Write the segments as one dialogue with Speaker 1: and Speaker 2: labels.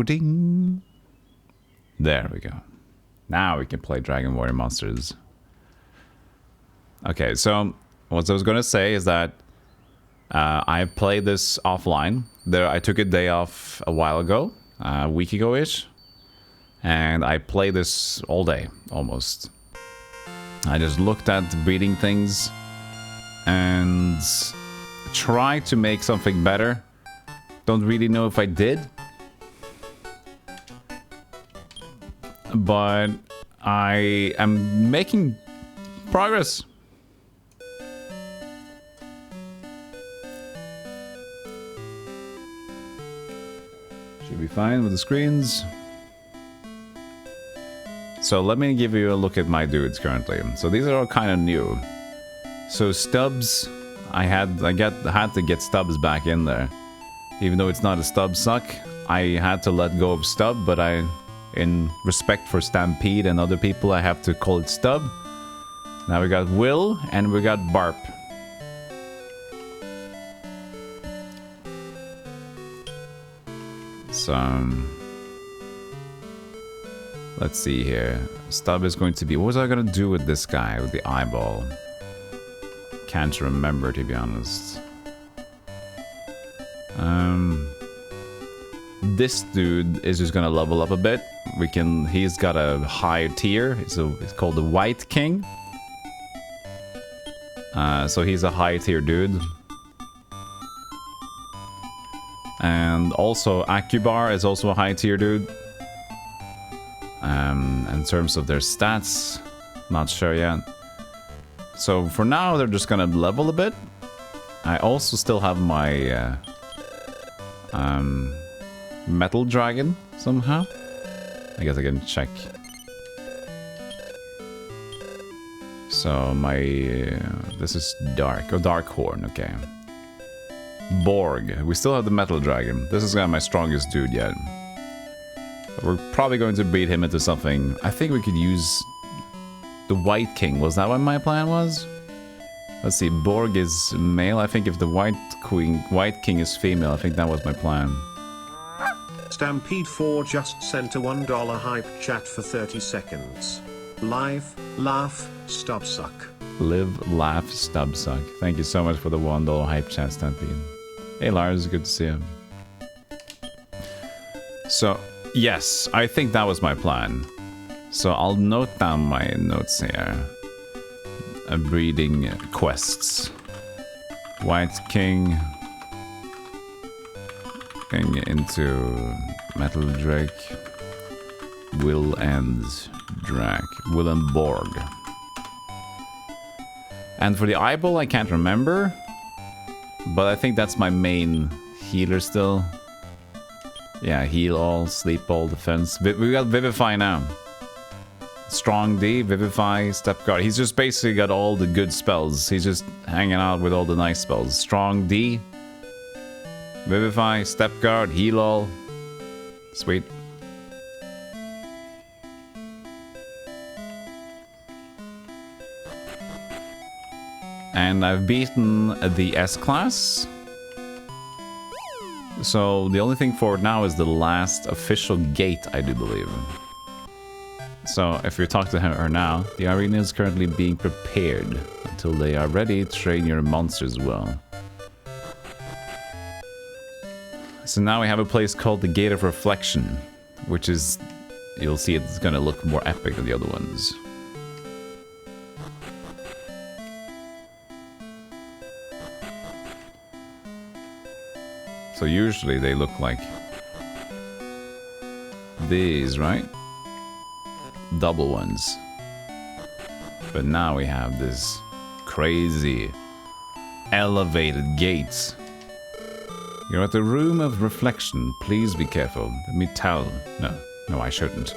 Speaker 1: pudding. There we go. Now we can play Dragon Warrior Monsters. Okay, so what I was going to say is that I played this offline. I took a day off a while ago, a week ago-ish. And I played this all day, almost. I just looked at breeding things and tried to make something better. Don't really know if I did. But I am making progress. Should be fine with the screens. So let me give you a look at my dudes currently. So these are all kind of new. So Stubbs, I had to get Stubbs back in there. Even though it's not a Stub suck, I had to let go of Stub, but in respect for Stampede and other people, I have to call it Stub. Now we got Will and we got Barp. So let's see here. Stub is going to be... What was I going to do with this guy with the eyeball? Can't remember, to be honest. This dude is just going to level up a bit. He's got a higher tier. It's called the White King. So he's a high tier dude. And also Akubar is also a high tier dude. In terms of their stats, not sure yet. So for now, they're just gonna level a bit. I also still have my metal dragon somehow. I guess I can check. So my this is dark. Oh, Darkhorn. Okay. Borg. We still have the metal dragon. This is my strongest dude yet. We're probably going to beat him into something. I think we could use the White King. Was that what my plan was? Let's see. Borg is male. I think if the White King is female, I think that was my plan.
Speaker 2: Stampede4 just sent a $1 hype chat for 30 seconds. Live, laugh, stub suck.
Speaker 1: Live, laugh, stub suck. Thank you so much for the $1 hype chat, Stampede. Hey Lars, good to see you. So, yes, I think that was my plan. So I'll note down my notes here. Breeding quests. White King. Going into Metal Drake. Will and Drake. Will and Borg. And for the eyeball, I can't remember. But I think that's my main healer still. Yeah, heal all, sleep all, defense. We got Vivify now. Strong D, Vivify, Step Guard. He's just basically got all the good spells. He's just hanging out with all the nice spells. Strong D, Vivify, Step Guard, heal all. Sweet. And I've beaten the S-Class. So the only thing forward now is the last official gate, I do believe. So if you talk to her now, the arena is currently being prepared. Until they are ready, train your monsters well. So now we have a place called the Gate of Reflection, which is, you'll see it's gonna look more epic than the other ones. So usually they look like these, right? Double ones. But now we have this crazy elevated gates. You're at the Room of Reflection. Please be careful. Let me tell. No, I shouldn't.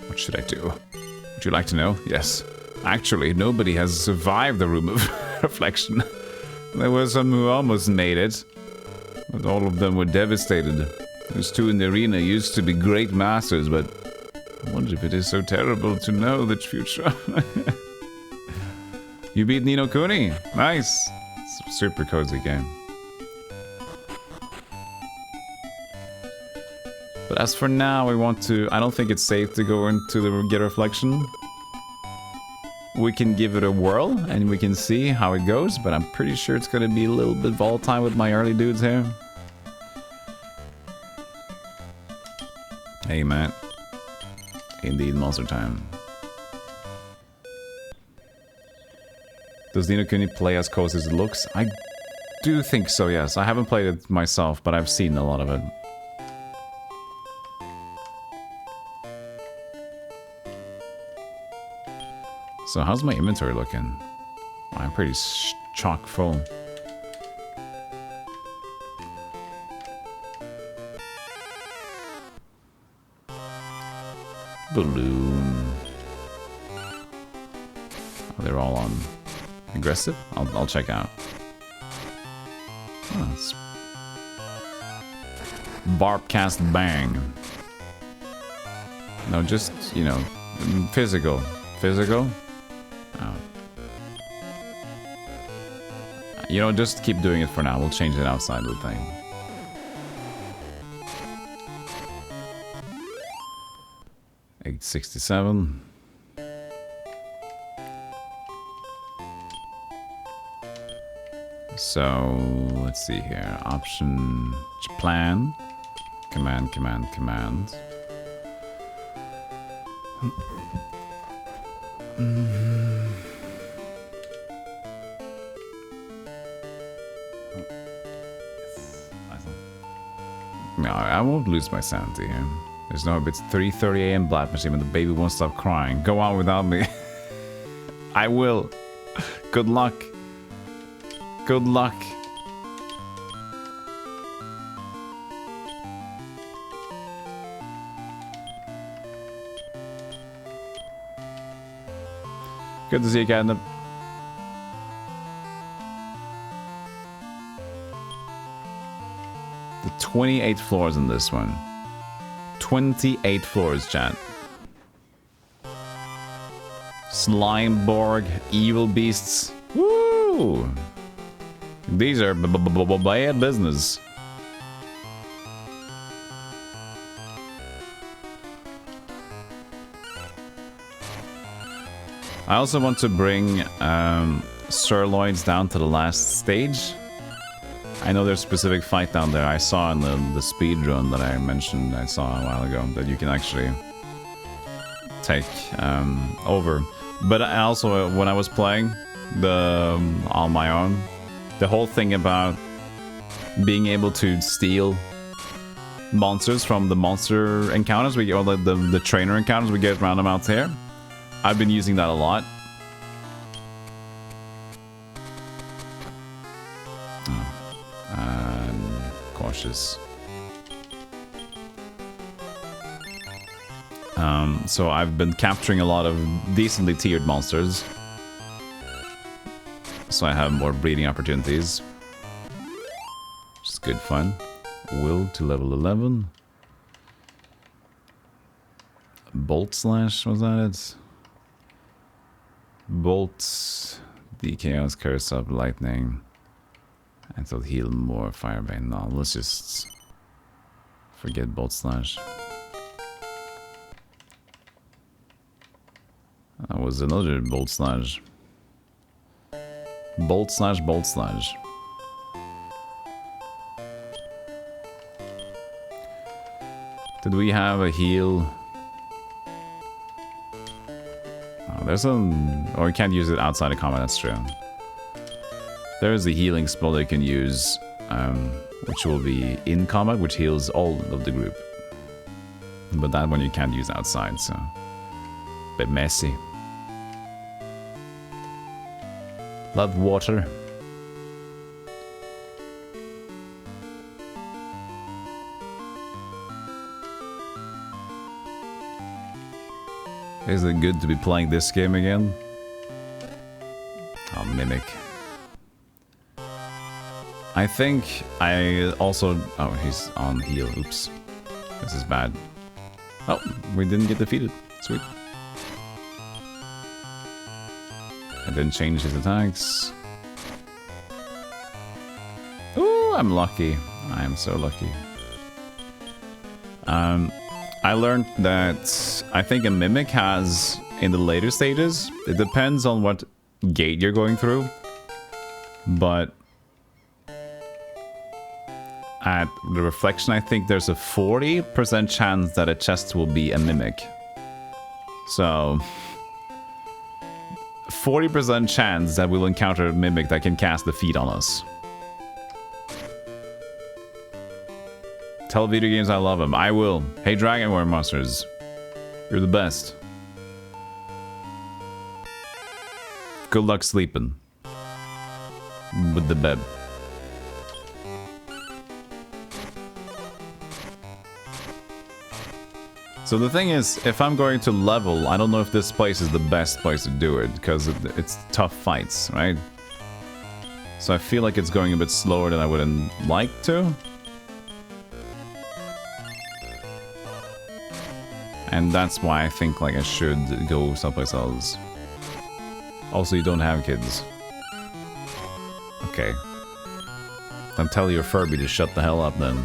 Speaker 1: What should I do? Would you like to know? Yes. Actually, nobody has survived the Room of Reflection. There were some who almost made it. But all of them were devastated. Those two in the arena used to be great masters, but I wonder if it is so terrible to know the future. You beat Nino Kuni. Nice. It's a super cozy game. But as for now, we want to... I don't think it's safe to go into the get reflection. We can give it a whirl and we can see how it goes, but I'm pretty sure it's going to be a little bit volatile with my early dudes here. Hey, man. Indeed, monster time. Does Ni no Kuni play as cozy as it looks? I do think so, yes. I haven't played it myself, but I've seen a lot of it. So how's my inventory looking? I'm pretty chock full. Balloon. Oh, they're all on aggressive? I'll check out. Oh, it's Barbcast Bang. No, just, you know, physical. Physical? Oh. You know, just keep doing it for now. We'll change it outside of the thing. $867. So let's see here. Option plan. Command. No, I won't lose my sanity here. There's no, it's 3:30 AM Black Machine and the baby won't stop crying. Go on without me. I will. Good luck. Good luck. Good to see you, Catnip. The 28 floors in this one. 28 floors, chat. Slimeborg, evil beasts. Woo! These are bad business. I also want to bring Sirloins down to the last stage. I know there's a specific fight down there. I saw in the speed run that I mentioned, I saw a while ago, that you can actually take over. But I also, when I was playing on my own, the whole thing about being able to steal monsters from the monster encounters, or the trainer encounters we get random out here, I've been using that a lot. Cautious. So I've been capturing a lot of decently tiered monsters, so I have more breeding opportunities, which is good fun. Will to level 11. Bolt slash, was that it? Bolt, the chaos curse of lightning. And so heal more firebane. No, let's just forget bolt slash. That was another bolt slash. Bolt slash, bolt slash. Did we have a heal? Oh, there's a... Or you can't use it outside of combat, that's true. There is a healing spell that you can use, which will be in combat, which heals all of the group. But that one you can't use outside, so... a bit messy. Love water. Is it good to be playing this game again? Oh, Mimic. I think I also... Oh, he's on heal. Oops. This is bad. Oh, we didn't get defeated. Sweet. I didn't change his attacks. Ooh, I'm lucky. I am so lucky. I learned that I think a Mimic has, in the later stages, it depends on what gate you're going through, but at the Reflection, I think there's a 40% chance that a chest will be a Mimic. So, 40% chance that we'll encounter a Mimic that can cast Defeat on us. Tell video games I love them. I will. Hey, Dragon Warrior Monsters. You're the best. Good luck sleeping. With the bed. So the thing is, if I'm going to level, I don't know if this place is the best place to do it, because it's tough fights, right? So I feel like it's going a bit slower than I would like to. And that's why I think like I should go someplace else. Also, you don't have kids. Okay. Then tell your Furby to shut the hell up then.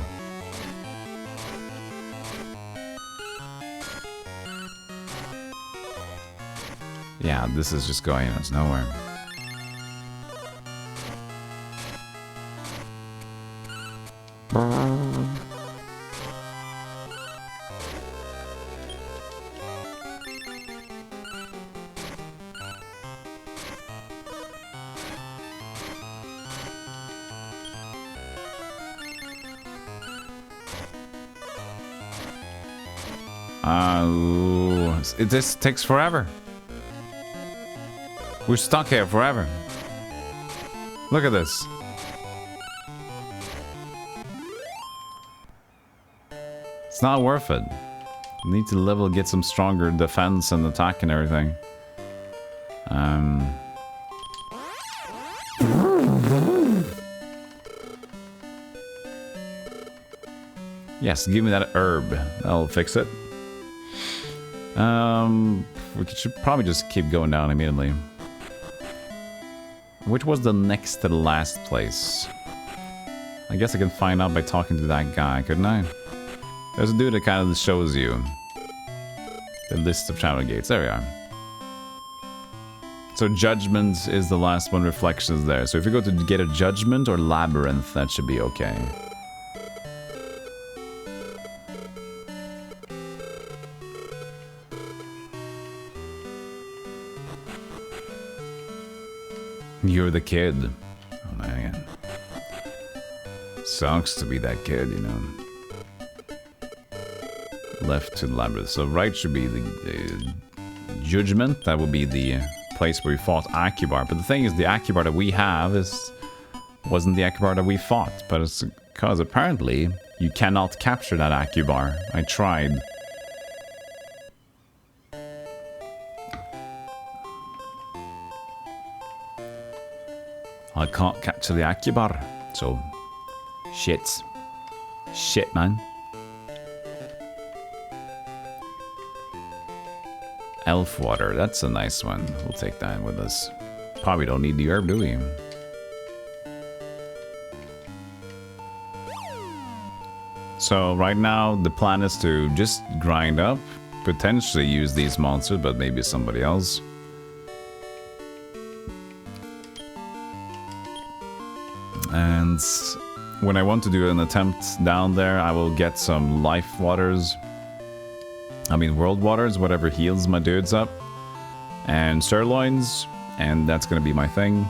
Speaker 1: Yeah, this is just going us nowhere. This takes forever. We're stuck here forever. Look at this. It's not worth it. We need to level, get some stronger defense and attack and everything. Yes, give me that herb. That'll fix it. We should probably just keep going down immediately. Which was the next to the last place? I guess I can find out by talking to that guy, couldn't I? There's a dude that kind of shows you the list of shadow gates. There we are. So Judgment is the last one, Reflections there. So if you go to get a Judgment or Labyrinth, that should be okay. You're the kid. Oh man. Sucks to be that kid, you know. Left to Labyrinth. So right should be the Judgment. That would be the place where we fought Akibar. But the thing is, the Akibar that we have wasn't the Akibar that we fought. But it's because apparently you cannot capture that Akibar. I tried. I can't capture the Akibar, so shit, man. Elf water, that's a nice one. We'll take that with us. Probably don't need the herb, do we? So right now the plan is to just grind up, potentially use these monsters, but maybe somebody else. And when I want to do an attempt down there, I will get some life waters. I mean world waters, whatever heals my dudes up. And sirloins, and that's gonna be my thing.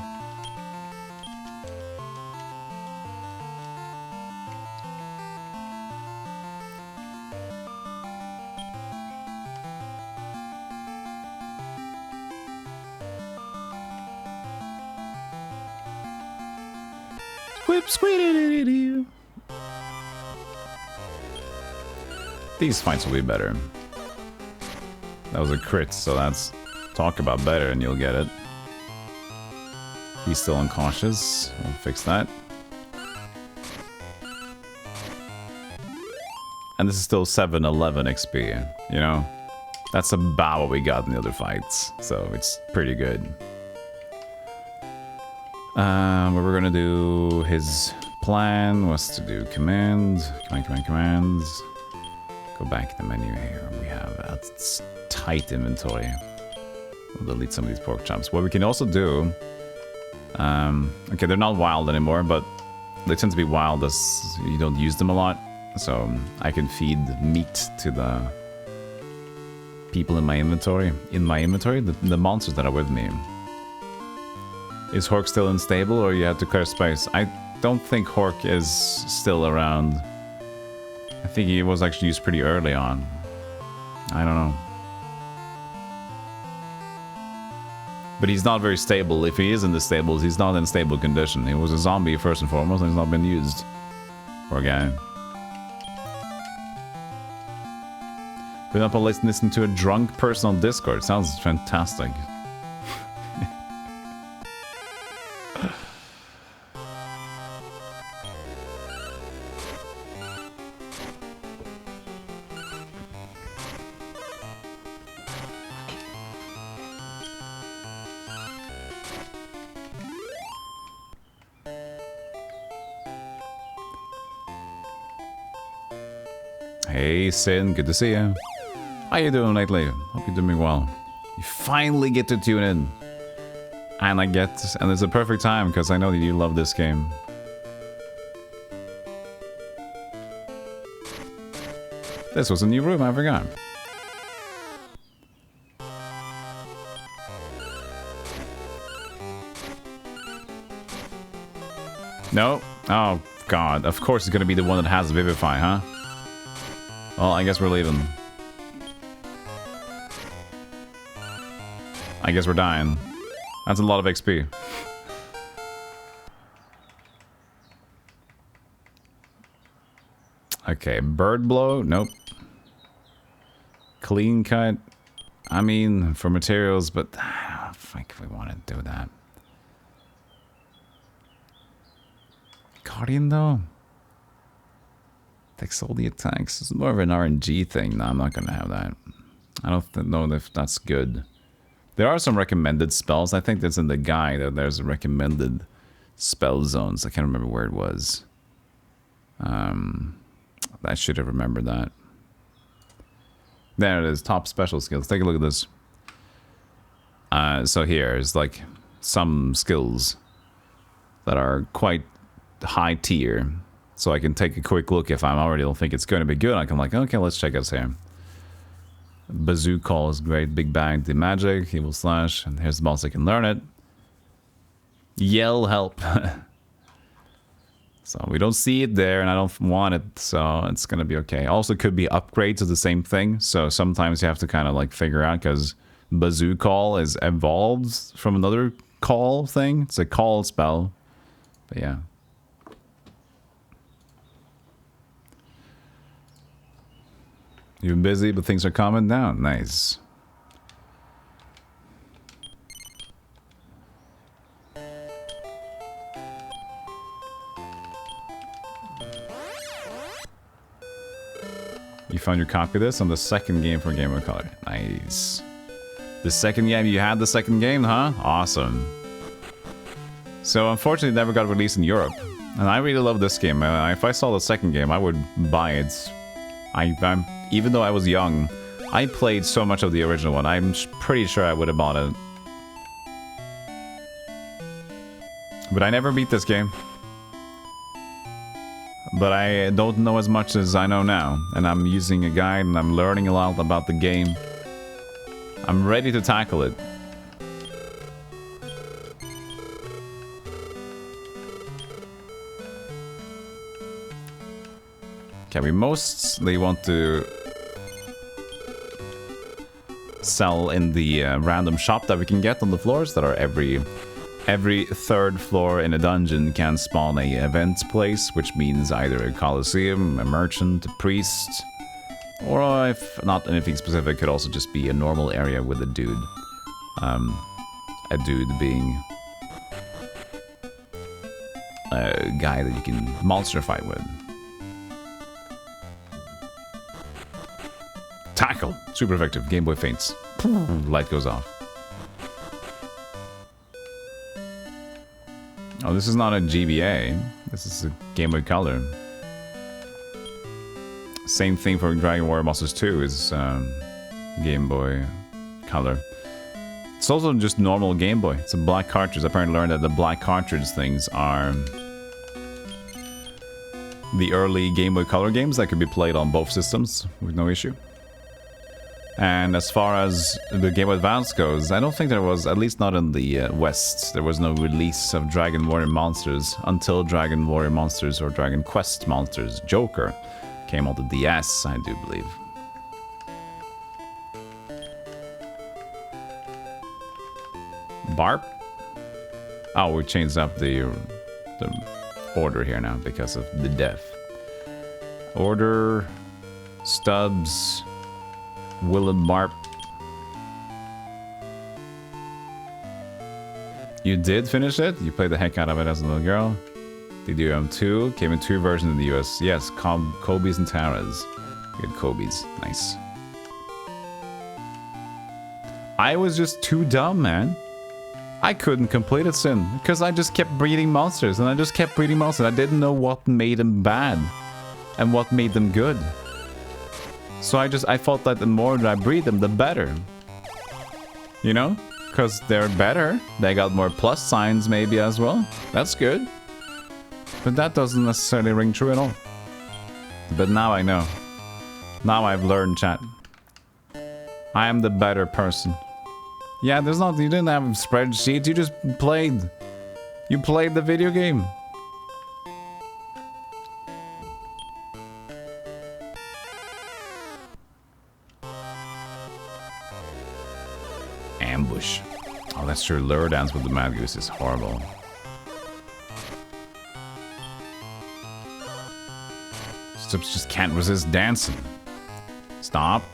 Speaker 1: These fights will be better. That was a crit, so that's talk about better and you'll get it. He's still unconscious. We'll fix that. And this is still 711 XP, you know? That's about what we got in the other fights, so it's pretty good. What we're gonna do, his plan was to do commands. Go back to the menu here. We have a tight inventory. We'll delete some of these pork chops. What we can also do... okay, they're not wild anymore, but they tend to be wild as you don't use them a lot. So I can feed meat to the people in my inventory. The monsters that are with me. Is Hork still unstable, or you have to clear space? I don't think Hork is still around. I think he was actually used pretty early on. I don't know. But he's not very stable. If he is in the stables, he's not in stable condition. He was a zombie first and foremost, and he's not been used. Poor guy. Been up and listen to a drunk person on Discord. Sounds fantastic. Hey Sin, good to see you. How you doing lately? Hope you're doing well. You finally get to tune in. And it's a perfect time because I know that you love this game. This was a new room, I forgot. No? Oh god, of course it's gonna be the one that has Vivify, huh? Well, I guess we're leaving. I guess we're dying. That's a lot of XP. Okay, bird blow? Nope. Clean cut? I mean, for materials, but I don't think we want to do that. Guardian, though? Takes all the attacks. It's more of an RNG thing. No, I'm not going to have that. I don't know if that's good. There are some recommended spells. I think that's in the guide that there's recommended spell zones. I can't remember where it was. I should have remembered that. There it is. Top special skills. Take a look at this. So here's like some skills that are quite high tier. So I can take a quick look if I already don't think it's going to be good. I can like, okay, let's check us here. Bazooka is great. Big Bang, the magic, evil slash, and here's the boss. I can learn it. Yell help. So we don't see it there, and I don't want it, so it's gonna be okay. Also, could be upgrades of the same thing. So sometimes you have to kind of like figure out because Bazooka is evolved from another call thing. It's a call spell, but yeah. You've been busy, but things are calming down. Nice. You found your copy of this on the second game for Game of Color. Nice. The second game? You had the second game, huh? Awesome. So unfortunately it never got released in Europe. And I really love this game. If I saw the second game, I would buy it. I'm even though I was young, I played so much of the original one. I'm pretty sure I would have bought it. But I never beat this game. But I don't know as much as I know now. And I'm using a guide and I'm learning a lot about the game. I'm ready to tackle it. Okay, we mostly want to sell in the random shop that we can get on the floors that are every third floor in a dungeon can spawn a event place, which means either a coliseum, a merchant, a priest, or if not anything specific, could also just be a normal area with a dude. A dude being a guy that you can monster fight with. Tackle! Super effective. Game Boy faints. Light goes off. Oh, this is not a GBA. This is a Game Boy Color. Same thing for Dragon Warrior Monsters 2 is Game Boy Color. It's also just normal Game Boy. It's a black cartridge. I apparently learned that the black cartridge things are the early Game Boy Color games that could be played on both systems with no issue. And as far as the Game Boy Advance goes, I don't think there was, at least not in the West, there was no release of Dragon Warrior Monsters until Dragon Warrior Monsters or Dragon Quest Monsters Joker came on the DS, I do believe. Barp? Oh, we changed up the order here now because of the death. Order, Stubbs, Willem Barp. You did finish it? You played the heck out of it as a little girl? Did you M2? Came in 2 versions in the US. Yes, Kobe's and Tara's. Good Kobe's. Nice. I was just too dumb, man. I couldn't complete it soon because I just kept breeding monsters and I just kept breeding monsters. I didn't know what made them bad and what made them good. So I thought that the more that I breed them, the better. You know? Because they're better. They got more plus signs maybe as well. That's good. But that doesn't necessarily ring true at all. But now I know. Now I've learned, chat. I am the better person. Yeah, there's not, you didn't have spreadsheets, you just played. You played the video game. Ambush. Oh, that's true. Lure dance with the Mad Goose is horrible. Stubbs just can't resist dancing. Stop.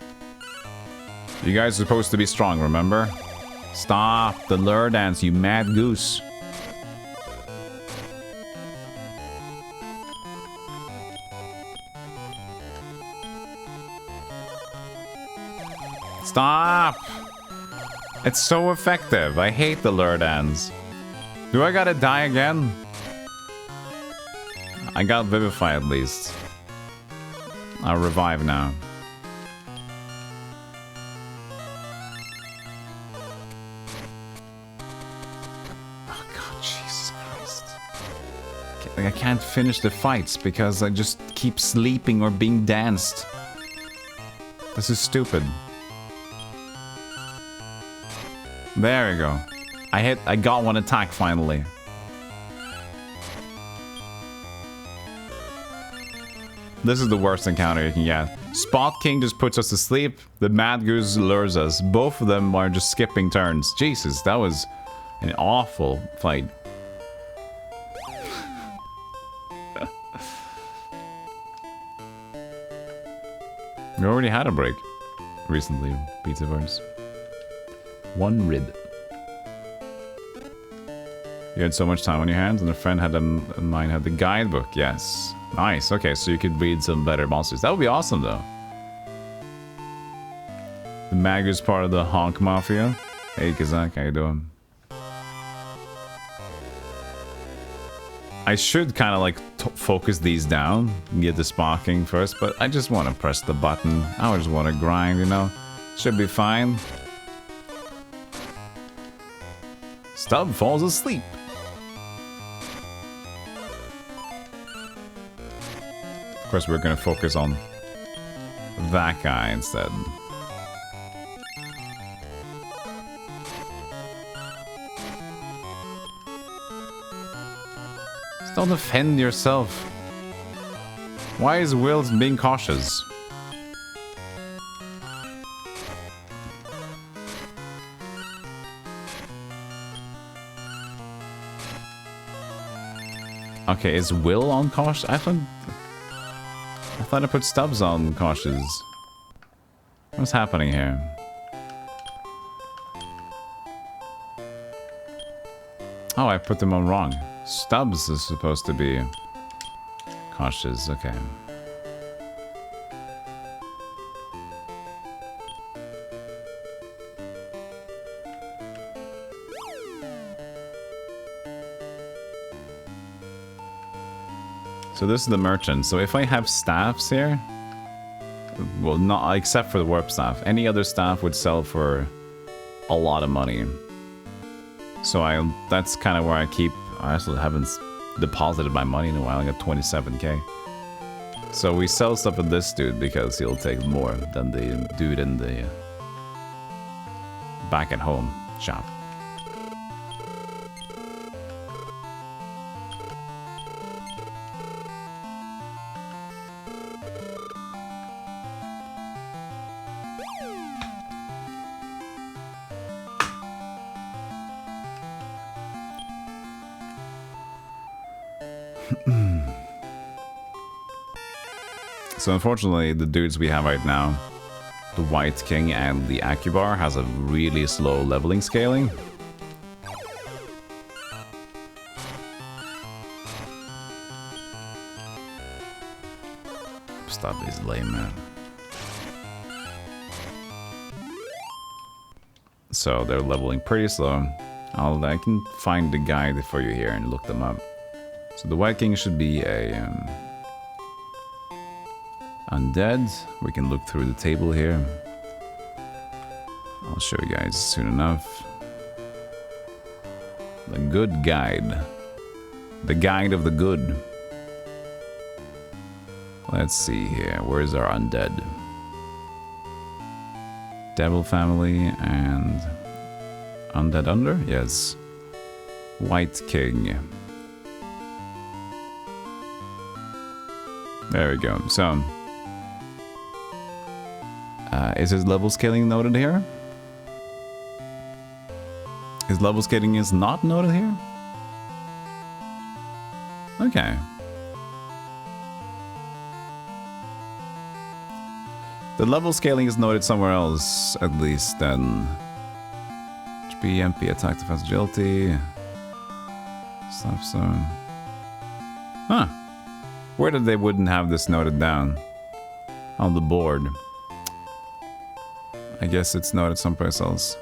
Speaker 1: You guys are supposed to be strong, remember? Stop the lure dance, you mad goose. Stop! It's so effective. I hate the lure dance. Do I gotta die again? I got Vivify at least. I'll revive now. I can't finish the fights because I just keep sleeping or being danced. This is stupid. There we go. I got one attack finally. This is the worst encounter you can get. Spot King just puts us to sleep. The Mad Goose lures us. Both of them are just skipping turns. Jesus, that was an awful fight. We already had a break recently, Pizzaverse. One rib. You had so much time on your hands, and a friend had mine had the guidebook. Yes, nice. Okay, so you could breed some better monsters. That would be awesome, though. The Mag is part of the Honk Mafia. Hey, Kazak, how you doing? I should kind of like focus these down and get the sparking first, but I just want to press the button. I just want to grind, you know. Should be fine. Stub falls asleep. Of course, we're going to focus on that guy instead. Don't defend yourself. Why is Will being cautious? Okay, is Will on cautious? I thought I put Stubbs on cautious. What's happening here? Oh, I put them on wrong. Stubbs is supposed to be cautious, okay. So this is the merchant. So if I have staffs here, Well, not except for the warp staff. Any other staff would sell for a lot of money. So that's kind of where I also haven't deposited my money in a while. I got 27k. So we sell stuff with this dude because he'll take more than the dude in the back at home shop. So unfortunately, the dudes we have right now, the White King and the Acubar, has a really slow leveling scaling. Stop is lame, man. So they're leveling pretty slow. I can find the guide for you here and look them up. So the White King should be a undead. We can look through the table here. I'll show you guys soon enough. The good guide. The guide of the good. Let's see here. Where's our undead? Devil family and undead under? Yes. White King. There we go. So, is his level scaling noted here? His level scaling is not noted here? Okay. The level scaling is noted somewhere else, at least, then. HP, MP, attack, defense, agility. Stuff, so. Huh. Where did they wouldn't have this noted down? On the board. I guess it's noted someplace else.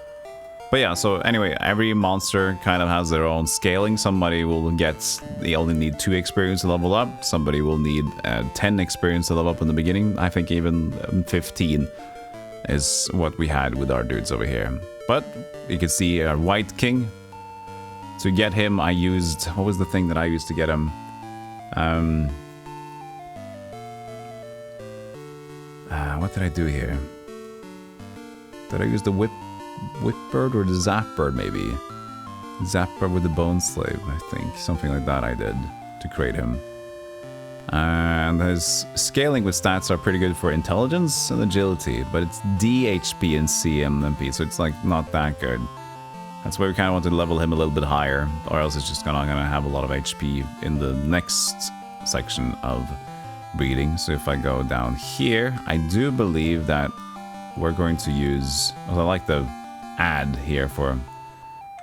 Speaker 1: But yeah, so anyway, every monster kind of has their own scaling. Somebody will get, they only need 2 experience to level up. Somebody will need 10 experience to level up in the beginning. I think even 15 is what we had with our dudes over here. But you can see our White King. To get him, I used, what was the thing that I used to get him? What did I do here? Did I use the whip bird or the zap bird maybe? Zap bird with the bone slave, I think. Something like that I did to create him. And his scaling with stats are pretty good for intelligence and agility, but it's DHP and CMMP, so it's like not that good. That's why we kind of want to level him a little bit higher, or else it's just gonna have a lot of HP in the next section of breeding. So if I go down here, I do believe that we're going to use, well, I like the ad here for,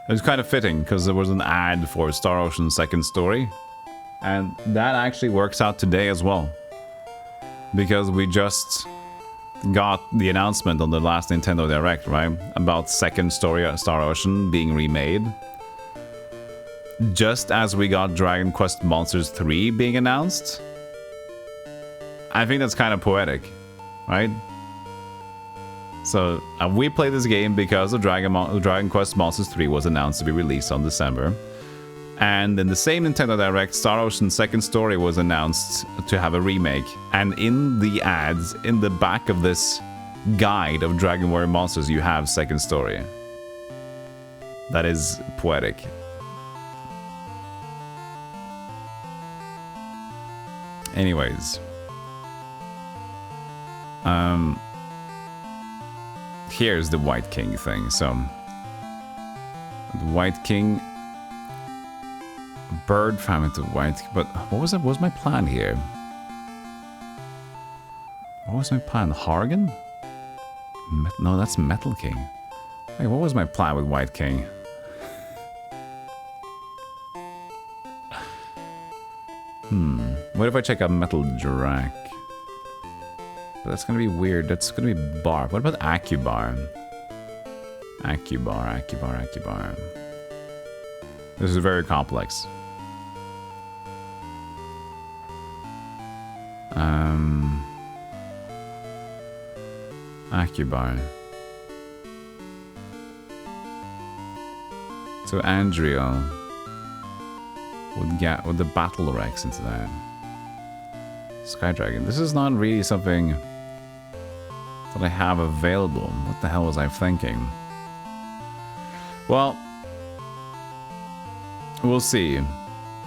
Speaker 1: it's kind of fitting because there was an ad for Star Ocean Second Story, and that actually works out today as well, because we just got the announcement on the last Nintendo Direct, right, about Second Story Star Ocean being remade, just as we got Dragon Quest Monsters 3 being announced. I think that's kind of poetic, right? So, we played this game because of Dragon Quest Monsters 3 was announced to be released on December. And in the same Nintendo Direct, Star Ocean Second Story was announced to have a remake. And in the ads, in the back of this guide of Dragon Warrior Monsters, you have Second Story. That is poetic. Anyways. Here's the White King thing. So, the White King, bird family to White. But what was it? What was my plan here? What was my plan? Hargan? No, that's Metal King. Hey, what was my plan with White King? What if I check out Metal Drac? But that's gonna be weird. That's gonna be Bar. What about Acubar? Acubar. This is very complex. Acubar. So Andrea would get with the Battle Rex into that. Sky Dragon. This is not really something that I have available. What the hell was I thinking? Well, we'll see.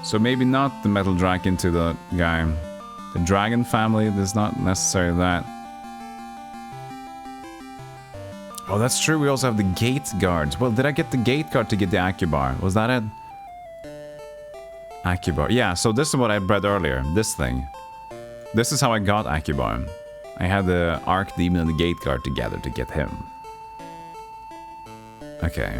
Speaker 1: So maybe not the Metal Dragon to the guy. The Dragon family, there's not necessarily that. Oh, that's true. We also have the Gate Guards. Well, did I get the Gate Guard to get the Acubar? Was that it? Acubar. Yeah, so this is what I read earlier. This thing. This is how I got Acubar. I had the Archdemon and the Gate Guard together to get him. Okay.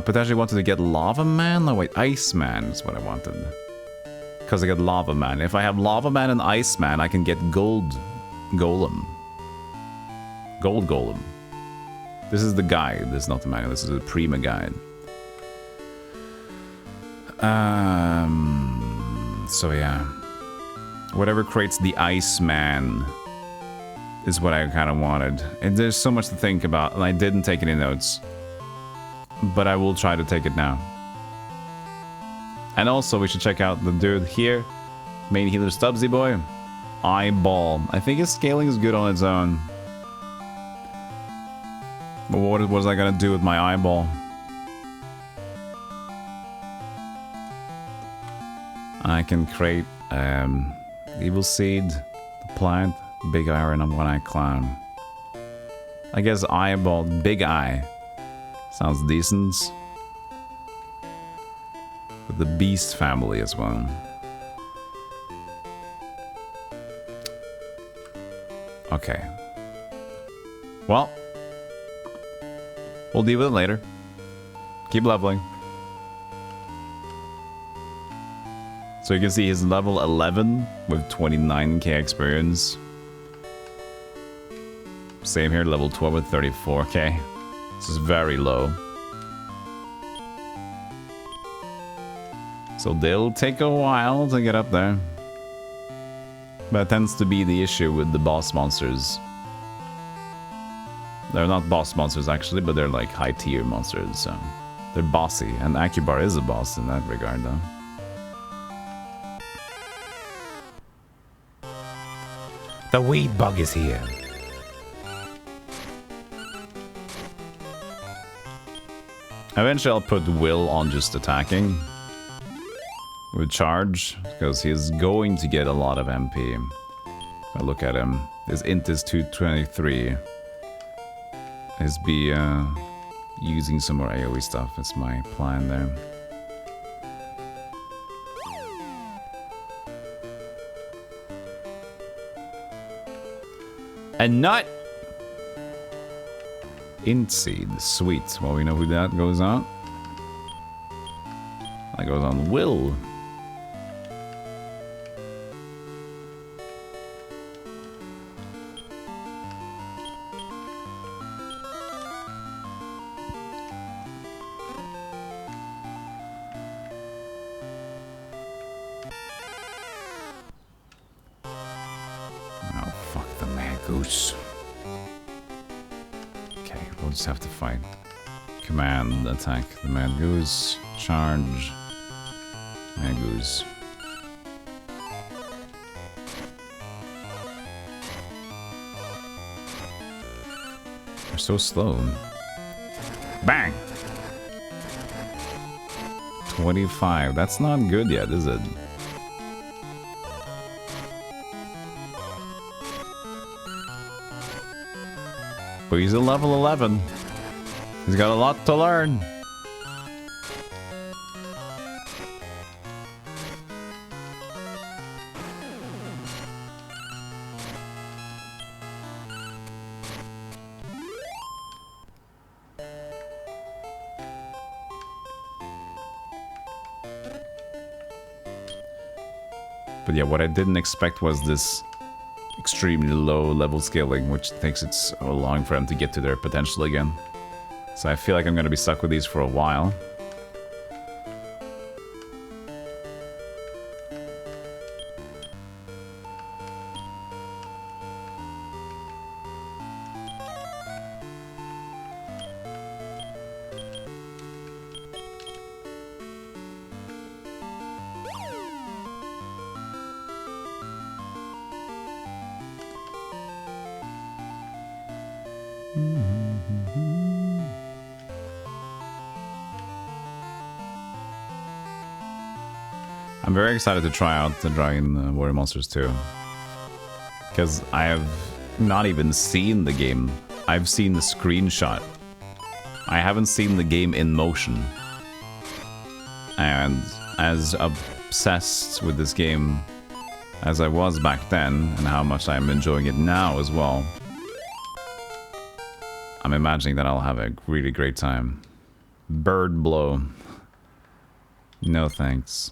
Speaker 1: Potentially wanted to get Lava Man? No, wait, Ice Man is what I wanted. Because I get Lava Man. If I have Lava Man and Ice Man, I can get Gold Golem. Gold Golem. This is the guide. This is not the manual. This is the Prima guide. So yeah. Whatever creates the Ice Man is what I kind of wanted. And there's so much to think about, and I didn't take any notes. But I will try to take it now. And also, we should check out the dude here. Main healer Stubbsy boy. Eyeball. I think his scaling is good on its own. But what was I gonna do with my eyeball? I can create Evil Seed, the plant, Big Iron, and One-Eye Clown. I guess Eyeball, Big Eye. Sounds decent. With the Beast family as well. Okay. Well. We'll deal with it later. Keep leveling. So you can see he's level 11 with 29k experience. Same here, level 12 with 34k. This is very low. So they'll take a while to get up there. That tends to be the issue with the boss monsters. They're not boss monsters actually, but they're like high tier monsters, so they're bossy. And Acubar is a boss in that regard though.
Speaker 3: The weed bug is here.
Speaker 1: Eventually I'll put Will on just attacking with charge, because he's going to get a lot of MP. If I look at him, his int is 223. He's be using some more AoE stuff, it's my plan there. A nut! Int seed, sweet. Well, we know who that goes on. That goes on Will. Oh, fuck the mad goose. We'll just have to fight. Command, attack the Mad Goose, charge, Mad Goose. They're so slow. Bang! 25. That's not good yet, is it? But he's at level 11. He's got a lot to learn. But yeah, what I didn't expect was this extremely low level scaling, which takes it so long for them to get to their potential again. So I feel like I'm going to be stuck with these for a while. I'm very excited to try out the Dragon Warrior Monsters 2. Because I have not even seen the game. I've seen the screenshot. I haven't seen the game in motion. And as obsessed with this game as I was back then, and how much I'm enjoying it now as well, I'm imagining that I'll have a really great time. Bird blow. No thanks.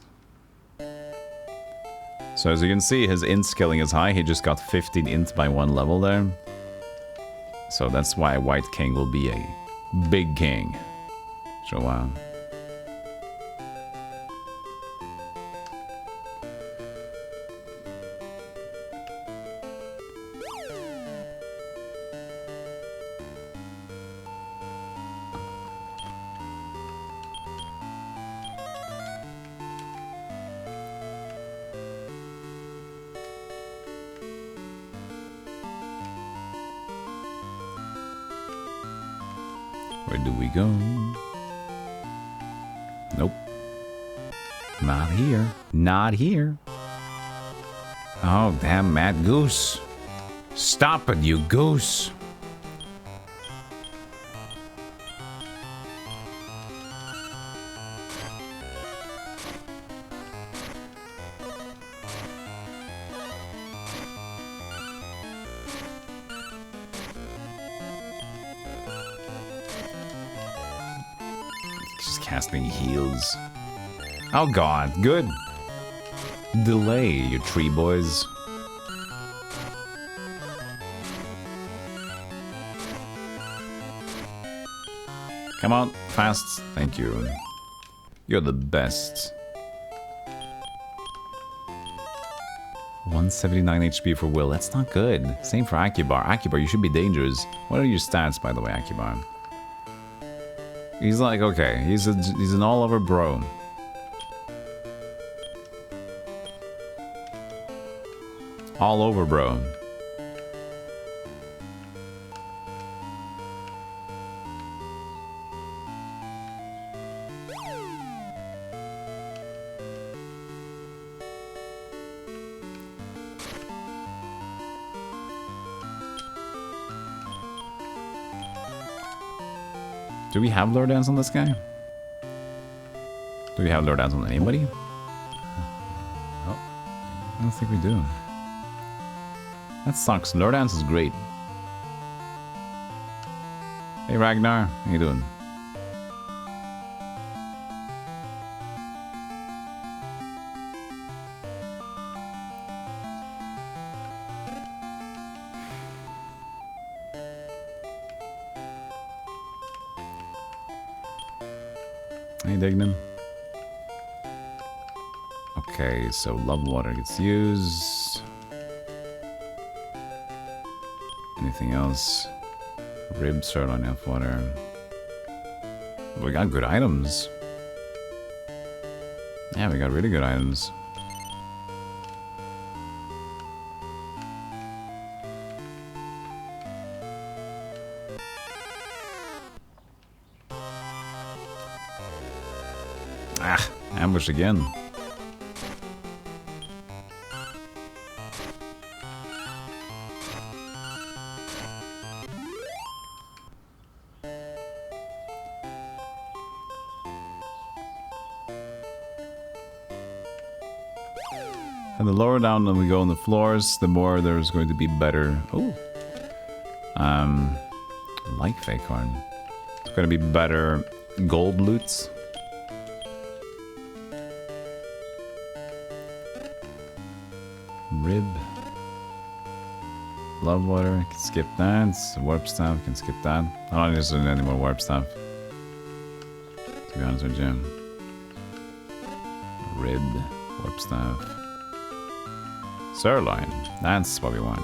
Speaker 1: So as you can see, his int scaling is high. He just got 15 int by one level there. So that's why White King will be a big king. So wow. Where do we go? Nope. Not here. Not here. Oh, damn, Mad Goose. Stop it, you goose. Casting heals. Oh god, good. Delay, you tree boys. Come on, fast. Thank you. You're the best. 179 HP for Will. That's not good. Same for Akibar. Akibar, you should be dangerous. What are your stats, by the way, Akibar? He's like, okay, he's an all-over bro. All over bro. Do we have lure dance on this guy? Do we have lure dance on anybody? Oh, I don't think we do. That sucks. Lure dance is great. Hey Ragnar, how you doing? Hey Dignan. Okay, so love water gets used. Anything else? Rib, sirloin, elf water. We got good items. Yeah, we got really good items. Ah, ambush again. And the lower down we go on the floors, the more there's going to be better. Oh, like fake horn. It's going to be better gold loots. Rib. Love water, can skip that. Warp staff, can skip that. I'm not interested in any more warp staff, to be honest with you. Rib, warp staff. Sirloin, that's what we want.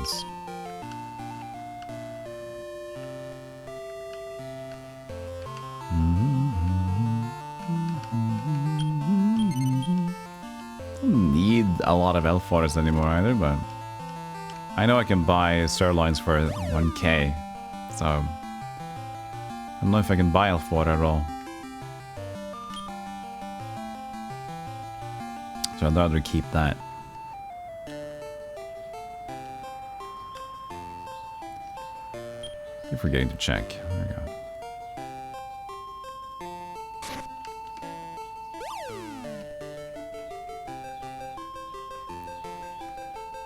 Speaker 1: Don't need a lot of elf waters anymore either, but I know I can buy sirloins for 1k, so don't know if I can buy elf water at all. So I'd rather keep that. Keep forgetting to check. There we go.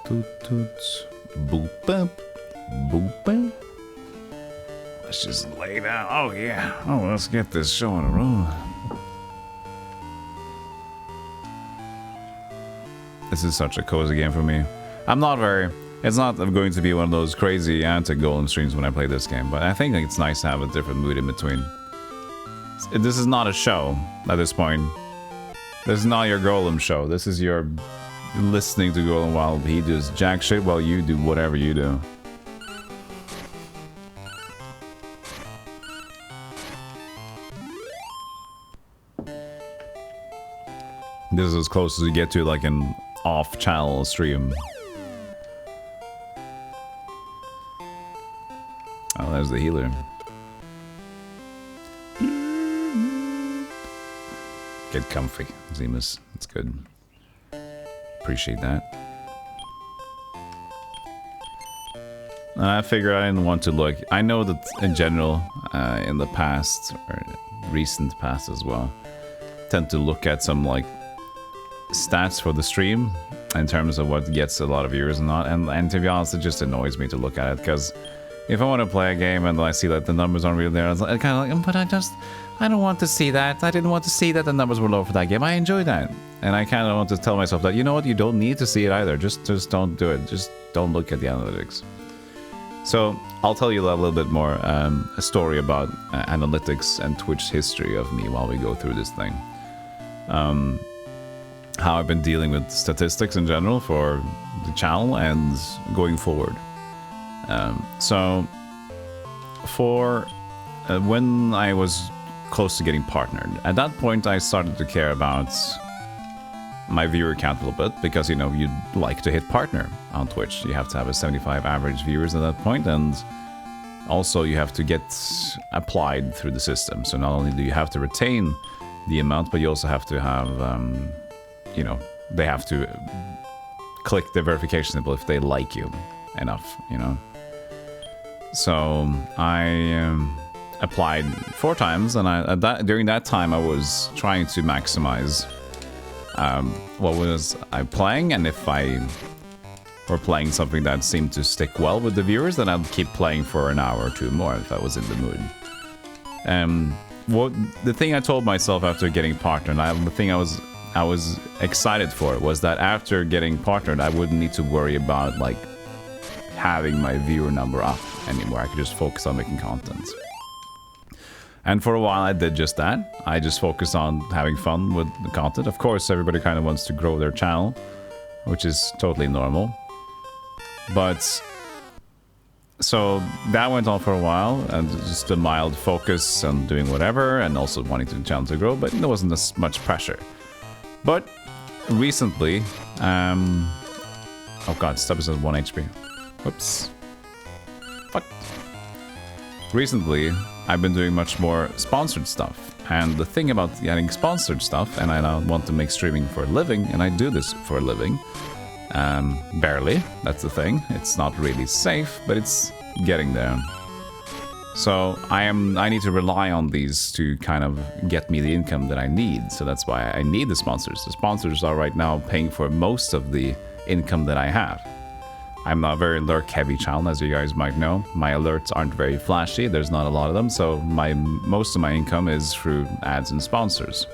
Speaker 1: Toot toots. Boop up. Boop up. Let's just lay down. Oh yeah. Oh, let's get this show on a roll. This is such a cozy game for me. It's not going to be one of those crazy anti-golem streams when I play this game, but I think it's nice to have a different mood in between. This is not a show at this point. This is not your golem show. This is your listening to golem while he does jack shit while you do whatever you do. This is as close as you get to like an off-channel stream. Oh, there's the healer. Get comfy, Zemus. It's good. Appreciate that. I figured I didn't want to look. I know that in general, in the past, or recent past as well, tend to look at some like stats for the stream in terms of what gets a lot of viewers and not. And to be honest, it just annoys me to look at it, because if I want to play a game and I see that the numbers aren't really there, I kind of like, but I don't want to see that. I didn't want to see that the numbers were low for that game. I enjoy that. And I kind of want to tell myself that, you know what, you don't need to see it either. Just don't do it. Just don't look at the analytics. So I'll tell you a little bit more, a story about analytics and Twitch history of me while we go through this thing. How I've been dealing with statistics in general for the channel and going forward. So for when I was close to getting partnered, at that point I started to care about my viewer count a little bit, because, you know, you'd like to hit partner on Twitch. You have to have a 75 average viewers at that point, and also you have to get applied through the system. So not only do you have to retain the amount, but you also have to have, you know, they have to click the verification symbol if they like you enough, you know. So I applied 4 times, and during that time I was trying to maximize what was I playing, and if I were playing something that seemed to stick well with the viewers, then I'd keep playing for an hour or 2 more if I was in the mood. The thing I told myself after getting partnered, the thing I was excited for, was that after getting partnered, I wouldn't need to worry about like having my viewer number up anymore. I could just focus on making content. And for a while I did just that. I just focused on having fun with the content. Of course, everybody kind of wants to grow their channel, which is totally normal. But so that went on for a while, and just a mild focus on doing whatever, and also wanting the channel to grow, but there wasn't as much pressure. But recently, oh god, Stubby says 1 HP. Whoops. Fuck. Recently, I've been doing much more sponsored stuff. And the thing about getting sponsored stuff, and I now want to make streaming for a living, and I do this for a living. Barely, that's the thing. It's not really safe, but it's getting there. So I need to rely on these to kind of get me the income that I need. So that's why I need the sponsors. The sponsors are right now paying for most of the income that I have. I'm not a very lurk-heavy channel, as you guys might know. My alerts aren't very flashy. There's not a lot of them, so most of my income is through ads and sponsors.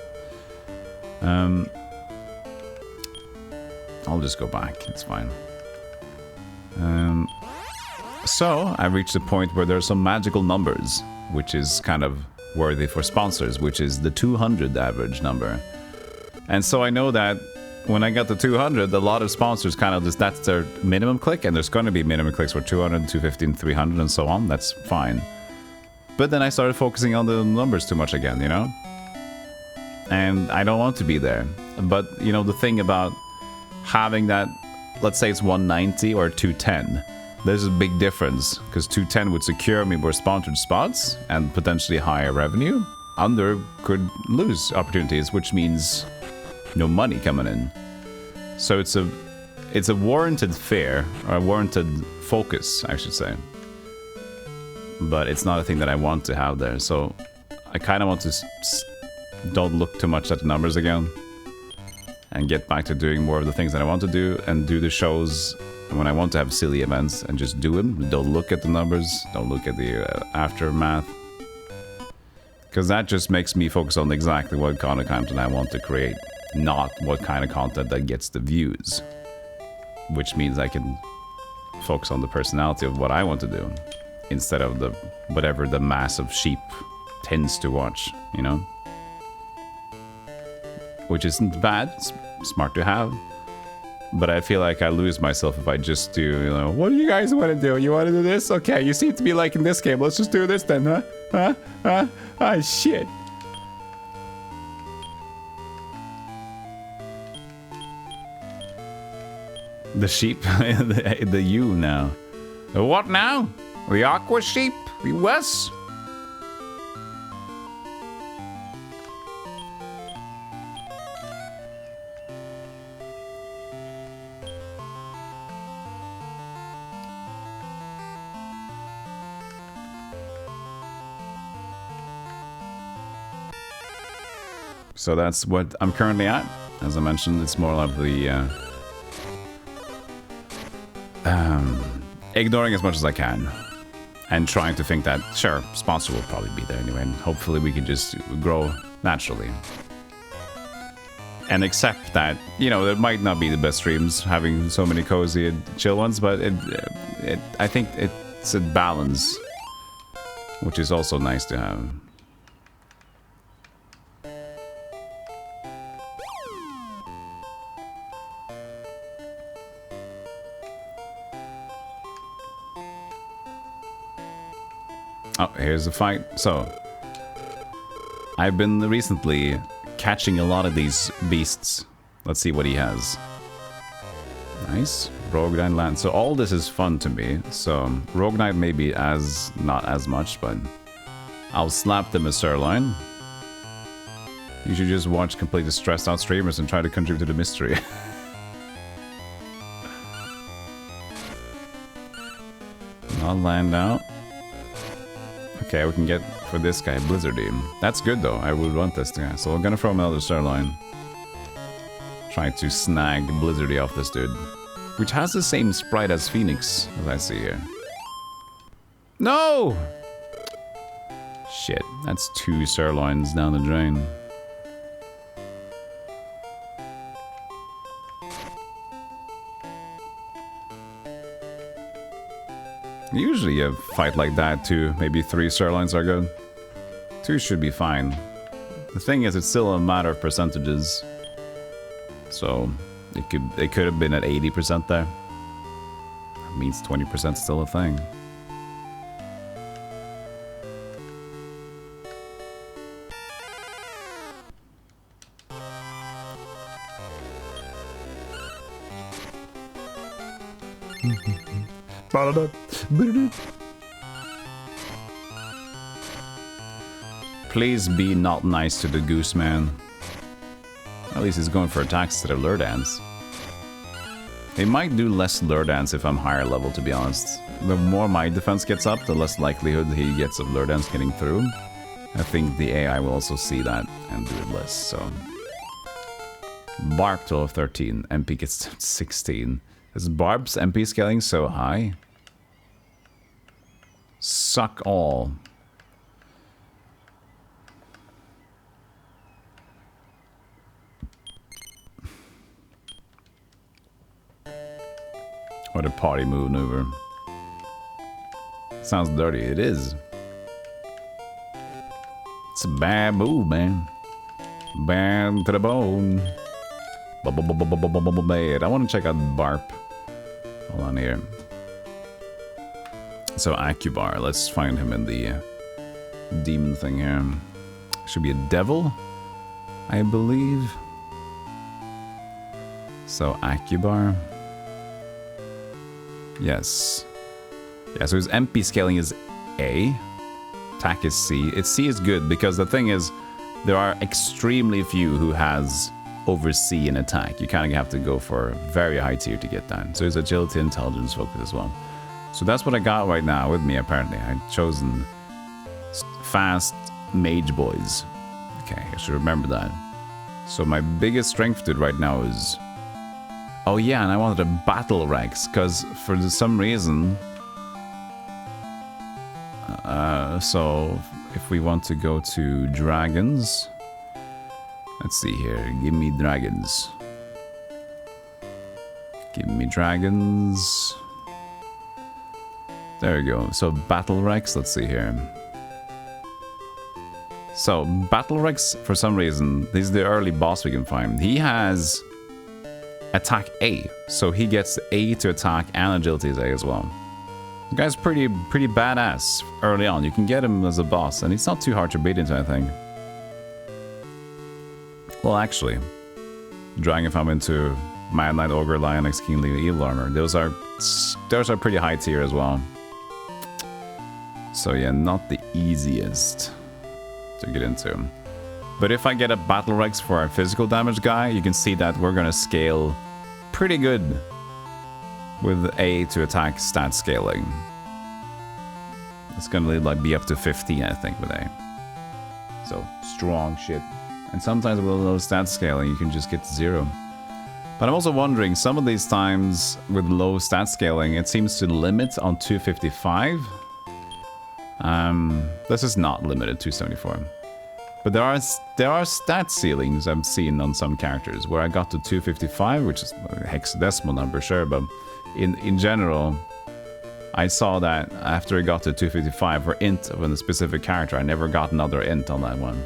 Speaker 1: I'll just go back. It's fine. So I reached a point where there are some magical numbers, which is kind of worthy for sponsors, which is the 200 average number. And so I know that when I got to 200, a lot of sponsors kind of just, that's their minimum click, and there's going to be minimum clicks for 200, 250, 300, and so on. That's fine. But then I started focusing on the numbers too much again, you know? And I don't want to be there. But, you know, the thing about having that, let's say it's 190 or 210, There's a big difference, because 210 would secure me more sponsored spots and potentially higher revenue. Under could lose opportunities, which means no money coming in. So it's a warranted fear, or a warranted focus, I should say. But it's not a thing that I want to have there, so I kind of want to don't look too much at the numbers again and get back to doing more of the things that I want to do and do the shows when I want to have silly events and just do them. Don't look at the numbers, don't look at the aftermath, because that just makes me focus on exactly what kind of content I want to create, not what kind of content that gets the views, which means I can focus on the personality of what I want to do instead of the whatever the mass of sheep tends to watch, you know? Which isn't bad, it's smart to have. But I feel like I lose myself if I just do, you know, what do you guys want to do? You want to do this? Okay, you seem to be liking this game. Let's just do this then, huh? Huh? Ah, shit. The sheep, the you now. The what now? The aqua sheep? The Wes? So that's what I'm currently at. As I mentioned, it's more of the ignoring as much as I can and trying to think that, sure, sponsor will probably be there anyway, and hopefully we can just grow naturally. And accept that, you know, it might not be the best streams having so many cozy and chill ones, but I think it's a balance, which is also nice to have. Oh, here's the fight. So, I've been recently catching a lot of these beasts. Let's see what he has. Nice. Rogue Knight land. So all this is fun to me. So, Rogue Knight maybe not as much, but I'll slap them a sirloin. You should just watch completely stressed out streamers and try to contribute to the mystery. Not land out. Okay, we can get for this guy Blizzardy. That's good though. I would want this guy. So we're gonna throw him another sirloin. Try to snag Blizzardy off this dude, which has the same sprite as Phoenix, as I see here. No! Shit, that's 2 sirloins down the drain. Usually a fight like that, 2, maybe 3 sirloins are good. 2 should be fine. The thing is, it's still a matter of percentages. So, it could have been at 80% there. That means 20% still a thing. Please be not nice to the goose man. At least he's going for attacks to the lure dance. He might do less lure dance if I'm higher level, to be honest. The more my defense gets up, the less likelihood he gets of lure dance getting through. I think the AI will also see that and do it less, so... Barb 12, 13, MP gets 16. Is Barb's MP scaling so high? Suck all. What a party maneuver. Sounds dirty. It is. It's a bad move, man. Bad to the bone. Bad. I want to check out Barb. Hold on here. So Acubar, let's find him in the demon thing here. Should be a devil, I believe. So Acubar. Yes. Yeah, so his MP scaling is A. Attack is C. C is good because the thing is, there are extremely few who has over C in attack. You kind of have to go for a very high tier to get that. So his agility, intelligence, focus as well. So that's what I got right now with me, apparently. I've chosen fast mage boys. Okay, I should remember that. So my biggest strength dude right now is... Oh yeah, and I wanted a battle Rex, because for some reason... so if we want to go to dragons... Let's see here, give me dragons. Give me dragons... There we go. So Battle Rex, let's see here. So Battle Rex, for some reason, this is the early boss we can find. He has attack A, so he gets A to attack and agility is A as well. The guy's pretty badass early on. You can get him as a boss, and he's not too hard to beat into, I think. Well, actually, Dragon if I'm into Mad Knight, Ogre, Lion, X King, Evil Armor. Those are pretty high tier as well. So yeah, not the easiest to get into. But if I get a Battle Rex for our physical damage guy, you can see that we're gonna scale pretty good with A to attack stat scaling. It's gonna like be up to 15, I think, with A. So strong shit. And sometimes with a low stat scaling, you can just get to 0. But I'm also wondering, some of these times with low stat scaling, it seems to limit on 255. This is not limited to 274. But there are stat ceilings I've seen on some characters where I got to 255, which is a hexadecimal number, sure, but in general, I saw that after I got to 255 for int of a specific character, I never got another int on that one.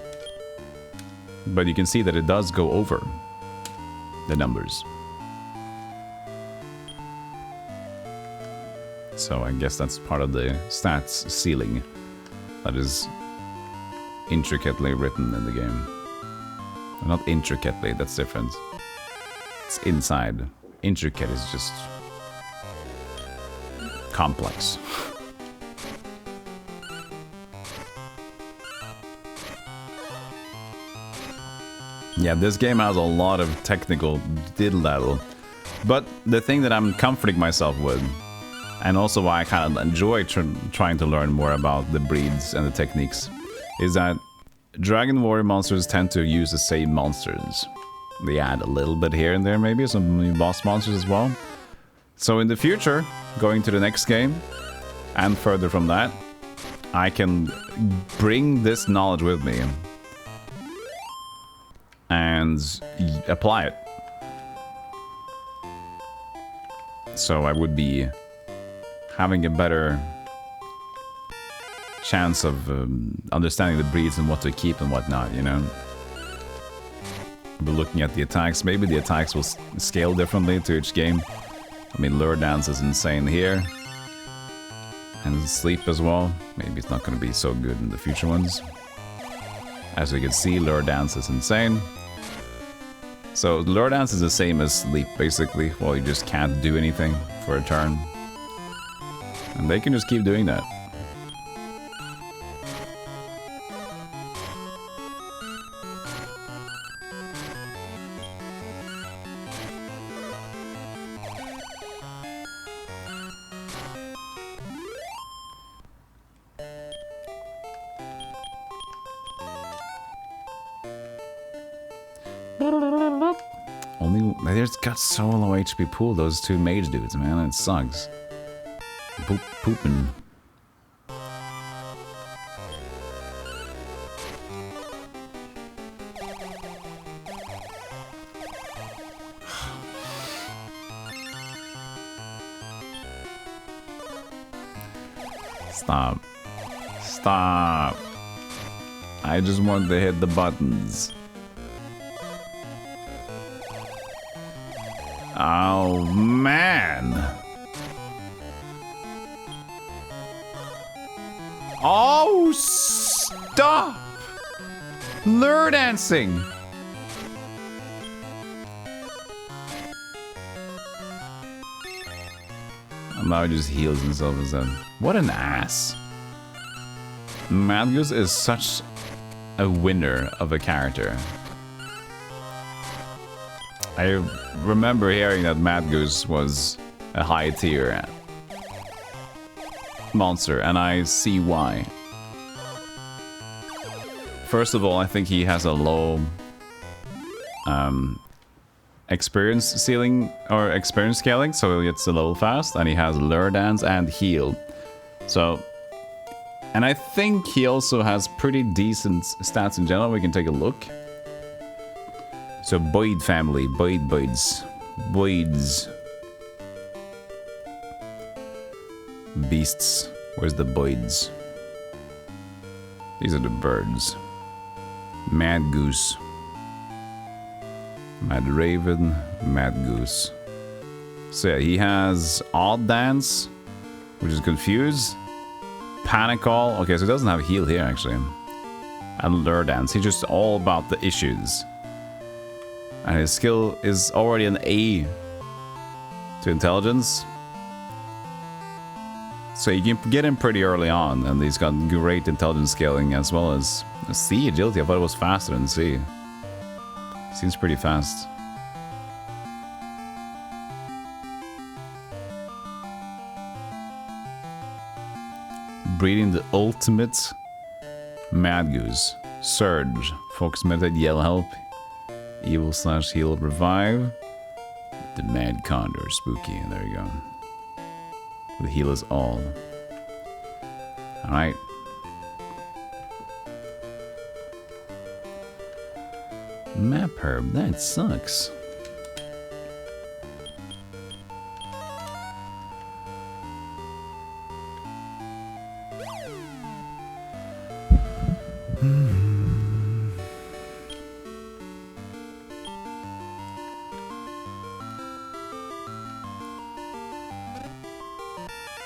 Speaker 1: But you can see that it does go over the numbers. So I guess that's part of the stats ceiling that is intricately written in the game. Not intricately, that's different. It's inside. Intricate is just complex. Yeah, this game has a lot of technical diddle-daddle. But the thing that I'm comforting myself with, and also why I kind of enjoy trying to learn more about the breeds and the techniques, is that Dragon Warrior monsters tend to use the same monsters. They add a little bit here and there, maybe some new boss monsters as well. So in the future, going to the next game, and further from that, I can bring this knowledge with me and apply it. So I would be having a better chance of understanding the breeds and what to keep and whatnot, you know? But looking at the attacks, maybe the attacks will scale differently to each game. I mean, Lure Dance is insane here. And Sleep as well. Maybe it's not going to be so good in the future ones. As we can see, Lure Dance is insane. So Lure Dance is the same as Sleep, basically. Well, you just can't do anything for a turn. And they can just keep doing that. They just got so low HP pool, those two mage dudes, man. It sucks. Pooping. Stop. Stop. I just want to hit the buttons. Oh, man. Oh, stop. Lure dancing. And now he just heals himself instead. What an ass. Mad Goose is such a winner of a character. I remember hearing that Mad Goose was a high tier monster, and I see why. First of all, I think he has a low experience ceiling or experience scaling, so he gets a level fast, and he has lure dance and heal. So, and I think he also has pretty decent stats in general. We can take a look. So Boyd family, Boyds, beasts. Where's the Boyds? These are the birds. Mad Goose. Mad Raven, Mad Goose. So yeah, he has Odd Dance, which is Confuse. Panic Call. Okay, so he doesn't have heal here actually. And Lure Dance. He's just all about the issues. And his skill is already an A to intelligence. So you can get him pretty early on, and he's got great intelligence scaling as well as C agility. I thought it was faster than C. Seems pretty fast. Breeding the ultimate Mad Goose. Surge. Focus, meditate, yell, help. Evil / heal, revive. The Mad Condor. Spooky. There you go. The heal is all. Alright. Map herb, that sucks.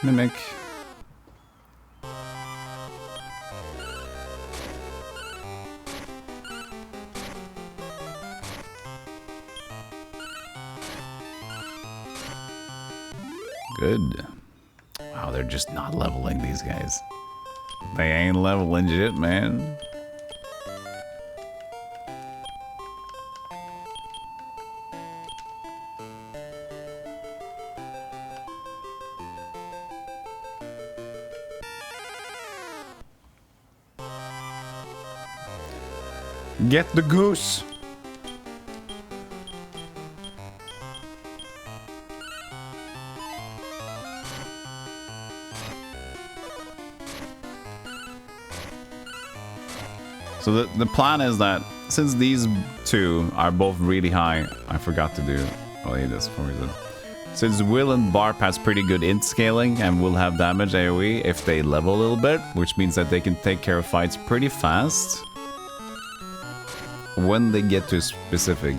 Speaker 1: Mimic. Good. Wow, they're just not leveling these guys. They ain't leveling shit, man. Get the goose. So the plan is that since these two are both really high, I forgot to do. Well, he does for me. Since Will and Barp has pretty good int scaling and will have damage AoE if they level a little bit, which means that they can take care of fights pretty fast when they get to a specific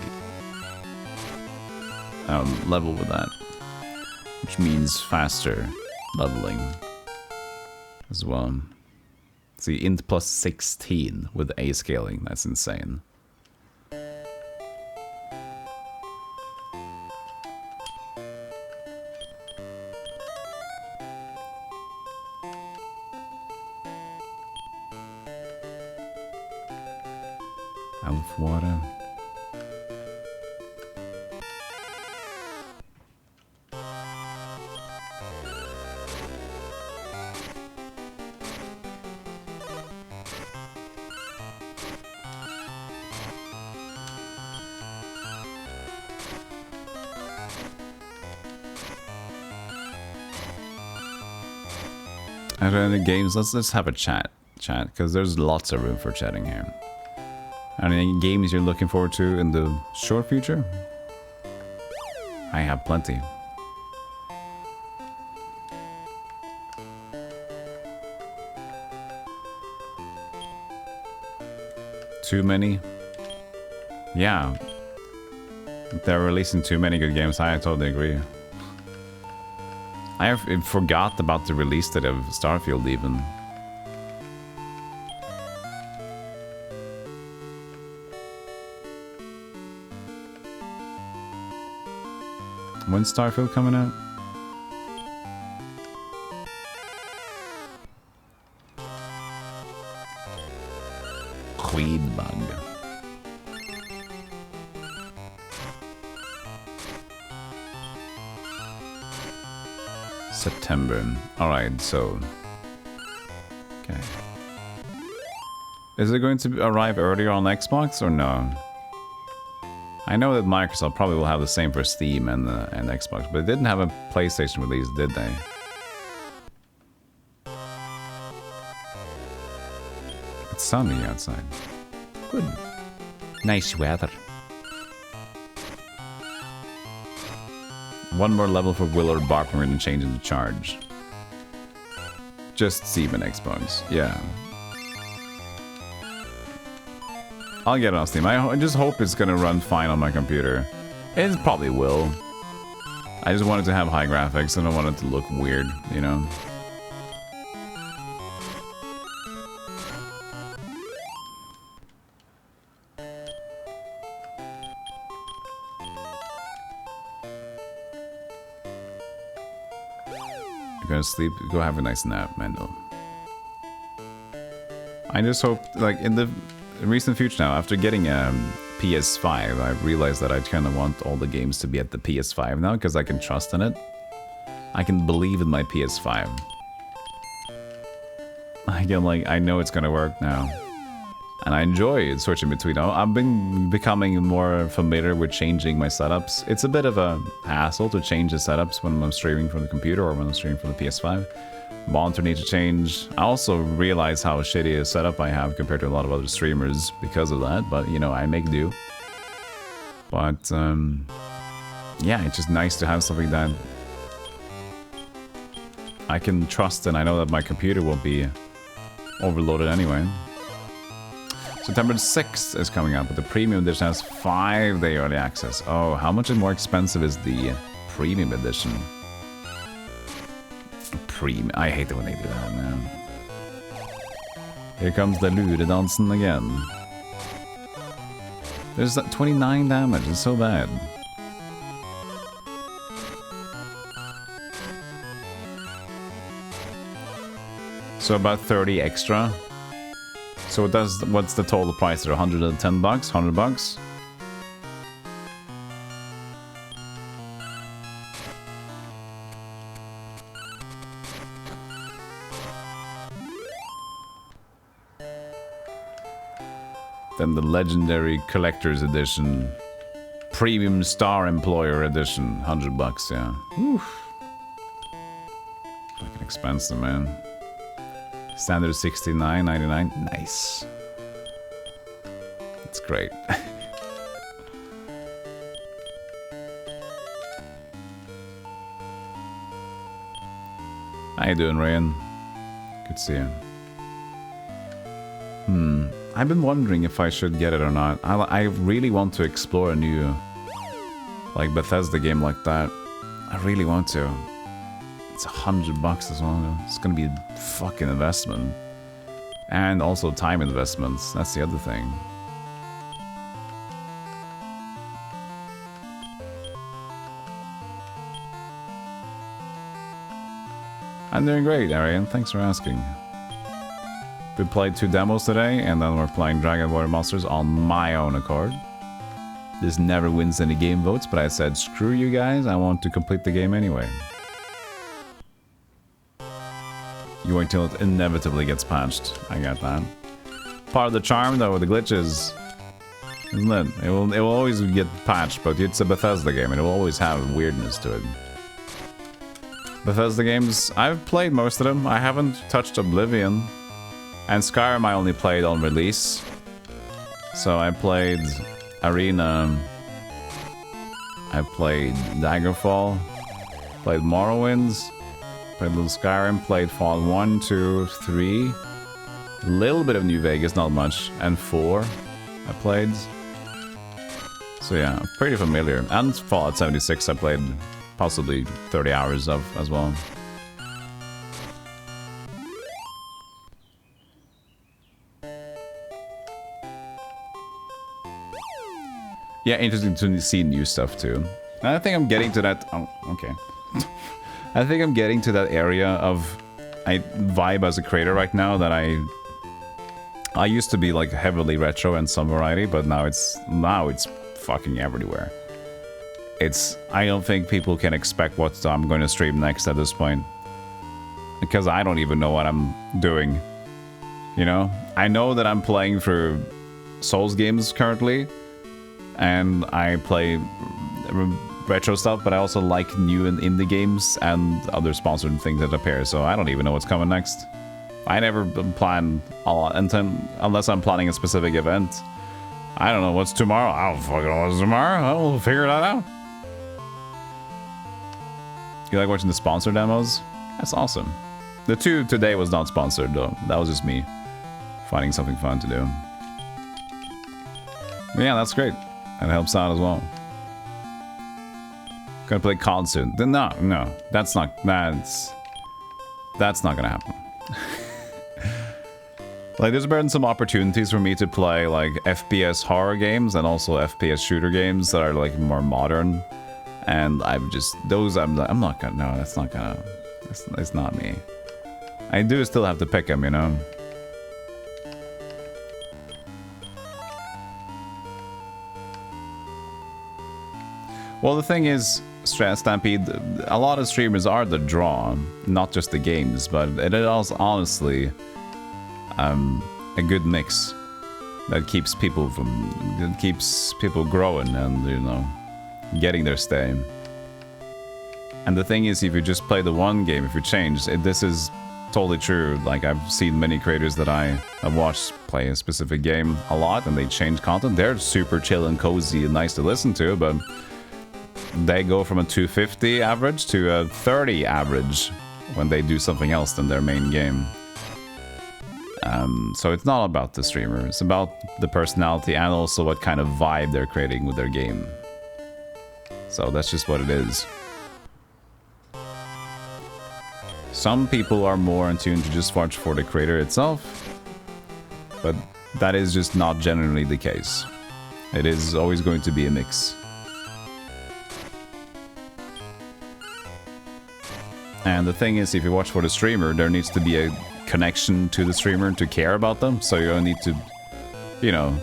Speaker 1: level with that, which means faster leveling as well. See, int plus 16 with A scaling, that's insane. Elf water. Are there any games? Let's have a chat, because there's lots of room for chatting here. Any games you're looking forward to in the short future? I have plenty. Too many? Yeah. They're releasing too many good games. I totally agree. I forgot about the release date of Starfield even. When's Starfield coming out? weed bug. September. Alright, so... Okay. Is it going to arrive earlier on Xbox or no? I know that Microsoft probably will have the same for Steam and Xbox, but they didn't have a PlayStation release, did they? It's sunny outside. Good. Nice weather. One more level for Willard Bark and we're gonna change into charge. Just Steam and Xbox, yeah. I'll get it on Steam. I just hope it's gonna run fine on my computer. It probably will. I just want it to have high graphics. I don't want it to look weird, you know? You're gonna sleep? Go have a nice nap, Mendel. I just hope, like, in the recent future now, after getting a PS5, I realized that I kind of want all the games to be at the PS5 now, because I can trust in it. I can believe in my PS5. I know it's gonna work now. And I enjoy switching between. I've been becoming more familiar with changing my setups. It's a bit of a hassle to change the setups when I'm streaming from the computer or when I'm streaming from the PS5. Monitor needs to change. I also realize how shitty a setup I have compared to a lot of other streamers because of that, but you know, I make do. But yeah, it's just nice to have something that I can trust, and I know that my computer won't be overloaded anyway. September 6th is coming out, but the premium edition has 5-day early access. Oh, how much more expensive is the premium edition? I hate it when they do that, man. Here comes the luredansen again. There's that 29 damage, it's so bad. So about 30 extra. So what's the total price there? 110 bucks? 100 bucks? Then the legendary collector's edition, premium star employer edition, 100 bucks, yeah. Oof. Fucking expensive, man. Standard 69.99. Nice. That's great. How you doing, Ryan? Good to see you. I've been wondering if I should get it or not. I really want to explore a new, like, Bethesda game like that. I really want to. It's 100 bucks as well. It's gonna be a fucking investment. And also time investments. That's the other thing. I'm doing great, Arian. Thanks for asking. We played 2 demos today, and then we're playing Dragon Warrior Monsters on my own accord. This never wins any game votes, but I said, screw you guys, I want to complete the game anyway. You wait till it inevitably gets patched. I get that. Part of the charm, though, with the glitches, isn't it? It will always get patched, but it's a Bethesda game, and it will always have weirdness to it. Bethesda games, I've played most of them. I haven't touched Oblivion. And Skyrim I only played on release. So I played Arena. I played Daggerfall. Played Morrowind. Played a little Skyrim. Played Fallout 1, 2, 3. A little bit of New Vegas, not much. And 4 I played. So yeah, pretty familiar. And Fallout 76 I played possibly 30 hours of as well. Yeah, interesting to see new stuff too. And I think I'm getting to that... Oh, okay. I think I'm getting to that area of... I vibe as a creator right now that I I used to be like heavily retro and some variety, but now it's fucking everywhere. I don't think people can expect what I'm going to stream next at this point, because I don't even know what I'm doing. You know, I know that I'm playing through Souls games currently, and I play retro stuff, but I also like new and indie games and other sponsored things that appear, so I don't even know what's coming next. I never plan a lot unless I'm planning a specific event. I don't know what's tomorrow. I don't fucking know what's tomorrow. We'll figure that out. You like watching the sponsored demos? That's awesome. The 2 today was not sponsored though. That was just me finding something fun to do. But yeah, that's great. That helps out as well. Gonna play COD soon. No, that's not gonna happen. Like, there's been some opportunities for me to play like FPS horror games and also FPS shooter games that are like more modern, and I'm not gonna. No, that's not gonna. It's not me. I do still have to pick them, you know. Well, the thing is, Stampede, a lot of streamers are the draw, not just the games, but it is honestly a good mix that keeps people growing and, you know, getting their stay. And the thing is, if you just play the one game, if you change, this is totally true. Like, I've seen many creators that I have watched play a specific game a lot, and they change content. They're super chill and cozy and nice to listen to, but they go from a 250 average to a 30 average when they do something else than their main game. So it's not about the streamer, it's about the personality and also what kind of vibe they're creating with their game. So that's just what it is. Some people are more in tune to just watch for the creator itself, but that is just not generally the case. It is always going to be a mix. And the thing is, if you watch for the streamer, there needs to be a connection to the streamer to care about them. So you need to, you know,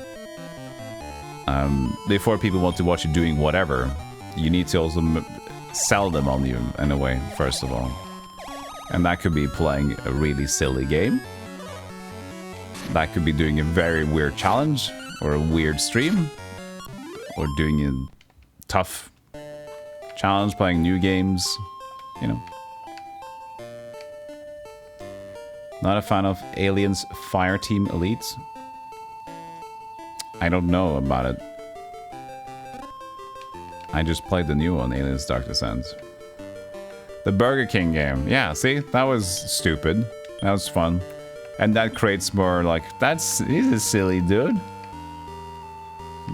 Speaker 1: before people want to watch you doing whatever, you need to also sell them on you in a way, first of all. And that could be playing a really silly game. That could be doing a very weird challenge, or a weird stream, or doing a tough challenge, playing new games, you know. Not a fan of Aliens Fireteam Elite. I don't know about it. I just played the new one, Aliens Dark Descent. The Burger King game. Yeah, see? That was stupid. That was fun. And that creates more like, he's a silly dude.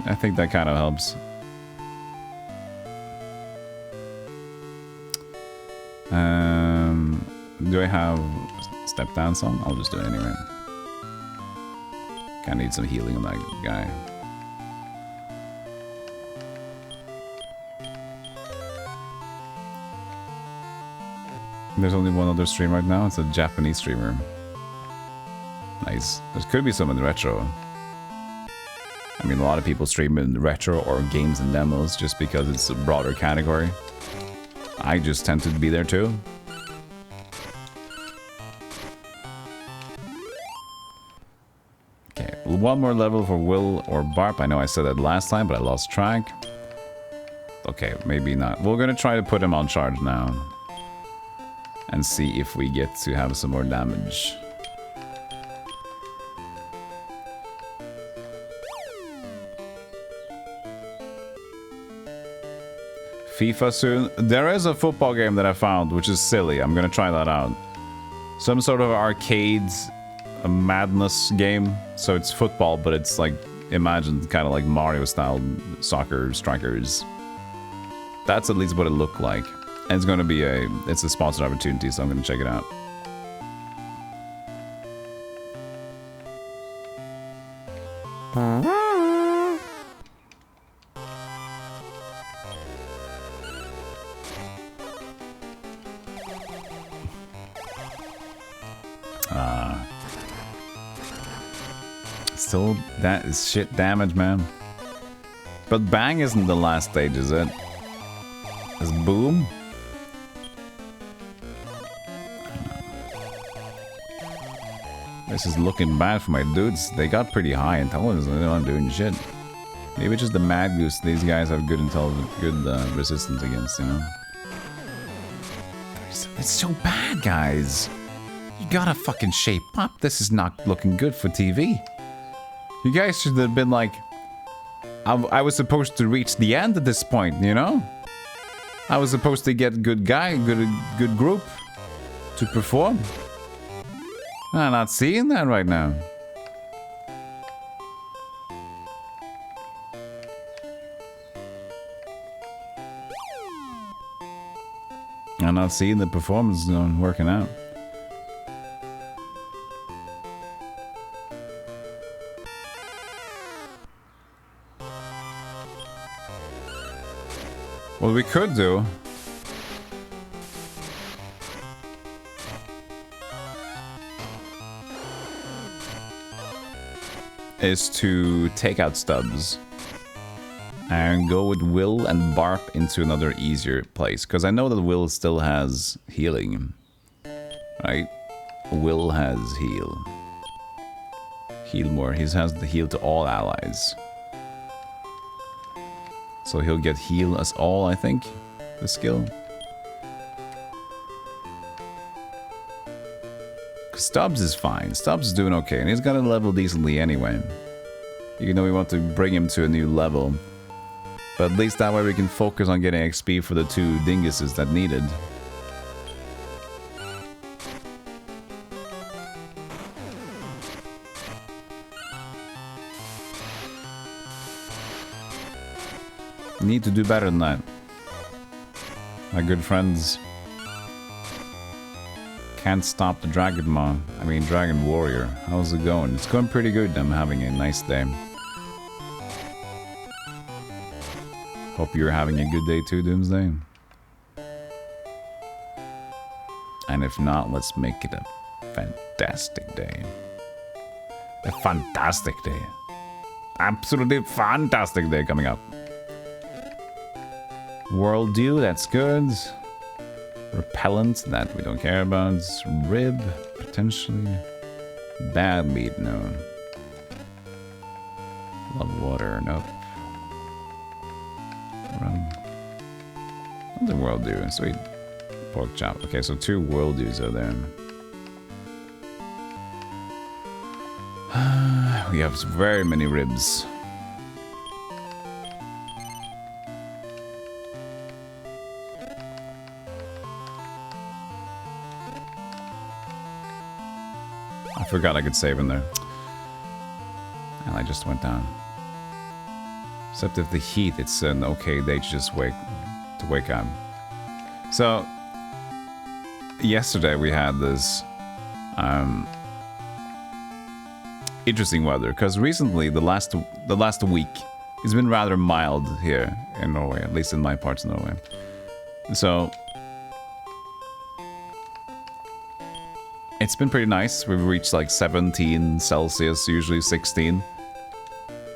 Speaker 1: I think that kind of helps. Do I have step dance on? I'll just do it anyway. Kinda need some healing on that guy. There's only one other stream right now. It's a Japanese streamer. Nice. There could be some in retro. I mean, a lot of people stream in retro or games and demos just because it's a broader category. I just tend to be there too. Okay, one more level for Will or Barp. I know I said that last time, but I lost track. Okay, maybe not. We're gonna try to put him on charge now. And see if we get to have some more damage. FIFA soon. There is a football game that I found, which is silly. I'm gonna try that out. Some sort of arcade madness game. So it's football, but it's like, imagine kind of like Mario style soccer strikers. That's at least what it looked like. And it's gonna be it's a sponsored opportunity, so I'm gonna check it out. still, that is shit damage, man. But bang isn't the last stage, is it? It's boom? This is looking bad for my dudes. They got pretty high intelligence and they're not doing shit. Maybe just the mad goose. These guys have good intelligence, good resistance against, you know? It's so bad, guys. You gotta fucking shape up. This is not looking good for TV. You guys should have been like... I was supposed to reach the end at this point, you know? I was supposed to get good guy, good group to perform. I'm not seeing that right now. I'm not seeing the performance working out. What we could do is to take out Stubbs and go with Will and Barp into another easier place, because I know that Will still has healing, right? Will has heal more. He has the heal to all allies, so he'll get heal us all, I think, the skill. Stubbs is fine. Stubbs is doing okay, and he's got a level decently anyway. Even though we want to bring him to a new level. But at least that way we can focus on getting XP for the 2 dinguses that needed. Need to do better than that. My good friends. Can't stop the Dragon Warrior. How's it going? It's going pretty good. I'm having a nice day. Hope you're having a good day too, Doomsday. And if not, let's make it a fantastic day. A fantastic day. Absolutely fantastic day coming up. World Dew, that's good. Repellent, that we don't care about. Rib, potentially. Bad meat, no. Love water, nope. Rum. What's the World Dew? Sweet. Pork chop. Okay, so 2 World Dews are there. We have very many ribs. I forgot I could save in there. And I just went down. Except if the heat, it's an okay day to just wake up. So yesterday we had this interesting weather, because recently the last week it's been rather mild here in Norway, at least in my parts of Norway. So it's been pretty nice. We've reached like 17 Celsius, usually 16.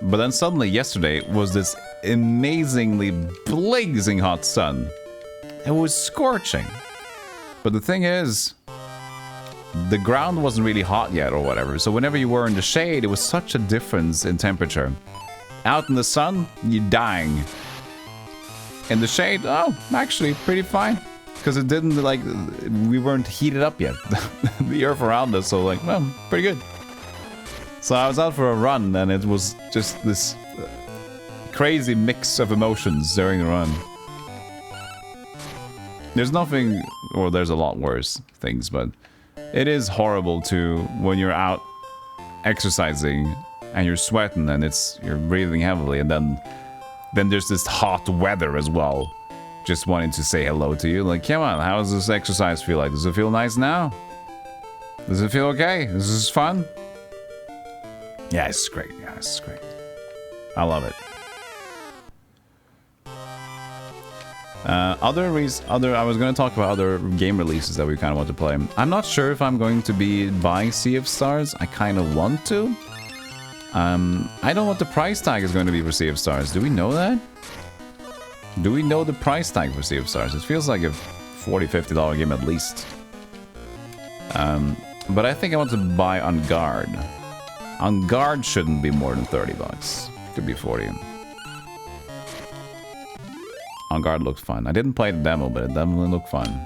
Speaker 1: But then suddenly yesterday was this amazingly blazing hot sun. It was scorching. But the thing is, the ground wasn't really hot yet or whatever. So whenever you were in the shade, it was such a difference in temperature. Out in the sun, you're dying. In the shade, oh, actually pretty fine. Because it didn't, like, we weren't heated up yet. The earth around us, so like, well, pretty good. So I was out for a run, and it was just this crazy mix of emotions during the run. There's nothing, or there's a lot worse things, but it is horrible to, when you're out exercising, and you're sweating, and you're breathing heavily, and then there's this hot weather as well. Just wanting to say hello to you. Like, come on, how does this exercise feel like? Does it feel nice now? Does it feel okay? Is this fun? Yeah, it's great. Yeah, it's great. I love it. I was going to talk about other game releases that we kind of want to play. I'm not sure if I'm going to be buying Sea of Stars. I kind of want to. I don't know what the price tag is going to be for Sea of Stars. Do we know that? Do we know the price tag for Sea of Stars? It feels like a $40, $50 game at least. But I think I want to buy On Guard. On Guard shouldn't be more than 30 bucks. It could be 40. On Guard looked fun. I didn't play the demo, but it definitely looked fun.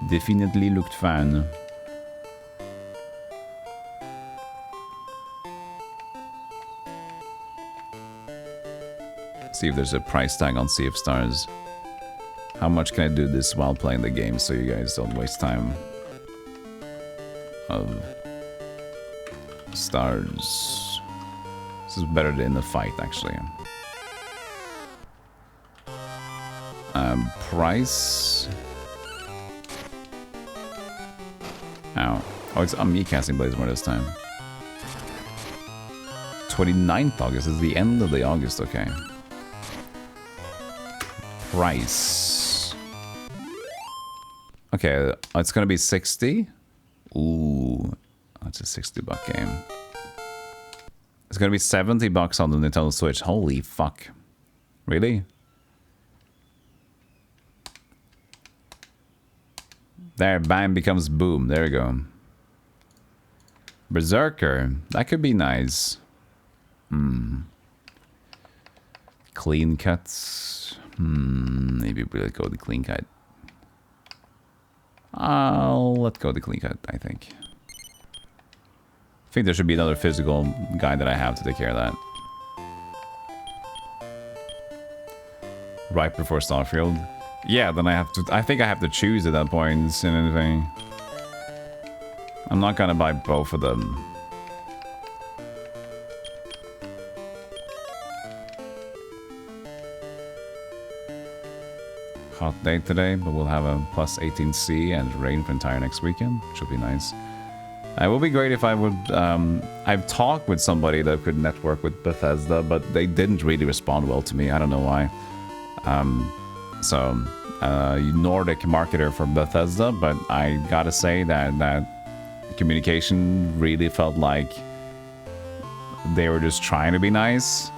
Speaker 1: Definitely looked fun. See if there's a price tag on Sea of Stars. How much can I do this while playing the game so you guys don't waste time? Of stars. This is better than the fight, actually. Price. Ow. Oh, it's on me casting Blazemore this time. 29th August is the end of the August, okay. Price. Okay, it's gonna be 60. Ooh, that's a 60-buck game. It's gonna be 70 bucks on the Nintendo Switch. Holy fuck. Really? There, bam becomes boom. There we go. Berserker. That could be nice. Clean cuts. Maybe we'll go the clean cut. Let's go the clean cut, I think. I think there should be another physical guy that I have to take care of that. Right before Starfield. Yeah, then I think I have to choose at that point in anything. I'm not gonna buy both of them. Hot day today, but we'll have a plus 18C and rain for entire next weekend, which will be nice. It would be great if I would... I've talked with somebody that could network with Bethesda, but they didn't really respond well to me. I don't know why. Nordic marketer for Bethesda, but I gotta say that communication really felt like they were just trying to be nice,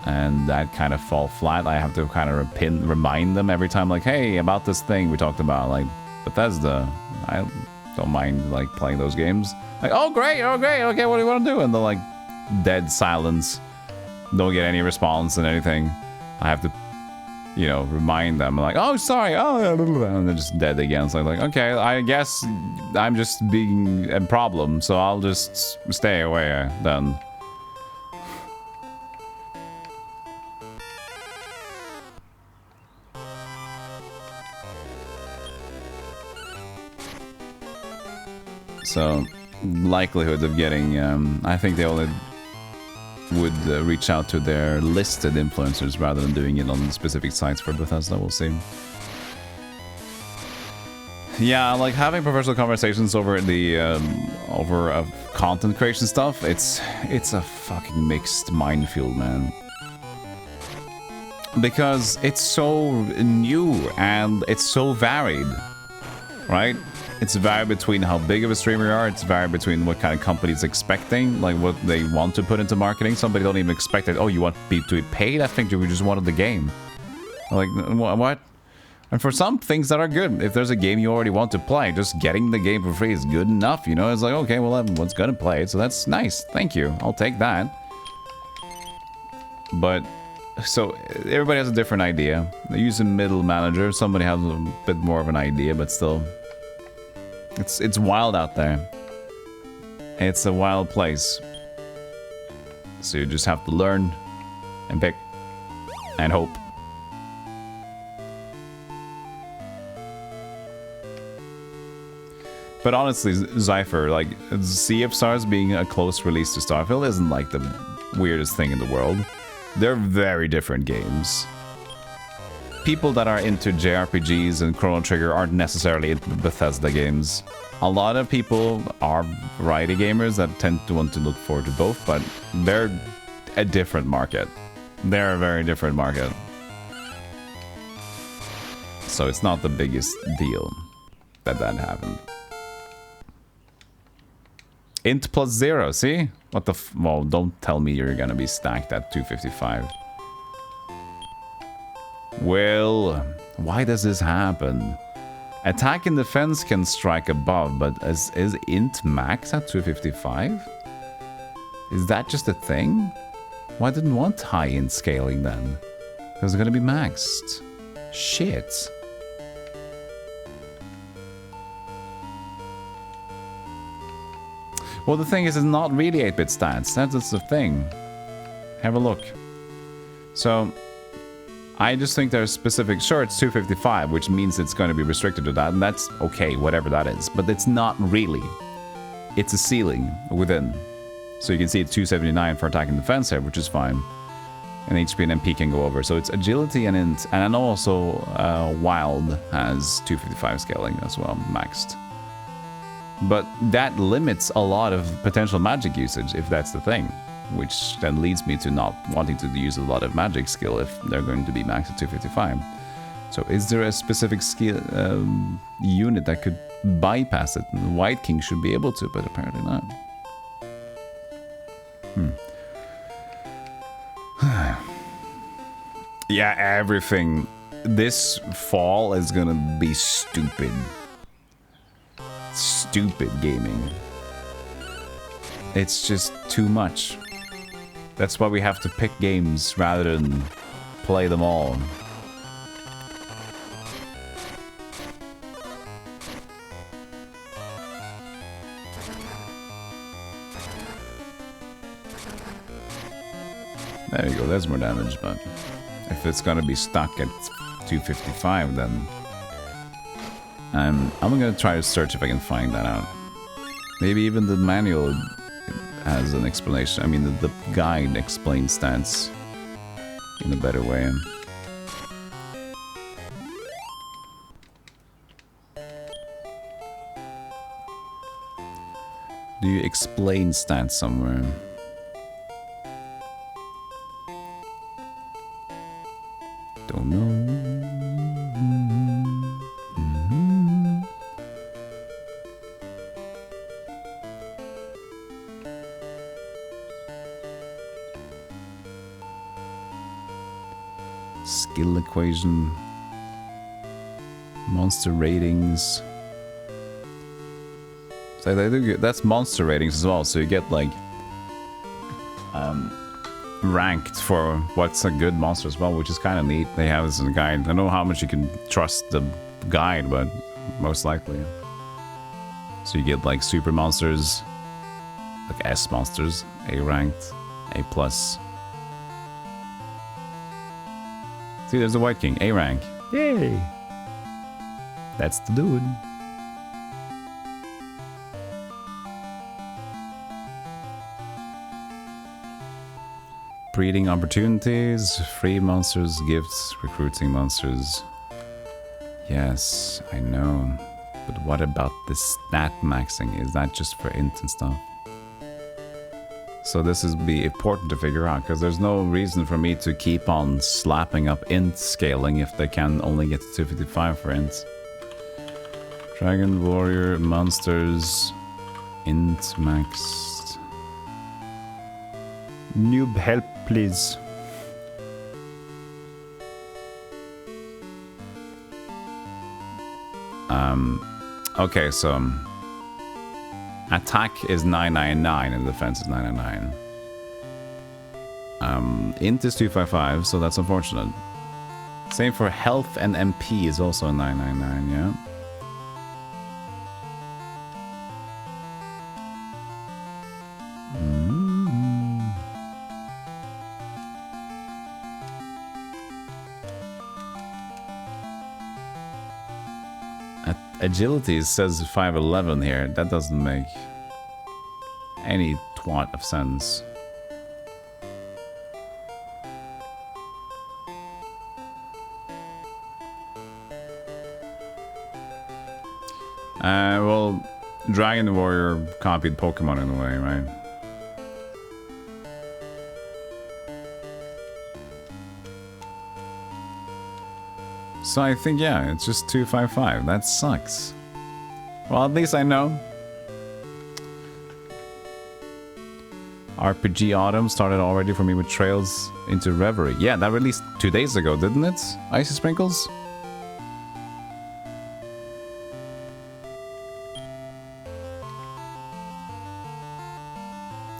Speaker 1: and that kind of fall flat. I have to kind of remind them every time, like, hey, about this thing we talked about, like Bethesda. I don't mind like playing those games. Like, oh great, okay, what do you want to do? And they're like dead silence, don't get any response and anything. I have to, you know, remind them, like, oh sorry, oh, and they're just dead again. So I'm like, okay, I guess I'm just being a problem, so I'll just stay away then. So, likelihood of getting, I think they only would reach out to their listed influencers rather than doing it on specific sites for Bethesda. We'll see. Yeah, like having professional conversations over the over content creation stuff. It's a fucking mixed minefield, man. Because it's so new and it's so varied, right? It's varied between how big of a streamer you are. It's varied between what kind of company's expecting, like what they want to put into marketing. Somebody don't even expect it. Oh, you want to be paid? I think you just wanted the game. Like, what? And for some things that are good, if there's a game you already want to play, just getting the game for free is good enough, you know? It's like, okay, well, everyone's gonna play it, so that's nice. Thank you. I'll take that. But, so, everybody has a different idea. They use a middle manager. Somebody has a bit more of an idea, but still... It's wild out there. It's a wild place. So you just have to learn and pick and hope. But honestly, Zypher, like, Sea of Stars being a close release to Starfield isn't like the weirdest thing in the world. They're very different games. People that are into JRPGs and Chrono Trigger aren't necessarily into Bethesda games. A lot of people are variety gamers that tend to want to look forward to both, but they're a different market. They're a very different market. So it's not the biggest deal that happened. Int plus 0, see? What the well, don't tell me you're gonna be stacked at 255. Well, why does this happen? Attack and defense can strike above, but is int max at 255? Is that just a thing? Well, I didn't want high int scaling then. Because it's gonna be maxed. Shit. Well, the thing is, it's not really 8-bit stats. That's the thing. Have a look. So, I just think there's specific... Sure, it's 255, which means it's going to be restricted to that, and that's okay, whatever that is. But it's not really. It's a ceiling within. So you can see it's 279 for attack and defense here, which is fine. And HP and MP can go over. So it's agility and int. And I know also Wild has 255 scaling as well, maxed. But that limits a lot of potential magic usage, if that's the thing. Which then leads me to not wanting to use a lot of magic skill if they're going to be maxed at 255. So is there a specific skill unit that could bypass it? And White King should be able to, but apparently not. Yeah, everything. This fall is gonna be stupid. Stupid gaming. It's just too much. That's why we have to pick games rather than play them all. There you go, there's more damage, but if it's gonna be stuck at 255, then I'm gonna try to search if I can find that out. Maybe even the manual has an explanation. I mean, the guide explains stats in a better way. Do you explain stats somewhere? Don't know. Skill equation, monster ratings. So they do get, that's monster ratings as well. So you get like ranked for what's a good monster as well, which is kind of neat. They have this in the guide. I don't know how much you can trust the guide, but most likely. So you get like super monsters, like S monsters, A ranked, A plus. See, there's a White King, A rank. Yay! That's the dude. Breeding opportunities, free monsters, gifts, recruiting monsters. Yes, I know. But what about the stat maxing? Is that just for int and stuff? So this is be important to figure out, because there's no reason for me to keep on slapping up int scaling if they can only get to 255 for int. Dragon, warrior, monsters, int maxed. Noob help, please. Okay, so attack is 999 and defense is 999. Int is 255, so that's unfortunate. Same for health and MP is also 999, yeah. Agility says 511 here. That doesn't make any twat of sense. Well, Dragon Warrior copied Pokemon in a way, right? So I think, yeah, it's just 255. That sucks. Well, at least I know. RPG Autumn started already for me with Trails into Reverie. Yeah, that released 2 days ago, didn't it? Icy Sprinkles?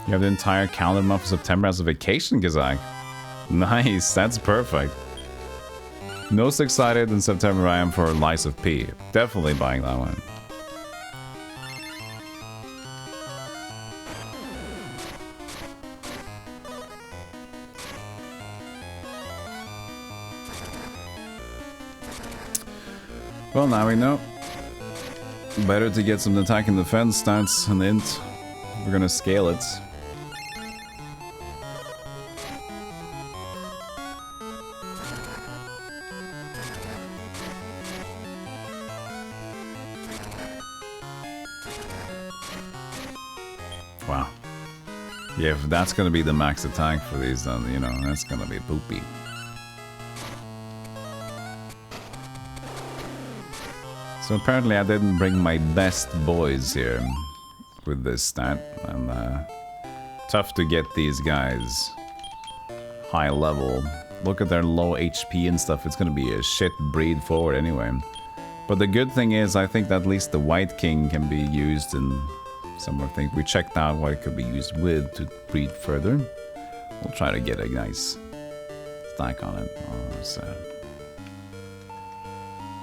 Speaker 1: You have the entire calendar month of September as a vacation, Gazak. Nice, that's perfect. Most excited in September I am for Lies of P. Definitely buying that one. Well, now we know. Better to get some attack and defense stats and int. We're gonna scale it. Wow. Yeah, if that's gonna be the max attack for these, then, you know, that's gonna be poopy. So apparently I didn't bring my best boys here with this stat, and tough to get these guys high level. Look at their low HP and stuff, it's gonna be a shit breed forward anyway. But the good thing is, I think that at least the White King can be used in some more things. We checked out what it could be used with to breed further. We'll try to get a nice stack on it. Oh, sad.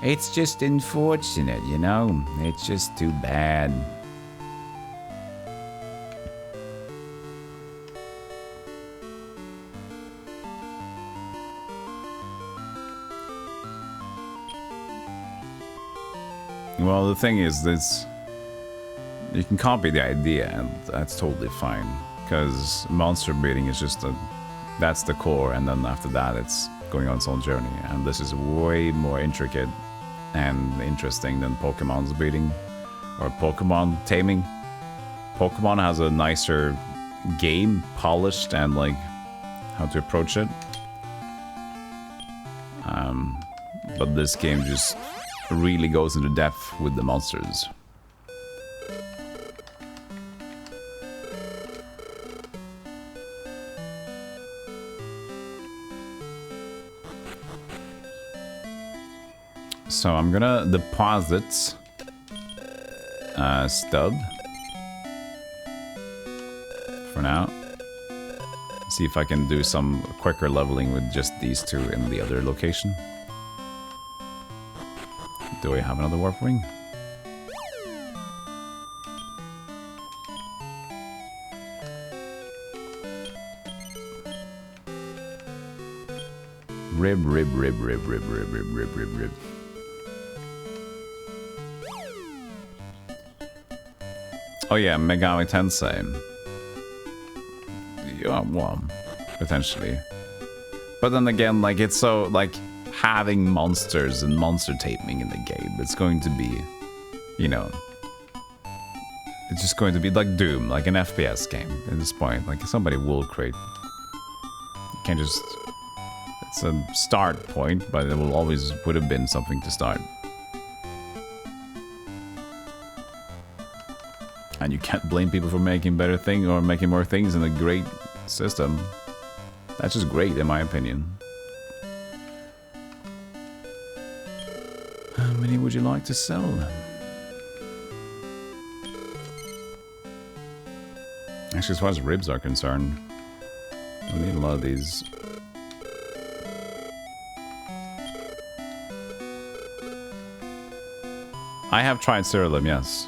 Speaker 1: It's just unfortunate, you know? It's just too bad. Well, the thing is, this... You can copy the idea, and that's totally fine. Because monster breeding is just a... That's the core, and then after that it's going on its own journey. And this is way more intricate and interesting than Pokemon's breeding or Pokemon taming. Pokemon has a nicer game, polished, and like how to approach it. But this game just really goes into depth with the monsters. So I'm gonna deposit Stub for now. See if I can do some quicker leveling with just these two in the other location. Do we have another Warp Wing? Rib. Oh yeah, Megami Tensei. Yeah, well, potentially. But then again, like, it's so, like, having monsters and monster taming in the game, it's going to be, you know, it's just going to be like Doom, like an FPS game at this point. Like, somebody will create. You can't just... It's a start point, but it will always would have been something to start. And you can't blame people for making better things or making more things in a great system. That's just great, in my opinion. How many would you like to sell? Actually, as far as ribs are concerned, we need a lot of these. I have tried Cerulean, yes.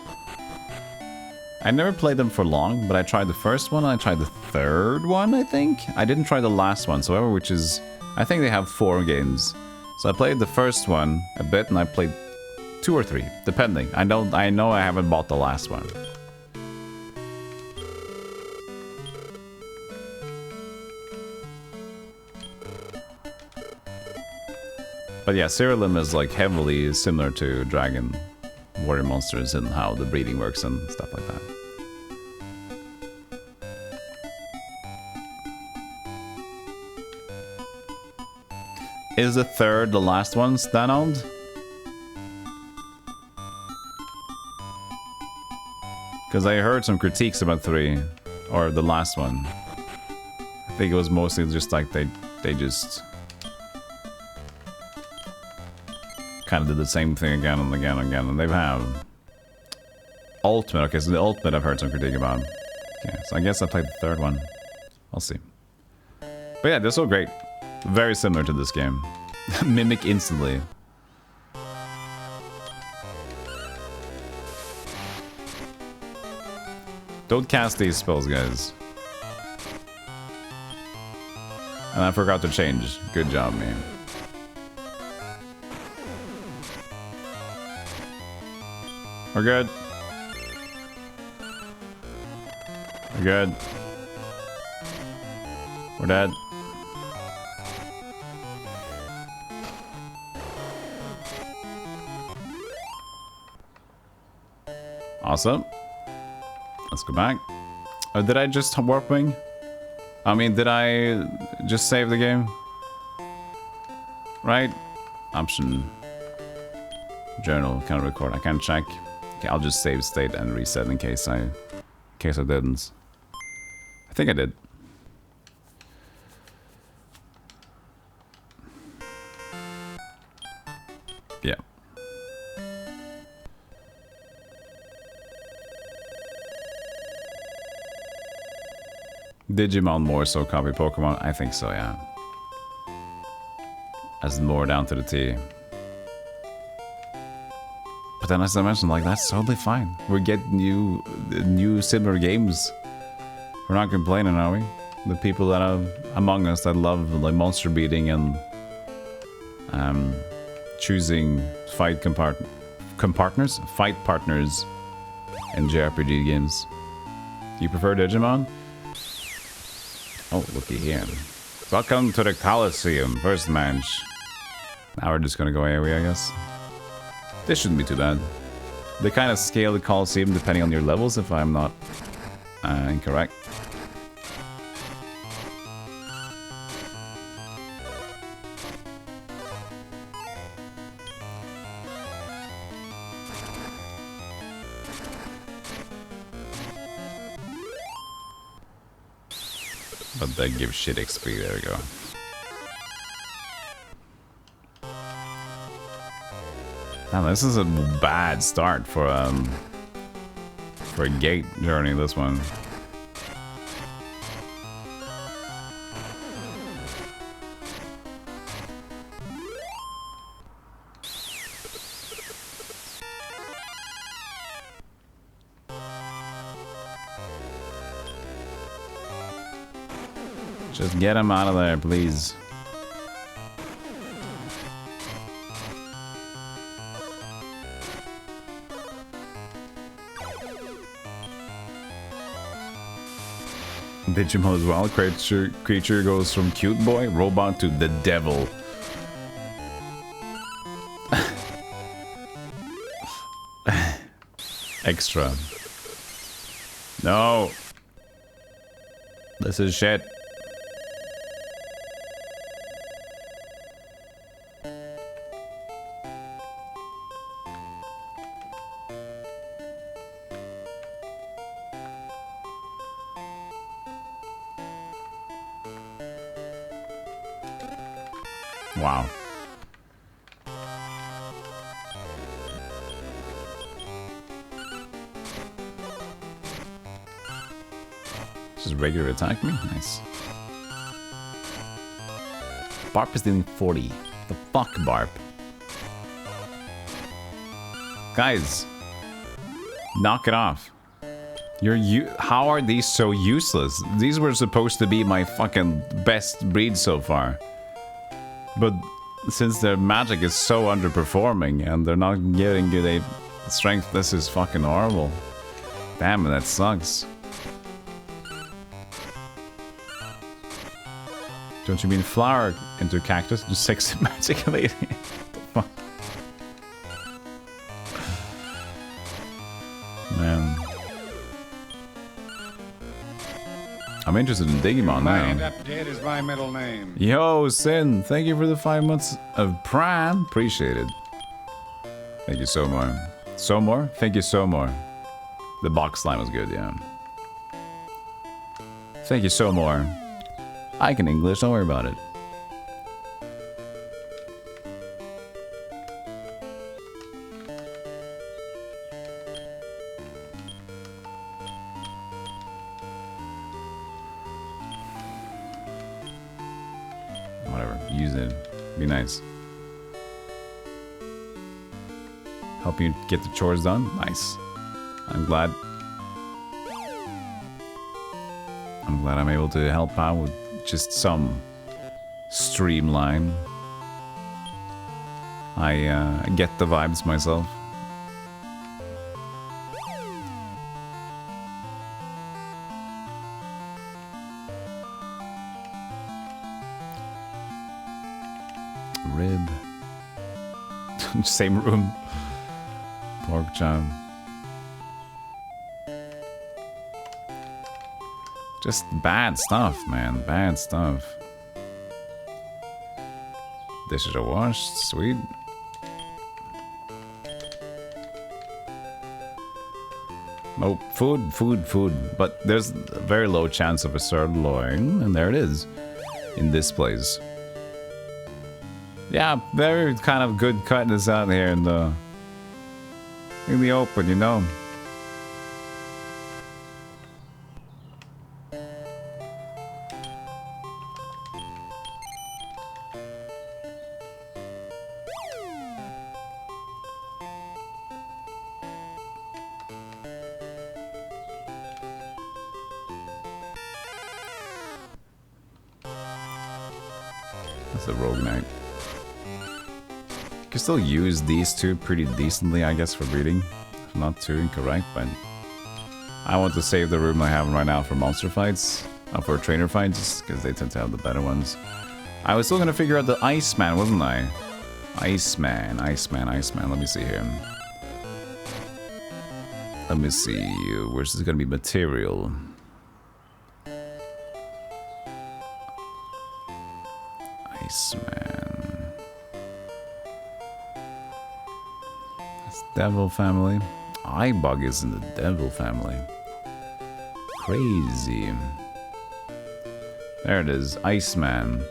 Speaker 1: I never played them for long, but I tried the first one, and I tried the third one, I think? I didn't try the last one, so which is... I think they have 4 games. So I played the first one a bit, and I played 2 or 3, depending. I know I haven't bought the last one. But yeah, Cerulean is like heavily similar to Dragon Warrior Monsters and how the breeding works and stuff like that. Is the third the last one, Stanold? Because I heard some critiques about 3. Or the last one. I think it was mostly just like they just kind of did the same thing again and again and again. And they have Ultimate. Okay, so the Ultimate I've heard some critique about. Okay, so I guess I played the third one. I'll see. But yeah, they're so great. Very similar to this game. Mimic instantly. Don't cast these spells, guys. And I forgot to change. Good job, man. We're good. We're good. We're dead. Awesome. Let's go back. Oh, did I just warp wing? I mean, did I just save the game? Right? Option. Journal. Can't record. I can't check. Okay, I'll just save state and reset in case I didn't. I think I did. Yeah. Digimon more so copy Pokemon? I think so, yeah. As more down to the T. But then as I mentioned, like, that's totally fine. We're getting new similar games. We're not complaining, are we? The people that are among us that love like monster beating and choosing fight partners in JRPG games. Do you prefer Digimon? Oh, looky here. Welcome to the Coliseum, first match. Now we're just gonna go AoE, I guess. This shouldn't be too bad. They kind of scale the Coliseum depending on your levels, if I'm not incorrect. But they give shit XP, there we go. Now this is a bad start for a gate journey, this one. Just get him out of there, please. Digimon as well. Creature goes from cute boy, robot to the devil. Extra. No. This is shit. Wow. Just regular attack me? Nice. Barp is dealing 40. The fuck, Barp? Guys. Knock it off. How are these so useless? These were supposed to be my fucking best breed so far. But since their magic is so underperforming and they're not getting good strength, this is fucking horrible. Damn, that sucks. Don't you mean flower into cactus? Just sexy magic lady. What the fuck? Man. I'm interested in Digimon now.
Speaker 4: Up dead is my middle name.
Speaker 1: Yo, Sin, thank you for the 5 months of Prime. Appreciate it. Thank you so much. So more? Thank you so more. The box slime was good, yeah. Thank you so more. I can English, don't worry about it. Whatever, use it. Be nice. Help you get the chores done? Nice. I'm glad I'm able to help out with just some streamline. I get the vibes myself. Rib. Same room. Pork chop. Just bad stuff, man. Bad stuff. Dishes are washed. Sweet. Oh, food. But there's a very low chance of a sirloin. And there it is. In this place. Yeah, very kind of good cutting this out here in the open, you know. That's a rogue knight. You can still use these two pretty decently, I guess, for breeding. Not too incorrect, but I want to save the room I have right now for monster fights, for trainer fights, because they tend to have the better ones. I was still gonna figure out the Iceman, wasn't I? Iceman. Let me see here. Let me see. Where's this gonna be material? Iceman. That's Devil family. Eyebug is in the Devil family. Crazy. There it is, Iceman.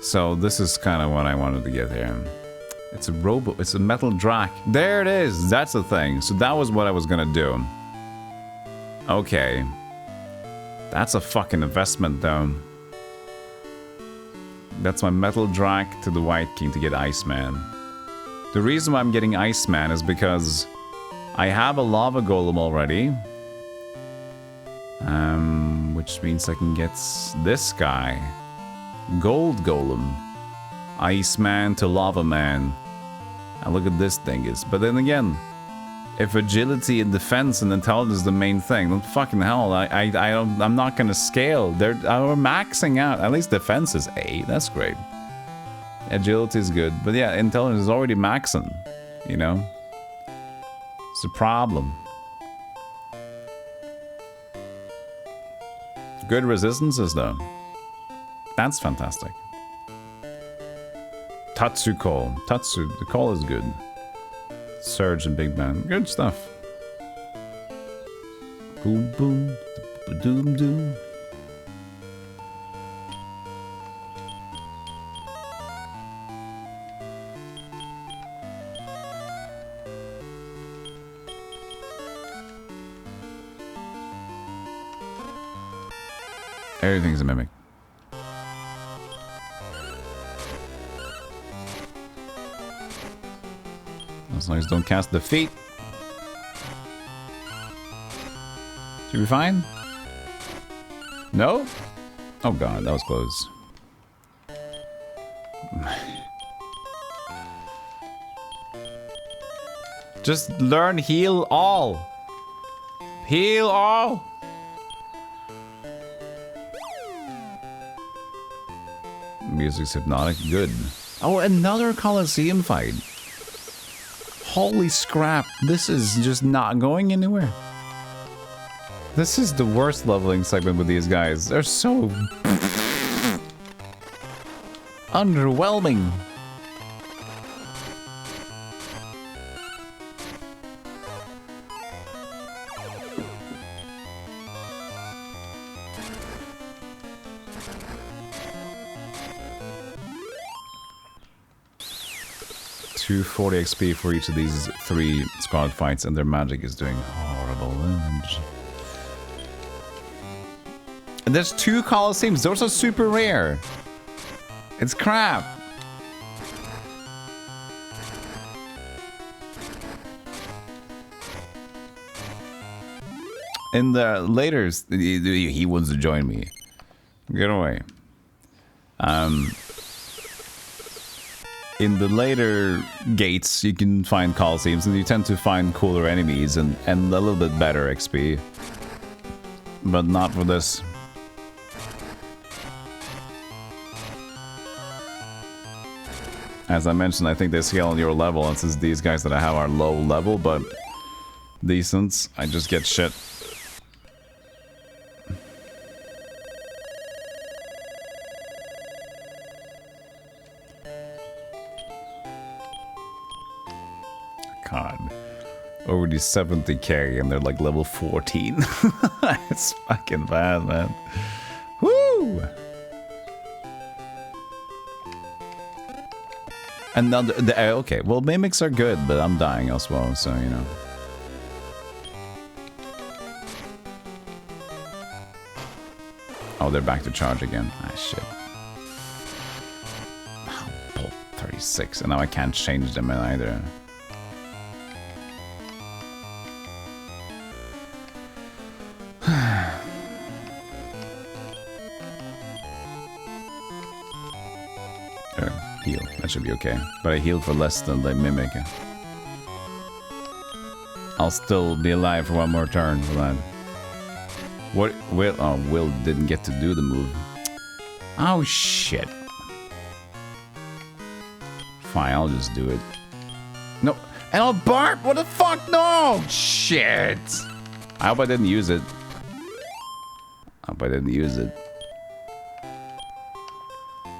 Speaker 1: So this is kind of what I wanted to get here. It's a robot. It's a metal drac. There it is. That's the thing. So that was what I was gonna do. Okay. That's a fucking investment, though. That's my metal drac to the White King to get Iceman. The reason why I'm getting Iceman is because I have a lava golem already. Which means I can get this guy. Gold golem. Iceman to lava man. And look at this dingus. But then again, if agility and defense and intelligence is the main thing, then fucking hell, I'm not gonna scale. We're maxing out. At least defense is 8. That's great. Agility is good, but yeah, intelligence is already maxing. You know, it's a problem. Good resistances though. That's fantastic. Tatsu call. Tatsu, the call is good. Surge and Big Bang. Good stuff. Boom boom. Doom doom. Everything's a mimic. As long as don't cast defeat. Should be fine? No? Oh god, that was close. Just learn heal all. Heal all. Music's hypnotic. Good. Oh, another Coliseum fight. Holy scrap. This is just not going anywhere. This is the worst leveling segment with these guys. They're so underwhelming. 240 XP for each of these 3 squad fights, and their magic is doing horrible damage. And there's 2 Colosseums. Those are super rare. It's crap. In the later, he wants to join me. Get away. In the later gates, you can find Colosseums, and you tend to find cooler enemies and a little bit better XP. But not for this. As I mentioned, I think they scale on your level, and since these guys that I have are low level, but decent, I just get shit. God. Already 70k and they're like level 14. It's fucking bad, man. Woo! And now okay, well, mimics are good, but I'm dying as well, so you know. Oh, they're back to charge again. Ah, shit. Oh, bolt 36, and now I can't change them either. Heal. That should be okay. But I healed for less than the mimic. I'll still be alive for one more turn for that. What? Will? Oh, Will didn't get to do the move. Oh shit. Fine, I'll just do it. No, and I'll bark. What the fuck? No! Shit. I hope I didn't use it. I hope I didn't use it.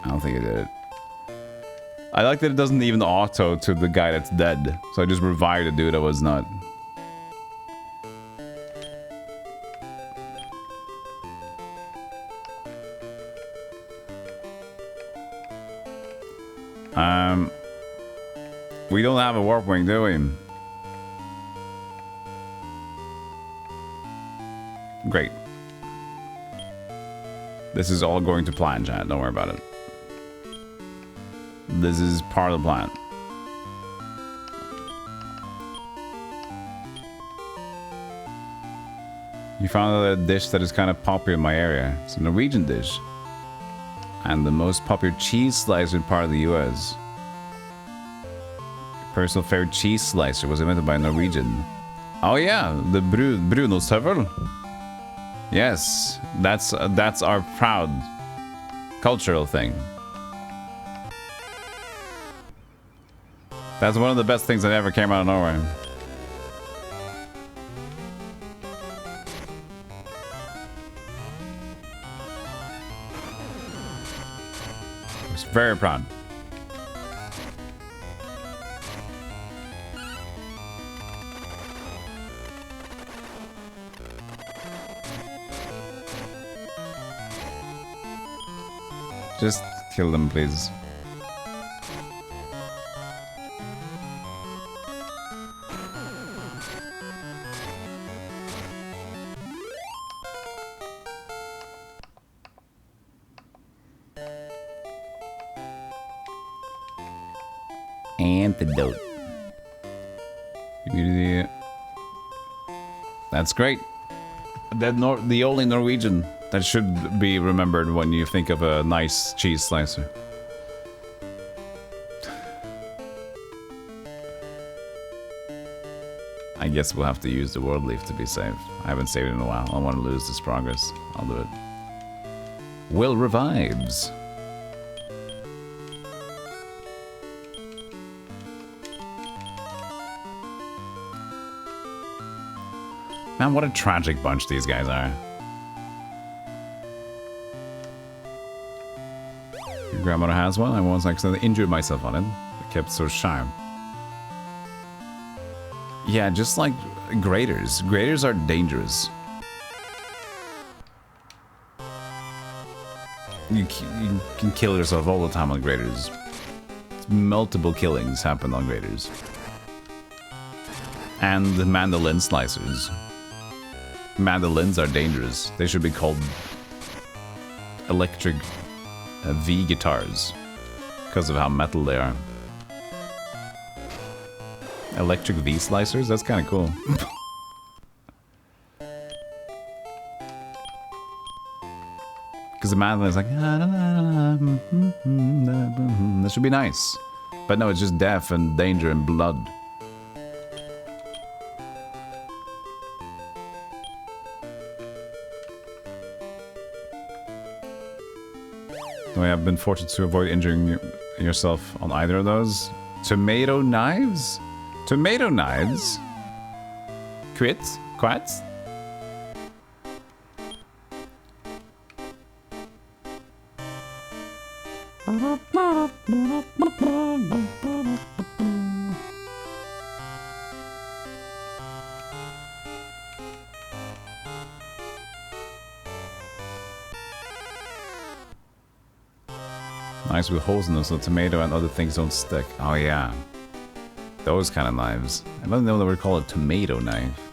Speaker 1: I don't think I did it. I like that it doesn't even auto to the guy that's dead. So I just revived the dude that was not. We don't have a warp wing, do we? Great. This is all going to plan, chat. Don't worry about it. This is part of the plan. You found a dish that is kind of popular in my area. It's a Norwegian dish. And the most popular cheese slicer part of the US. Your personal favorite cheese slicer was invented by a Norwegian. Oh yeah, the Brunostøvel. Yes, that's our proud cultural thing. That's one of the best things that ever came out of nowhere. I was very proud. Just kill them, please. Antidote. Immunity. That's great. The only Norwegian that should be remembered when you think of a nice cheese slicer. I guess we'll have to use the world leaf to be safe. I haven't saved it in a while. I don't want to lose this progress. I'll do it. Will revives. Man, what a tragic bunch these guys are. Your grandmother has one. I once accidentally injured myself on it. I kept so sharp. Yeah, just like graders. Graders are dangerous. You can kill yourself all the time on graders. It's multiple killings happen on graders. And the mandolin slicers. Mandolins are dangerous. They should be called electric V guitars because of how metal they are. Electric V slicers? That's kind of cool. Because the mandolin is like, that should be nice. But no, it's just death and danger and blood. I have been fortunate to avoid injuring yourself on either of those. Tomato knives? Tomato knives? Quits? Quats? Nice with holes in them so tomato and other things don't stick. Oh yeah. Those kind of knives. I don't know they would call it tomato knife.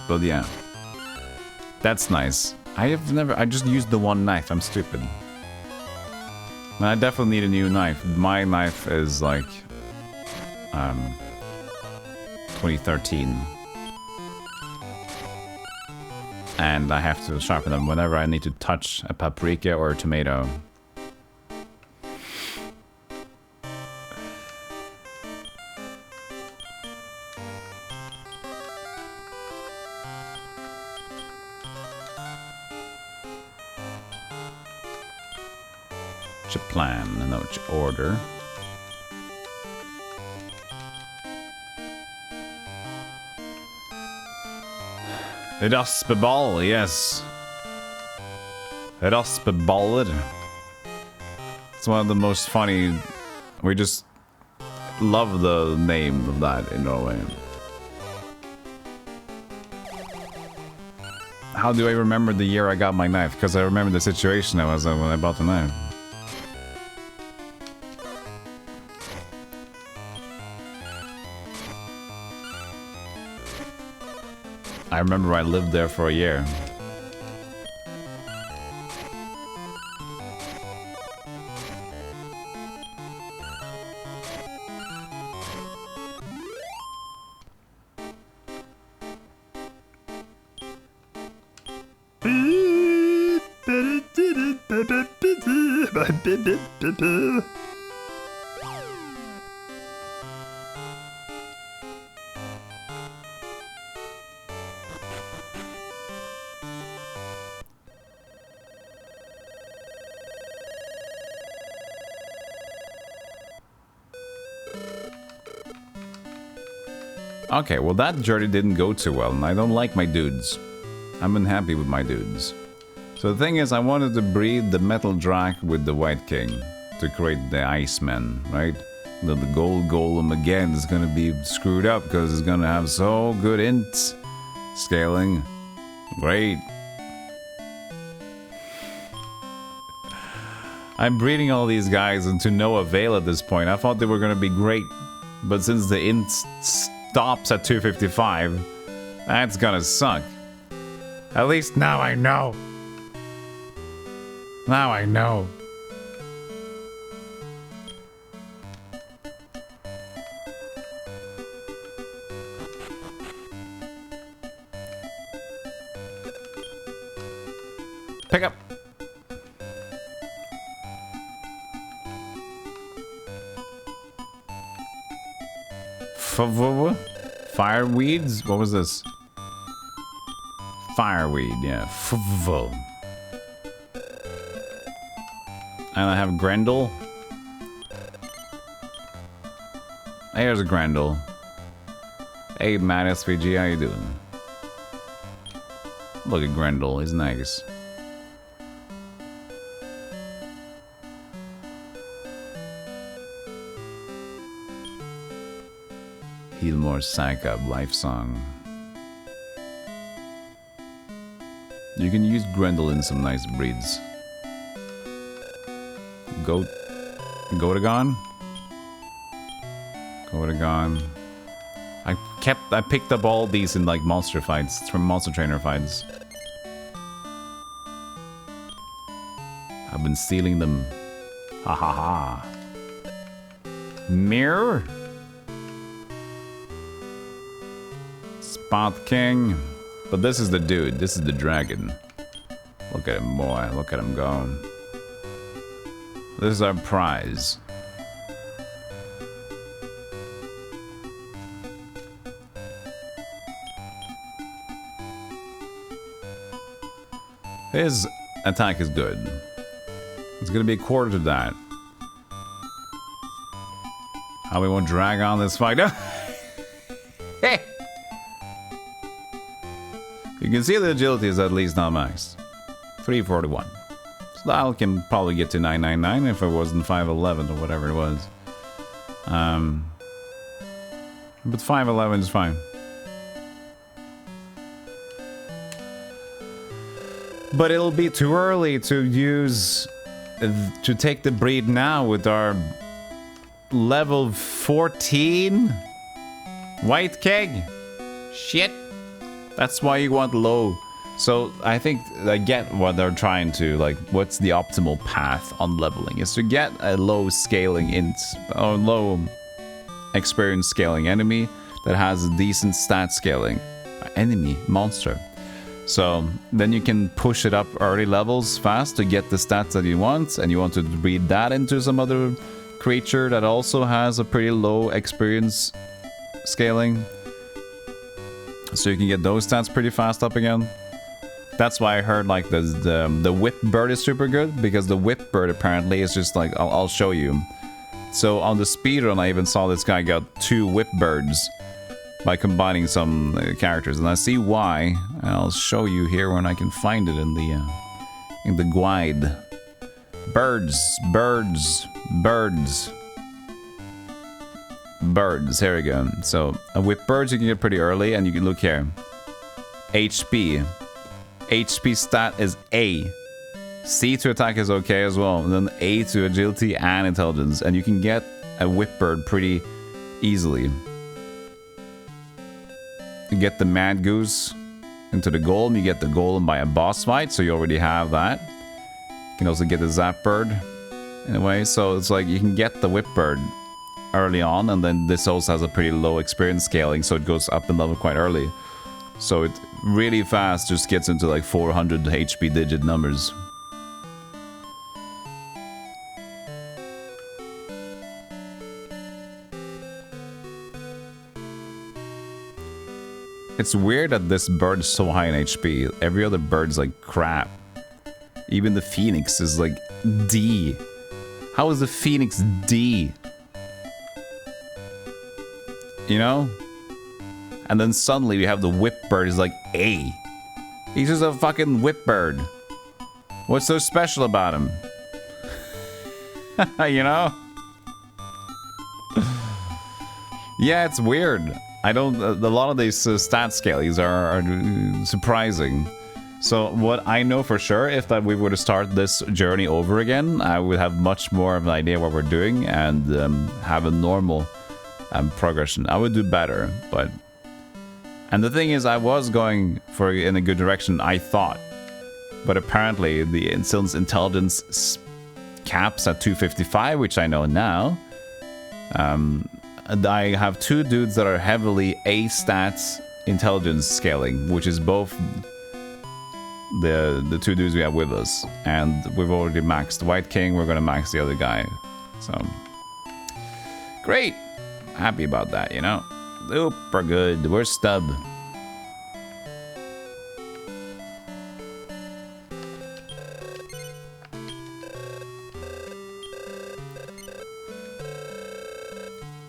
Speaker 1: But yeah. That's nice. I just used the one knife. I'm stupid. And I definitely need a new knife. My knife is like 2013. And I have to sharpen them whenever I need to touch a paprika or a tomato. Which plan, no, which order. Raspeball, yes. Raspeballer. It's one of the most funny. We just love the name of that in Norway. How do I remember the year I got my knife? Because I remember the situation I was in when I bought the knife. I remember I lived there for a year. Okay, well that journey didn't go too well, and I don't like my dudes. I'm unhappy with my dudes. So the thing is, I wanted to breed the metal drak with the white king to create the Iceman, right? The gold golem again is gonna be screwed up because it's gonna have so good int scaling. Great. I'm breeding all these guys and to no avail at this point. I thought they were gonna be great, but since the int stops at 255, that's gonna suck. At least now I know. Now I know. Pick up. Fireweeds? What was this? Fireweed, yeah. And I have Grendel. Here's a Grendel. Hey, Matt SVG, how you doing? Look at Grendel, he's nice. Healmore Psychup Life Song. You can use Grendel in some nice breeds. Goat Gotagon. Gotagon. I picked up all these in like monster fights, from monster trainer fights. I've been stealing them. Ha ha ha. Mirror. Spot King. But this is the dude. This is the dragon. Look at him, boy. Look at him go. This is our prize. His attack is good. It's gonna be a quarter to that. How we won't drag on this fight. Hey! You can see the agility is at least not maxed. 341. So that can probably get to 999 if it wasn't 511 or whatever it was. But 511 is fine. But it'll be too early to use... to take the breed now with our level 14 White Keg. Shit. That's why you want low. So I think I get what they're trying to, like, what's the optimal path on leveling is to get a low scaling or low experience scaling enemy that has a decent stat scaling. Monster. So then you can push it up early levels fast to get the stats that you want, and you want to breed that into some other creature that also has a pretty low experience scaling. So you can get those stats pretty fast up again. That's why I heard like the whip bird is super good, because the whip bird apparently is just like, I'll show you. So on the speedrun I even saw this guy got 2 whip birds by combining some characters, and I see why. I'll show you here when I can find it in the guide. Birds, birds, birds. Birds, here we go. So with birds you can get pretty early, and you can look here. HP. HP stat is A. C to attack is okay as well, and then A to agility and intelligence, and you can get a whip bird pretty easily. You get the Mad Goose into the Golem. You get the Golem by a boss fight, so you already have that. You can also get the Zap Bird in a way, so it's like you can get the Whip Bird early on, and then this also has a pretty low experience scaling, so it goes up in level quite early. So it really fast just gets into like 400 HP digit numbers. It's weird that this bird is so high in HP. Every other bird's like crap. Even the Phoenix is like D. How is the Phoenix D? You know? And then suddenly we have the Whip Bird is like A. He's just a fucking Whip Bird. What's so special about him? You know? Yeah, it's weird. I don't... a lot of these stat scalings are surprising. So what I know for sure, if that we were to start this journey over again, I would have much more of an idea what we're doing and have a normal progression. I would do better, but... And the thing is, I was going in a good direction, I thought. But apparently, since intelligence caps at 255, which I know now, I have 2 dudes that are heavily A stats intelligence scaling, which is both the 2 dudes we have with us. And we've already maxed White King, we're gonna max the other guy. So, great! Happy about that, you know? Super good. Where's Stub?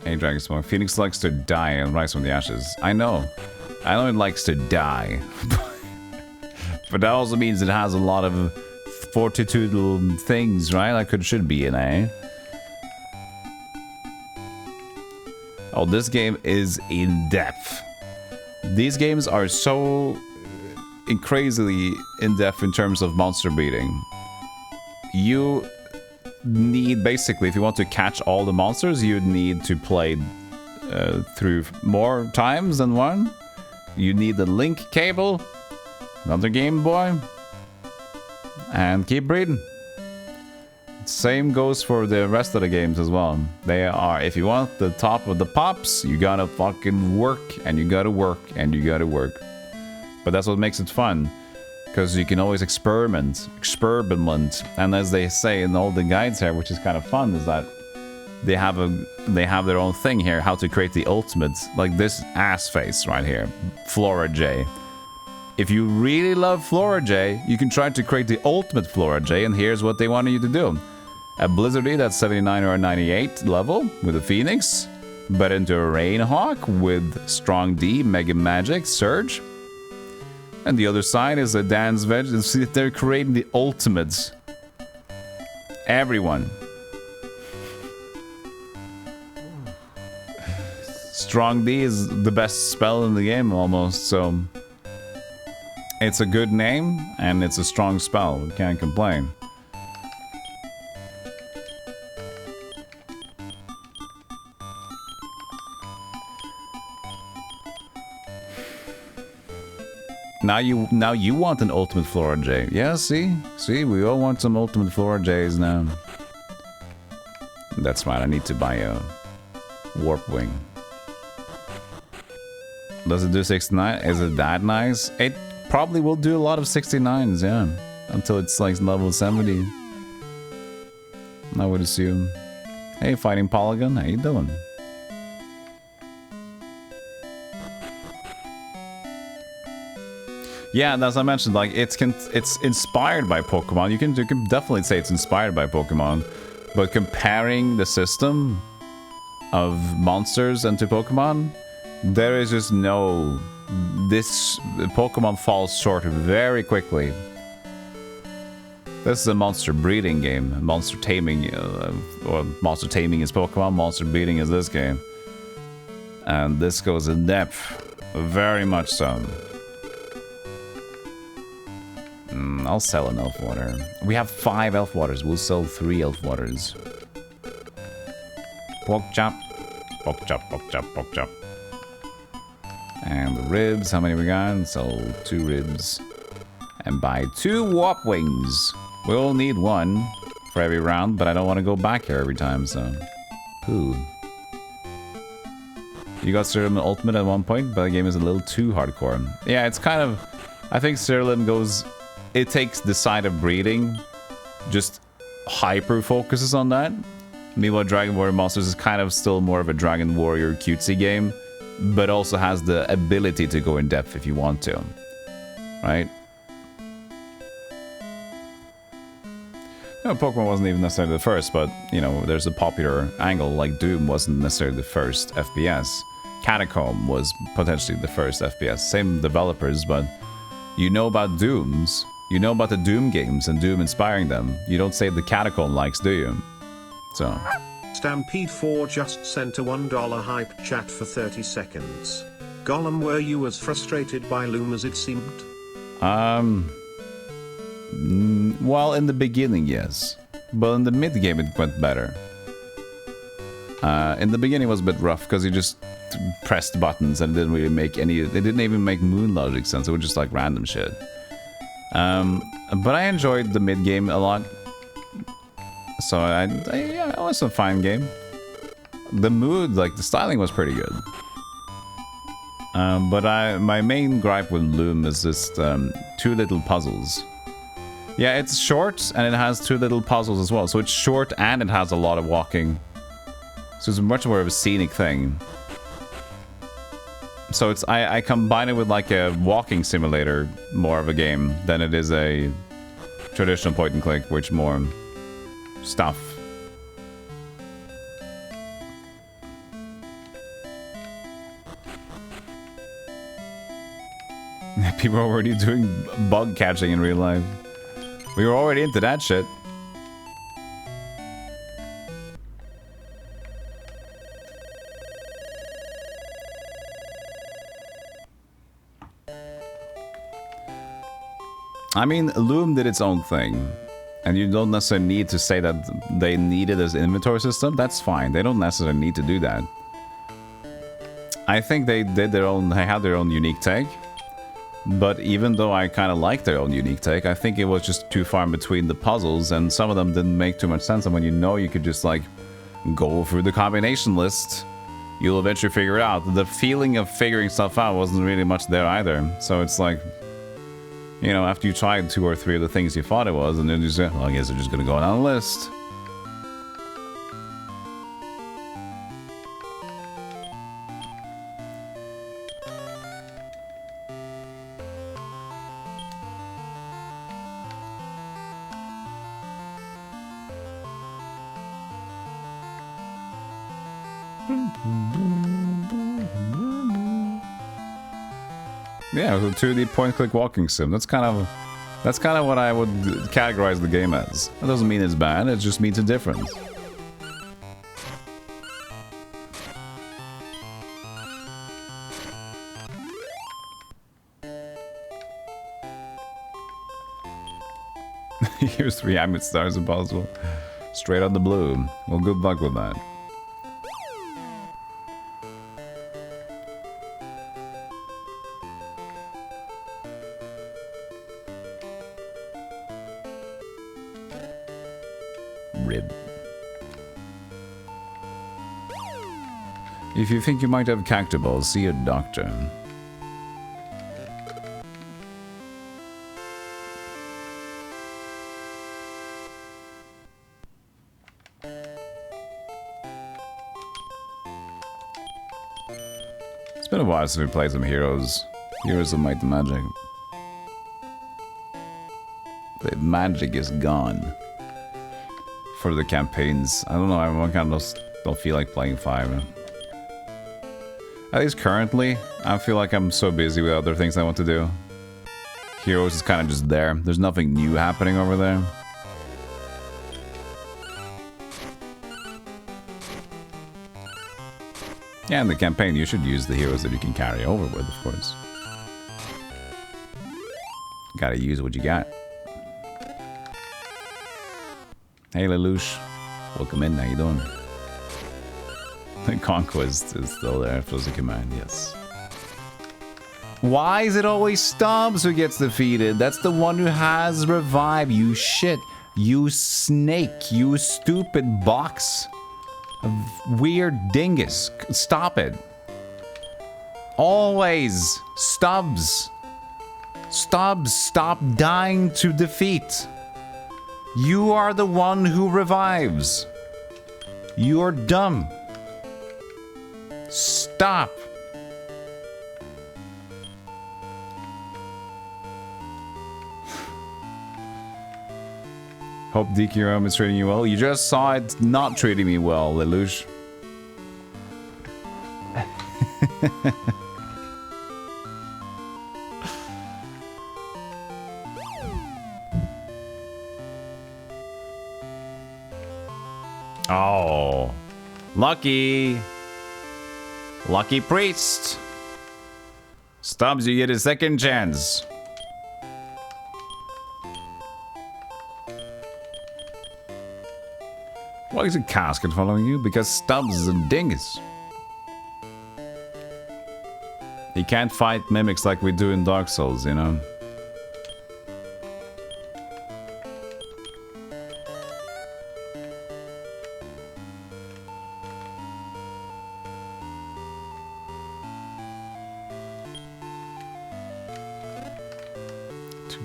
Speaker 1: Hey, Dragon Smoke. Phoenix likes to die and rise from the ashes. I know it likes to die. But that also means it has a lot of fortitudinal things, right? Like it should be in A. Oh, this game is in depth. These games are so crazily in depth in terms of monster breeding. You need, basically, if you want to catch all the monsters, you'd need to play through more times than one. You need the link cable, another Game Boy, and keep breeding. Same goes for the rest of the games as well. They are, if you want the top of the pops, you gotta fucking work, and you gotta work, and you gotta work. But that's what makes it fun, because you can always experiment, and as they say in all the guides here, which is kind of fun, is that they have their own thing here, how to create the ultimate, like this ass face right here, Flora J. If you really love Flora J, you can try to create the ultimate Flora J, and here's what they want you to do. A Blizzardy that's 79 or 98 level with a Phoenix, but into a Rainhawk with Strong D, Mega Magic, Surge. And the other side is a Dance Veg. See, they're creating the ultimates. Everyone. Strong D is the best spell in the game almost, so... It's a good name, and it's a strong spell. We can't complain. Now you want an ultimate Flora J. Yeah, see, we all want some ultimate Flora J's now. That's right. I need to buy a Warp Wing. Does it do 69? Is it that nice? It probably will do a lot of 69s, yeah. Until it's like level 70. I would assume. Hey, Fighting Polygon, how you doing? Yeah, and as I mentioned, like it's inspired by Pokemon. You can definitely say it's inspired by Pokemon, but comparing the system of monsters and to Pokemon, there is just no. This Pokemon falls short very quickly. This is a monster breeding game. Monster taming, or monster taming is Pokemon. Monster breeding is this game, and this goes in depth, very much so. I'll sell an Elf Water. We have 5 Elf Waters. We'll sell 3 Elf Waters. Pork chop. Pork chop, pork chop, pork chop. And the ribs. How many we got? Sell 2 ribs. And buy 2 Warp Wings. We'll need 1 for every round, but I don't want to go back here every time, so... Ooh. You got Cerulean Ultimate at one point, but the game is a little too hardcore. Yeah, it's kind of... I think Cerulean goes... It takes the side of breeding, just hyper focuses on that. Meanwhile, Dragon Warrior Monsters is kind of still more of a Dragon Warrior cutesy game, but also has the ability to go in depth if you want to, right? No, Pokemon wasn't even necessarily the first, but, you know, there's a popular angle, like Doom wasn't necessarily the first FPS. Catacomb was potentially the first FPS. Same developers, but you know about Dooms. You know about the Doom games and Doom inspiring them. You don't say the Catacomb likes, do you? So.
Speaker 2: Stampede4 just sent a $1 hype chat for 30 seconds. Golem, were you as frustrated by Loom as it seemed?
Speaker 1: Well, in the beginning, yes. But in the mid-game, it went better. In the beginning, it was a bit rough, because you just pressed buttons and it didn't really make any... They didn't even make moon logic sense. It was just like random shit. But I enjoyed the mid-game a lot. So, yeah, it was a fine game. The mood, like, the styling was pretty good. But my main gripe with Loom is just 2 little puzzles. Yeah, it's short, and it has 2 little puzzles as well. So it's short, and it has a lot of walking. So it's much more of a scenic thing. So it's I combine it with like a walking simulator more of a game than it is a traditional point and click, which more stuff. People are already doing bug catching in real life. We were already into that shit. I mean, Loom did its own thing. And you don't necessarily need to say that they need it as inventory system. That's fine. They don't necessarily need to do that. I think they did their own, they had their own unique take. But even though I kind of like their own unique take, I think it was just too far in between the puzzles, and some of them didn't make too much sense. And when you know you could just like go through the combination list, you'll eventually figure it out. The feeling of figuring stuff out wasn't really much there either. So it's like, you know, after you tried 2 or 3 of the things you thought it was, and then you say, well, I guess they're just gonna go down the list. Yeah, it was a 2D point-click walking sim. That's kind of what I would categorize the game as. That doesn't mean it's bad, it just means it's different. Here's 3 Amit stars if possible. Straight on the blue. Well, good luck with that. If you think you might have cacti balls, see a doctor. It's been a while since we played some Heroes. Heroes of Might and Magic. The magic is gone. For the campaigns. I don't know, I kind of don't feel like playing 5. At least currently, I feel like I'm so busy with other things I want to do. Heroes is kind of just there. There's nothing new happening over there. Yeah, in the campaign, you should use the heroes that you can carry over with, of course. Gotta use what you got. Hey, Lelouch. Welcome in, how you doing? The Conquest is still there, flows a command, yes. Why is it always Stubbs who gets defeated? That's the one who has revive, you shit. You snake, you stupid box of weird dingus. Stop it. Always Stubbs. Stubbs, stop dying to defeat. You are the one who revives. You're dumb. Stop. Hope DQM is treating you well. You just saw it not treating me well, Lelouch. Oh. Lucky. Lucky priest. Stubbs, you get a second chance. Why is a casket following you? Because Stubbs is a dingus. He can't fight mimics like we do in Dark Souls, you know?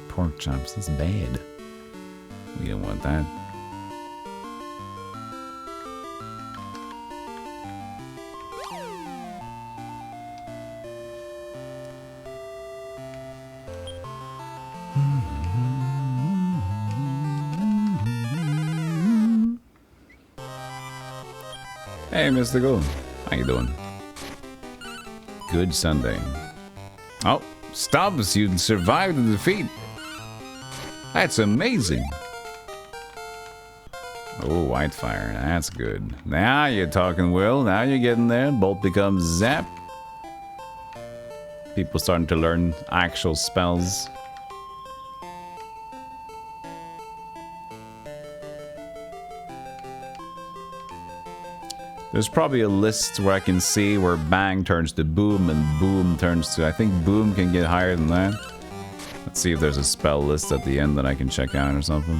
Speaker 1: Pork chops, that's bad. We don't want that. Hey, Mr. Goon. How you doing? Good Sunday. Oh, Stubbs, you survived the defeat. That's amazing. Oh, Whitefire. That's good. Now you're talking, Will. Now you're getting there. Bolt becomes Zap. People starting to learn actual spells. There's probably a list where I can see where bang turns to boom and boom turns to... I think boom can get higher than that. Let's see if there's a spell list at the end that I can check out or something.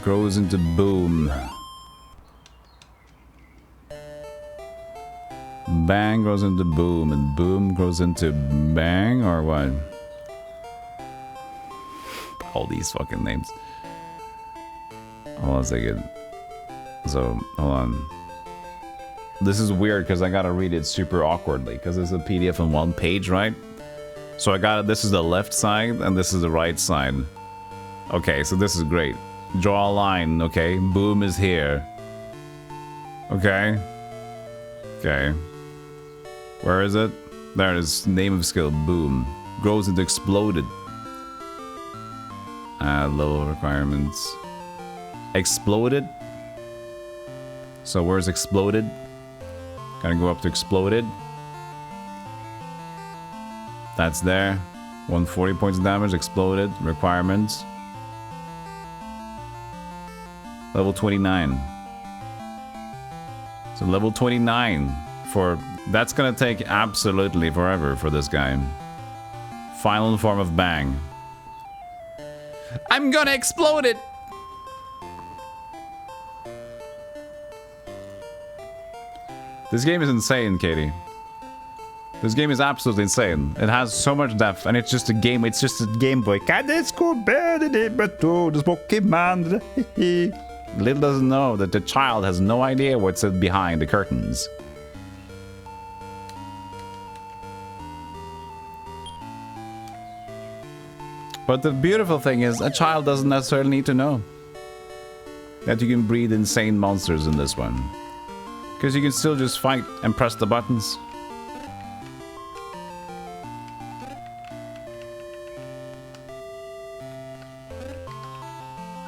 Speaker 1: Grows into boom. Bang goes into boom, and boom goes into bang, or what? All these fucking names. Hold on a second. So, hold on. This is weird because I gotta read it super awkwardly because it's a PDF on one page, right? So I got it. This is the left side and this is the right side. Okay, so this is great. Draw a line, okay? Boom is here. Okay. Okay. Where is it? There it is. Name of skill, boom. Grows into exploded. Level requirements. Exploded? So where's exploded? Gotta go up to exploded. That's there. 140 points of damage, exploded. Requirements. Level 29. So level 29 for... That's gonna take absolutely forever for this guy. Final form of bang. I'm gonna explode it! This game is insane, Katie. This game is absolutely insane. It has so much depth, and it's just a game. It's just a Game Boy. Little doesn't know that the child has no idea what's behind the curtains. But the beautiful thing is, a child doesn't necessarily need to know that you can breed insane monsters in this one. Because you can still just fight and press the buttons.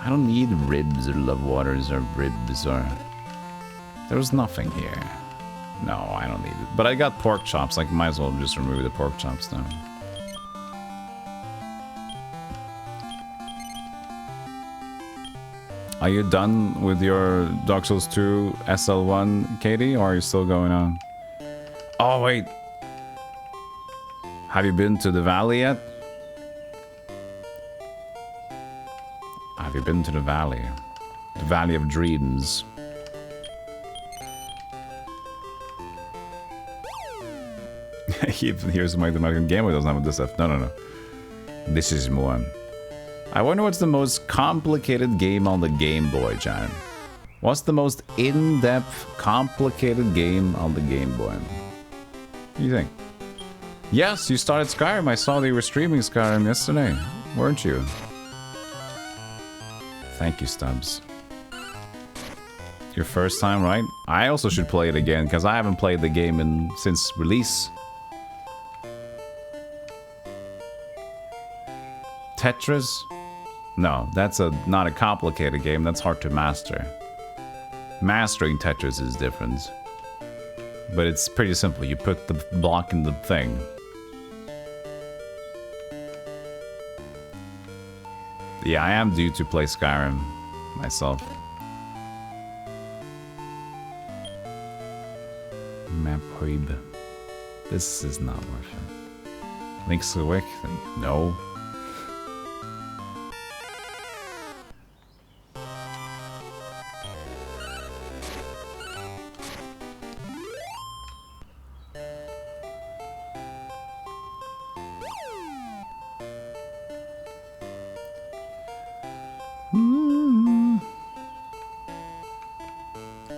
Speaker 1: I don't need ribs or love waters or ribs or... There's nothing here. No, I don't need it. But I got pork chops. I might as well just remove the pork chops now. Are you done with your Dark Souls 2 SL1, Katie, or are you still going on? Oh, wait. Have you been to the valley yet? Have you been to the valley? The Valley of Dreams. Here's my American Game Boy doesn't have this stuff. No. This is more. I wonder what's the most complicated game on the Game Boy, John. What's the most in-depth, complicated game on the Game Boy? What do you think? Yes, you started Skyrim. I saw that you were streaming Skyrim yesterday, weren't you? Thank you, Stubbs. Your first time, right? I also should play it again, because I haven't played the game since release. Tetris? No, that's not a complicated game. That's hard to master. Mastering Tetris is different. But it's pretty simple. You put the block in the thing. Yeah, I am due to play Skyrim myself. Map Hoib. This is not worth it. Link's Awakening? No.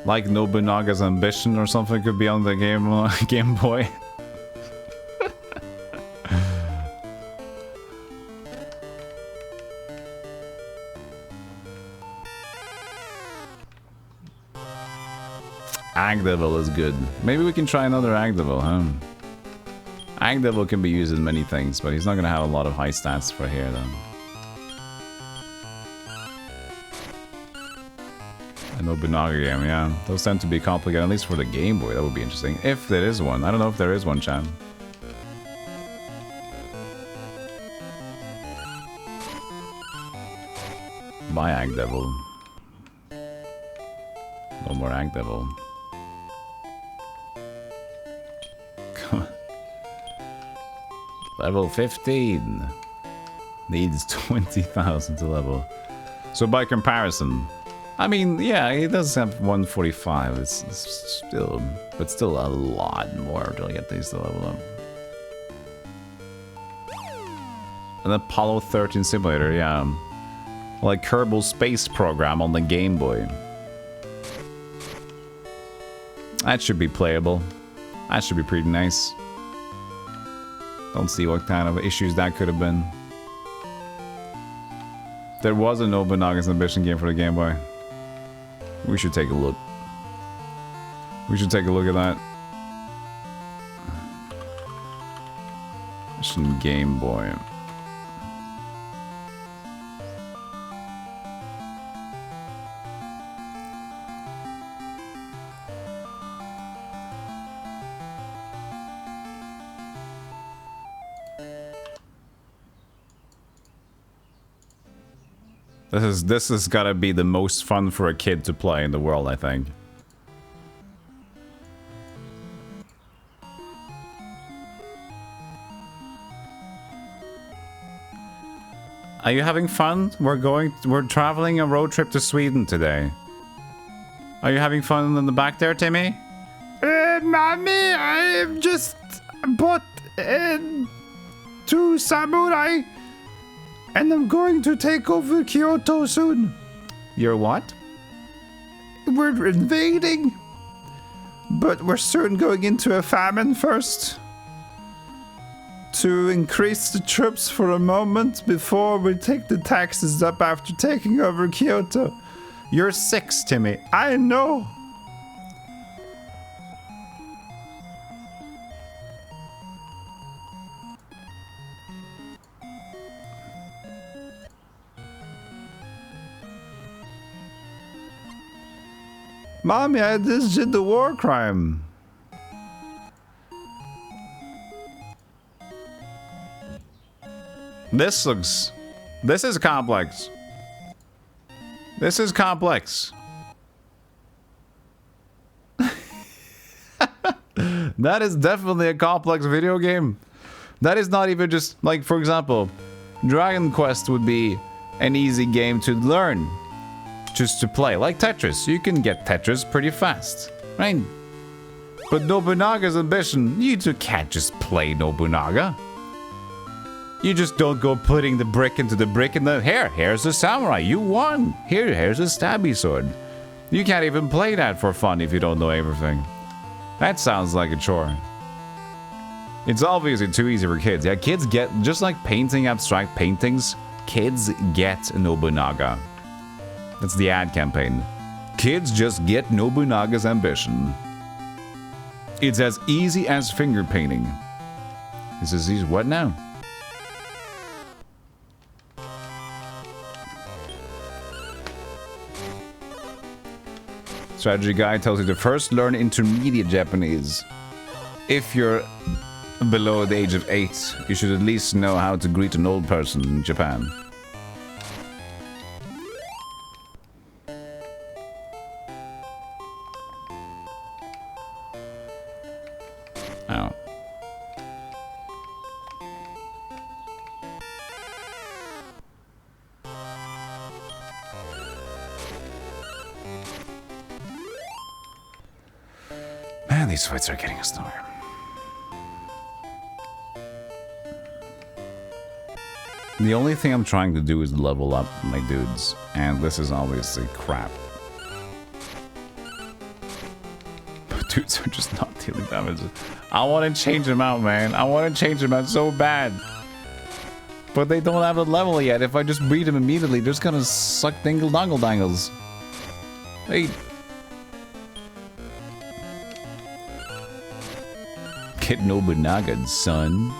Speaker 1: Like Nobunaga's Ambition or something could be on the Game Boy. Agdevil is good. Maybe we can try another Agdevil, huh? Agdevil can be used in many things, but he's not gonna have a lot of high stats for here, though. Nobunaga game, yeah. Those tend to be complicated, at least for the Game Boy. That would be interesting. If there is one. I don't know if there is one, Chan. Bye, Ag Devil. No more Ag Devil. Come on. Level 15. Needs 20,000 to level. So by comparison, I mean, yeah, he does have 145. It's still, but still a lot more to get these to level up. An Apollo 13 simulator, yeah. Like Kerbal Space Program on the Game Boy. That should be playable. That should be pretty nice. Don't see what kind of issues that could have been. There was a Nobunaga's Ambition game for the Game Boy. We should take a look. We should take a look at that. Ambition Game Boy. This has gotta be the most fun for a kid to play in the world, I think. Are you having fun? We're traveling a road trip to Sweden today. Are you having fun in the back there, Timmy?
Speaker 3: Mommy, I've just bought 2 samurai. And I'm going to take over Kyoto soon.
Speaker 1: You're what?
Speaker 3: We're invading. But we're soon going into a famine first. To increase the troops for a moment before we take the taxes up after taking over Kyoto.
Speaker 1: You're 6, Timmy.
Speaker 3: I know.
Speaker 1: Mommy, I just did the war crime. This is complex. This is complex. That is definitely a complex video game. That is not even just, like, for example, Dragon Quest would be an easy game to learn. Just to play, like Tetris. You can get Tetris pretty fast, right? But Nobunaga's Ambition, you two can't just play Nobunaga. You just don't go putting the brick into the brick and then here's the samurai, you won. Here's a stabby sword. You can't even play that for fun if you don't know everything. That sounds like a chore. It's obviously too easy for kids. Yeah, kids get, just like painting abstract paintings, kids get Nobunaga. That's the ad campaign. Kids just get Nobunaga's Ambition. It's as easy as finger painting. It's as easy, what now? Strategy guide tells you to first learn intermediate Japanese. If you're below the age of 8, you should at least know how to greet an old person in Japan. Oh. Man, these fights are getting us nowhere. The only thing I'm trying to do is level up my dudes, and this is obviously crap. Dudes are just not dealing damage. I want to change them out, man. I want to change them out so bad. But they don't have a level yet. If I just breed them immediately, they're just gonna suck dingle dongle dangles. Hey. Get Nobunaga, son.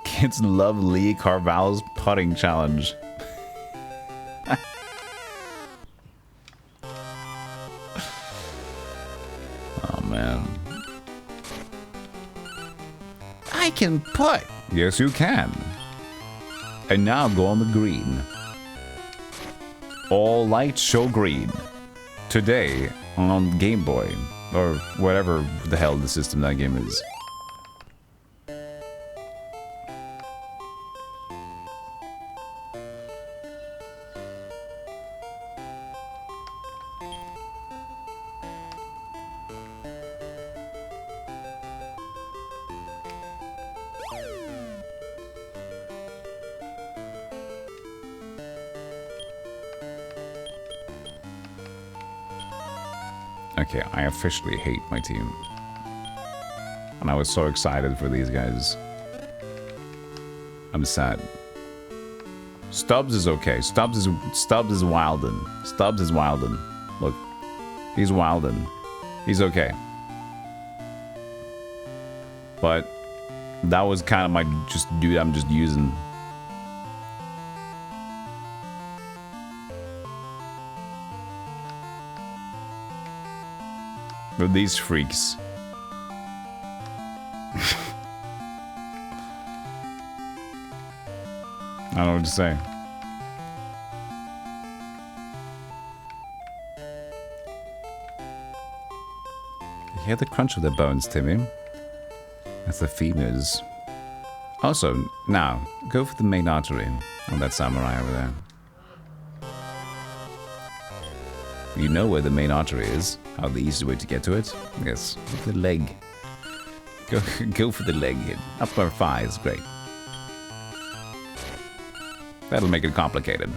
Speaker 1: Kids love Lee Carvalho's putting challenge.
Speaker 3: I can put.
Speaker 1: Yes, you can. And now go on the green. All lights show green. Today on Game Boy. Or whatever the hell the system that game is. Okay, I officially hate my team. And I was so excited for these guys. I'm sad. Stubbs is okay. Stubbs is wildin'. Stubbs is wildin'. Look. He's wildin'. He's okay. But that was kind of my dude I'm just using. But these freaks. I don't know what to say. You hear the crunch of the bones, Timmy? That's the femurs. Also, now, go for the main artery. Oh, that samurai over there. You know where the main artery is. How the easy way to get to it? Yes, with the leg. Go for the leg here. Upper thigh is great. That'll make it complicated.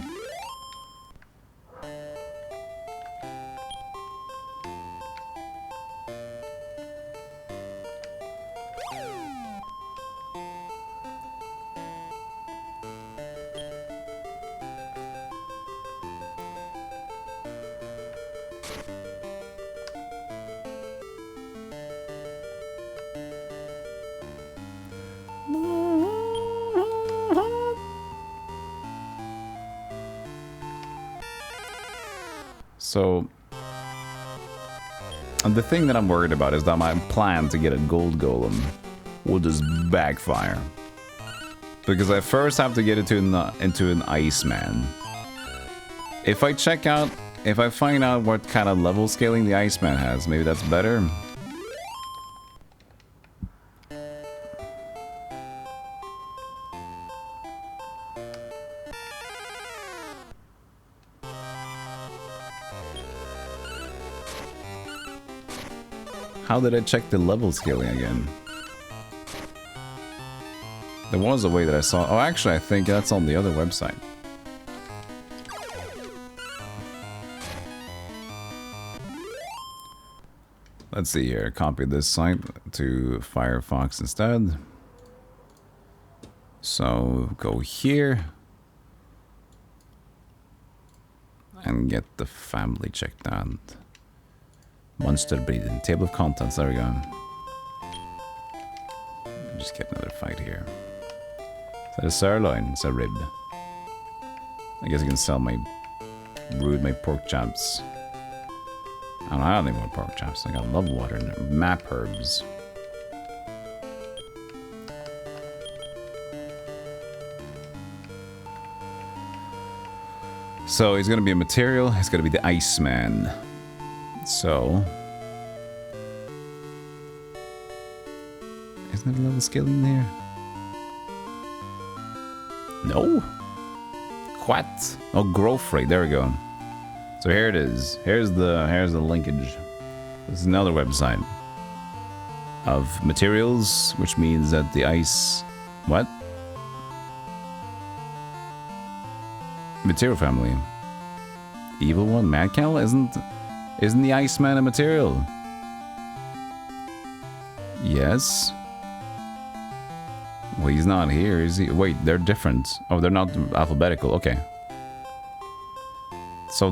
Speaker 1: So, and the thing that I'm worried about is that my plan to get a gold golem will just backfire. Because I first have to get it into an Iceman. If I find out what kind of level scaling the Iceman has, maybe that's better. How did I check the level scaling again? There was a way that I saw. Oh, actually, I think that's on the other website. Let's see here. Copy this site to Firefox instead. So go here and get the family checked out. Monster breeding. Table of contents. There we go. Just get another fight here. Is that a sirloin? It's a rib. I guess I can sell my pork chops. I don't need more pork chops. I got love water and map herbs. So he's gonna be a material. He's gonna be the Iceman. So, isn't there a level scaling there? No. What? Oh, growth rate. There we go. So here it is. Here's the linkage. This is another website of materials, which means that the ice. What? Material family. Evil one. Mad Cow Isn't the Iceman a material? Yes. Well, he's not here, is he? Wait, they're different. Oh, they're not alphabetical. Okay. So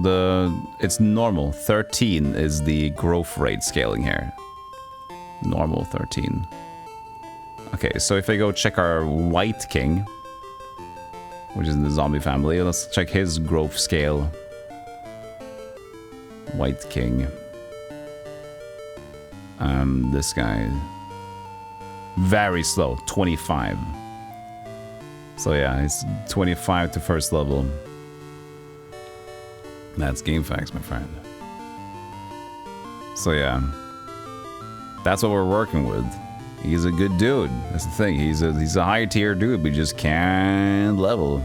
Speaker 1: it's normal. 13 is the growth rate scaling here. Normal 13. Okay, so if I go check our White King, which is in the zombie family, let's check his growth scale. White King. This guy. Very slow, 25. So yeah, it's 25 to first level. That's game facts, my friend. So yeah, that's what we're working with. He's a good dude. That's the thing. He's a higher tier dude. We just can't level.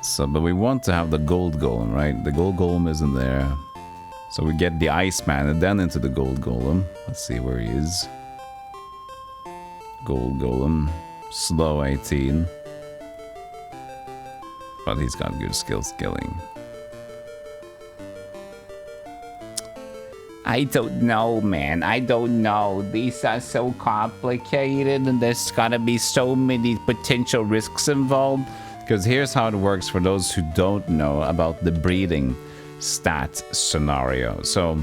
Speaker 1: So, but we want to have the gold golem, right? The gold golem isn't there. So we get the Iceman and then into the gold golem. Let's see where he is. Gold golem. Slow 18. But he's got good skilling. I don't know, man. I don't know. These are so complicated and there's gotta be so many potential risks involved. Because here's how it works for those who don't know about the breeding stat scenario. So,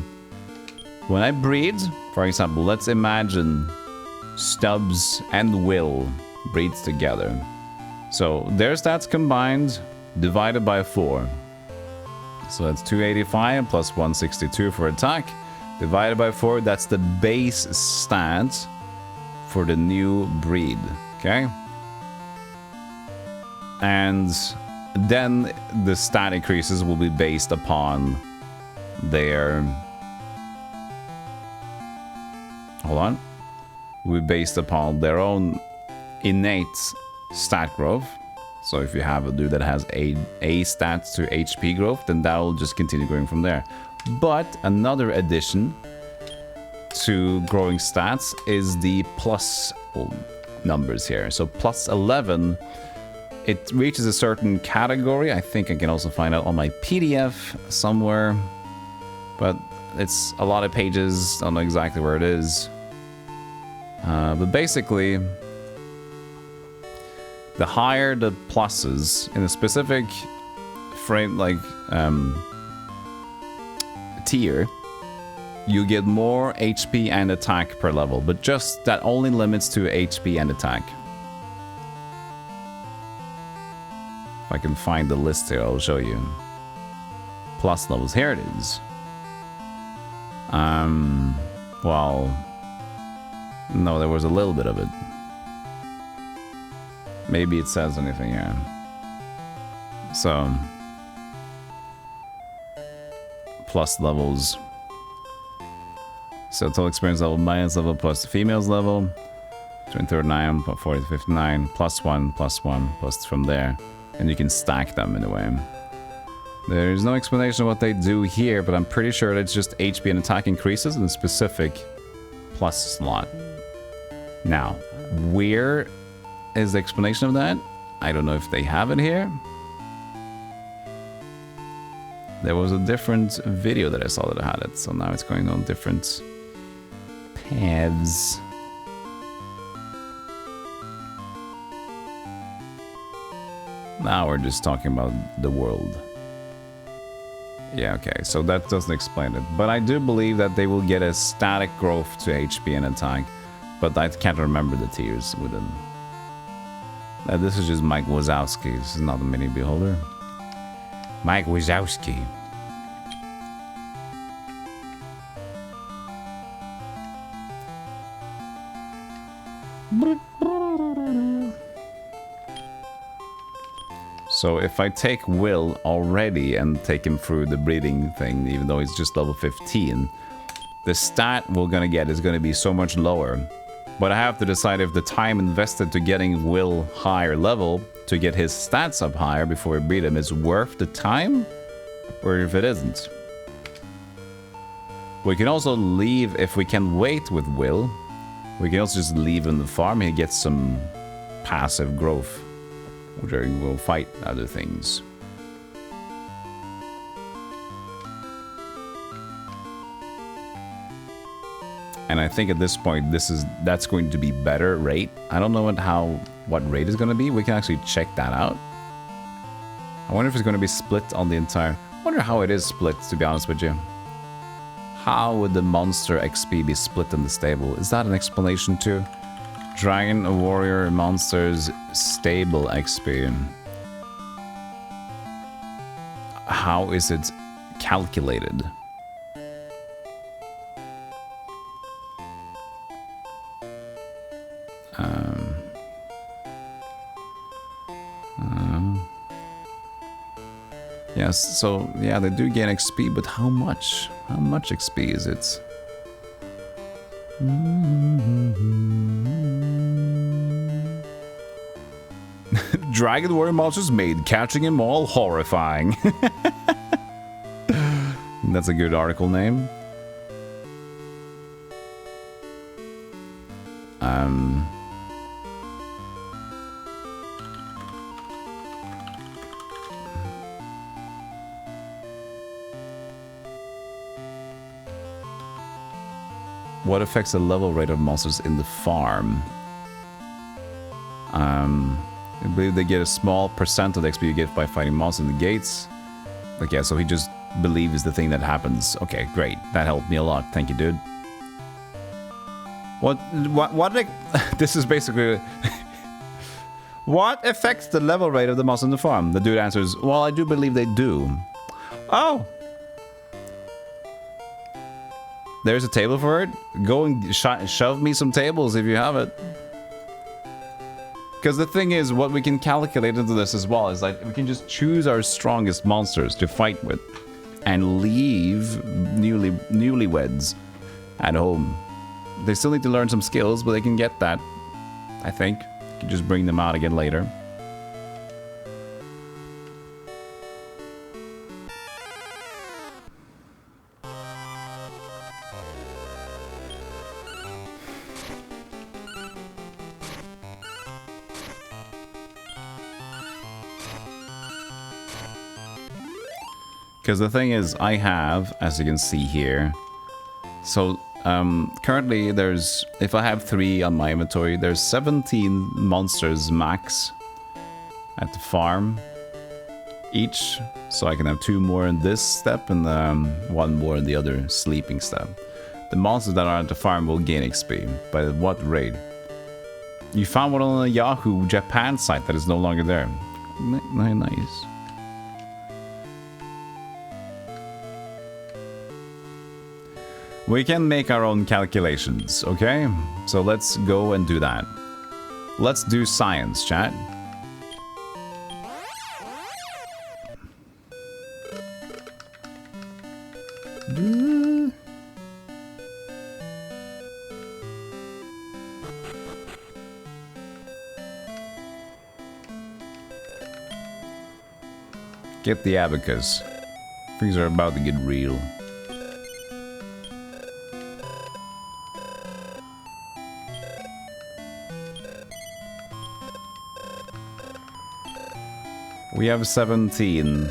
Speaker 1: when I breed, for example, let's imagine Stubbs and Will breeds together. So, their stats combined divided by 4. So that's 285 plus 162 for attack. Divided by 4, that's the base stat for the new breed. Okay? And then the stat increases will be based upon their... Hold on. Will be based upon their own innate stat growth. So if you have a dude that has A stats to HP growth, then that will just continue growing from there. But another addition to growing stats is the plus numbers here. So plus 11... It reaches a certain category. I think I can also find out on my PDF somewhere. But it's a lot of pages. I don't know exactly where it is. But basically, the higher the pluses in a specific frame, like tier, you get more HP and attack per level. But just that only limits to HP and attack. If I can find the list here, I'll show you. Plus levels, here it is. Well, no, there was a little bit of it. Maybe it says anything here. So, plus levels. So total experience level minus level plus the females level. 39, 40 to 59, plus 1, plus from there. And you can stack them in a way. There's no explanation of what they do here, but I'm pretty sure it's just HP and attack increases in a specific plus slot. Now, where is the explanation of that? I don't know if they have it here. There was a different video that I saw that had it, so now it's going on different paths. Now we're just talking about the world. Yeah, okay, so that doesn't explain it. But I do believe that they will get a static growth to HP and attack. But I can't remember the tiers within. This is just Mike Wazowski. This is not a mini beholder. Mike Wazowski. So if I take Will already and take him through the breeding thing, even though he's just level 15, the stat we're gonna get is gonna be so much lower. But I have to decide if the time invested to getting Will higher level to get his stats up higher before we breed him is worth the time, or if it isn't. We can also leave, if we can wait with Will, we can also just leave him in the farm. He gets some passive growth. During we'll fight other things. And I think at this point that's going to be better rate. I don't know what rate is going to be. We can actually check that out. I wonder if it's going to be split on the entire... Wonder how it is split, to be honest with you. How would the monster XP be split in the stable? Is that an explanation too? Dragon, warrior, monsters, stable XP. How is it calculated? Yes, so yeah, they do gain XP, but how much? How much XP is it? Dragon warrior monsters made catching them all horrifying. That's a good article name. What affects the level rate of monsters in the farm? I believe they get a small percent of the XP you get by fighting monsters in the gates. Like, yeah, so he just believes the thing that happens. Okay, great. That helped me a lot. Thank you, dude. What this is basically... What affects the level rate of the monsters in the farm? The dude answers, well, I do believe they do. Oh! There's a table for it. Go and shove me some tables if you have it. Because the thing is, what we can calculate into this as well is like we can just choose our strongest monsters to fight with and leave newlyweds at home. They still need to learn some skills, but they can get that, I think. You can just bring them out again later. Because the thing is, I have, as you can see here, so currently there's, if I have 3 on my inventory, there's 17 monsters max at the farm each, so I can have 2 more in this step and 1 more in the other sleeping step. The monsters that are at the farm will gain XP, but at what rate? You found one on a Yahoo Japan site that is no longer there. Nice. We can make our own calculations, okay? So let's go and do that. Let's do science, chat. Get the abacus. Things are about to get real. We have 17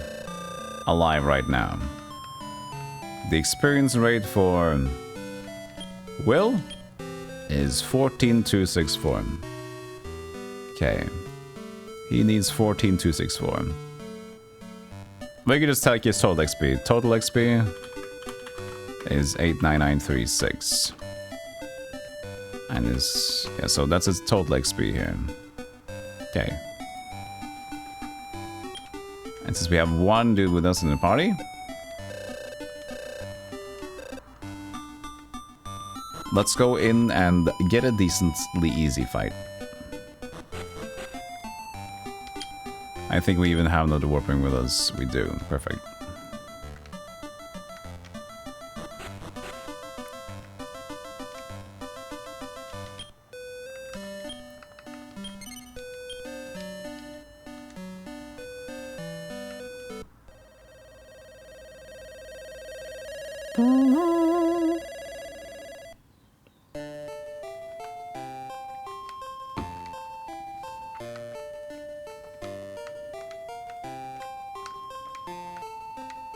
Speaker 1: alive right now. The experience rate for Will is 14,264. Okay. He needs 14,264. We can just take his total XP. Total XP is 89936. And his, yeah, so that's his total XP here. Okay. And since we have 1 dude with us in the party, let's go in and get a decently easy fight. I think we even have another warping with us. We do. Perfect.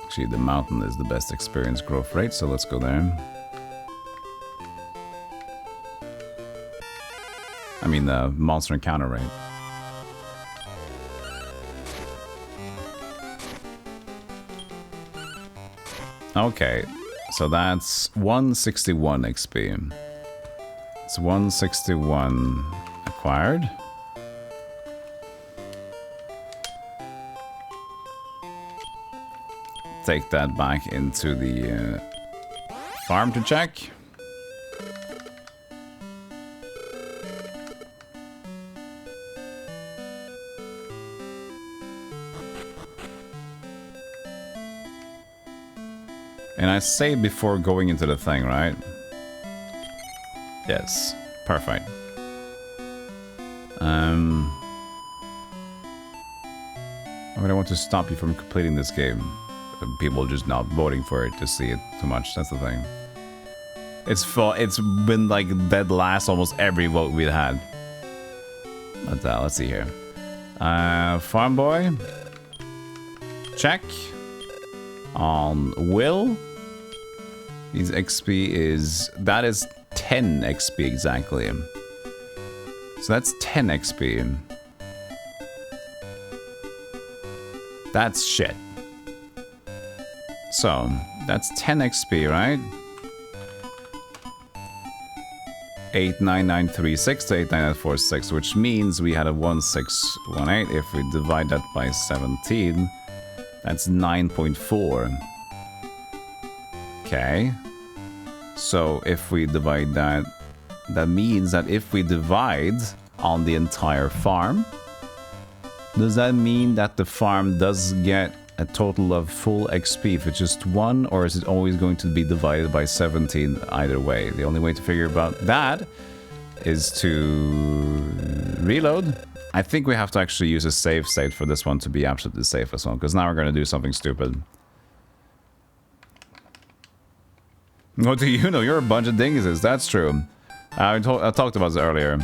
Speaker 1: Actually, the mountain is the best experience growth rate, so let's go there. I mean, the monster encounter rate. Okay, so that's 161 XP. It's 161 acquired. Take that back into the farm to check. And I saved before going into the thing, right? Yes, perfect. I don't want to stop you from completing this game. People just not voting for it to see it too much. That's the thing. It's been like dead last almost every vote we had. But let's see here. Farm boy. Check. On Will. His XP is... That is 10 XP exactly. So that's 10 XP. That's shit. So, that's 10 XP, right? 89936 to 89946, which means we had a 1618. If we divide that by 17, that's 9.4. Okay. So, if we divide that, that means that if we divide on the entire farm, does that mean that the farm does get a total of full XP if it's just one, or is it always going to be divided by 17 either way? The only way to figure about that is to reload. I think we have to actually use a save state for this one to be absolutely safe as well, because now we're going to do something stupid. What do you know? You're a bunch of dinguses. That's true. I talked about this earlier.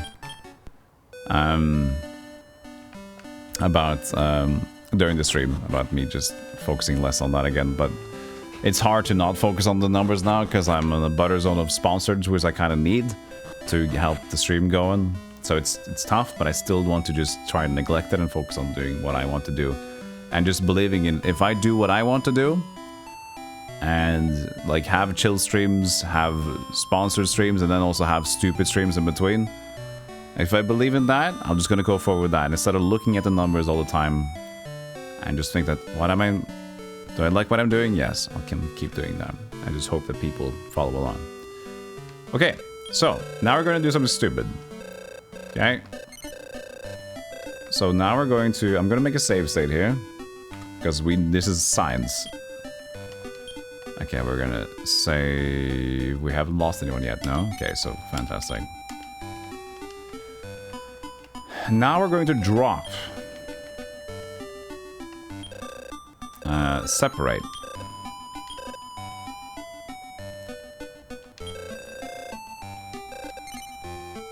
Speaker 1: During the stream, about me just focusing less on that again, but it's hard to not focus on the numbers now because I'm in a butter zone of sponsored, which I kind of need to help the stream going. So it's tough, but I still want to just try and neglect it and focus on doing what I want to do, and just believing in if I do what I want to do and like have chill streams, have sponsored streams, and then also have stupid streams in between. If I believe in that, I'm just gonna go forward with that instead of looking at the numbers all the time and just think that, do I like what I'm doing? Yes, I can keep doing that. I just hope that people follow along. Okay, so now we're gonna do something stupid. Okay. So now we're going to, I'm gonna make a save state here because this is science. Okay, we're gonna say we haven't lost anyone yet, no? Okay, so fantastic. Now we're going to drop. Separate.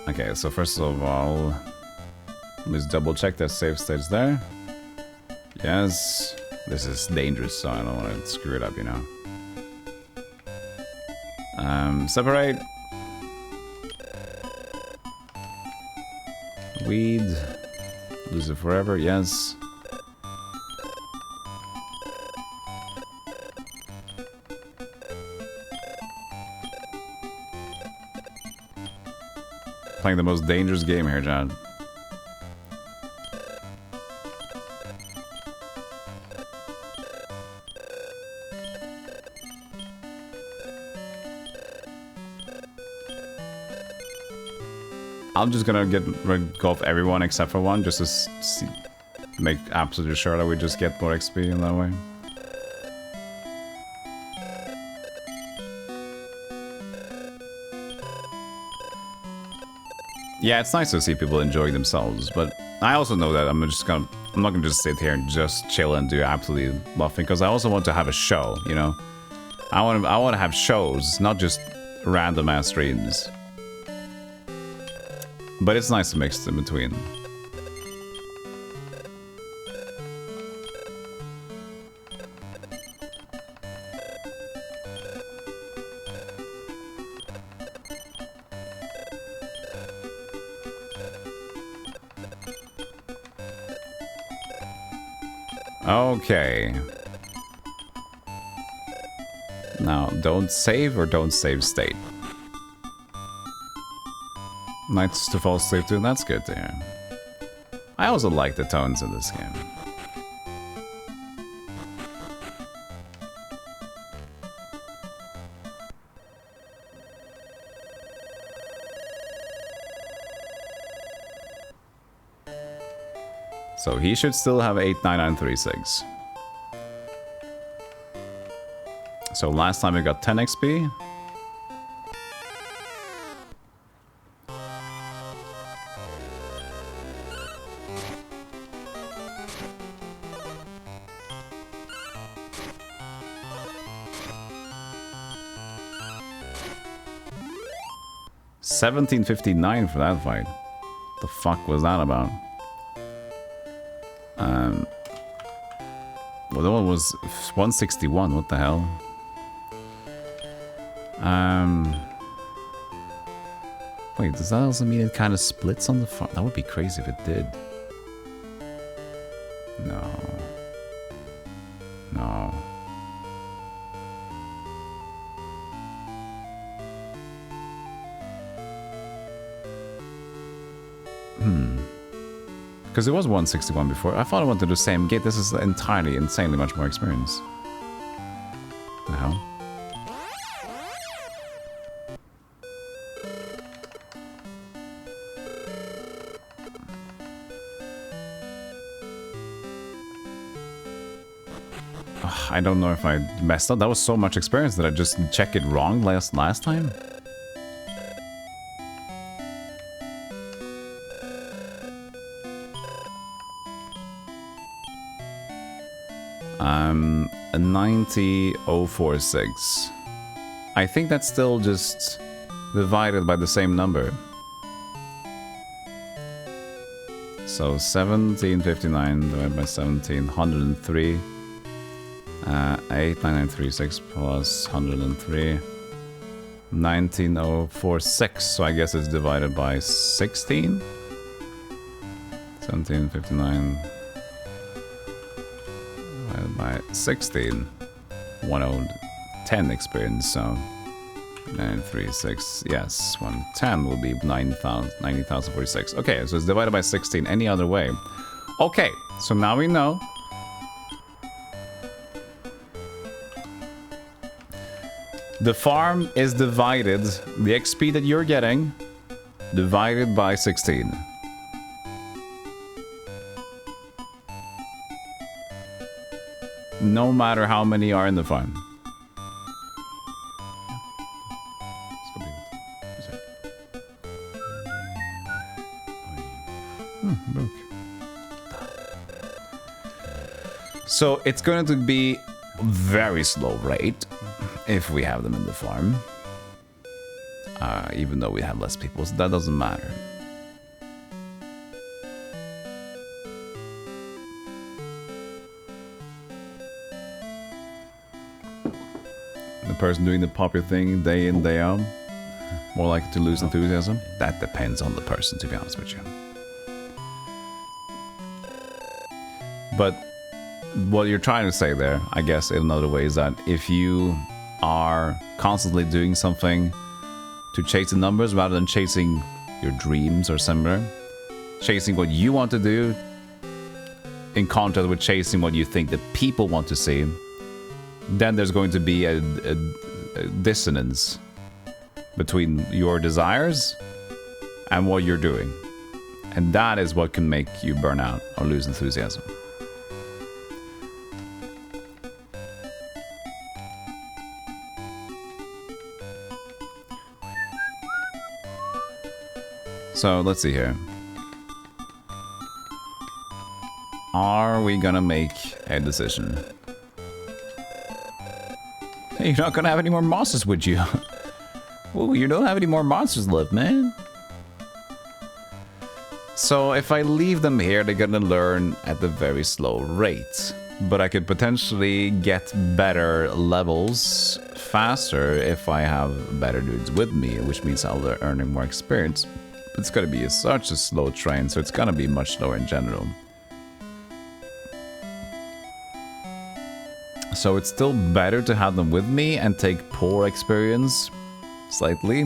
Speaker 1: Okay, so first of all, let's double check that save state's there. Yes, this is dangerous, so I don't want to screw it up, you know. Separate. Weed. Lose it forever, yes. Playing the most dangerous game here, John. I'm just gonna go off everyone except for one, just to make absolutely sure that we just get more XP in that way. Yeah, it's nice to see people enjoying themselves, but I also know that I'm not gonna just sit here and just chill and do absolutely nothing, because I also want to have a show, you know? I want to have shows, not just random ass streams. But it's nice to mix in between. Okay. Now, don't save or don't save state. Nights to fall asleep to, that's good to hear. I also like the tones in this game. So he should still have 89936. So last time we got 10 XP. $17.59 for that fight. The fuck was that about? Well, that one was 161. What the hell? Wait, does that also mean it kind of splits on the front? That would be crazy if it did. No. No. Because it was 161 before. I thought I wanted the same gate. This is entirely, insanely much more experience. The hell? Ugh, I don't know if I messed up. That was so much experience that I just checked it wrong last time. A 90046. I think that's still just divided by the same number. So 1759 divided by 1703. 89936 plus 103. 19046. So I guess it's divided by 16. 1759 divided by 16. 1010 experience. So 936. Yes, 110 will be 90,046. Okay, so it's divided by 16 any other way. Okay, so now we know. The farm is divided, the XP that you're getting, divided by 16. No matter how many are in the farm. So it's going to be very slow rate if we have them in the farm. Even though we have less people, so that doesn't matter. The person doing the popular thing day in, day out, more likely to lose enthusiasm? That depends on the person, to be honest with you. But what you're trying to say there, I guess in another way, is that if you are constantly doing something to chase the numbers rather than chasing your dreams or similar, chasing what you want to do in contrast with chasing what you think the people want to see, then there's going to be a dissonance between your desires and what you're doing. And that is what can make you burn out or lose enthusiasm. So let's see here. Are we gonna make a decision? Hey, you're not gonna have any more monsters, would you? Ooh, you don't have any more monsters left, man. So if I leave them here, they're gonna learn at a very slow rate. But I could potentially get better levels faster if I have better dudes with me, which means I'll be earning more experience. It's gonna be such a slow train, so it's gonna be much slower in general. So it's still better to have them with me and take poor experience slightly.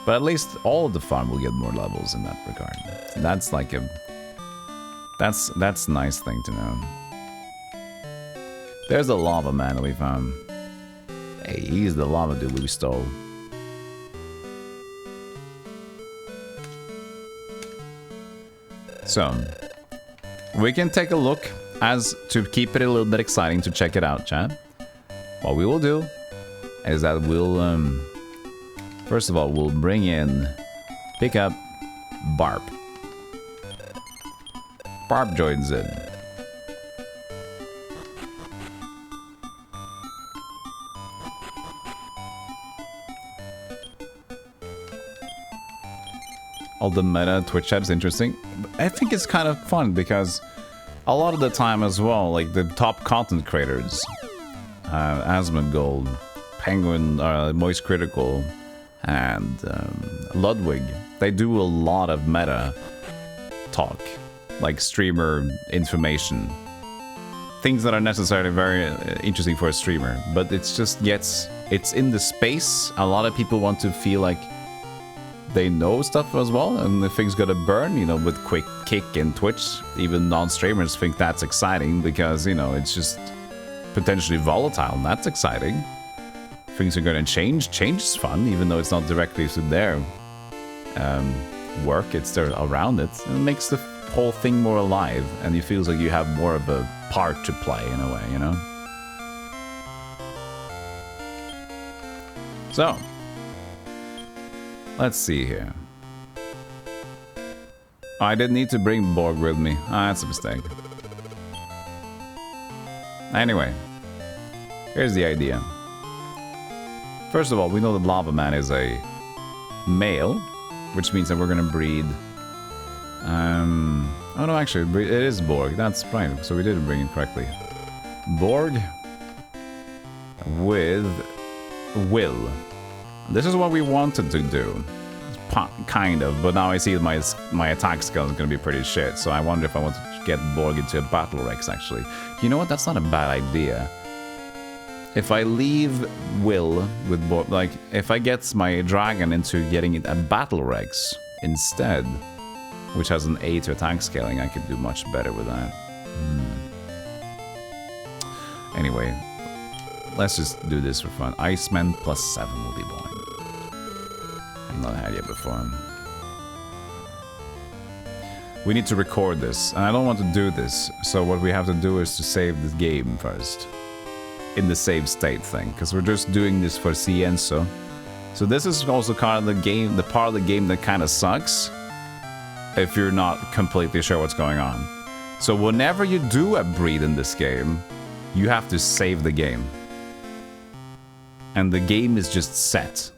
Speaker 1: But at least all of the farm will get more levels in that regard. That's like a... That's a nice thing to know. There's the lava man that we found. Hey, he's the lava dude we stole. So, we can take a look as to keep it a little bit exciting to check it out, chat. What we will do is that we'll, first of all, we'll bring in, pick up Barb. Barb joins in. All the meta Twitch chat is interesting. I think it's kind of fun because a lot of the time as well, like the top content creators, Asmongold, Penguin, Moist Critical, and Ludwig, they do a lot of meta talk, like streamer information. Things that are necessarily very interesting for a streamer, but it's just it's in the space. A lot of people want to feel like they know stuff as well, and if things gotta burn, you know, with quick kick and Twitch, even non-streamers think that's exciting because, you know, it's just potentially volatile, and that's exciting. Things are gonna change. Change is fun, even though it's not directly through their work, it's there around it. And it makes the whole thing more alive, and it feels like you have more of a part to play in a way, you know? So, let's see here. Oh, I didn't need to bring Borg with me. Ah, that's a mistake. Anyway, here's the idea. First of all, we know that Lava Man is a male, which means that we're gonna breed... Oh no, actually, it is Borg. That's right, so we didn't bring it correctly. Borg with Will. This is what we wanted to do. Kind of, but now I see my attack skill is gonna be pretty shit, so I wonder if I want to get Borg into a Battle Rex, actually. You know what? That's not a bad idea. If I leave Will with Borg, like, if I get my dragon into getting it a Battle Rex instead, which has an 8 to attack scaling, I could do much better with that. Anyway, let's just do this for fun. Iceman +7 will be born. I've not had it before. We need to record this, and I don't want to do this, so what we have to do is to save the game first. In the save state thing, because we're just doing this for Cienzo. So this is also kind of the game, the part of the game that kind of sucks if you're not completely sure what's going on. So whenever you do a breed in this game, you have to save the game. And the game is just set.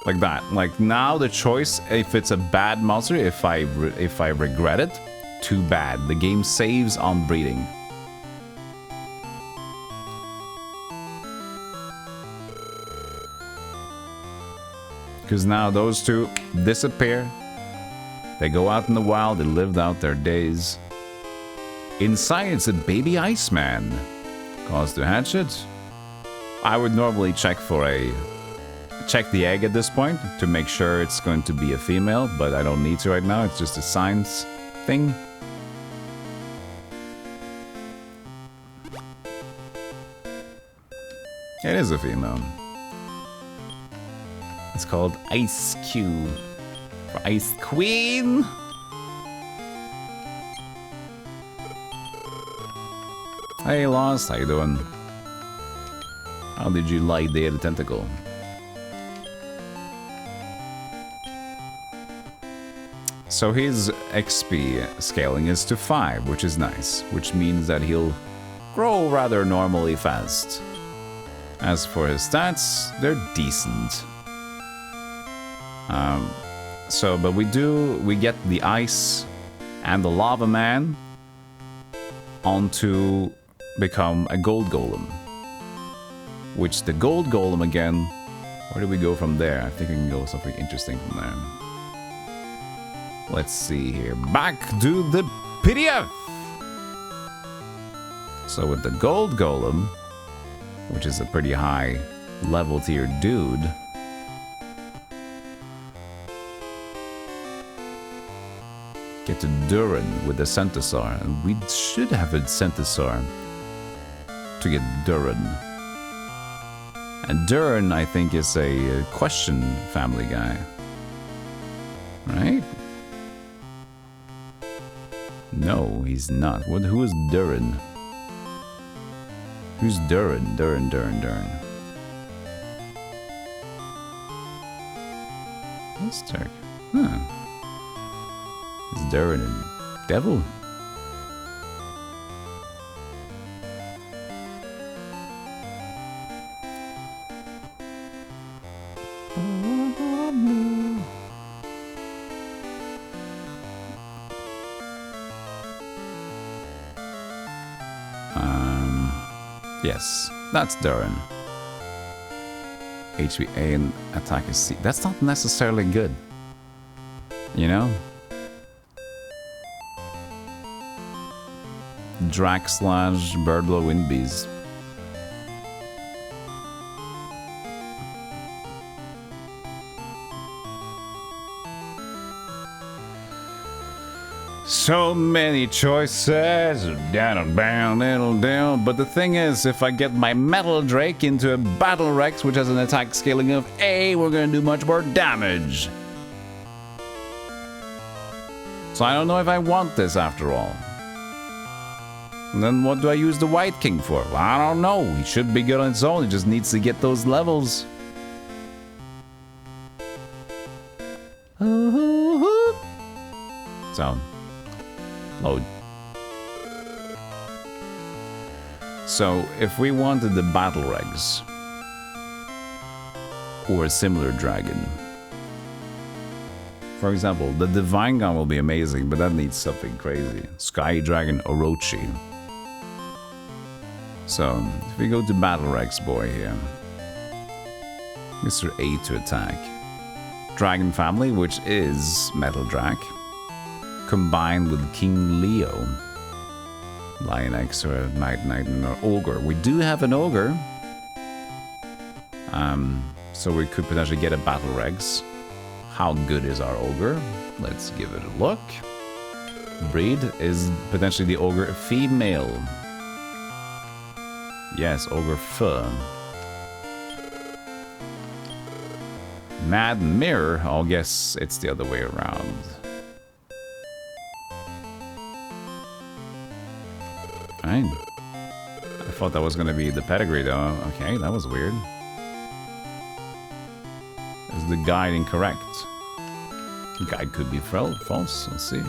Speaker 1: Like that. Like now the choice, if it's a bad monster, if I regret it, too bad. The game saves on breeding. Because now those two disappear. They go out in the wild, they lived out their days. Inside it's a baby Iceman. Cause to hatch it. I would normally check the egg at this point to make sure it's going to be a female, but I don't need to right now, it's just a science thing. It is a female. It's called Ice Cube for Ice Queen. Hey Lost, how you doing? How did you like the tentacle? So his XP scaling is to 5, which is nice, which means that he'll grow rather normally fast. As for his stats, they're decent. But we get the ice and the lava man onto become a gold golem. Which the gold golem again, where do we go from there? I think we can go something interesting from there. Let's see here. Back to the PDF! So with the gold golem, which is a pretty high level tier dude, get to Durin with the Centaur, and we should have a Centaur to get Durin. And Durin, I think, is a question family guy. Right? No, he's not. Who is Durin? Who's Durin? Durin. Let's check. Huh. Is Durin a devil? Yes, that's Durin. HP A and attack is C. That's not necessarily good. You know? Drac slash Birdblow Windbees. So many choices, down and down, little down. But the thing is, if I get my Metal Drake into a Battle Rex, which has an attack scaling of A, we're gonna do much more damage. So I don't know if I want this after all. And then what do I use the White King for? Well, I don't know. He should be good on its own. He just needs to get those levels. So, load. So, if we wanted the Battle Regs, or a similar dragon, for example, the Divine Gun will be amazing, but that needs something crazy. Sky Dragon Orochi. So, if we go to Battle Rex boy here, Mr. A to attack. Dragon family, which is Metal Drac, combined with King Leo. Lion X or a Night Knight and an Ogre. We do have an Ogre. So we could potentially get a Battle Rex. How good is our Ogre? Let's give it a look. Breed is potentially the Ogre female. Yes, Ogre Fur. Mad Mirror, I'll guess it's the other way around. Right. I thought that was gonna be the pedigree though. Okay, that was weird. Is the guide incorrect? The guide could be false. Let's see.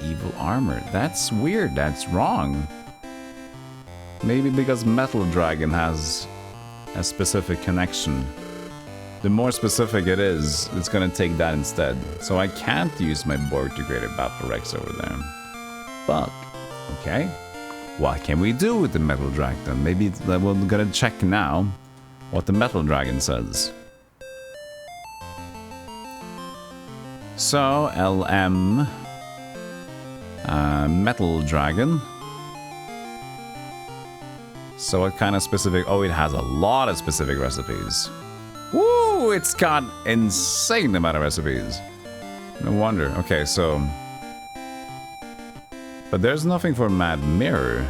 Speaker 1: Evil armor. That's weird. That's wrong. Maybe because Metal Dragon has a specific connection. The more specific it is, it's gonna take that instead. So I can't use my board to create a Battle Rex over there. But, okay. What can we do with the Metal Dragon then? Maybe we're gonna check now what the Metal Dragon says. So, LM Metal Dragon. So what kind of specific... Oh, it has a lot of specific recipes. Woo! It's got insane amount of recipes. No wonder. Okay, so... But there's nothing for Mad Mirror.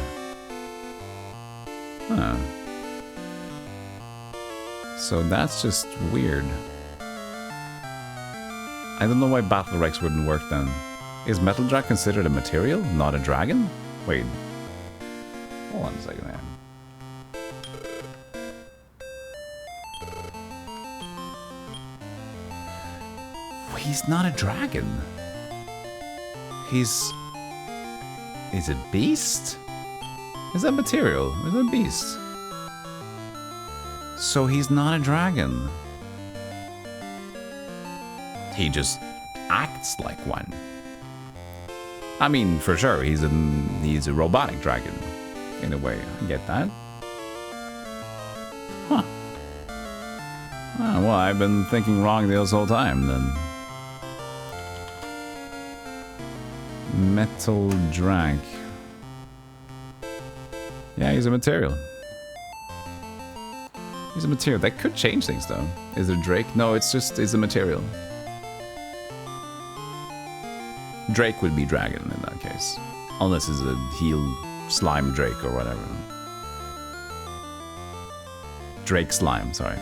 Speaker 1: Huh. So that's just weird. I don't know why Battle Rex wouldn't work then. Is Metal Drac considered a material, not a dragon? Wait. Hold on a second there. He's not a dragon. He's a beast? Is that material? Is that a beast? So he's not a dragon. He just acts like one. I mean, for sure, he's a robotic dragon. In a way, I get that. Huh. Oh, well, I've been thinking wrong this whole time, then. Metal drag. Yeah, he's a material. He's a material. That could change things, though. Is it Drake? No, it's a material. Drake would be dragon in that case. Unless it's a heel slime Drake or whatever. Drake slime, sorry.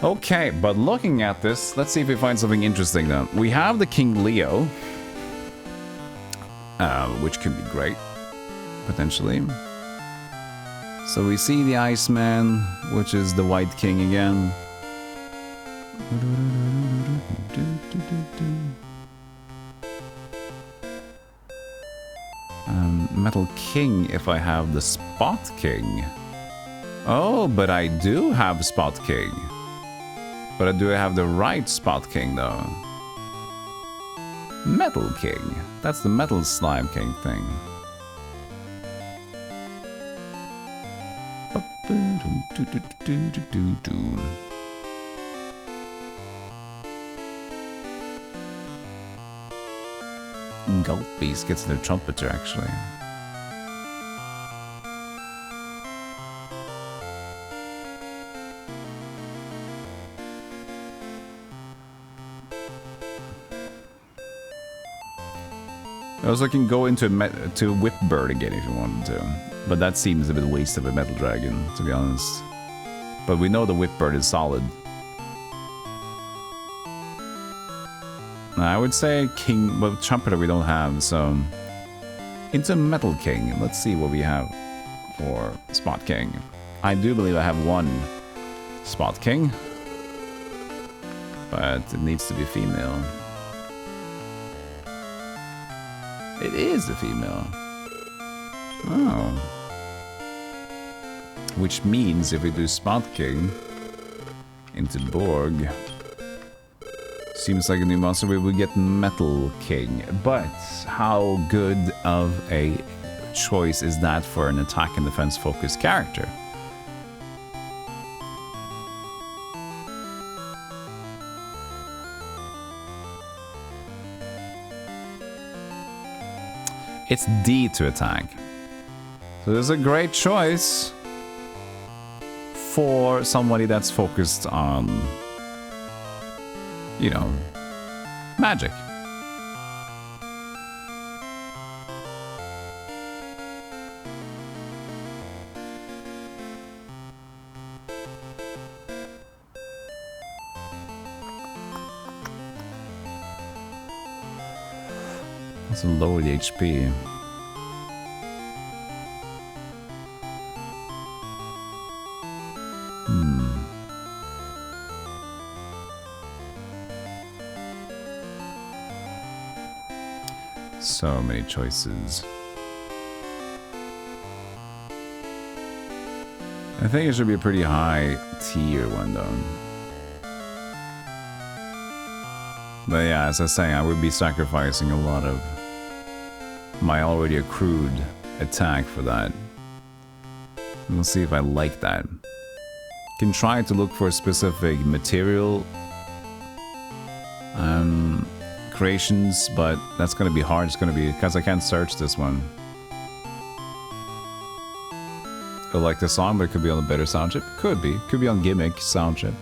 Speaker 1: Okay, but looking at this, let's see if we find something interesting then. We have the King Leo. Which could be great. Potentially. So we see the Iceman, which is the White King again. Metal King if I have the Spot King. Oh, but I do have Spot King. But do I have the right Spot King though? Metal King. That's the Metal Slime King thing. Gulp Beast gets the trumpeter actually. I also can go into to Whipbird again if you wanted to, but that seems a bit waste of a Metal Dragon, to be honest. But we know the Whipbird is solid. I would say King, well, Trumpeter we don't have, so into Metal King. Let's see what we have for Spot King. I do believe I have one Spot King, but it needs to be female. It is a female. Oh. Which means if we do Spot King into Borg, seems like a new monster, we will get Metal King. But how good of a choice is that for an attack and defense focused character? It's D to attack. So there's a great choice for somebody that's focused on, you know, magic. Also lower the HP. So many choices. I think it should be a pretty high tier one though. But yeah, as I was saying, I would be sacrificing a lot of my already accrued attack for that. We'll see if I like that. Can try to look for a specific material creations, but that's gonna be hard. It's gonna be because I can't search this one. I like the song, but it could be on a better sound chip. Could be on Gimmick sound chip.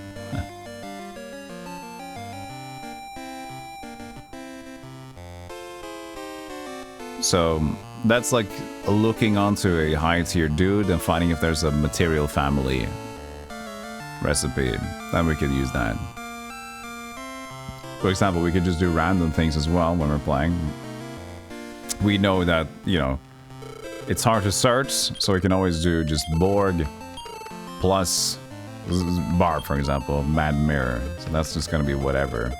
Speaker 1: So that's like looking onto a high tier dude and finding if there's a material family recipe. Then we could use that. For example, we could just do random things as well when we're playing. We know that, you know, it's hard to search, so we can always do just Borg plus Barb, for example, Mad Mirror. So that's just gonna be whatever.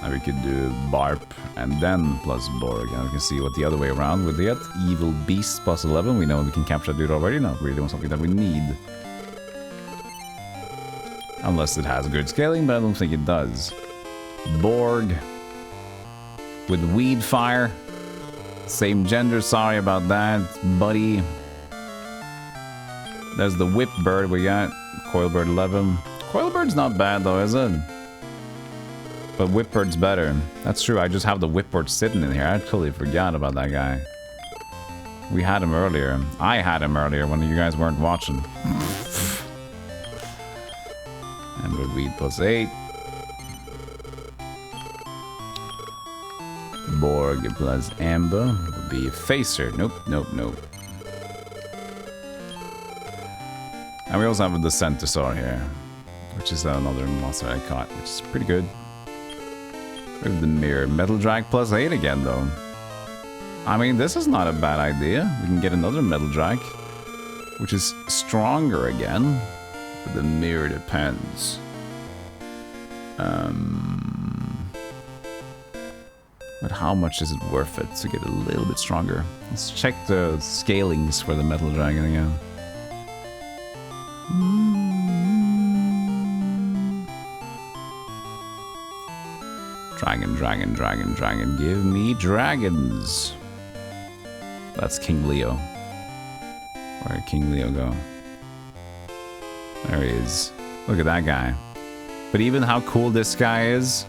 Speaker 1: And we could do Barb and then plus Borg, and we can see what the other way around would get. Evil Beast plus 11, we know we can capture that dude already, not really doing something that we need. Unless it has good scaling, but I don't think it does. Borg with Weed Fire. Same gender, sorry about that, buddy. There's the Whip Bird we got. Coilbird 11. Coilbird's not bad though, is it? But Whipbird's better. That's true, I just have the Whipbird sitting in here. I totally forgot about that guy. We had him earlier. I had him earlier when you guys weren't watching. Amber Weed +8. Borg plus Amber would be Facer. Nope, nope, nope. And we also have the Centaur here, which is another monster I caught, which is pretty good. We have the Mirror. Metal Drag +8 again, though. I mean, this is not a bad idea. We can get another Metal Drag, which is stronger again. But the Mirror depends. But how much is it worth it to get a little bit stronger? Let's check the scalings for the Metal Dragon again. Dragon, dragon, dragon, dragon. Give me dragons. That's King Leo. Where did King Leo go? There he is. Look at that guy. But even how cool this guy is.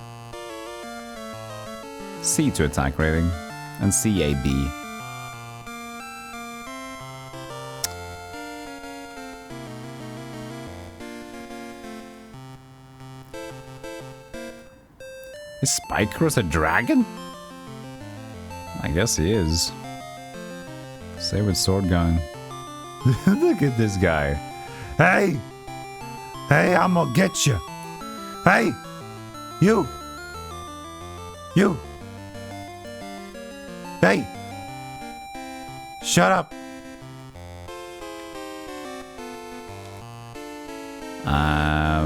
Speaker 1: C to attack rating. And CAB. Is Spycross a dragon? I guess he is. Say with sword gun. Look at this guy.
Speaker 3: Hey! Hey, I'm gonna get you. Hey! You! You! Hey! Shut up!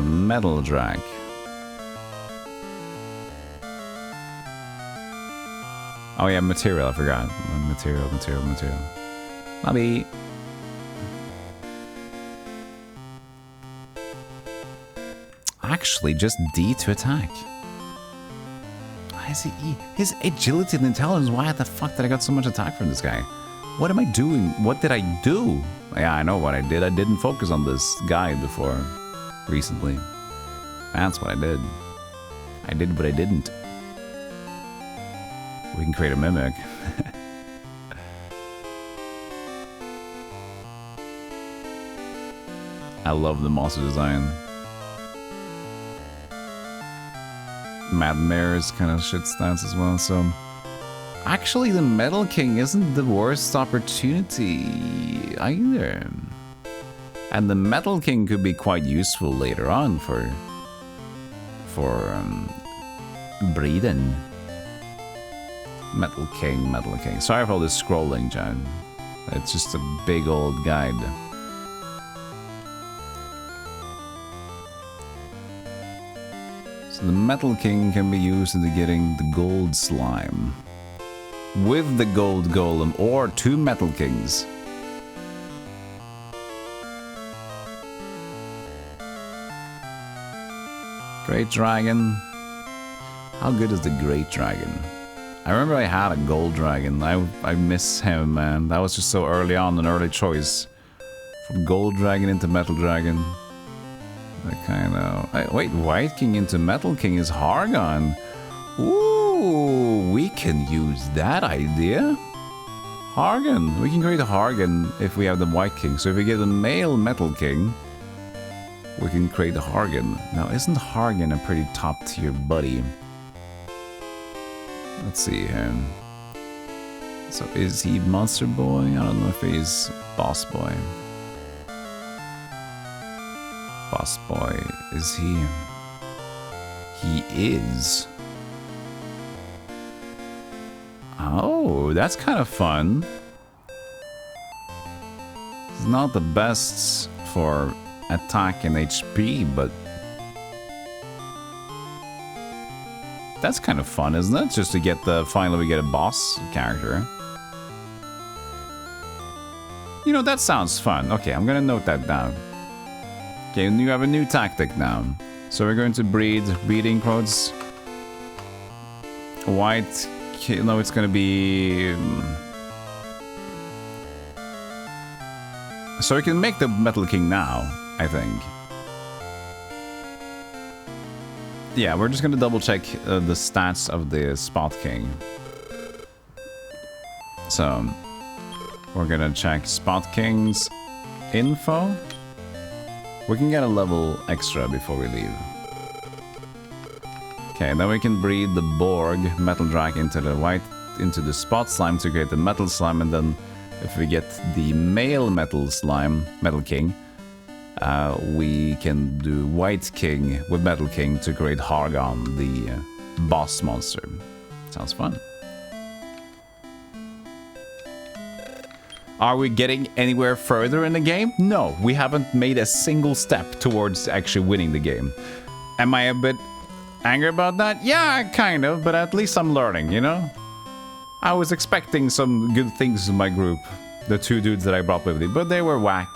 Speaker 1: Metal Drag. Oh yeah, material, I forgot. Material. Maybe. Actually, just D to attack. Why is he E? His agility and intelligence, why the fuck did I got so much attack from this guy? What am I doing? What did I do? Yeah, I know what I did. I didn't focus on this guy before. Recently. That's what I did. I did what I didn't. We can create a mimic. I love the monster design. Mad Mare's kind of shit stance as well, so... Actually, the Metal King isn't the worst opportunity either. And the Metal King could be quite useful later on for breeding. Metal King. Sorry for all this scrolling, John. It's just a big old guide. So the Metal King can be used into getting the gold slime. With the gold golem or 2 Metal Kings. Great Dragon. How good is the Great Dragon? I remember I had a gold dragon. I miss him, man. That was just so early on, an early choice. From gold dragon into metal dragon. I kind of... Wait, White King into Metal King is Hargon. Ooh, we can use that idea. Hargon. We can create a Hargon if we have the White King. So if we get a male Metal King, we can create a Hargon. Now, isn't Hargon a pretty top tier buddy? Let's see here. So is he Monster Boy? I don't know if he's Boss Boy. Boss Boy, is he? He is. Oh, that's kind of fun. It's not the best for attack and HP, but that's kind of fun, isn't it? Just to get the... Finally we get a boss character. You know, that sounds fun. Okay, I'm gonna note that down. Okay, you have a new tactic now. So we're going to breed breeding pods. White... No, it's gonna be... So we can make the Metal King now, I think. yeah, we're just gonna double check the stats of the Spot King. So, we're gonna check Spot King's info. We can get a level extra before we leave. Okay, then we can breed the Borg Metal Drag into the Spot Slime to create the Metal Slime, and then if we get the male Metal Slime, Metal King, we can do White King with Metal King to create Hargon, the boss monster. Sounds fun. Are we getting anywhere further in the game? No, we haven't made a single step towards actually winning the game. Am I a bit angry about that? Yeah, kind of, but at least I'm learning, you know? I was expecting some good things in my group, the 2 dudes that I brought with me, but they were whack.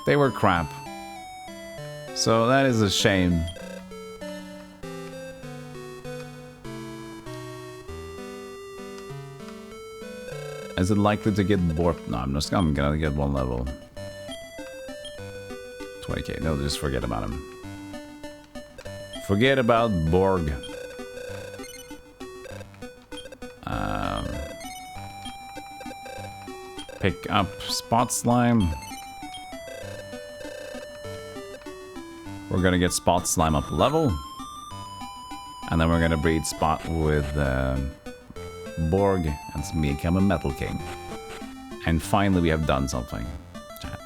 Speaker 1: They were crap. So that is a shame. Is it likely to get bored? No, I'm gonna get 1 level. 20k, no, just forget about him. Forget about Borg. Pick up Spot Slime. We're gonna get Spot Slime up level. And then we're gonna breed Spot with Borg and become a Metal King. And finally we have done something. Chat.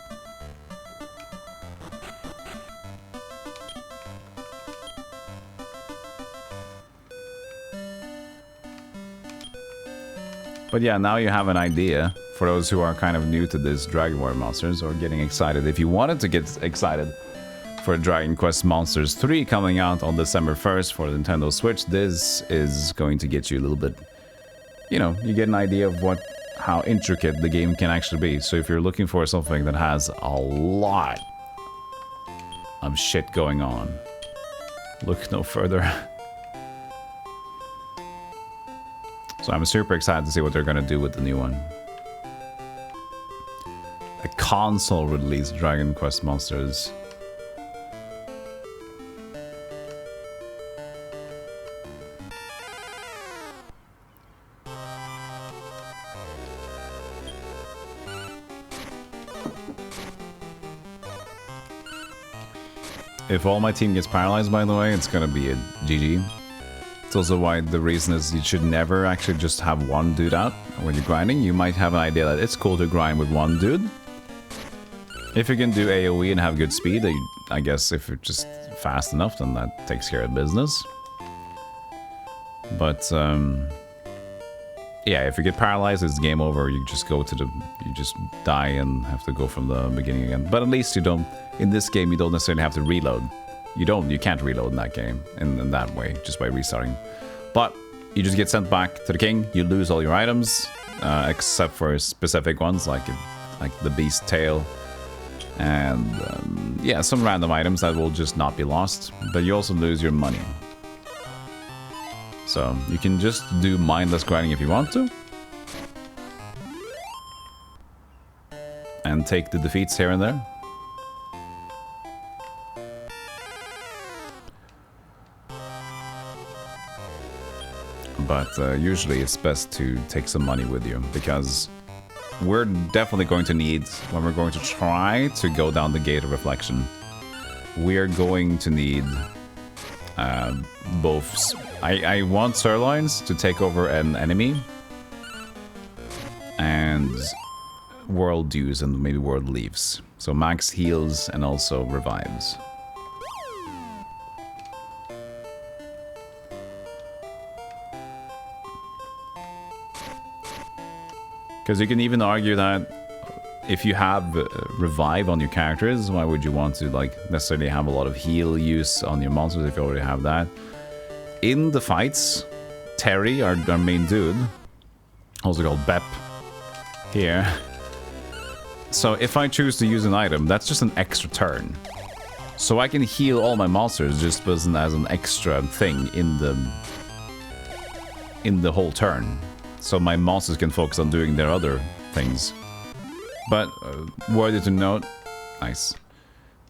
Speaker 1: But yeah, now you have an idea for those who are kind of new to this Dragon Warrior Monsters or getting excited. If you wanted to get excited for Dragon Quest Monsters 3 coming out on December 1st for the Nintendo Switch, this is going to get you a little bit, you know, you get an idea of how intricate the game can actually be. So if you're looking for something that has a lot of shit going on, look no further. So I'm super excited to see what they're going to do with the new one. A console release Dragon Quest Monsters. If all my team gets paralyzed, by the way, it's gonna be a GG. It's also why the reason is you should never actually just have 1 dude out when you're grinding. You might have an idea that it's cool to grind with 1 dude. If you can do AoE and have good speed, I guess if you're just fast enough, then that takes care of business. But yeah, if you get paralyzed, it's game over. You just you just die and have to go from the beginning again. But at least you don't, in this game, you don't necessarily have to reload. You can't reload in that game in that way, just by restarting. But you just get sent back to the king, you lose all your items, except for specific ones, like the beast tail, and yeah, some random items that will just not be lost, but you also lose your money. So you can just do mindless grinding if you want to, and take the defeats here and there. But usually it's best to take some money with you, because we're definitely going to need, when we're going to try to go down the Gate of Reflection, we're going to need both. I want sirloins to take over an enemy, and world dues and maybe world leaves. So max heals and also revives. Because you can even argue that if you have revive on your characters, why would you want to like necessarily have a lot of heal use on your monsters if you already have that? In the fights, Terry, our main dude, also called Bep, here. So if I choose to use an item, that's just an extra turn. So I can heal all my monsters just as an extra thing in the whole turn. So my monsters can focus on doing their other things. But worthy to note, nice,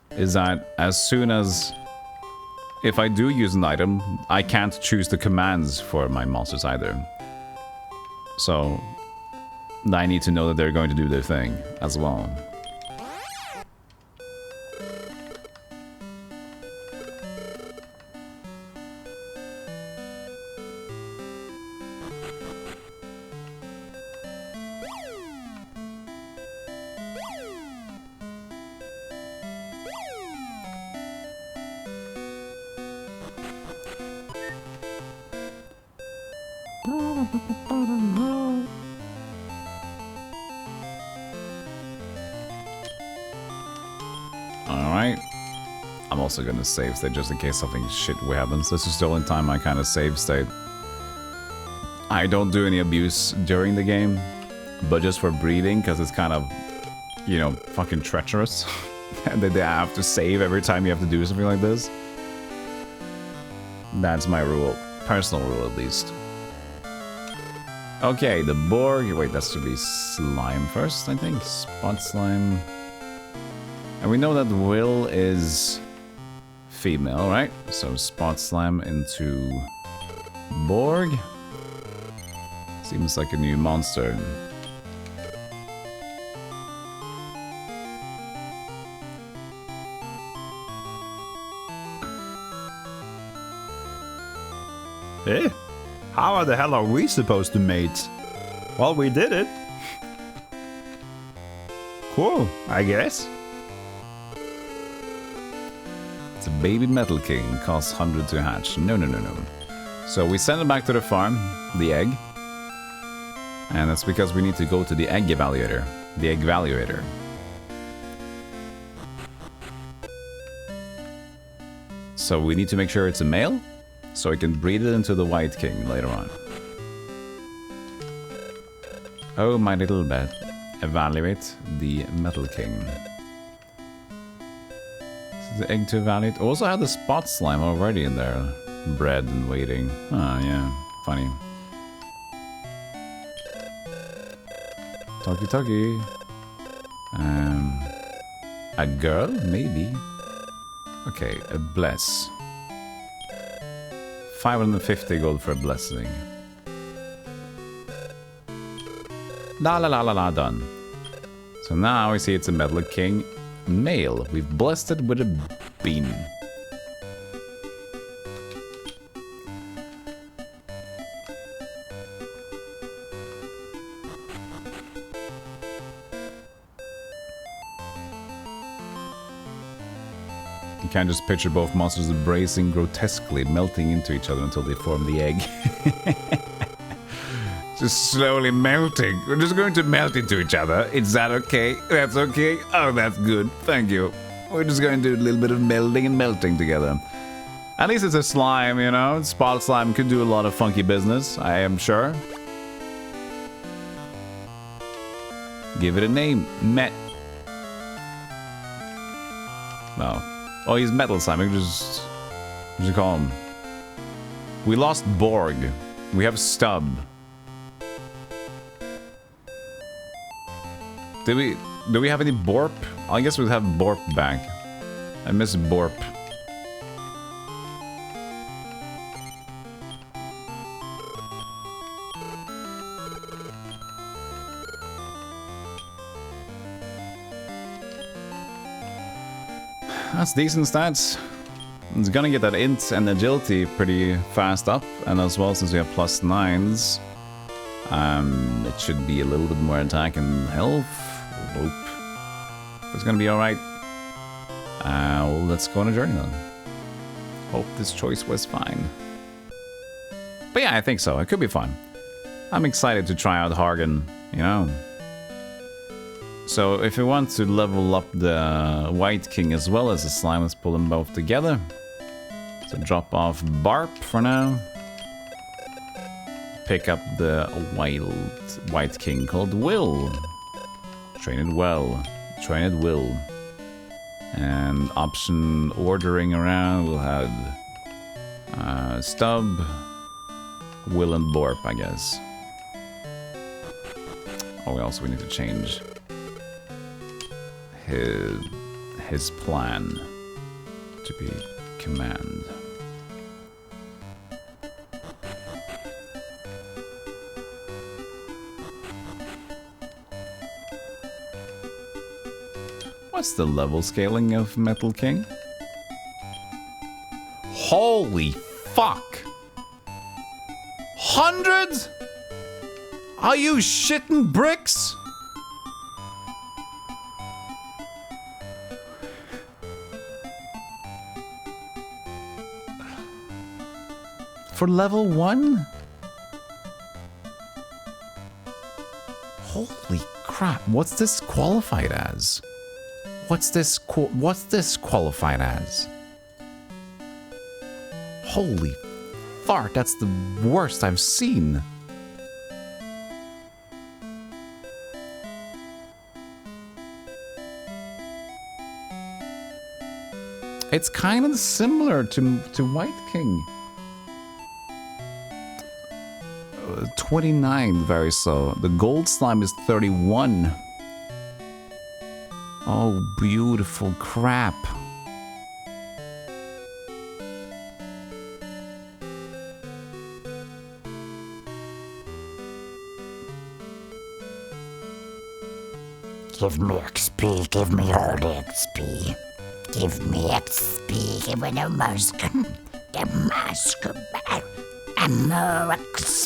Speaker 1: is that as soon as if I do use an item, I can't choose the commands for my monsters either. So I need to know that they're going to do their thing as well. Alright. I'm also gonna save state just in case something shit happens. This is the only time I kind of save state. I don't do any abuse during the game, but just for breeding, because it's kind of, you know, fucking treacherous. And then they have to save every time you have to do something like this. That's my rule. Personal rule, at least. Okay, the Borg. Wait, that should be slime first, I think. Spot slime. And we know that Will is female, right? So spot slime into Borg. Seems like a new monster.
Speaker 3: Eh? How the hell are we supposed to mate? Well, we did it. Cool, I guess.
Speaker 1: It's a baby Metal King, costs 100 to hatch. No. So we send it back to the farm, the egg. And that's because we need to go to the egg evaluator. The egg evaluator. So we need to make sure it's a male, so we can breed it into the White King later on. Oh, my little bet. Evaluate the Metal King. The egg to evaluate. Also had the spot slime already in there. Bred and waiting. Ah, yeah. Funny. Talkie. A girl? Maybe. Okay, a bless. 550 gold for a blessing. La, done. So now we see it's a Metal King male. We've blessed it with a bean. You can't just picture both monsters embracing grotesquely, melting into each other until they form the egg. Just slowly melting. We're just going to melt into each other. Is that okay? That's okay? Oh, that's good. Thank you. We're just going to do a little bit of melding and melting together. At least it's a slime, you know? Spot slime could do a lot of funky business, I am sure. Give it a name. Met. No. Oh, he's metal slime. We just... What do you call him? We lost Borg. We have Stub. Do we have any Borp? I guess we'll have Borp back. I miss Borp. That's decent stats. It's gonna get that int and agility pretty fast up, and as well since we have +9s, it should be a little bit more attack and health. Hope it's gonna be alright. Well, let's go on a journey then. Hope this choice was fine. But yeah, I think so. It could be fun. I'm excited to try out Hargan, you know. So if we want to level up the White King as well as the slime, let's pull them both together. So drop off Barp for now. Pick up the wild White King called Will. Train it well. Train it will. And option ordering around, we'll have Stub, Will and Borp, I guess. Oh, we need to change his plan to be command. What's the level scaling of Metal King? Holy fuck! Hundreds? Are you shitting bricks? For level 1? Holy crap, what's this qualified as? What's this qualified as? Holy fart, that's the worst I've seen. It's kind of similar to White King. 29, very slow. The gold slime is 31. Oh, beautiful crap.
Speaker 5: Give me XP, give me all the XP. Give me XP, give me the mask. The mask back. And more XP.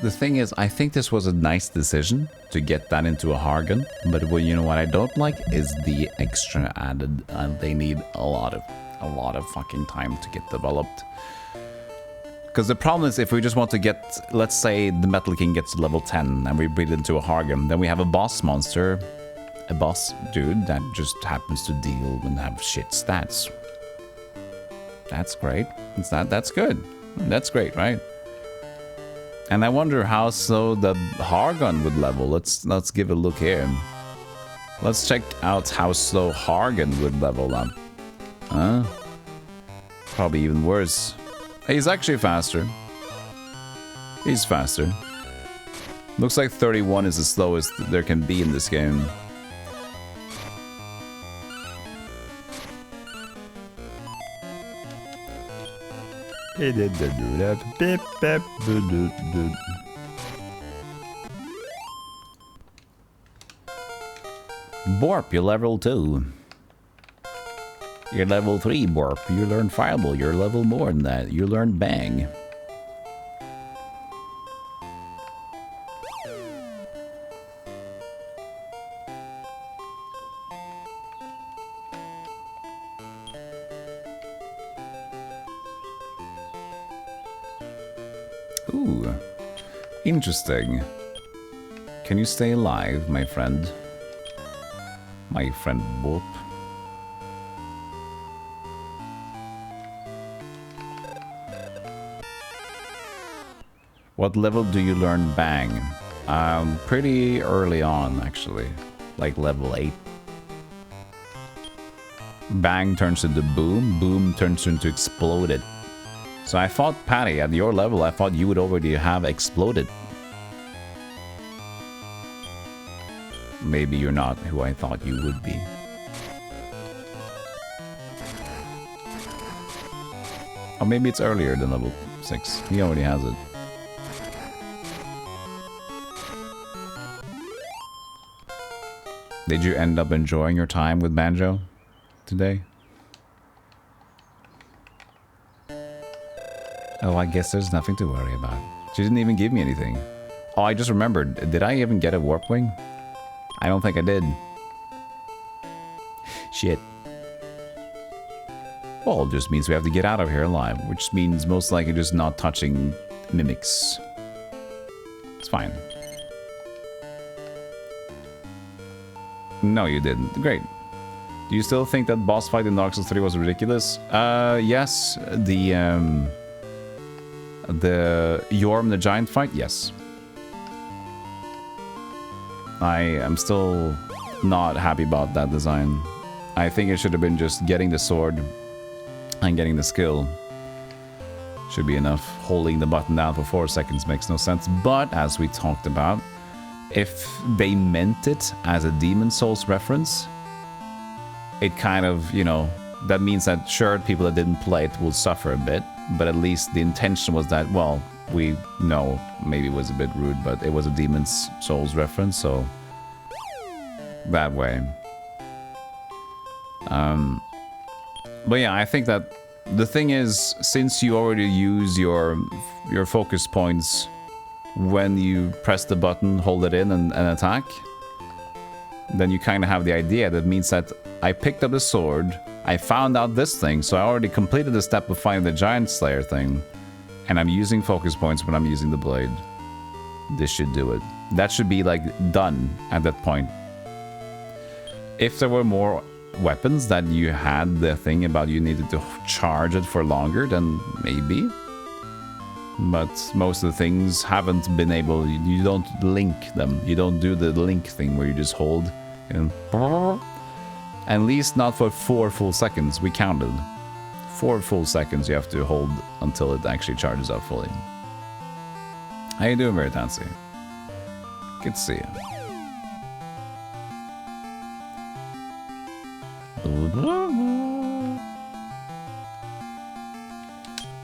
Speaker 1: The thing is, I think this was a nice decision to get that into a Hargan, but well, you know what I don't like is the extra added. They need a lot of fucking time to get developed. Because the problem is, if we just want to get, let's say the Metal King gets to level 10 and we breed into a Hargan, then we have a boss monster, a boss dude that just happens to deal and have shit stats. That's great. That's good. That's great, right? And I wonder how slow the Hargan would level. Let's give a look here. Let's check out how slow Hargan would level up. Huh? Probably even worse. He's actually faster. He's faster. Looks like 31 is the slowest there can be in this game. Borp, you're level 2. You're level 3, Borp. You learn Fireball. You're level more than that. You learn Bang. Ooh, interesting. Can you stay alive, my friend? My friend Borp. What level do you learn Bang? Pretty early on, actually. Like level 8. Bang turns into Boom. Boom turns into Exploded. So I thought, Patty, at your level, I thought you would already have Exploded. Maybe you're not who I thought you would be. Or maybe it's earlier than level 6. He already has it. Did you end up enjoying your time with Banjo today? Oh, I guess there's nothing to worry about. She didn't even give me anything. Oh, I just remembered. Did I even get a warp wing? I don't think I did. Shit. Well, it just means we have to get out of here alive, which means most likely just not touching mimics. It's fine. No, you didn't. Great. Do you still think that boss fight in Dark Souls 3 was ridiculous? Yes. The Yorm the Giant fight? Yes. I am still not happy about that design. I think it should have been just getting the sword and getting the skill. Should be enough. Holding the button down for 4 seconds makes no sense. But as we talked about, if they meant it as a Demon Souls reference, it kind of, you know, that means that sure, people that didn't play it will suffer a bit, but at least the intention was that, well, we know maybe it was a bit rude, but it was a Demon's Souls reference, so that way. But yeah, I think that the thing is, since you already use your focus points when you press the button, hold it in and attack, then you kind of have the idea. That means that I picked up the sword, I found out this thing, so I already completed the step of finding the Giant Slayer thing, and I'm using focus points when I'm using the blade. This should do it. That should be like done at that point. If there were more weapons that you had the thing about you needed to charge it for longer, then maybe. But most of the things haven't been able, you don't link them. You don't do the link thing where you just hold and at least not for 4 full seconds. We counted 4 full seconds you have to hold until it actually charges up fully. How you doing, Veritancy? Good to see you.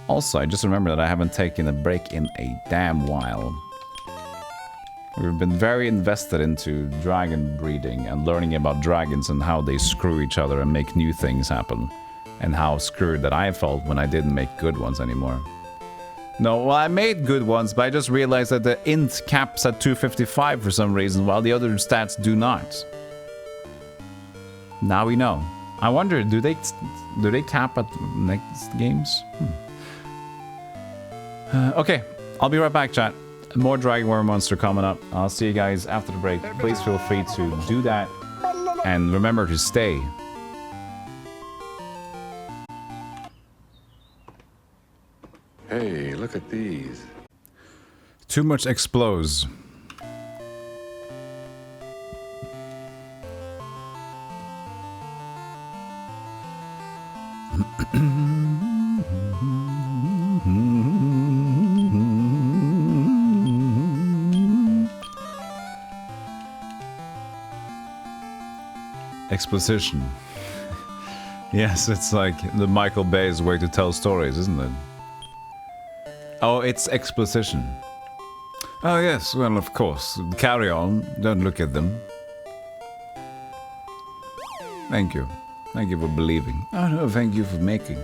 Speaker 1: Also, I just remember that I haven't taken a break in a damn while. We've been very invested into dragon breeding and learning about dragons and how they screw each other and make new things happen. And how screwed that I felt when I didn't make good ones anymore. No, well, I made good ones, but I just realized that the int caps at 255 for some reason, while the other stats do not. Now we know. I wonder, do they cap at next games? Okay, I'll be right back, chat. More Dragon Warrior Monster coming up. I'll see you guys after the break. Please feel free to do that. And remember to stay.
Speaker 4: Hey, look at these.
Speaker 1: Too much explodes. Exposition. Yes, it's like the Michael Bay's way to tell stories, isn't it? Oh, it's exposition. Oh yes, well of course. Carry on. Don't look at them. Thank you. Thank you for believing. Oh no, thank you for making.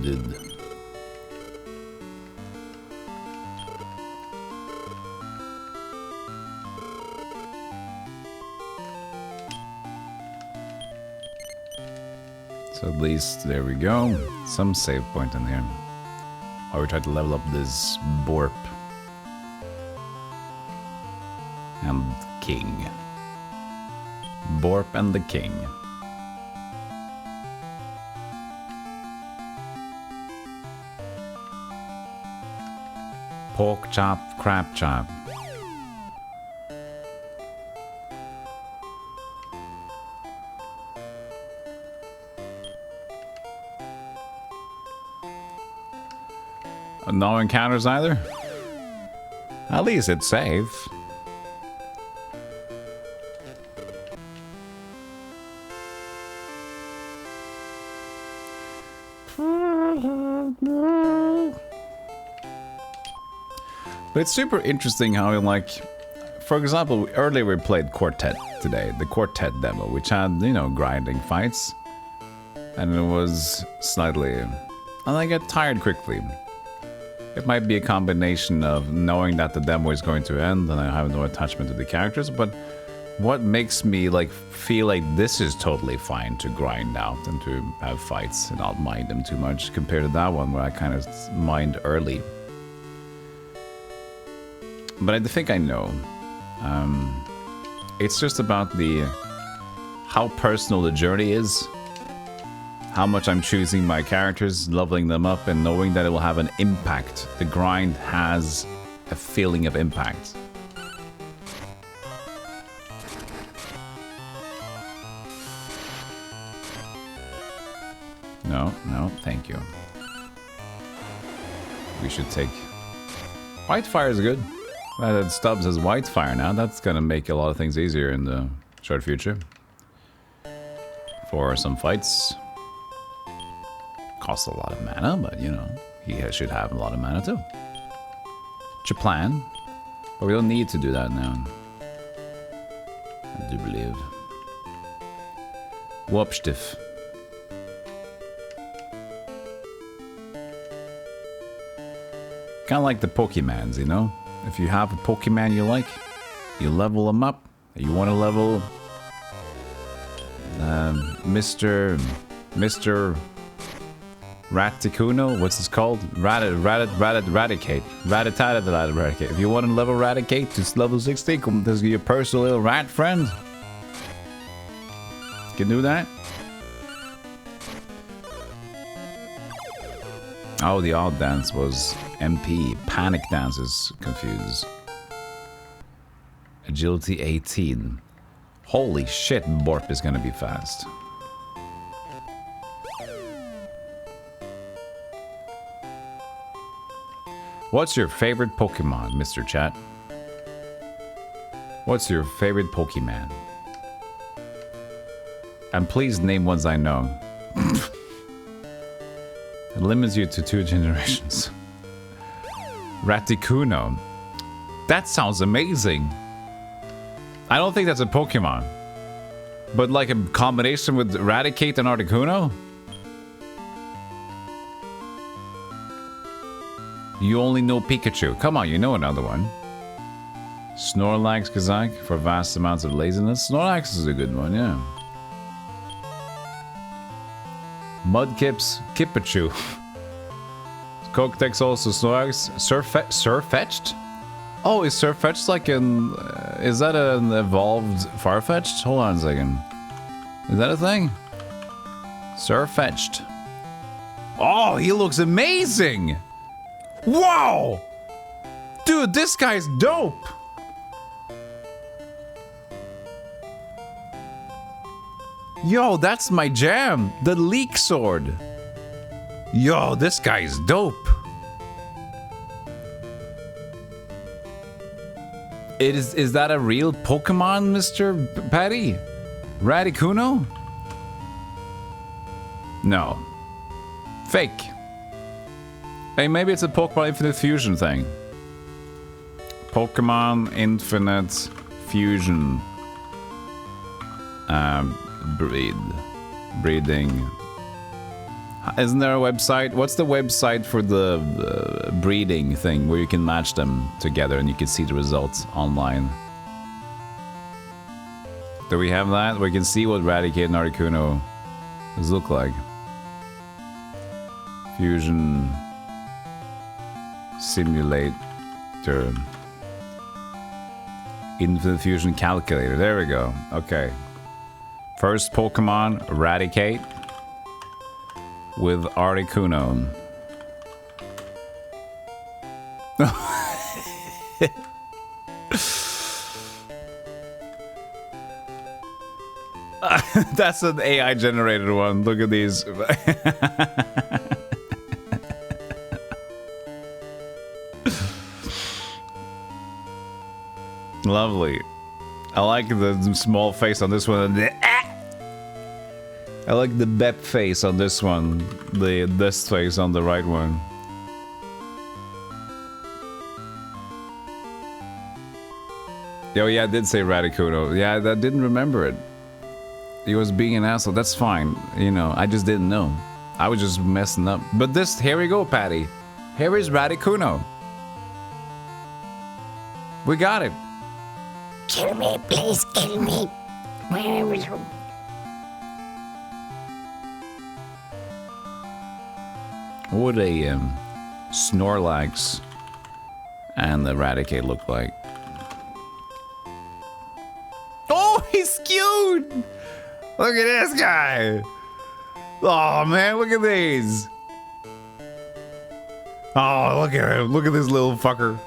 Speaker 1: Did. So at least, there we go. Some save point in here. While we try to level up this Borp. And King. Borp and the King. Pork chop, crab chop. No encounters either? At least it's safe. But it's super interesting how, like, for example, earlier we played Quartet today, the Quartet demo, which had, you know, grinding fights. And it was slightly... and I get tired quickly. It might be a combination of knowing that the demo is going to end and I have no attachment to the characters, but what makes me, like, feel like this is totally fine to grind out and to have fights and not mind them too much compared to that one where I kind of mind early. But I think I know. It's just about the how personal the journey is, how much I'm choosing my characters, leveling them up, and knowing that it will have an impact. The grind has a feeling of impact. No, no, thank you. We should take... Whitefire is good. Stubbs has Whitefire now. That's gonna make a lot of things easier in the short future. For some fights. Costs a lot of mana, but you know, he should have a lot of mana too. Chaplan. But we don't need to do that now. I do believe. Wopstiff. Kind of like the Pokemans, you know? If you have a Pokemon you like, you level them up. You want to level Mr. Raticuno, what's this called? Raticate. Raticate. If you want to level Raticate to level 60, come to your personal little rat friend. You can do that. Oh, the odd dance was MP. Panic dance is confused. Agility 18. Holy shit, Borp is gonna be fast. What's your favorite Pokemon, Mr. Chat? What's your favorite Pokemon? And please name ones I know. It limits you to 2 generations. Raticuno. That sounds amazing. I don't think that's a Pokemon. But like a combination with Raticate and Articuno? You only know Pikachu. Come on, you know another one. Snorlax Kazakh for vast amounts of laziness. Snorlax is a good one, yeah. Mudkip's Kipachu. Cokedex also Snorlax. Surfetched? Oh, is Surfetched like an... is that an evolved Farfetch'd? Hold on a second. Is that a thing? Surfetched. Oh, he looks amazing! Wow! Dude, this guy's dope! Yo, that's my jam! The Leek Sword! Yo, this guy's dope! Is that a real Pokemon, Mr. Patty? Radicuno? No. Fake. Hey, maybe it's a Pokemon Infinite Fusion thing. Pokemon Infinite Fusion. Breeding. Isn't there a website? What's the website for the breeding thing where you can match them together and you can see the results online? Do we have that? We can see what Raticate and Articuno look like. Fusion Simulator. Infinite Fusion Calculator. There we go. Okay. First Pokemon, Raticate with Articuno. That's an AI generated one. Look at these. Lovely. I like the small face on this one. I like the Bep face on this one. This face on the right one. Yo, yeah, I did say Radicuno. Yeah, I didn't remember it. He was being an asshole. That's fine. You know, I just didn't know. I was just messing up. But this, here we go, Patty. Here is Radicuno. We got it.
Speaker 5: Kill me, please kill me. Where are you?
Speaker 1: What a Snorlax and Eradicate look like. Oh, he's cute! Look at this guy! Oh man, look at these! Oh, look at him! Look at this little fucker!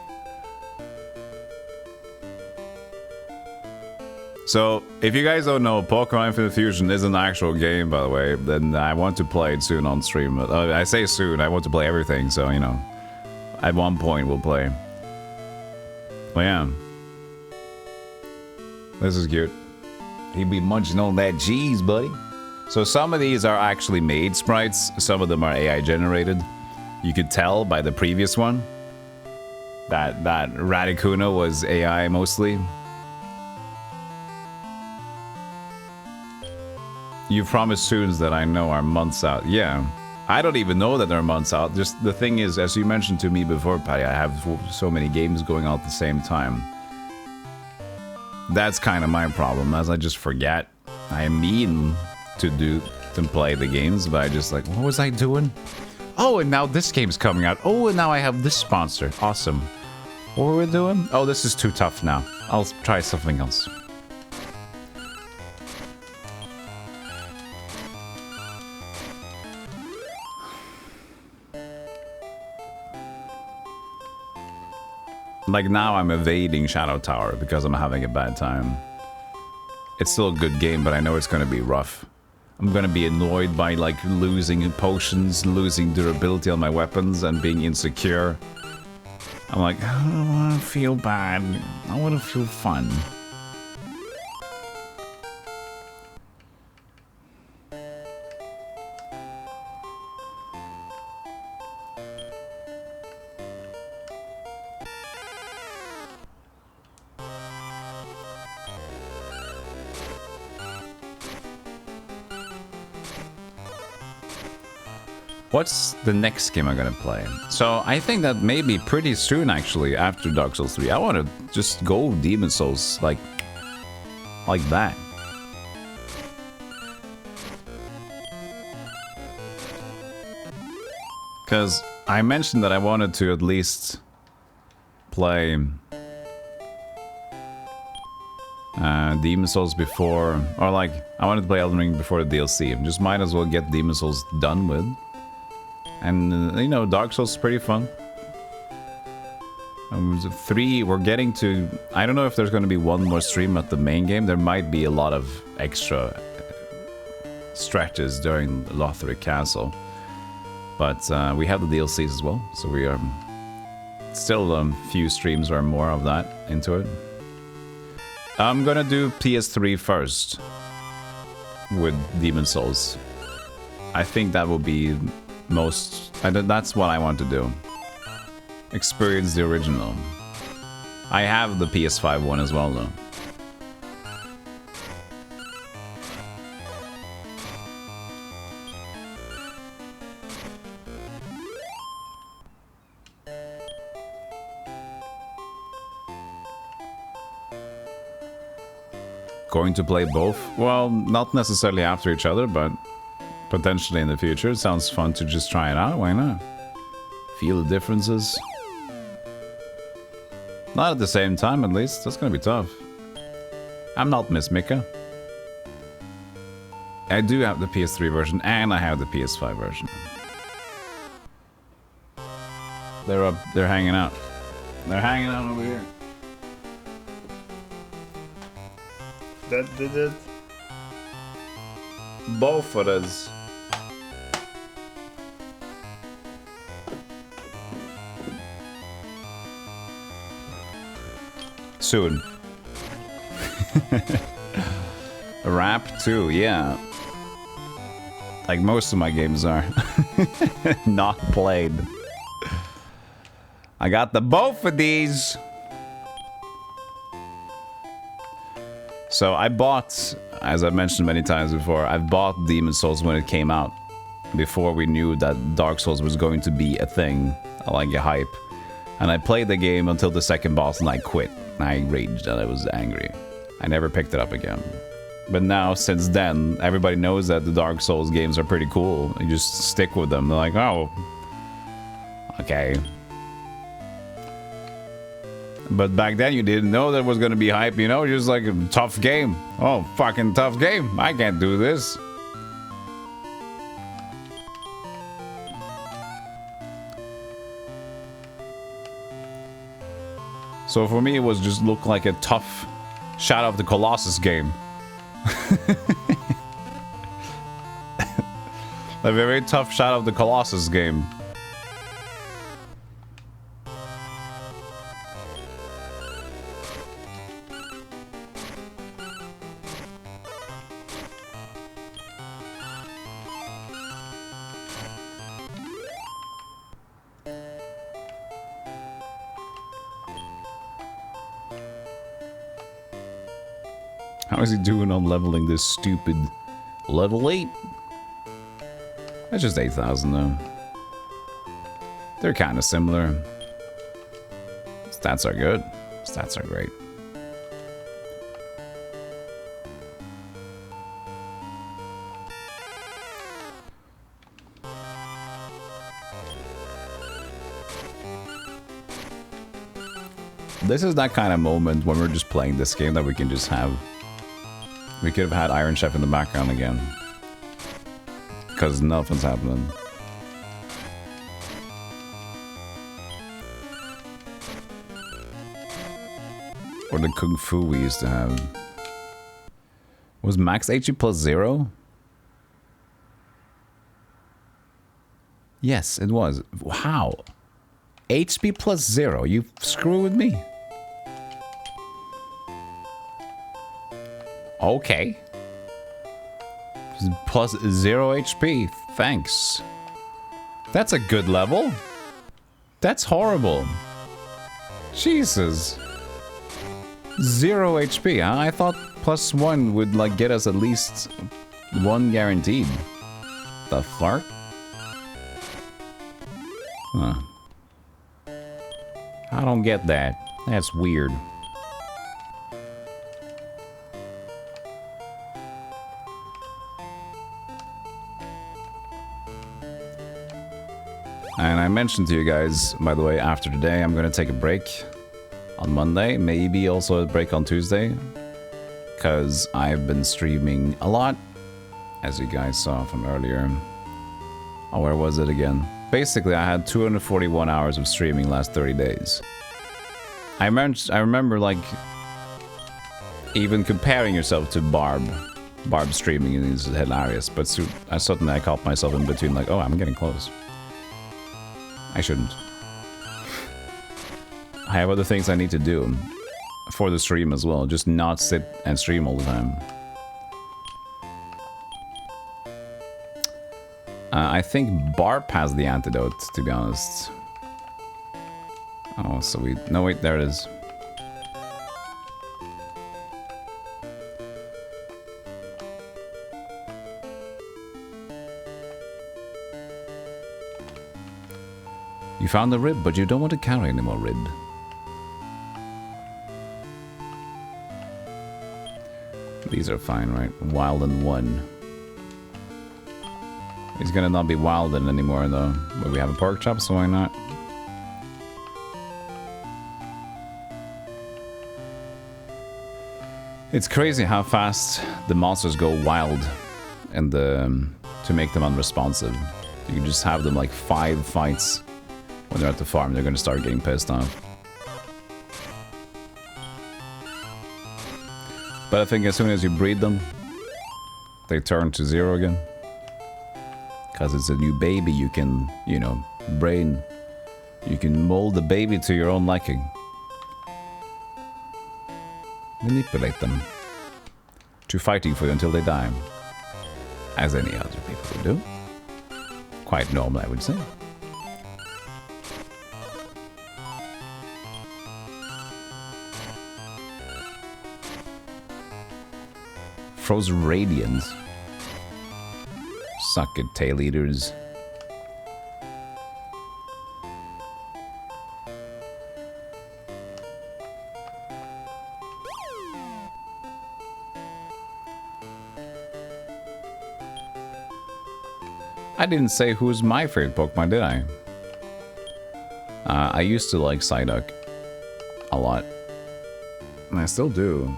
Speaker 1: So, if you guys don't know, Pokemon Infinite Fusion is an actual game, by the way. Then I want to play it soon on stream. I say soon, I want to play everything, so, you know. At one point, we'll play. But yeah. This is cute. He'd be munching on that cheese, buddy. So some of these are actually made sprites. Some of them are AI generated. You could tell by the previous one that Raticuna was AI mostly. You promised tunes that I know are months out. Yeah. I don't even know that they're months out. Just the thing is, as you mentioned to me before, Patty, I have so many games going out at the same time. That's kind of my problem, as I just forget. I mean to play the games, but I just like, what was I doing? Oh, and now this game's coming out. Oh, and now I have this sponsor. Awesome. What were we doing? Oh, this is too tough now. I'll try something else. Like now I'm evading Shadow Tower because I'm having a bad time. It's still a good game, but I know it's gonna be rough. I'm gonna be annoyed by like losing potions, losing durability on my weapons, and being insecure. I'm like, I don't wanna feel bad. I wanna feel fun. What's the next game I'm gonna play? So I think that maybe pretty soon, actually, after Dark Souls 3, I want to just go Demon Souls like that. Because I mentioned that I wanted to at least play Demon Souls before, or like I wanted to play Elden Ring before the DLC. Just might as well get Demon Souls done with. And, you know, Dark Souls is pretty fun. 3, we're getting to... I don't know if there's going to be one more stream at the main game. There might be a lot of extra stretches during Lothric Castle. But we have the DLCs as well. So we are still a few streams or more of that into it. I'm going to do PS3 first with Demon Souls. I think that will be... that's what I want to do. Experience the original. I have the PS5 one as well though. Going to play both? Well, not necessarily after each other, but potentially in the future. It sounds fun to just try it out. Why not? Feel the differences. Not at the same time, at least. That's gonna be tough. I'm not Miss Mika. I do have the PS3 version and I have the PS5 version. They're up. They're hanging out. They're hanging out over here. That did it. Both of us. Soon. A rap too, yeah. Like most of my games are. Not played. I got the both of these. So I bought, as I've mentioned many times before, I've bought Demon Souls when it came out. Before we knew that Dark Souls was going to be a thing, like a hype. And I played the game until the second boss and I quit. I raged and I was angry. I never picked it up again. But now, since then, everybody knows that the Dark Souls games are pretty cool. You just stick with them. They're like, oh, okay. But back then you didn't know that was gonna be hype, you know? Just like a tough game. Oh, fucking tough game. I can't do this. So for me, it was just looked like a tough Shadow of the Colossus game. A very tough Shadow of the Colossus game. How is he doing on leveling this stupid level 8? That's just 8,000 though. They're kind of similar. Stats are good. Stats are great. This is that kind of moment when we're just playing this game that we can just have. We could have had Iron Chef in the background again. Because nothing's happening. Or the Kung Fu we used to have. Was max HP plus 0? Yes, it was. How? HP plus 0? You screw with me. Okay. Plus 0 HP. Thanks. That's a good level. That's horrible. Jesus. 0 HP, huh? I thought plus 1 would like get us at least 1 guaranteed. The fuck? Huh. I don't get that. That's weird. And I mentioned to you guys, by the way, after today, I'm gonna take a break on Monday, maybe also a break on Tuesday, because I've been streaming a lot, as you guys saw from earlier. Oh, where was it again? Basically, I had 241 hours of streaming last 30 days. I remember, like, even comparing yourself to Barb streaming is hilarious, but suddenly I caught myself in between, like, oh, I'm getting close. I shouldn't. I have other things I need to do for the stream as well, just not sit and stream all the time. I think Barb has the antidote, to be honest. Oh, so we... No, wait, there it is. You found the rib, but you don't want to carry any more rib. These are fine, right? Wild and 1. He's gonna not be Wilden anymore, though. But we have a pork chop, so why not? It's crazy how fast the monsters go wild and to make them unresponsive. You can just have them like 5 fights when they're at the farm. They're gonna start getting pissed off. But I think as soon as you breed them, they turn to 0 again. Because it's a new baby, you can, you know, you can mold the baby to your own liking. Manipulate them to fighting for you until they die. As any other people would do. Quite normal, I would say. Frozen Radiance. Suck it, tail eaters. I didn't say who's my favorite Pokemon, did I? I used to like Psyduck a lot. And I still do.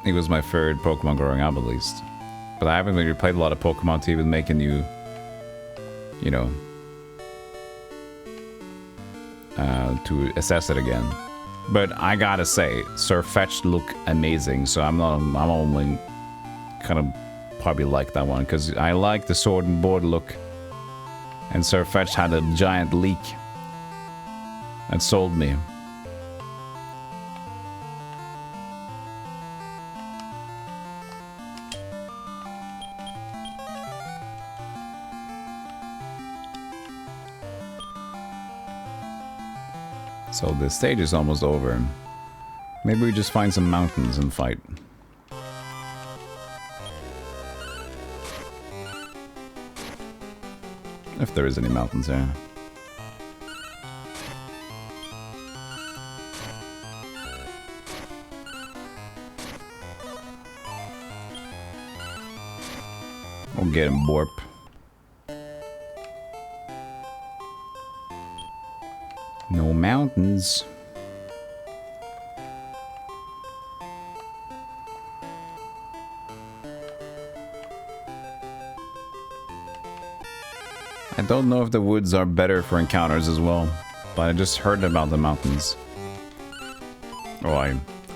Speaker 1: It was my favorite Pokemon growing up, at least. But I haven't really played a lot of Pokemon to even make a new, you know, to assess it again. But I gotta say, Sirfetch'd look amazing, so I'm only kind of probably like that one, because I like the sword and board look. And Sirfetch'd had a giant leak. That sold me. So the stage is almost over. Maybe we just find some mountains and fight. If there is any mountains there. We'll get him, Borp. No mountains. I don't know if the woods are better for encounters as well, but I just heard about the mountains. Oh,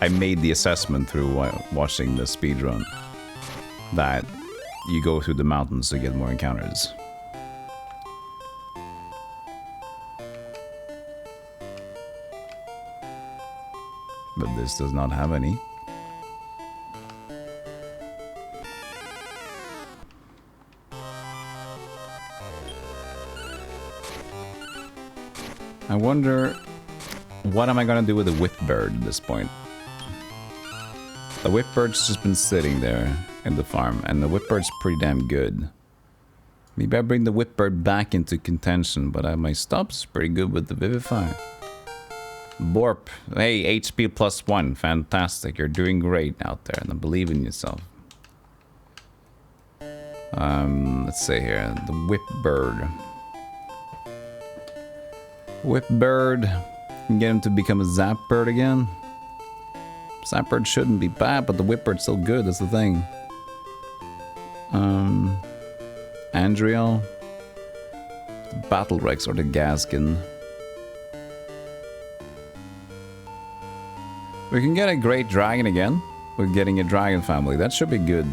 Speaker 1: I made the assessment through watching the speedrun that you go through the mountains to get more encounters. But this does not have any. I wonder, what am I gonna do with the Whipbird at this point? The Whipbird's just been sitting there in the farm, and the Whipbird's pretty damn good. Maybe I bring the Whipbird back into contention, but my stop's pretty good with the Vivify. Borp, hey, HP +1, fantastic, you're doing great out there, and believe in yourself. Let's see here, the Whipbird. Whipbird, can get him to become a Zapbird again. Zapbird shouldn't be bad, but the Whipbird's still good, that's the thing. Andriel, the Battle Rex or the Gaskin. We can get a Great Dragon again. We're getting a Dragon family. That should be good.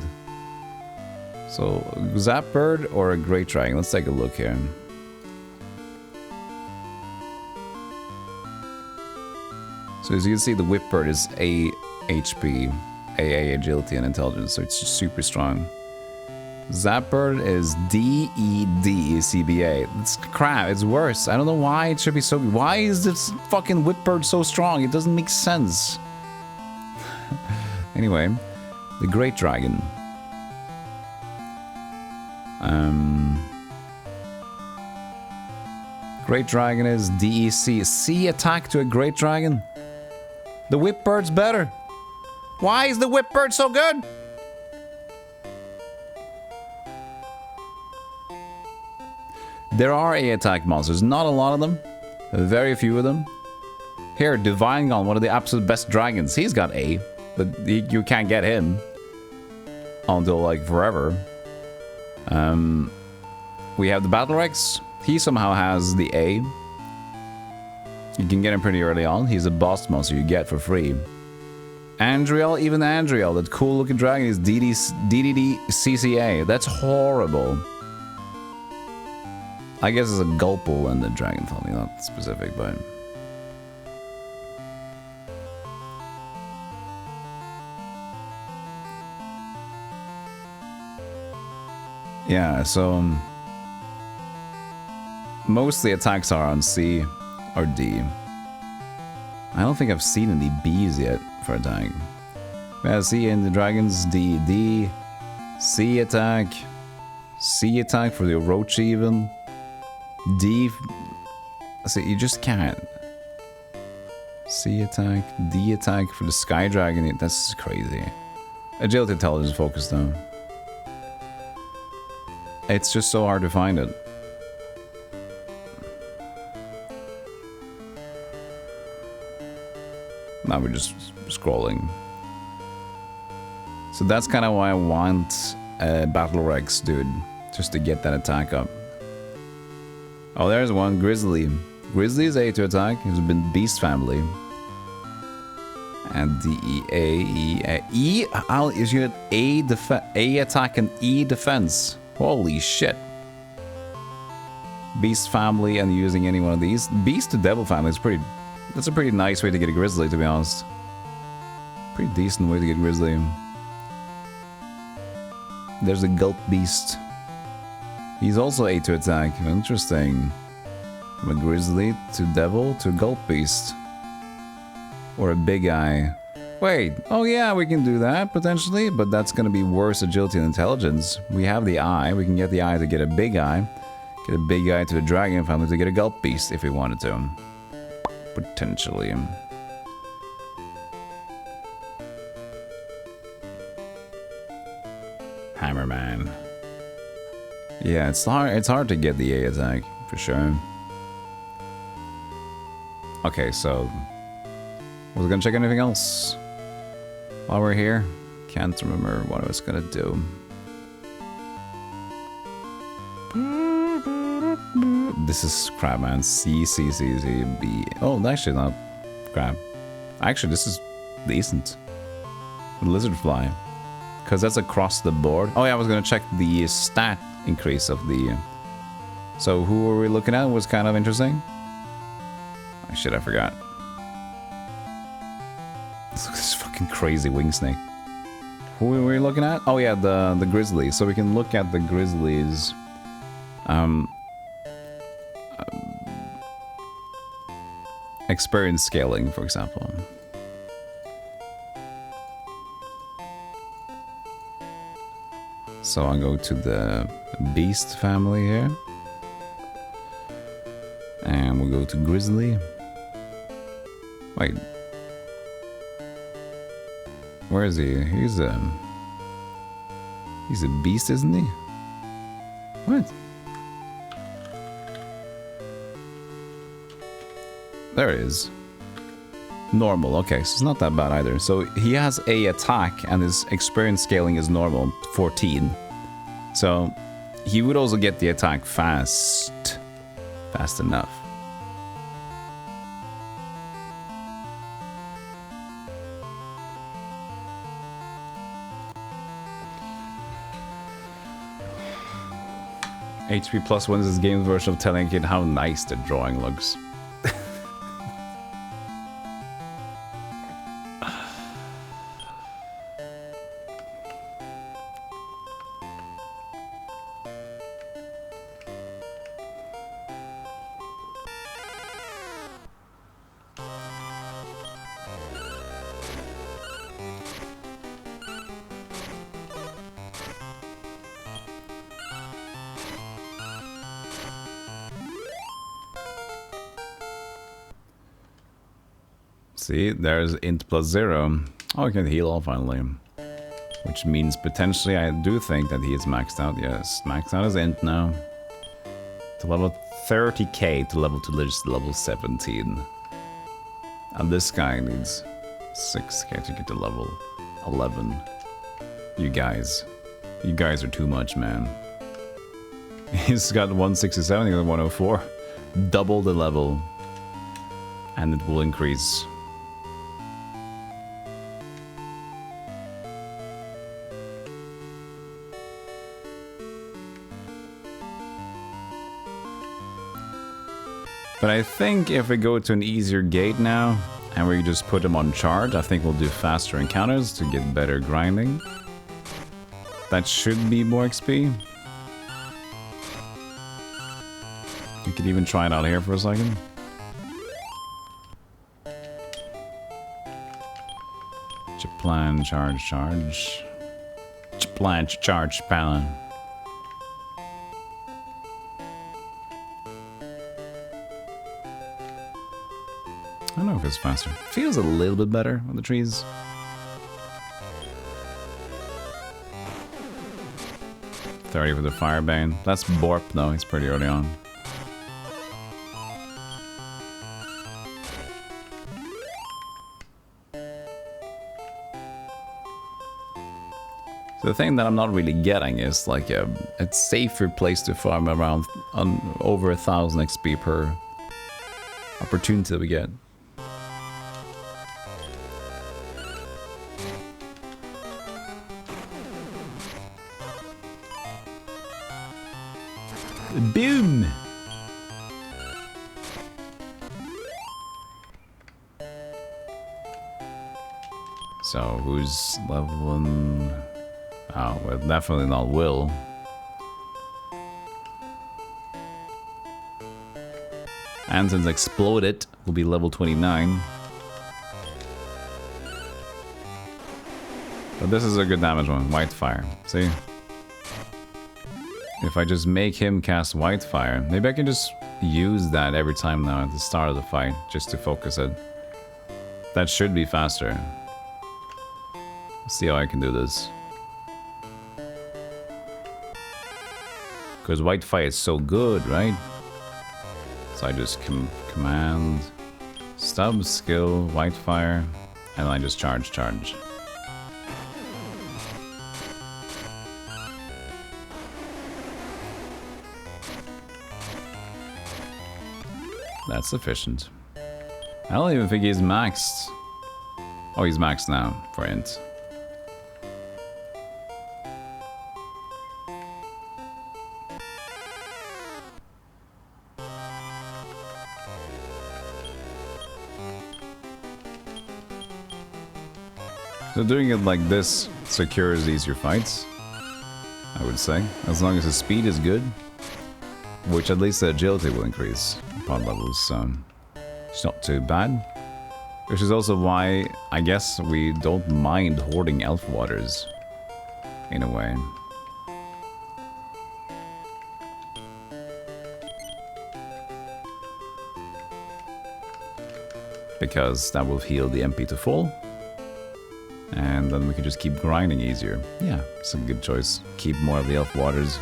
Speaker 1: So, Zapbird or a Great Dragon? Let's take a look here. So as you can see, the Whipbird is A HP, AA Agility and Intelligence, so it's super strong. Zapbird is DED CBA. It's crap, it's worse. I don't know why it should be so good. Why is this fucking Whipbird so strong? It doesn't make sense. Anyway, the Great Dragon. Great Dragon is DEC. C attack to a Great Dragon? The Whipbird's better. Why is the Whipbird so good? There are A attack monsters, not a lot of them. Very few of them. Here, Divine Gon, one of the absolute best dragons. He's got A, but you can't get him until like forever. We have the Battle Rex. He somehow has the A. You can get him pretty early on. He's a boss monster you get for free. Andriel, even Andriel, that cool looking dragon is DDD CCA. That's horrible. I guess it's a Gulpal in the dragon family, not specific, but... yeah, so... most of the attacks are on C or D. I don't think I've seen any Bs yet for attack. Yeah, C in the dragons, D, D, C attack for the Orochi even, D, see, you just can't. C attack, D attack for the Sky Dragon, that's crazy. Agility Intelligence focus though. It's just so hard to find it. Now we're just scrolling. So that's kind of why I want Battle Rex, dude. Just to get that attack up. Oh, there's one. Grizzly. Grizzly is A to attack. He's been Beast family. And is you A attack and E defense. Holy shit. Beast family and using any one of these. Beast to Devil family is pretty... That's a pretty nice way to get a Grizzly, to be honest. Pretty decent way to get Grizzly. There's a Gulp Beast. He's also A to attack. Interesting. From a Grizzly to Devil to Gulp Beast. Or a Big Eye. Wait, oh yeah, we can do that, potentially. But that's gonna be worse agility and intelligence. We have the Eye. We can get the Eye to get a Big Eye. Get a Big Eye to a Dragon family to get a Gulp Beast if we wanted to. Potentially. Hammerman. Yeah, it's hard to get the A attack, for sure. Okay, so... Was I gonna check anything else? While we're here? Can't remember what I was gonna do. This is crap, man. C, C, C, C, B. Oh, actually not crap. Actually, this is decent. Lizard fly. Because that's across the board. Oh yeah, I was gonna check the stat increase of the... So who were we looking at was kind of interesting. Oh, shit, I forgot. Look at this fucking crazy wing snake. Who were we looking at? Oh yeah, the grizzly. So we can look at the grizzlies. Experience scaling, for example. So I'll go to the beast family here. And we'll go to grizzly. Wait. Where is he? He's a beast, isn't he? What? There it is. Normal, okay, so it's not that bad either. So he has a attack and his experience scaling is normal, 14. So he would also get the attack fast enough. HP plus one is this game's version of telling a kid how nice the drawing looks. See, there's int plus 0. Oh, I can heal all finally. Which means potentially I do think that he is maxed out. Yes, maxed out as int now. To level 30k to level 2 just level 17. And this guy needs 6k to get to level 11. You guys are too much, man. He's got 167, he got 104. Double the level. And it will increase. But I think if we go to an easier gate now, and we just put him on charge, I think we'll do faster encounters to get better grinding. That should be more XP. You could even try it out here for a second. Chaplan, charge. Chaplan, charge, Palin. I don't know if it's faster. Feels a little bit better on the trees. $30 for the Firebane. That's Borp though, he's pretty early on. The thing that I'm not really getting is like a safer place to farm around over 1,000 XP per opportunity we get. Boom! So who's leveling? Oh, well, definitely not Will. Anson's Exploded will be level 29. But this is a good damage one, Whitefire. See? If I just make him cast Whitefire, maybe I can just use that every time now at the start of the fight, just to focus it. That should be faster. Let's see how I can do this. Because Whitefire is so good, right? So I just command stub skill Whitefire, and I just charge. That's sufficient. I don't even think he's maxed. Oh, he's maxed now for int. So doing it like this secures easier fights, I would say, as long as the speed is good, which at least the agility will increase upon levels, so it's not too bad. Which is also why I guess we don't mind hoarding elf waters, in a way. Because that will heal the MP to full. And then we can just keep grinding easier. Yeah, it's a good choice. Keep more of the elf waters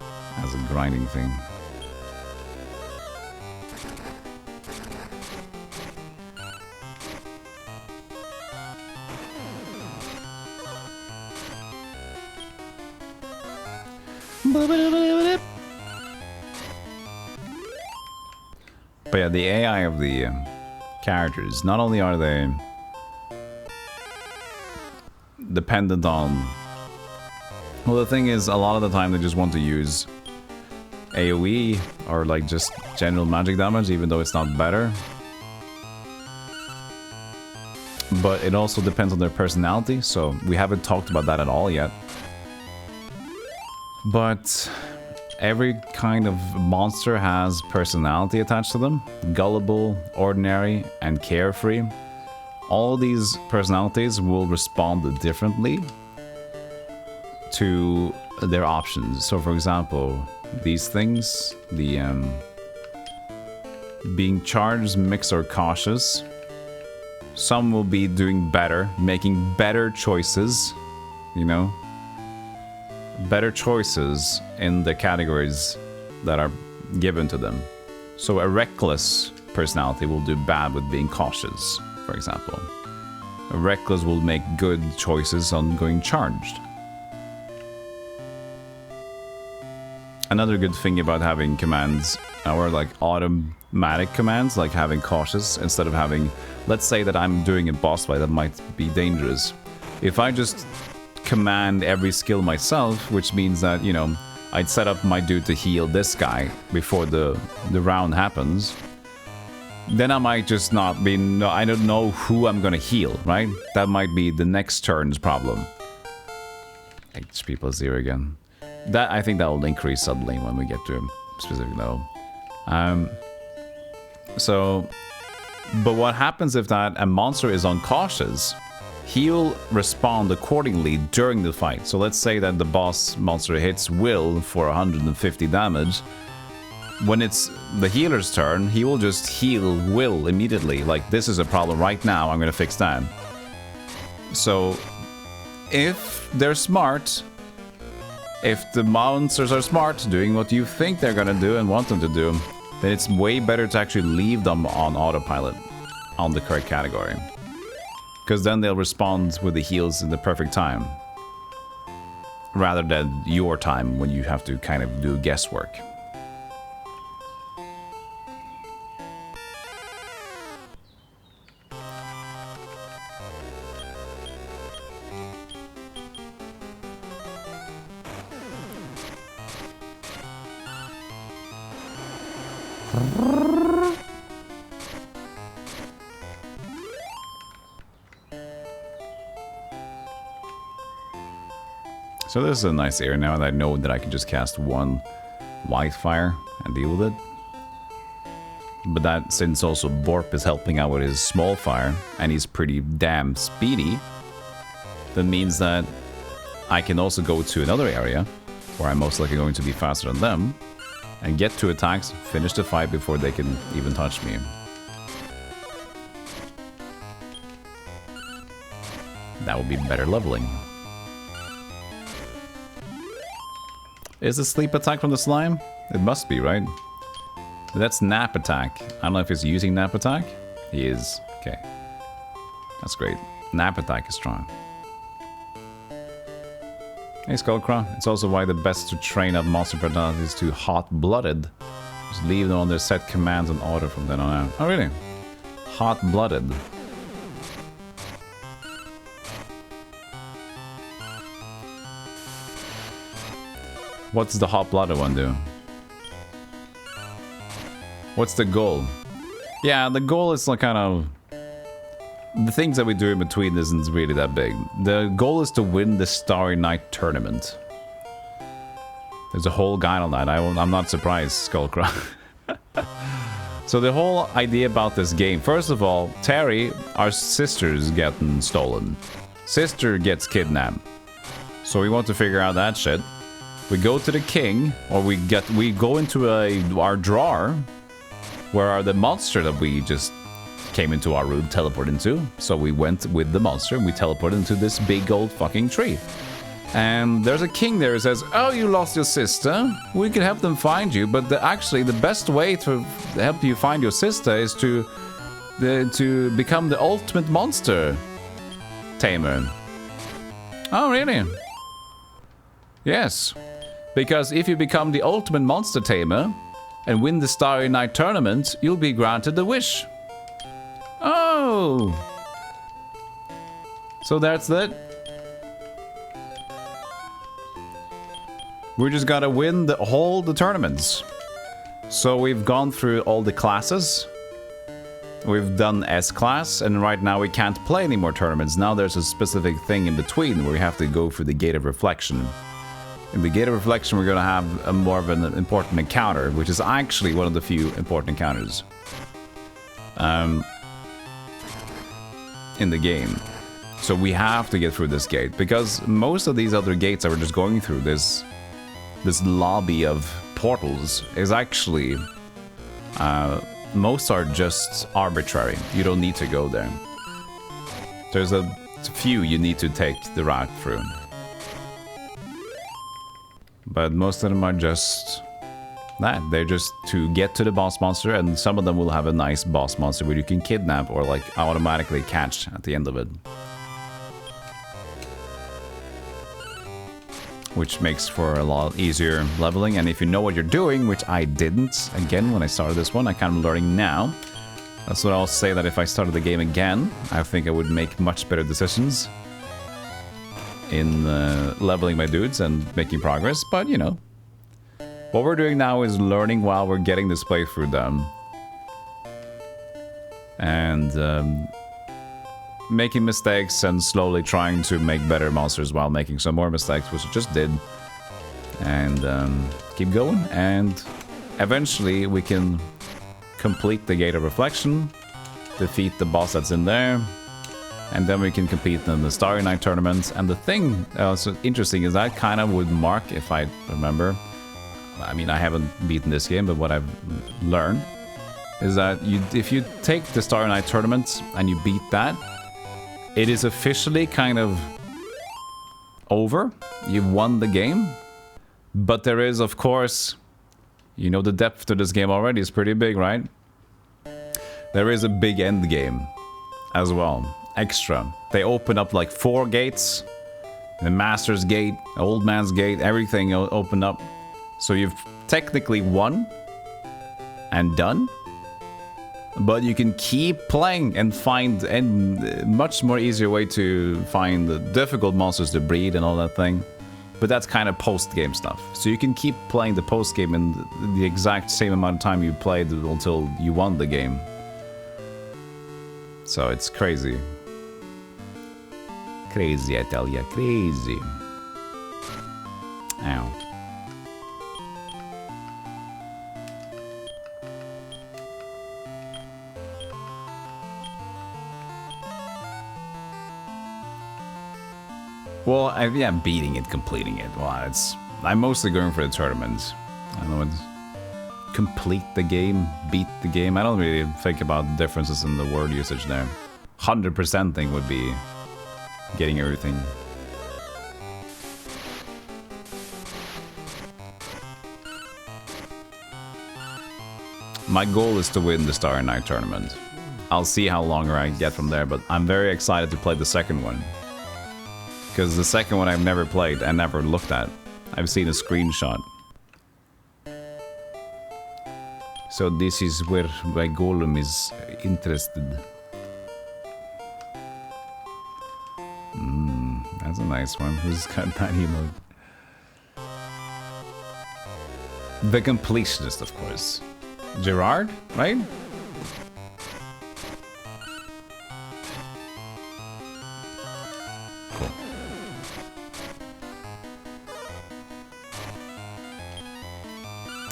Speaker 1: as a grinding thing. But yeah, the AI of the characters, not only are they dependent on... Well, the thing is, a lot of the time they just want to use AoE or like just general magic damage, even though it's not better. But it also depends on their personality, so we haven't talked about that at all yet. But every kind of monster has personality attached to them. Gullible, ordinary, and carefree. All these personalities will respond differently to their options. So for example, these things, the being charged, mixed, or cautious, some will be doing better, making better choices, you know, better choices in the categories that are given to them. So a reckless personality will do bad with being cautious, for example. A reckless will make good choices on going charged. Another good thing about having commands, or like automatic commands, like having cautious instead of having, let's say that I'm doing a boss fight that might be dangerous. If I just command every skill myself, which means that, you know, I'd set up my dude to heal this guy before the round happens, then I might just not be, no, I don't know who I'm gonna heal, right? That might be the next turn's problem. HP plus 0 again. That, I think that will increase suddenly when we get to a specific level. But what happens if that a monster is uncautious? He'll respond accordingly during the fight. So let's say that the boss monster hits Will for 150 damage. When it's the healer's turn, he will just heal Will immediately. Like, this is a problem right now, I'm gonna fix that. So, if they're smart, if the monsters are smart, doing what you think they're gonna do and want them to do, then it's way better to actually leave them on autopilot on the correct category. Because then they'll respond with the heals in the perfect time. rather than your time when you have to kind of do guesswork. So this is a nice area now that I know that I can just cast one white fire and deal with it. But that, since also Borp is helping out with his small fire, and he's pretty damn speedy, that means that I can also go to another area, where I'm most likely going to be faster than them, and get 2 attacks, finish the fight before they can even touch me. That would be better leveling. Is the sleep attack from the slime? It must be, right? That's nap attack. I don't know if he's using nap attack. He is. Okay. That's great. Nap attack is strong. Hey, Skullcraw. It's also why the best to train up monster personalities to hot-blooded. Just leave them on their set commands and order from then on out. Oh, really? Hot-blooded. What's the hot-blooded one do? What's the goal? Yeah, the goal is like kind of... The things that we do in between isn't really that big. The goal is to win the Starry Night tournament. There's a whole guide on that. I'm not surprised, Skullcraw. So the whole idea about this game... First of all, Terry, our sister's getting stolen. Sister gets kidnapped. So we want to figure out that shit. We go to the king, or we go into our drawer, where are the monster that we just came into our room, teleported into. So we went with the monster and we teleported into this big old fucking tree. And there's a king there who says, "Oh, you lost your sister. We can help them find you, but actually the best way to help you find your sister is to become the ultimate monster tamer." Oh, really? Yes. Because if you become the ultimate monster tamer and win the Starry Night tournament, you'll be granted the wish. Oh! So that's it. We just gotta win all the tournaments. So we've gone through all the classes. We've done S-class, and right now we can't play any more tournaments. Now there's a specific thing in between where we have to go through the Gate of Reflection. In the Gate of Reflection, we're going to have a more of an important encounter, which is actually one of the few important encounters in the game. So we have to get through this gate, because most of these other gates that we're just going through, this lobby of portals, is actually... most are just arbitrary. You don't need to go there. There's a few you need to take the route through. But most of them are just that. They're just to get to the boss monster, and some of them will have a nice boss monster where you can kidnap or like automatically catch at the end of it. Which makes for a lot easier leveling, and if you know what you're doing, which I didn't, again, when I started this one, I kind of learning now. That's what I'll say, that if I started the game again, I think I would make much better decisions in leveling my dudes and making progress, but you know. What we're doing now is learning while we're getting this playthrough done. And making mistakes and slowly trying to make better monsters while making some more mistakes, which I just did. And keep going, and eventually we can complete the Gate of Reflection, defeat the boss that's in there, and then we can compete in the Starry Night tournaments. And the thing so interesting is that kind of would mark, if I remember, I mean, I haven't beaten this game, but what I've learned is that if you take the Starry Night tournaments and you beat that, it is officially kind of over. You've won the game. But there is, of course, you know, the depth to this game already is pretty big, right? There is a big end game as well. Extra. They open up like 4 gates The Master's Gate, Old Man's Gate, everything opened up. So you've technically won and done. But you can keep playing and find a much more easier way to find the difficult monsters to breed and all that thing. But that's kind of post-game stuff. So you can keep playing the post-game in the exact same amount of time you played until you won the game. So it's crazy. Crazy, I tell ya, crazy. Ow. Well, yeah, beating it, completing it. Well, I'm mostly going for the tournament. I don't know what. Complete the game, beat the game. I don't really think about differences in the word usage there. 100% thing would be getting everything. My goal is to win the Starry Night tournament. I'll see how longer I get from there, but I'm very excited to play the second one. Because the second one I've never played and never looked at. I've seen a screenshot. So this is where my golem is interested. That's a nice one. Who's got that emote? The completionist, of course. Gerard, right? Cool.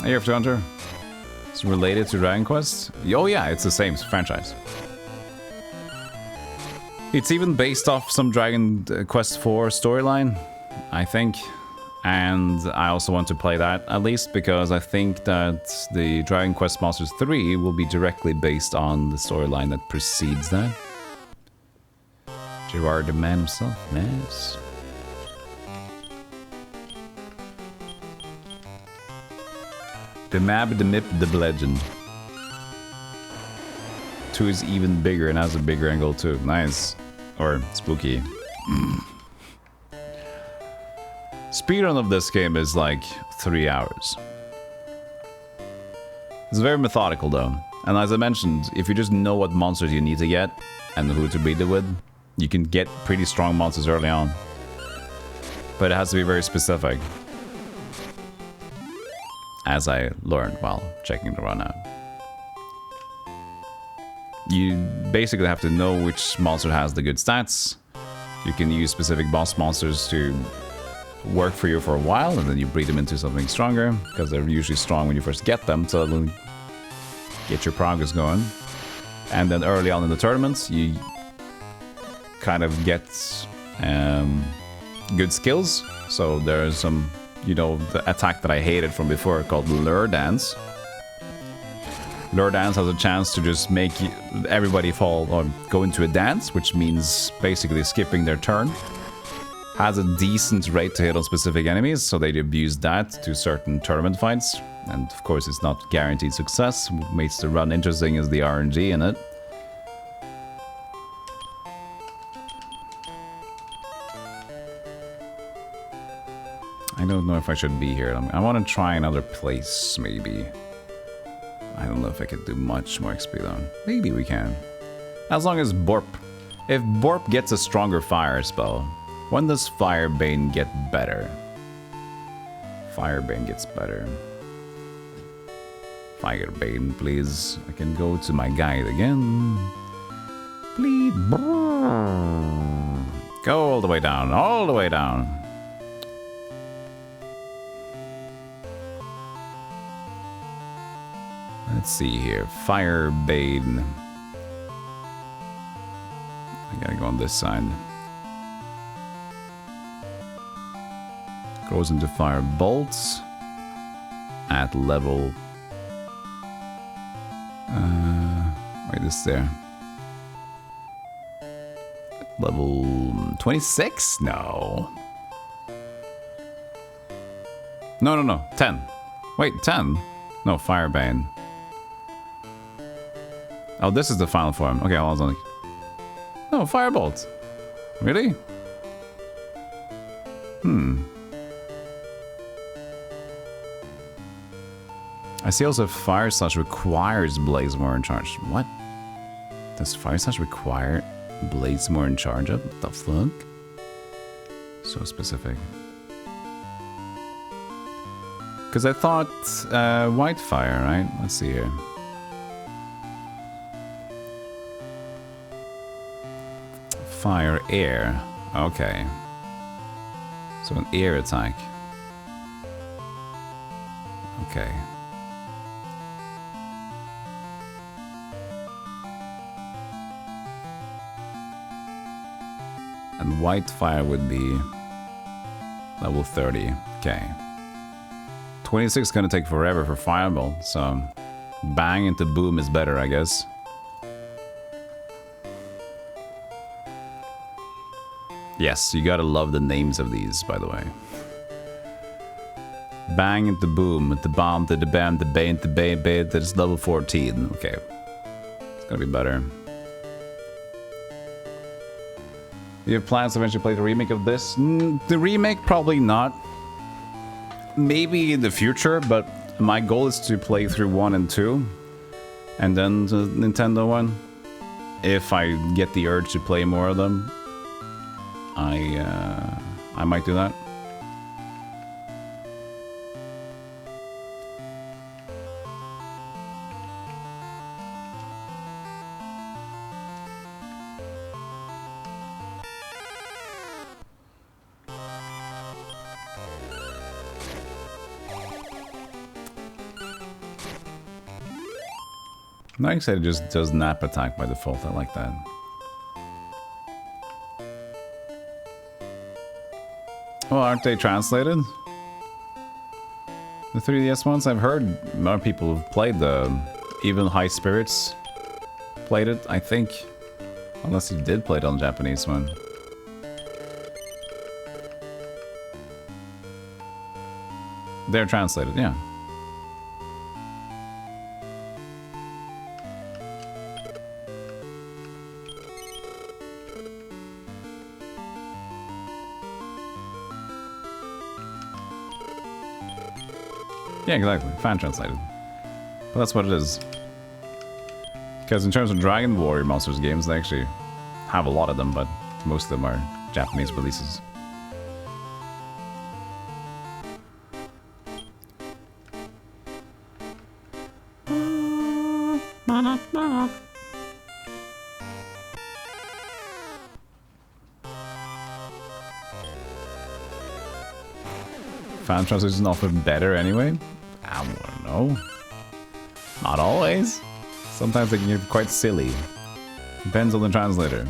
Speaker 1: Hey, After Hunter. It's related to Dragon Quest? Oh yeah, it's the same franchise. It's even based off some Dragon Quest IV storyline, I think. And I also want to play that, at least, because I think that the Dragon Quest Monsters 3 will be directly based on the storyline that precedes that. Gerard the man himself, nice. The map, the myth, the legend. 2 is even bigger and has a bigger angle too. Nice. Or spooky. Speedrun of this game is like 3 hours. It's very methodical though. And as I mentioned, if you just know what monsters you need to get and who to beat it with, you can get pretty strong monsters early on. But it has to be very specific. As I learned while checking the run out. You basically have to know which monster has the good stats. You can use specific boss monsters to work for you for a while, and then you breed them into something stronger, because they're usually strong when you first get them, so it'll get your progress going. And then early on in the tournaments, you kind of get good skills. So there's some, you know, the attack that I hated from before called Lure Dance. Lure Dance has a chance to just make everybody fall or go into a dance, which means basically skipping their turn. Has a decent rate to hit on specific enemies, so they abuse that to certain tournament fights. And of course it's not guaranteed success. What makes the run interesting is the RNG in it. I don't know if I should be here. I want to try another place, maybe. I don't know if I could do much more XP though. Maybe we can. As long as Borp... If Borp gets a stronger fire spell, when does Firebane get better? Firebane gets better. Firebane, please. I can go to my guide again. Please. Go all the way down. All the way down. Let's see here. Firebane. I gotta go on this side. Goes into fire bolts at level. Wait, this there. Level 26? No. No. 10. Wait, 10? No, Firebane. Oh, this is the final form. Okay, hold on. No, Firebolt. Really? I see also Fire Slash requires Blazemore in charge. What? Does Fire Slash require Blazemore in charge of? What the fuck? So specific. Because I thought White Fire, right? Let's see here. Fire, air. Okay. So an air attack. Okay. And White Fire would be level 30. Okay. 26 is gonna take forever for Fireball, so bang into boom is better, I guess. Yes, you gotta love the names of these, by the way. Bang into boom, into bomb, to the bam, to bay, into bay, bay, that's level 14. Okay. It's gonna be better. Do you have plans to eventually play the remake of this? The remake, probably not. Maybe in the future, but my goal is to play through 1 and 2. And then the Nintendo one. If I get the urge to play more of them, I might do that. Like I said, it just does nap attack by default. I like that. Well, aren't they translated? The 3DS ones? I've heard more people have played the... Even High Spirits played it, I think. Unless you did play it on the Japanese one. They're translated, yeah. Yeah, exactly. Fan translated. But that's what it is. Because in terms of Dragon Warrior Monsters games, they actually have a lot of them, but most of them are Japanese releases. Fan translation is often better anyway? I don't know. Not always. Sometimes they can get quite silly. Depends on the translator.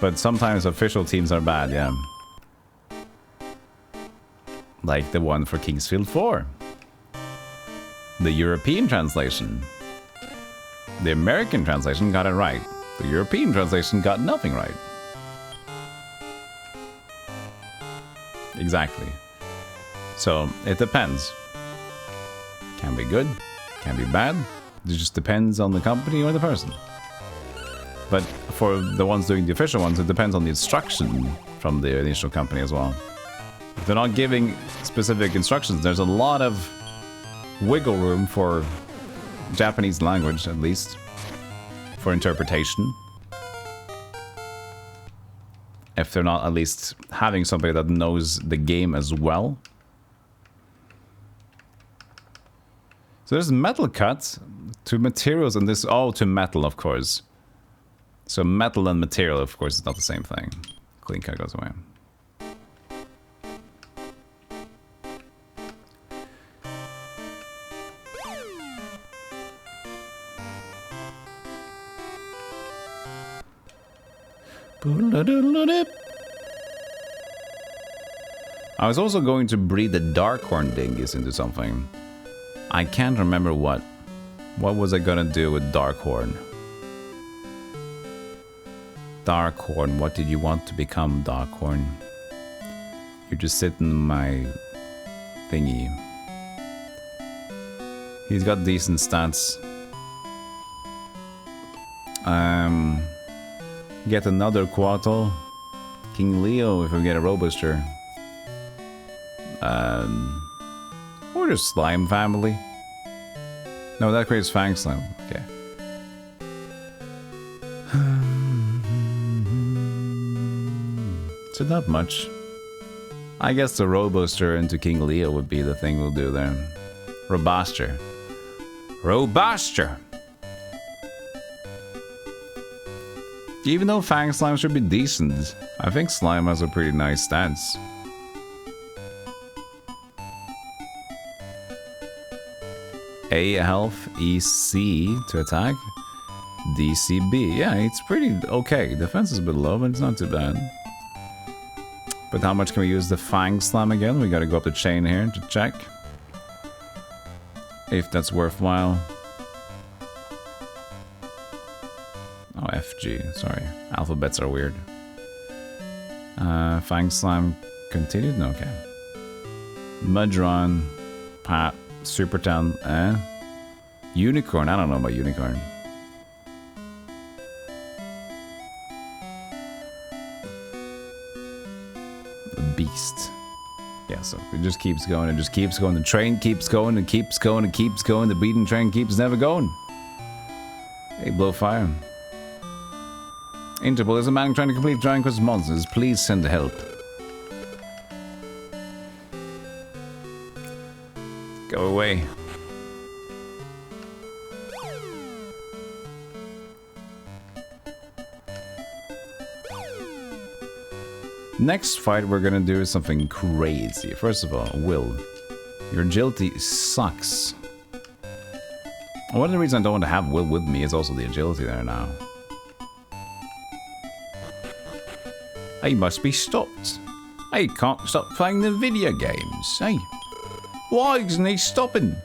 Speaker 1: But sometimes official teams are bad, yeah. Like the one for Kingsfield 4. The European translation. The American translation got it right. The European translation got nothing right. Exactly. So, it depends. Can be good, can be bad. It just depends on the company or the person. But for the ones doing the official ones, it depends on the instruction from the initial company as well. If they're not giving specific instructions, there's a lot of wiggle room for Japanese language, at least, for interpretation. If they're not at least having somebody that knows the game as well. So there's metal cut to materials and this... Oh, to metal, of course. So metal and material, of course, is not the same thing. Clean cut goes away. I was also going to breed the Darkhorn dingies into something. I can't remember what. What was I gonna do with Darkhorn? Darkhorn, what did you want to become, Darkhorn? You're just sitting in my thingy. He's got decent stats. Get another Quattro. King Leo if we get a Robuster. Or just Slime family. No, that creates Fang Slime. Okay. So not much. I guess the Robuster into King Leo would be the thing we'll do there. Robuster. Robuster! Even though Fang Slime should be decent, I think Slime has a pretty nice stance. A health, EC to attack, DCB. Yeah, it's pretty okay. Defense is a bit low, but it's not too bad. But how much can we use the Fang Slime again? We gotta go up the chain here to check if that's worthwhile. Oh, FG, sorry. Alphabets are weird. Fang Slime continued? No, okay. Mudron, Pat, Super Town, Unicorn, I don't know about Unicorn. The Beast. Yeah, so it just keeps going and just keeps going. The train keeps going and keeps going and keeps going. The beating train keeps never going. Hey, blow fire. Interpol is a man trying to complete Dragon Quest monsters. Please send help. Go away. Next fight we're gonna do is something crazy. First of all, Will, your agility sucks. One of the reasons I don't want to have Will with me is also the agility there now. I must be stopped. I can't stop playing the video games. Hey, why isn't he stopping?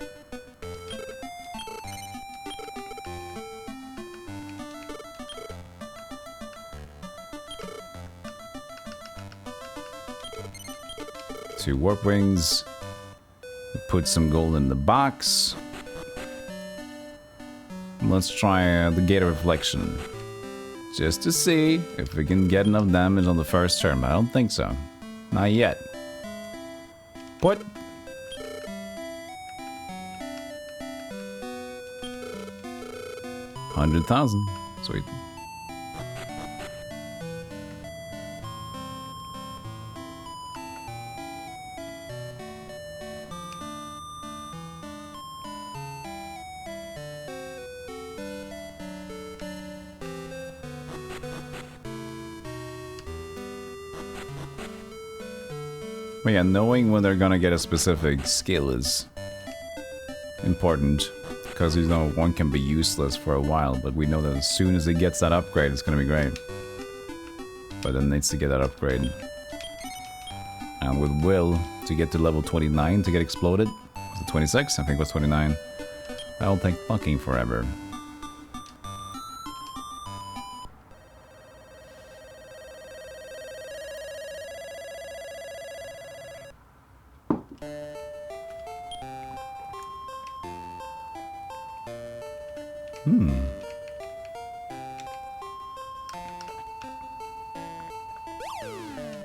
Speaker 1: Two warp wings. Put some gold in the box. Let's try the Gate of Reflection. Just to see if we can get enough damage on the first turn, but I don't think so. Not yet. What? $100,000. Sweet. But yeah, knowing when they're gonna get a specific skill is important. Because, you know, one can be useless for a while, but we know that as soon as it gets that upgrade, it's gonna be great. But it needs to get that upgrade. And with Will, to get to level 29 to get exploded, was it 26? I think it was 29. That'll take fucking forever.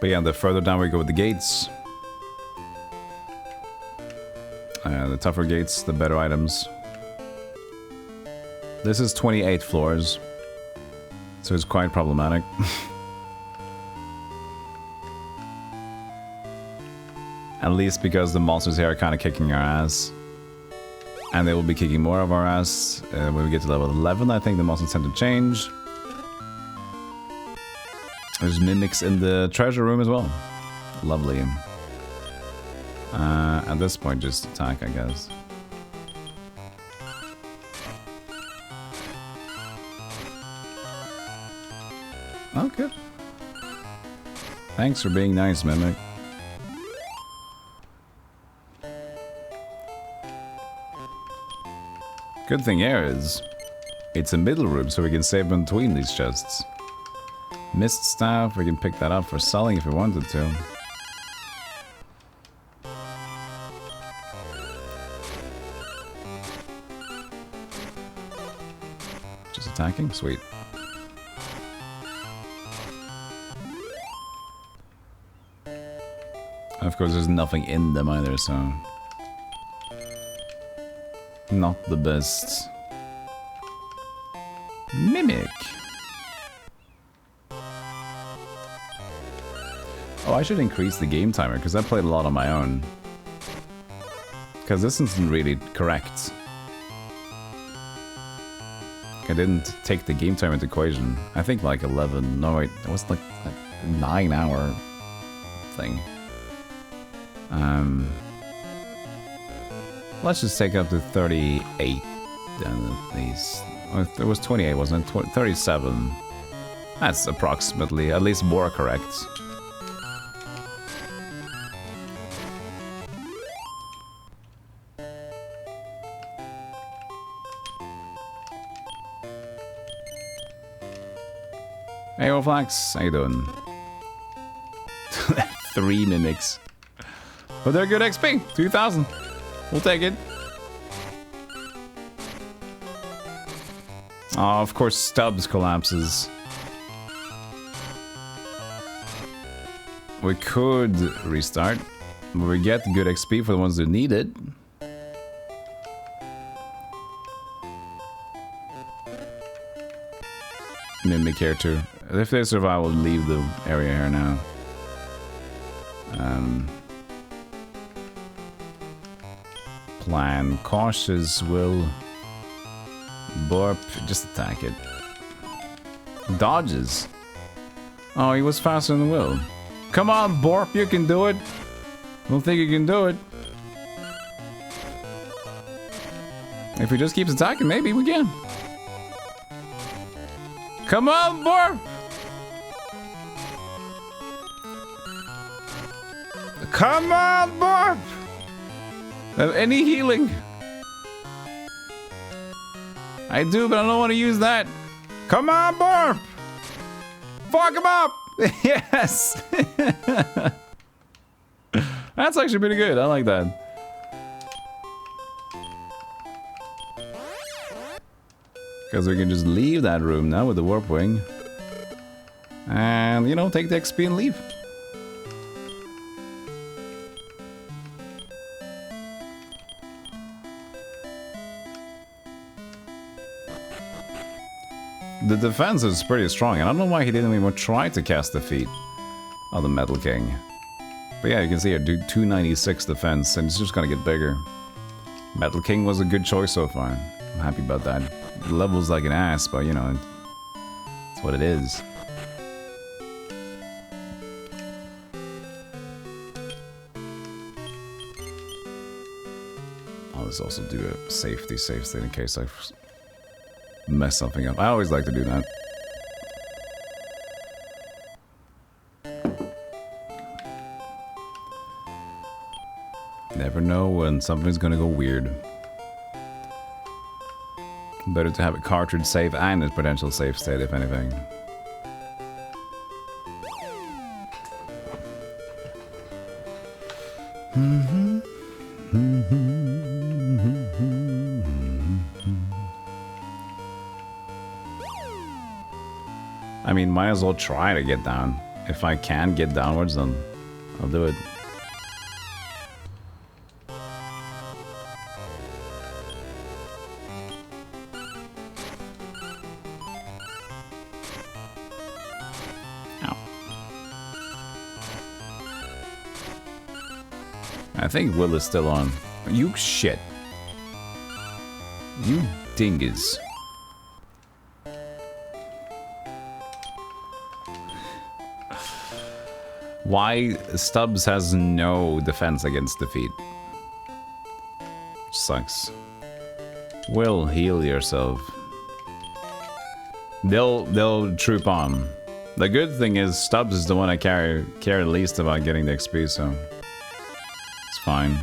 Speaker 1: But yeah, the further down we go with the gates, the tougher gates, the better items. This is 28 floors, so it's quite problematic. At least because the monsters here are kind of kicking our ass. And they will be kicking more of our ass when we get to level 11. I think the monsters tend to change. There's mimics in the treasure room as well. Lovely. At this point, just attack, I guess. Okay. Thanks for being nice, Mimic. Good thing here is, it's a middle room, so we can save between these chests. Mist staff, we can pick that up for selling if we wanted to. Just attacking? Sweet. Of course, there's nothing in them either, so... Not the best. Mimic. Oh, I should increase the game timer, because I played a lot on my own. Because this isn't really correct. I didn't take the game time into equation. I think like 11. No, wait, it was like a 9-hour thing. Let's just take up to 38 then at least. Oh, it was 28, wasn't it? 37. That's approximately, at least more correct. Hey, Oflax, how you doing? 3 mimics. But they're good XP, 2,000. We'll take it. Oh, of course, Stubbs collapses. We could restart, but we get good XP for the ones who need it. Mimic here too. If they survive, we'll leave the area here now. Plan. Cautious will... Borp. Just attack it. Dodges. Oh, he was faster than Will. Come on, Borp, you can do it. Don't think you can do it. If he just keeps attacking, maybe we can. Come on, Borp! Come on, Borp! Any healing? I do, but I don't want to use that. Come on, Borp! Fuck him up! Yes! That's actually pretty good. I like that. Because we can just leave that room now with the warp wing. And, you know, take the XP and leave. The defense is pretty strong, and I don't know why he didn't even try to cast Defeat on the Metal King. But yeah, you can see here, do 296 defense, and it's just gonna get bigger. Metal King was a good choice so far. I'm happy about that. The level's like an ass, but you know, it's what it is. I'll just also do a safety save state in case I mess something up. I always like to do that. Never know when something's gonna go weird. Better to have a cartridge save and a potential save state, if anything. I mean, might as well try to get down. If I can get downwards, then I'll do it. I think Will is still on. You shit. You dingus. Why Stubbs has no defense against defeat? Sucks. Will, heal yourself. They'll troop on. The good thing is Stubbs is the one I care least about getting the XP, so it's fine.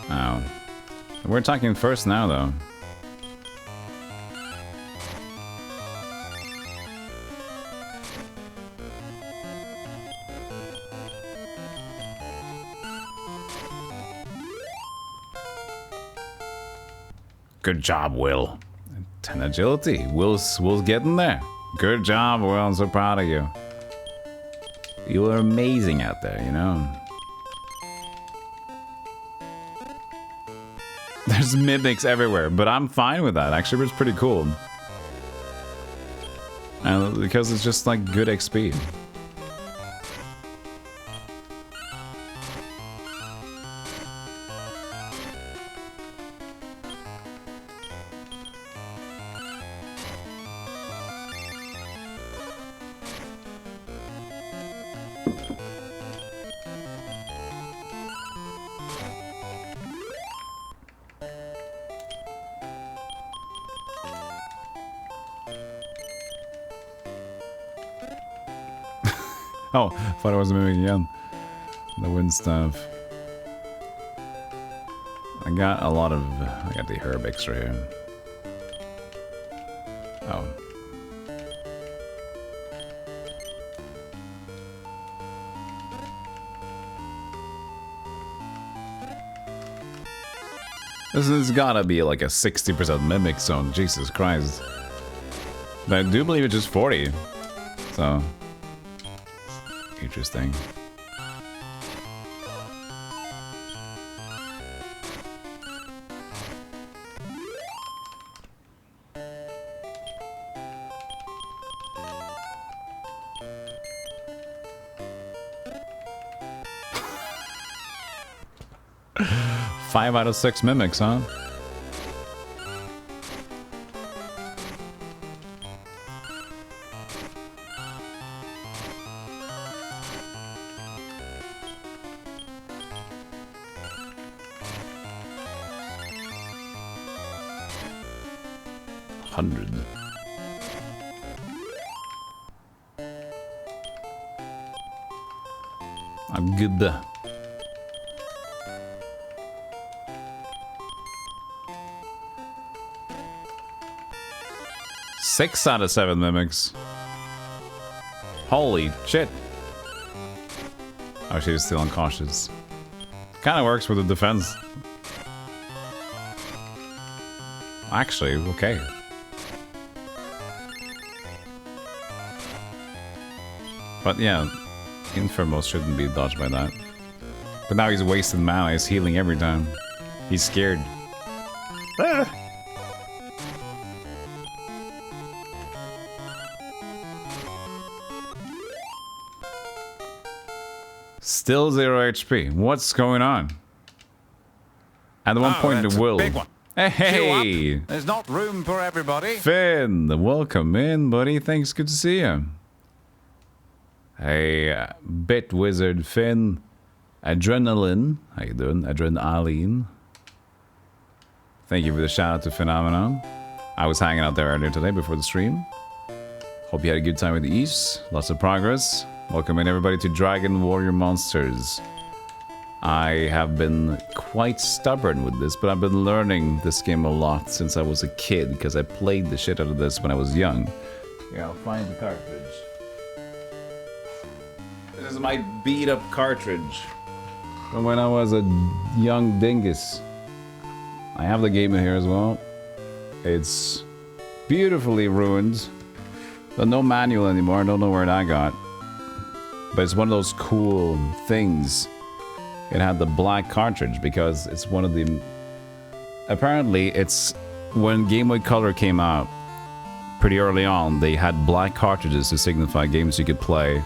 Speaker 1: Oh. We're attacking first now, though. Good job, Will. 10 agility. Will's getting there. Good job, Will. I'm so proud of you. You are amazing out there, you know? There's mimics everywhere, but I'm fine with that. Actually, it's pretty cool. And because it's just like good XP. Oh, I thought it was moving again. The wind stuff. I got a lot of... I got the herb extra here. Oh. This has gotta be like a 60% mimic zone. Jesus Christ. But I do believe it's just 40. So... interesting. Five out of 6 mimics, huh? I'm good. 6 out of 7 mimics. Holy shit. Oh, she was still unconscious. Kind of works with the defense. Actually, okay. But yeah, Infernal shouldn't be dodged by that. But now he's wasting mana, he's healing every time. He's scared. Ah! Still 0 HP. What's going on? At one point, the will.
Speaker 4: Big one.
Speaker 1: Hey!
Speaker 4: There's not room for everybody.
Speaker 1: Finn, welcome in, buddy. Thanks, good to see you. Hey, Bit Wizard Finn. Adrenaline. How you doing? Adrenaline. Thank you for the shout out to Phenomenon. I was hanging out there earlier today before the stream. Hope you had a good time with the East. Lots of progress. Welcome in everybody to Dragon Warrior Monsters. I have been quite stubborn with this, but I've been learning this game a lot since I was a kid, because I played the shit out of this when I was young. Yeah, I'll find the cartridge. This is my beat up cartridge from when I was a young dingus. I have the game in here as well. It's beautifully ruined. There's no manual anymore, I don't know where that got. But it's one of those cool things. It had the black cartridge because it's one of the... Apparently, it's... When Game Boy Color came out, pretty early on, they had black cartridges to signify games you could play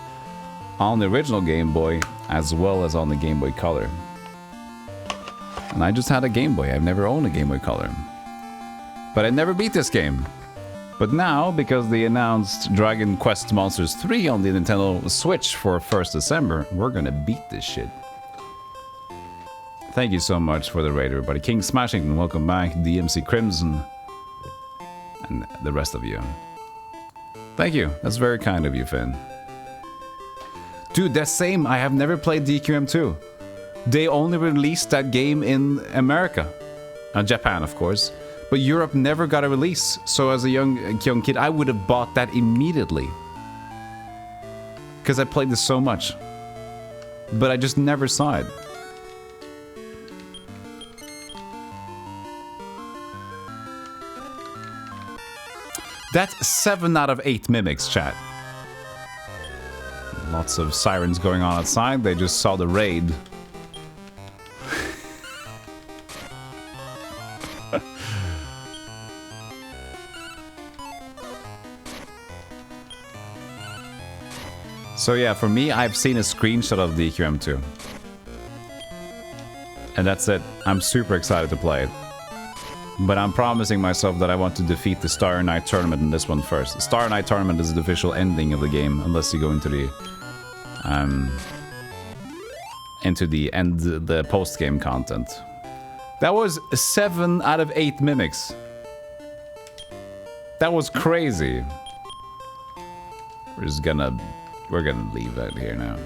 Speaker 1: on the original Game Boy, as well as on the Game Boy Color. And I just had a Game Boy. I've never owned a Game Boy Color. But I never beat this game. But now, because they announced Dragon Quest Monsters 3 on the Nintendo Switch for 1st December, we're gonna beat this shit. Thank you so much for the raid, everybody. King Smashington, welcome back. DMC Crimson. And the rest of you. Thank you. That's very kind of you, Finn. Dude, that's same. I have never played DQM2. They only released that game in America. Japan, of course. But Europe never got a release. So as a young kid, I would have bought that immediately. Because I played this so much. But I just never saw it. That's 7 out of 8 mimics, chat. Lots of sirens going on outside. They just saw the raid. So yeah, for me, I've seen a screenshot of the QM2. And that's it. I'm super excited to play it. But I'm promising myself that I want to defeat the Starry Night tournament in this one first. The Starry Night tournament is the official ending of the game, unless you go into the post-game content. That was 7 out of 8 mimics. That was crazy. We're gonna leave that here now.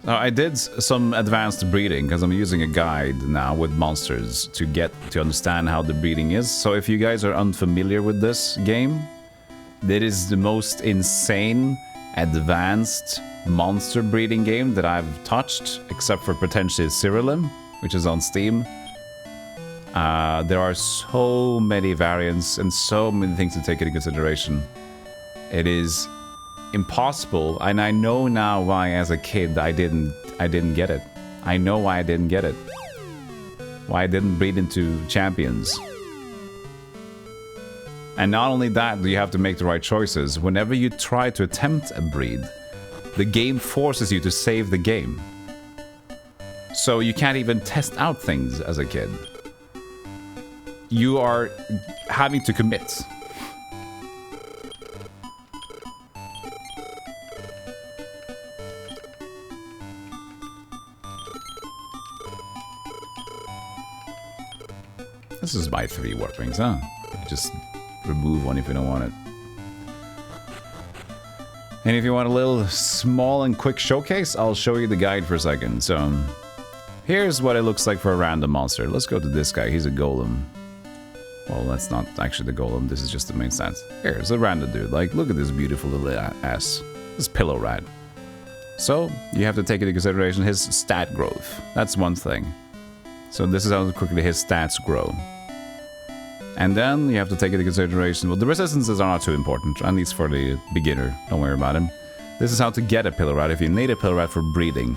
Speaker 1: Now, I did some advanced breeding because I'm using a guide now with monsters to understand how the breeding is. So if you guys are unfamiliar with this game, it is the most insane advanced monster breeding game that I've touched, except for potentially Stealthygolem, which is on Steam. There are so many variants and so many things to take into consideration. It is impossible, and I know now why as a kid I didn't get it. I know why I didn't get it. Why I didn't breed into champions. And not only that, you have to make the right choices. Whenever you try to attempt a breed, the game forces you to save the game. So you can't even test out things as a kid. You are having to commit. This is my 3 warp rings, huh? Just remove one if you don't want it. And if you want a little small and quick showcase, I'll show you the guide for a second. So, here's what it looks like for a random monster. Let's go to this guy. He's a golem. Well, that's not actually the golem. This is just the main stats. Here's a random dude. Like, look at this beautiful little ass. This pillow rat. So, you have to take into consideration his stat growth. That's one thing. So this is how quickly his stats grow. And then you have to take into consideration, well, the resistances are not too important, at least for the beginner. Don't worry about him. This is how to get a pillow rat if you need a pillow rat for breeding.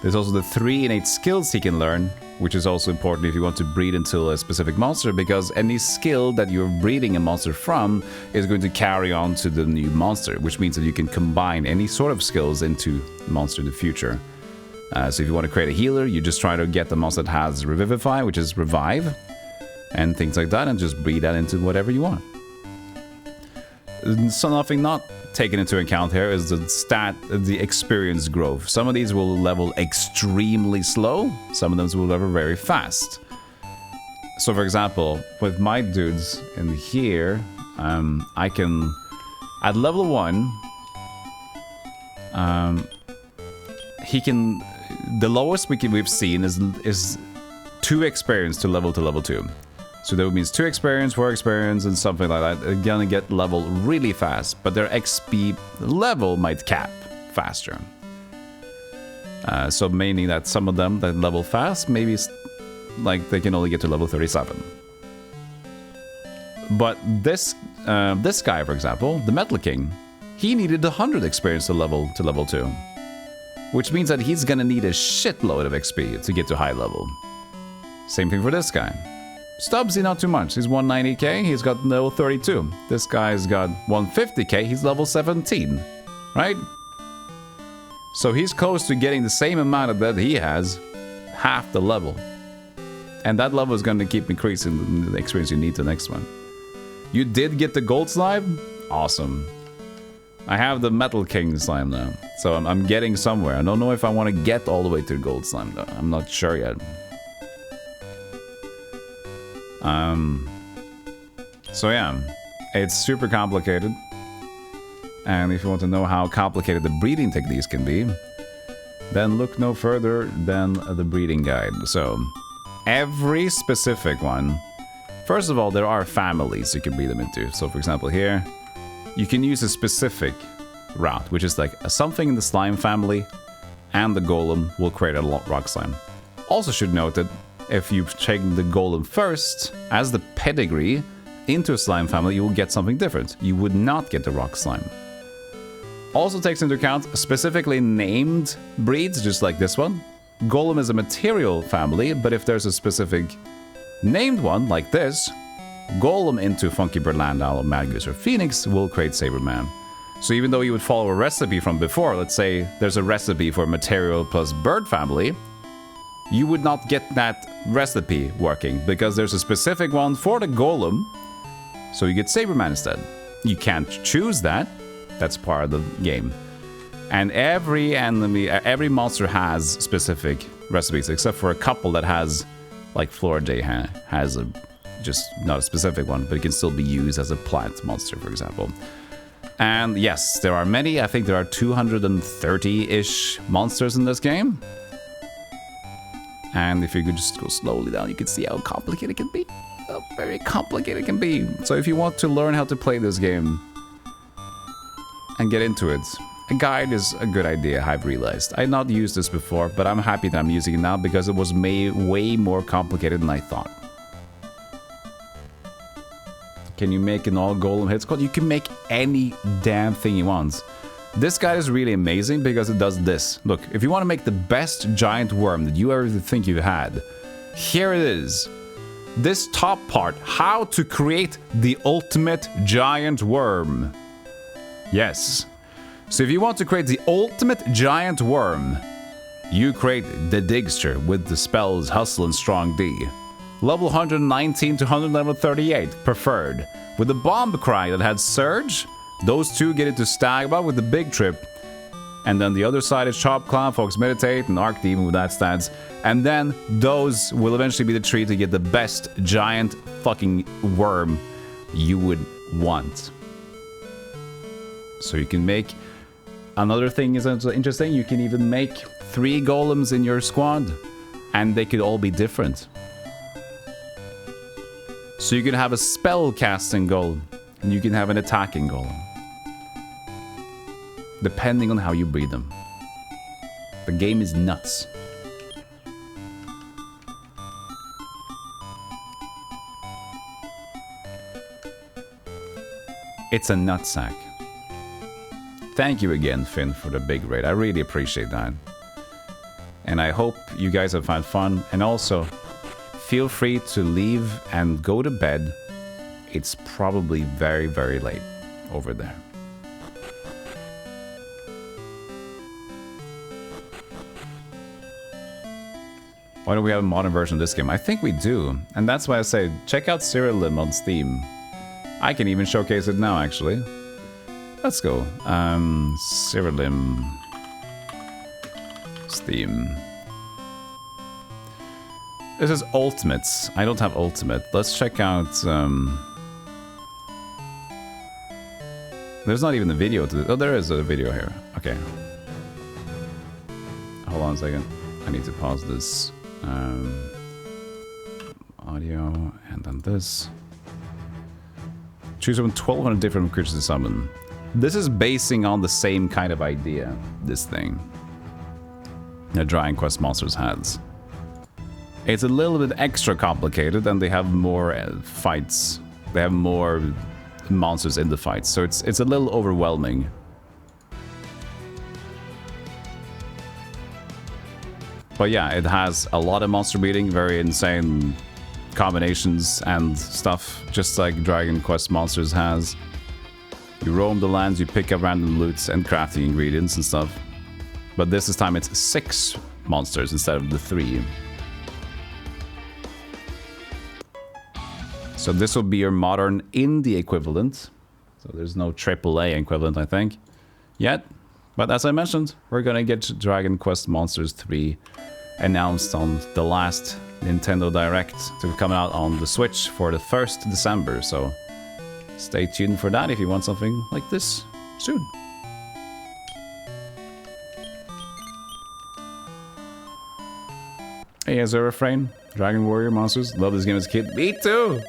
Speaker 1: There's also the 3 innate skills he can learn, which is also important if you want to breed into a specific monster, because any skill that you're breeding a monster from is going to carry on to the new monster, which means that you can combine any sort of skills into the monster in the future. So if you want to create a healer, you just try to get the monster that has Revivify, which is Revive, and things like that, and just breed that into whatever you want. So nothing not taken into account here is the experience growth. Some of these will level extremely slow, some of them will level very fast. So for example, with my dudes in here, I can, at level 1, he can, the lowest we've seen is 2 experience to level 2. So that means 2 experience, 4 experience, and something like that. They're gonna get level really fast, but their XP level might cap faster. So meaning that some of them that level fast, maybe like they can only get to level 37. But this guy, for example, the Metal King, he needed 100 experience to level 2. Which means that he's gonna need a shitload of XP to get to high level. Same thing for this guy. Stubbsy, not too much. He's 190k, he's got level 32. This guy's got 150k, he's level 17. Right? So he's close to getting the same amount of that he has, half the level. And that level is going to keep increasing the experience you need to the next one. You did get the gold slime? Awesome. I have the Metal King slime now. So I'm getting somewhere. I don't know if I want to get all the way to the gold slime though. I'm not sure yet. So yeah, it's super complicated. And if you want to know how complicated the breeding techniques can be, then look no further than the breeding guide. So, every specific one, first of all, there are families you can breed them into. So for example here, you can use a specific route, which is like something in the slime family, and the golem will create a rock slime. Also should note that if you take the golem first as the pedigree into a slime family, you will get something different. You would not get the rock slime. Also takes into account specifically named breeds, just like this one. Golem is a material family, but if there's a specific named one, like this, Golem into Funky Bird, Land Owl, Mad Goose, or Phoenix will create Saberman. So even though you would follow a recipe from before, let's say there's a recipe for material plus bird family, you would not get that recipe working because there's a specific one for the Golem, so you get Saberman instead. You can't choose that. That's part of the game. And every enemy, every monster has specific recipes, except for a couple that has, like Floriday has a, just not a specific one, but it can still be used as a plant monster, for example. And yes, there are many. I think there are 230-ish monsters in this game. And if you could just go slowly down, you can see how complicated it can be. How very complicated it can be. So if you want to learn how to play this game and get into it, a guide is a good idea, I've realized. I've not used this before, but I'm happy that I'm using it now because it was way more complicated than I thought. Can you make an all golem hit squad? You can make any damn thing you want. This guide is really amazing because it does this. Look, if you want to make the best giant worm that you ever think you've had, here it is. This top part, how to create the ultimate giant worm. Yes. So if you want to create the ultimate giant worm, you create the Digster with the spells Hustle and Strong D. Level 119 to 138, preferred. With the Bomb Cry that had Surge, those two get into Stagba with the Big Trip. And then the other side is Chop Clown, Fox Meditate, and Arc Demon with that stance. And then those will eventually be the tree to get the best giant fucking worm you would want. So you can make... Another thing is interesting, you can even make 3 golems in your squad. And they could all be different. So you can have a spell casting golem. And you can have an attacking golem. Depending on how you breed them. The game is nuts. It's a nutsack. Thank you again, Finn, for the big raid. I really appreciate that. And I hope you guys have had fun. And also, feel free to leave and go to bed. It's probably very, very late over there. Why don't we have a modern version of this game? I think we do. And that's why I say, check out Stealthygolem on Steam. I can even showcase it now, actually. Let's go. Stealthygolem. Steam. This is Ultimates. I don't have Ultimate. Let's check out... There's not even a video to this. Oh, there is a video here. Okay. Hold on a second. I need to pause this. Audio, and then this. Choose from 1,200 different creatures to summon. This is basing on the same kind of idea, this thing. The Dragon Quest Monsters has. It's a little bit extra complicated, and they have more fights. They have more monsters in the fights, so it's a little overwhelming. But yeah, it has a lot of monster breeding, very insane combinations and stuff, just like Dragon Quest Monsters has. You roam the lands, you pick up random loots and crafting ingredients and stuff. But this time it's 6 monsters instead of the 3. So this will be your modern indie equivalent. So there's no AAA equivalent, I think, yet. But as I mentioned, we're gonna get Dragon Quest Monsters 3 announced on the last Nintendo Direct to come out on the Switch for the 1st December. So stay tuned for that if you want something like this soon. Hey, as a refrain, Dragon Warrior Monsters. Love this game as a kid. Me too!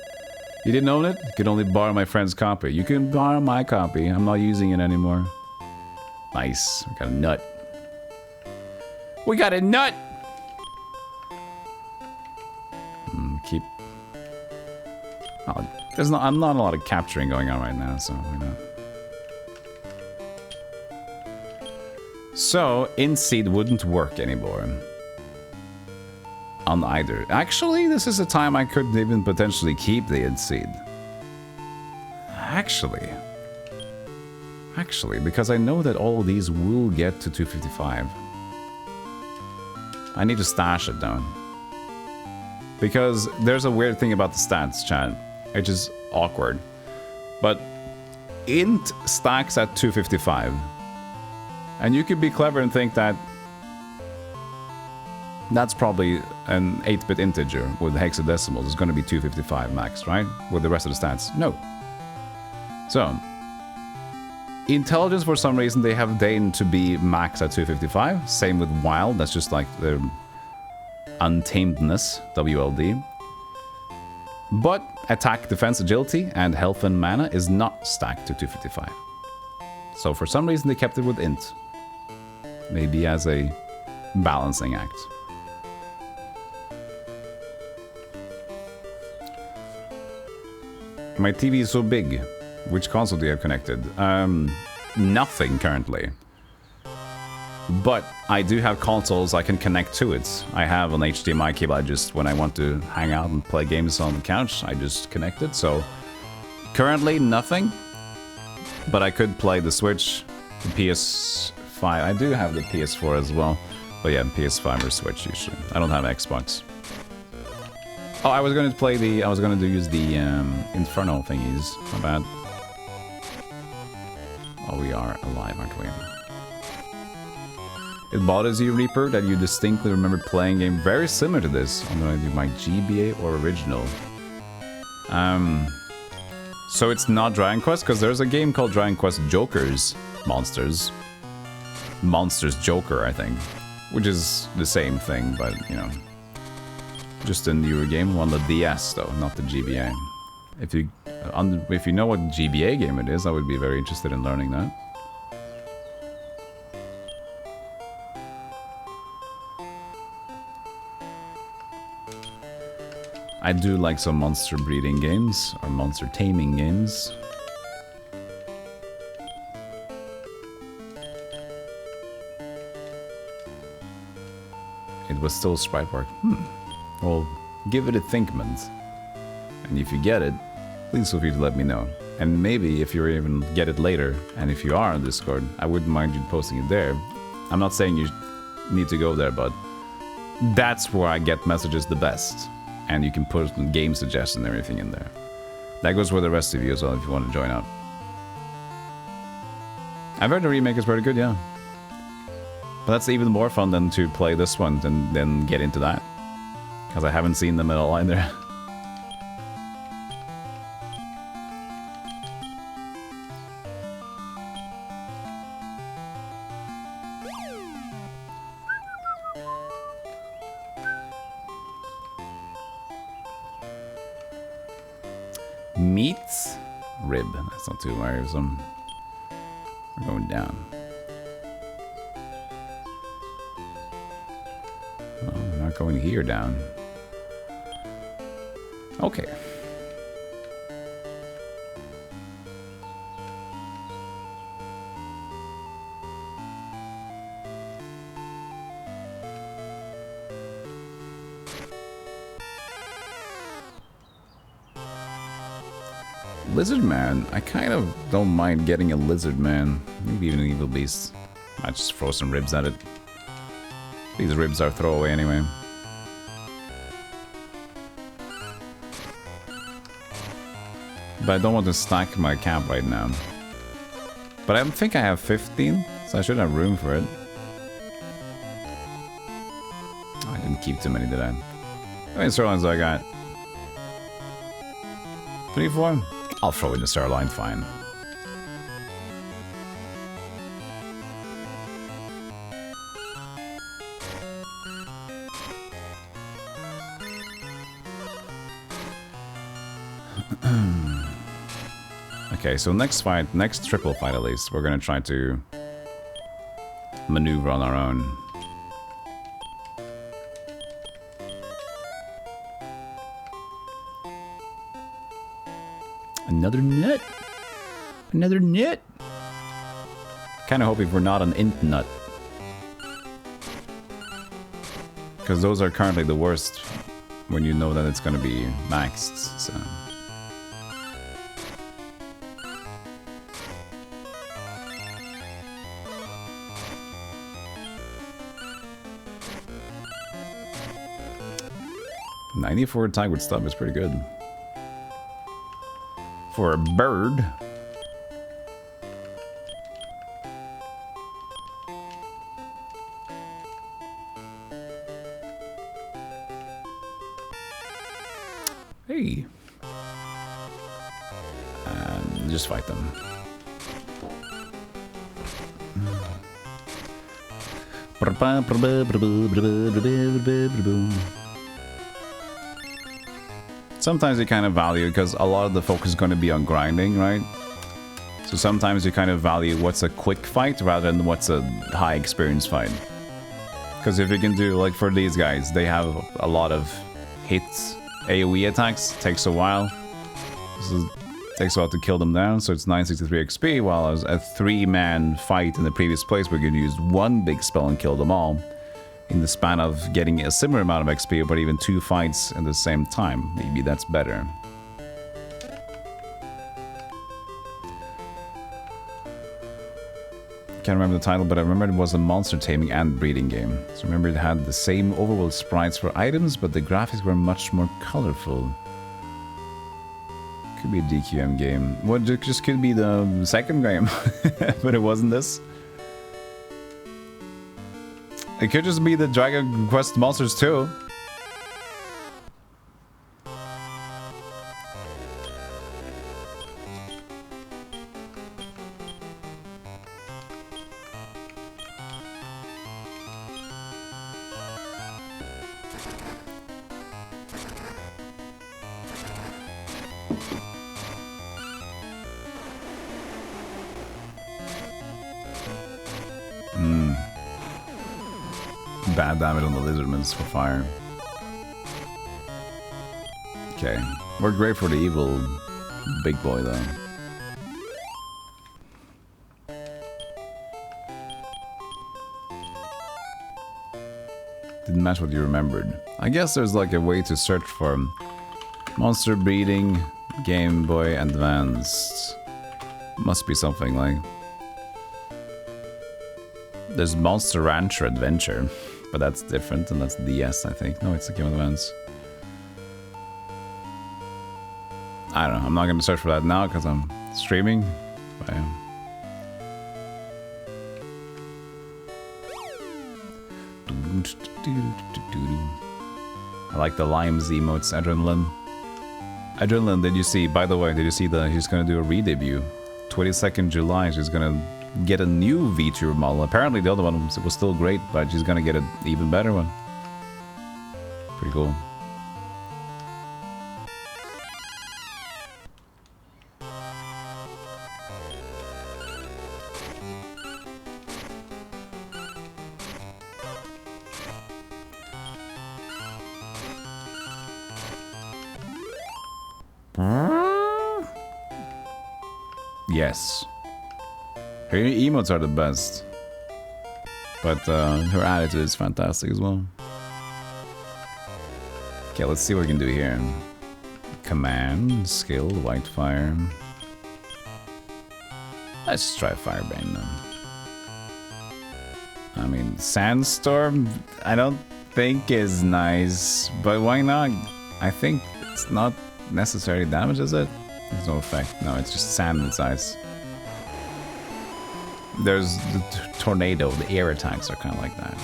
Speaker 1: You didn't own it? You could only borrow my friend's copy. You can borrow my copy. I'm not using it anymore. Nice. We got a nut. We got a nut! keep... Oh, there's not, I'm not a lot of capturing going on right now, so why not? So, in-seed wouldn't work anymore. On either. Actually, this is a time I could even potentially keep the in-seed. Actually, because I know that all of these will get to 255. I need to stash it down. Because there's a weird thing about the stats, chat, which is awkward. But int stacks at 255. And you could be clever and think that that's probably an 8-bit integer with hexadecimals. It's going to be 255 max, right? With the rest of the stats. No. So, intelligence, for some reason, they have deigned to be max at 255. Same with wild. That's just like their untamedness, WLD. But attack, defense, agility, and health and mana is not stacked to 255. So for some reason they kept it with int. Maybe as a balancing act. My TV is so big. Which console do you have connected? Nothing currently. But I do have consoles I can connect to it. I have an HDMI cable. I just, when I want to hang out and play games on the couch, I just connect it. So currently nothing. But I could play the Switch, the PS5. I do have the PS4 as well. But yeah, PS5 or Switch usually. I don't have Xbox. Oh, I was going to play the... I was going to use the Infernal thingies. My bad. Oh, we are alive, aren't we? It bothers you, Reaper, that you distinctly remember playing a game very similar to this on either my GBA or original. So it's not Dragon Quest, because there's a game called Dragon Quest Joker's Monsters. Monsters Joker, I think. Which is the same thing, but, you know. Just a newer game on the DS, though, not the GBA. If you know what GBA game it is, I would be very interested in learning that. I do like some monster breeding games, or monster taming games. It was still sprite work. Well, give it a thinkment. And if you get it, please feel free to let me know. And maybe if you even get it later, and if you are on Discord, I wouldn't mind you posting it there. I'm not saying you need to go there, but that's where I get messages the best. And you can put game suggestions and everything in there. That goes for the rest of you as well if you want to join up. I've heard the remake is pretty good, yeah. But that's even more fun than to play this one and then get into that. Because I haven't seen them at all either. Meat rib. That's not too worrisome. We're going down. Oh, we're not going here down. Okay. Lizard Man. I kind of don't mind getting a Lizard Man. Maybe even an Evil Beast. I just throw some ribs at it. These ribs are throwaway anyway. But I don't want to stack my camp right now. But I think I have 15, so I should have room for it. Oh, I didn't keep too many, did I? How many sirloins do I got? 24? I'll throw in the sirloin, fine. Okay, so next fight, next triple fight at least, we're gonna try to maneuver on our own. Another nut. Another nut. Kind of hoping we're not an int nut. Because those are currently the worst when you know that it's going to be maxed, so... .94 attack with stub is pretty good. For a bird. Hey. Just fight them. Sometimes you kind of value, because a lot of the focus is going to be on grinding, right? So sometimes you kind of value what's a quick fight rather than what's a high experience fight. Because if you can do, like for these guys, they have a lot of hits, AoE attacks, takes a while. So it takes a while to kill them down, so it's 963 XP, while as a 3-man fight in the previous place, we could use one big spell and kill them all. In the span of getting a similar amount of XP, but even 2 fights at the same time. Maybe that's better. Can't remember the title, but I remember it was a monster taming and breeding game. So I remember it had the same overworld sprites for items, but the graphics were much more colorful. Could be a DQM game. Well, it just could be the second game, but it wasn't this. It could just be the Dragon Quest Monsters too. Bad damage on the lizardmans for fire. Okay. We're great for the evil big boy though. Didn't match what you remembered. I guess there's like a way to search for monster breeding, Game Boy Advanced. Must be something like... There's Monster Rancher Adventure. But that's different, and that's DS, I think. No, it's the Game Advance. I don't know. I'm not going to search for that now because I'm streaming. But, yeah. I like the Limes emotes, Adrenaline. Adrenaline, did you see, by the way, did you see that he's going to do a re-debut? 22nd July, she's going to get a new VTuber model. Apparently the other one was still great, but she's gonna get an even better one. Pretty cool. Yes. Her emotes are the best, but her attitude is fantastic as well. Okay, let's see what we can do here. Command, skill, Whitefire. Let's just try Firebane then. I mean, Sandstorm, I don't think is nice, but why not? I think it's not necessarily damage, is it? There's no effect. No, it's just sand and its ice. There's the tornado, the air attacks are kind of like that.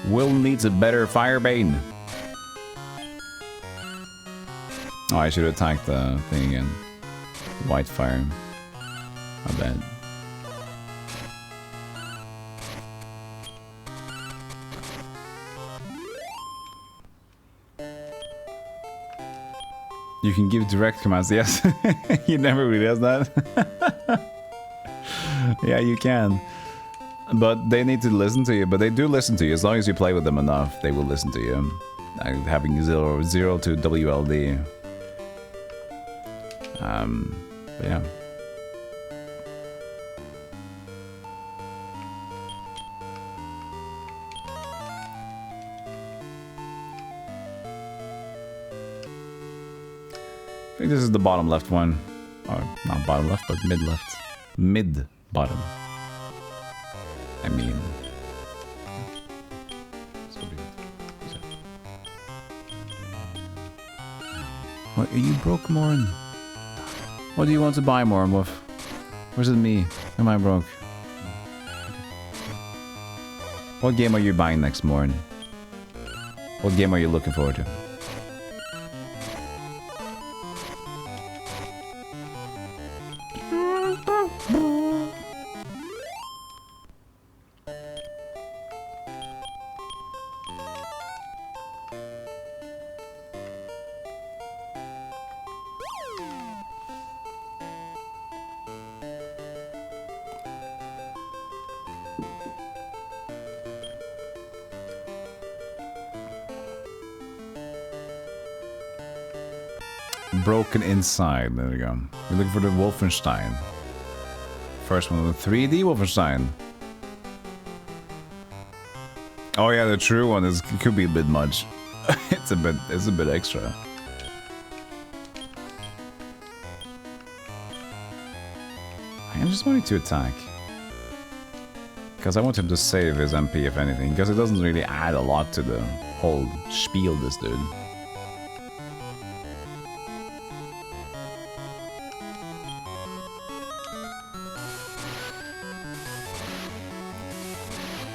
Speaker 1: Will needs a better Firebane. Oh, I should have attacked the thing again. Whitefire. I bet. You can give direct commands, yes. You never really does that. Yeah, you can. But they need to listen to you. But they do listen to you. As long as you play with them enough, they will listen to you. Having zero to WLD. But yeah. I think this is the bottom left one. Or not bottom left, but mid left. Mid bottom. I mean. What, are you broke, Morin? What do you want to buy, Morin? Where's it me? Am I broke? What game are you buying next, Morin? What game are you looking forward to? Broken Inside. There we go. We're looking for the Wolfenstein. First one, the 3D Wolfenstein. Oh yeah, the true one is could be a bit much. It's a bit extra. I just wanting to attack. Because I want him to save his MP if anything. Because it doesn't really add a lot to the whole spiel, this dude.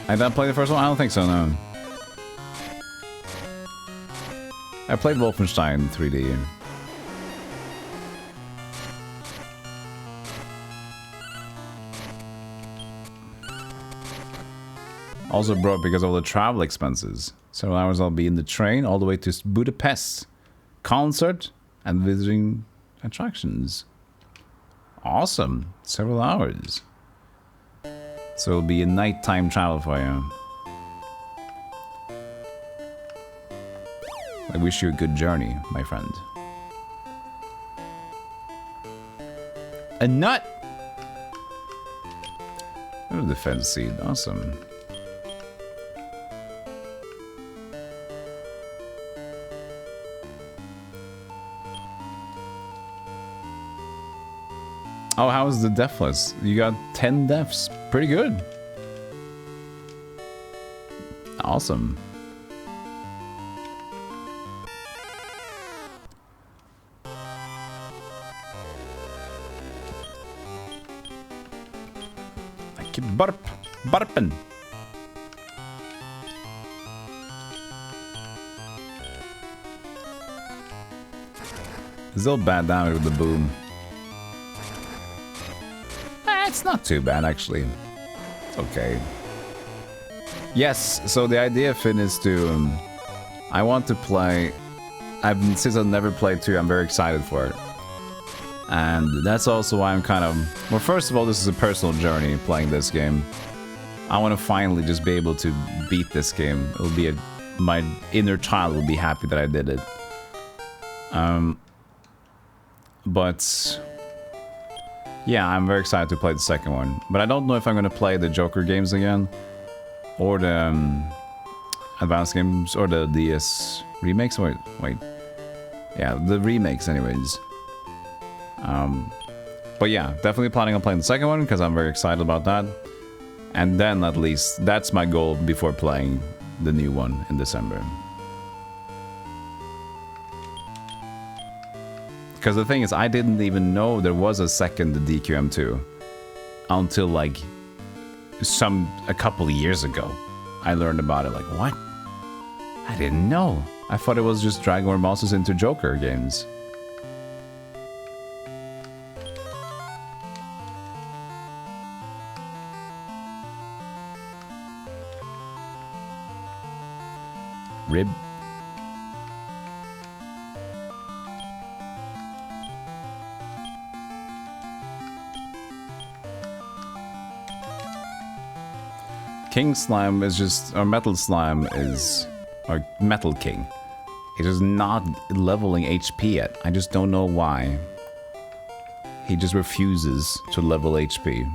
Speaker 1: I didn't play the first one? I don't think so, no. I played Wolfenstein 3D. Also broke because of all the travel expenses. Several hours I'll be in the train all the way to Budapest. Concert and visiting attractions. Awesome. Several hours. So it'll be a nighttime travel for you. I wish you a good journey, my friend. A nut! Oh, defense seed. Awesome. Oh, how is the deathless? You got 10 deaths. Pretty good. Awesome. I keep burping. Still bad damage with the boom. It's not too bad, actually. It's okay. Yes, so the idea, Finn, is to... I want to play... Since I've never played 2, I'm very excited for it. And that's also why I'm kind of... Well, first of all, this is a personal journey, playing this game. I want to finally just be able to beat this game. It'll be my inner child will be happy that I did it. But... Yeah, I'm very excited to play the second one. But I don't know if I'm going to play the Joker games again. Or the advanced games. Or the DS remakes. Wait. Yeah, the remakes anyways. But yeah, definitely planning on playing the second one. Because I'm very excited about that. And then at least, that's my goal before playing the new one in December. Because the thing is, I didn't even know there was a second DQM2 until like a couple of years ago. I learned about it. Like, what? I didn't know. I thought it was just dragging more monsters into Joker games. Rib. King Slime is just, or Metal Slime is, or Metal King. It is not leveling HP yet. I just don't know why. He just refuses to level HP.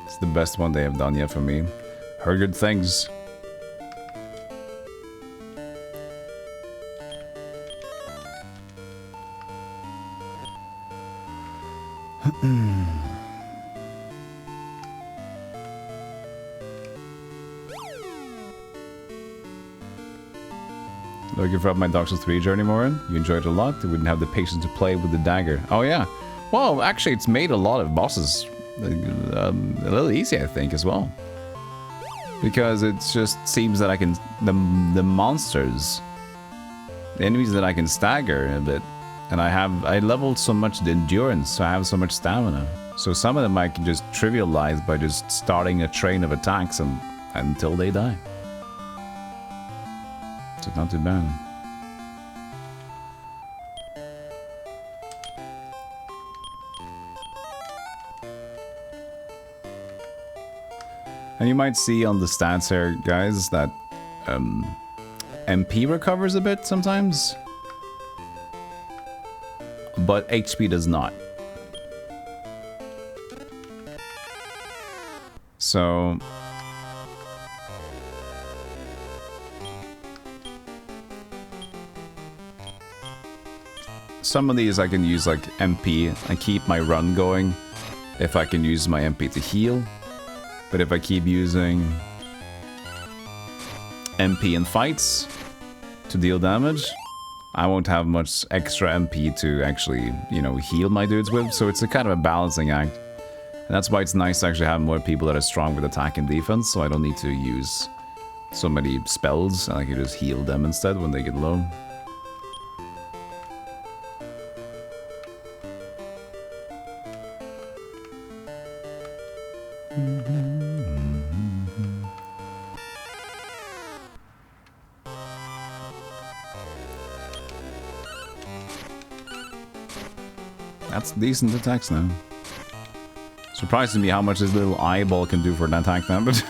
Speaker 1: It's the best one they have done yet for me. Heard good things. Looking for my Dark Souls 3 journey, Morin? You enjoyed it a lot? You wouldn't have the patience to play with the dagger. Oh yeah. Well, actually, it's made a lot of bosses a little easy, I think, as well. Because it just seems that I can... The monsters... The enemies that I can stagger a bit. And I leveled so much the endurance, so I have so much stamina. So some of them I can just trivialize by just starting a train of attacks until they die. So not too bad. And you might see on the stats here, guys, that MP recovers a bit sometimes. But HP does not. So... Some of these I can use like MP and keep my run going if I can use my MP to heal. But if I keep using MP in fights to deal damage, I won't have much extra MP to actually, you know, heal my dudes with. So it's a kind of a balancing act. And that's why it's nice to actually have more people that are strong with attack and defense, so I don't need to use so many spells, and I can just heal them instead when they get low. That's decent attacks now. Surprising me how much this little eyeball can do for an attack damage.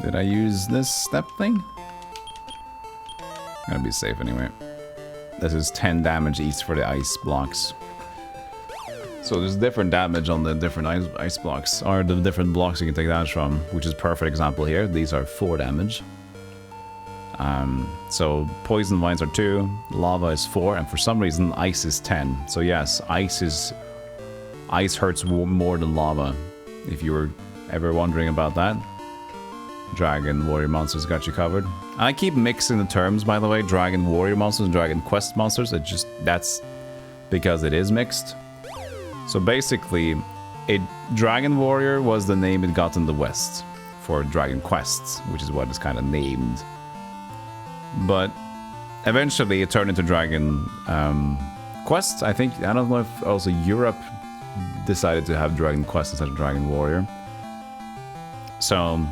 Speaker 1: Did I use this step thing? Gotta be safe anyway. This is 10 damage each for the ice blocks. So there's different damage on the different ice blocks, or the different blocks you can take damage from, which is a perfect example here. These are 4 damage. So poison vines are 2, lava is 4, and for some reason ice is 10. So yes, ice hurts more than lava. If you were ever wondering about that, Dragon Warrior Monsters got you covered. I keep mixing the terms, by the way, Dragon Warrior Monsters and Dragon Quest Monsters. That's because it is mixed. So basically, Dragon Warrior was the name it got in the West for Dragon Quests, which is what it's kind of named. But eventually it turned into Dragon Quest. I don't know if also Europe decided to have Dragon Quest instead of Dragon Warrior. So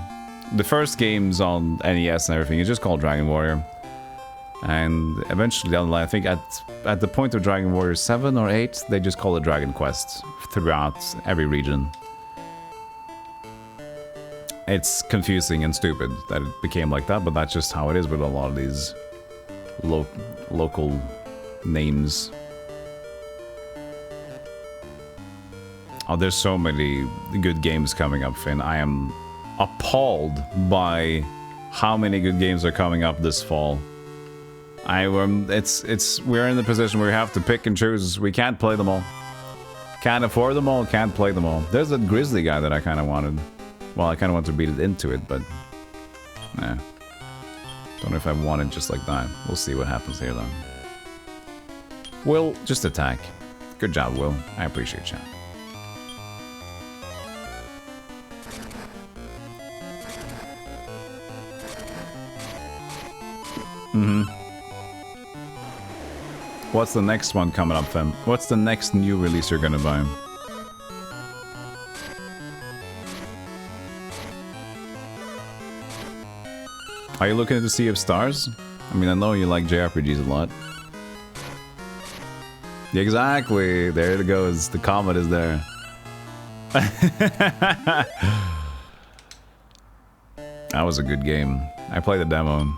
Speaker 1: the first games on NES and everything is just called Dragon Warrior. And eventually down the line, I think at the point of Dragon Warrior 7 or 8, they just call it Dragon Quest throughout every region. It's confusing and stupid that it became like that, but that's just how it is with a lot of these local names. Oh, there's so many good games coming up, Finn. I am appalled by how many good games are coming up this fall. We're in the position where we have to pick and choose. We can't play them all. Can't afford them all, can't play them all. There's a Grizzly guy that I kind of wanted. Well, I kind of want to beat it into it, but nah. Don't know if I want it just like that. We'll see what happens here, though. Will, just attack. Good job, Will. I appreciate you. What's the next one coming up, fam? What's the next new release you're gonna buy? Are you looking at the Sea of Stars? I mean, I know you like JRPGs a lot. Exactly. There it goes. The comet is there. That was a good game. I played the demo.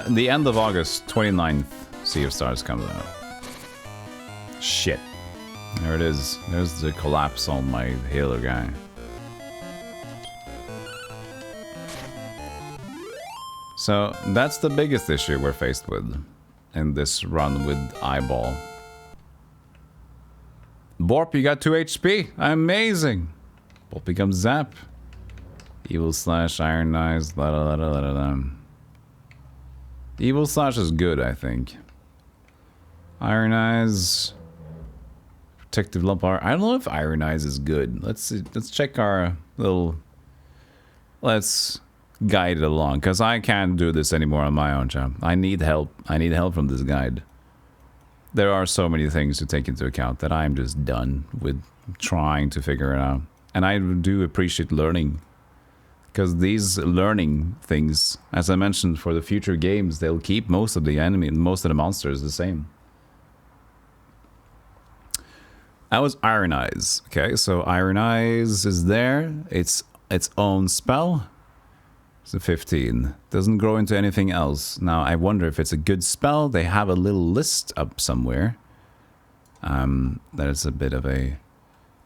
Speaker 1: The end of August, 29th, Sea of Stars comes out. Shit. There it is. There's the collapse on my Halo guy. So, that's the biggest issue we're faced with in this run with Eyeball. Borp, you got 2 HP. Amazing. Borp becomes Zap. Evil Slash, Iron Eyes, la la la la la la. Evil Slash is good, I think. Iron Eyes, Protective Lump R. I don't know if Iron Eyes is good. Let's see, let's check our little. Let's guide it along, because I can't do this anymore on my own, champ. I need help. I need help from this guide. There are so many things to take into account that I'm just done with trying to figure it out. And I do appreciate learning. Because these learning things, as I mentioned, for the future games, they'll keep most of the enemy and most of the monsters the same. That was Iron Eyes. Okay, so Iron Eyes is there. It's its own spell. It's a 15. Doesn't grow into anything else. Now, I wonder if it's a good spell. They have a little list up somewhere. That is a bit of a...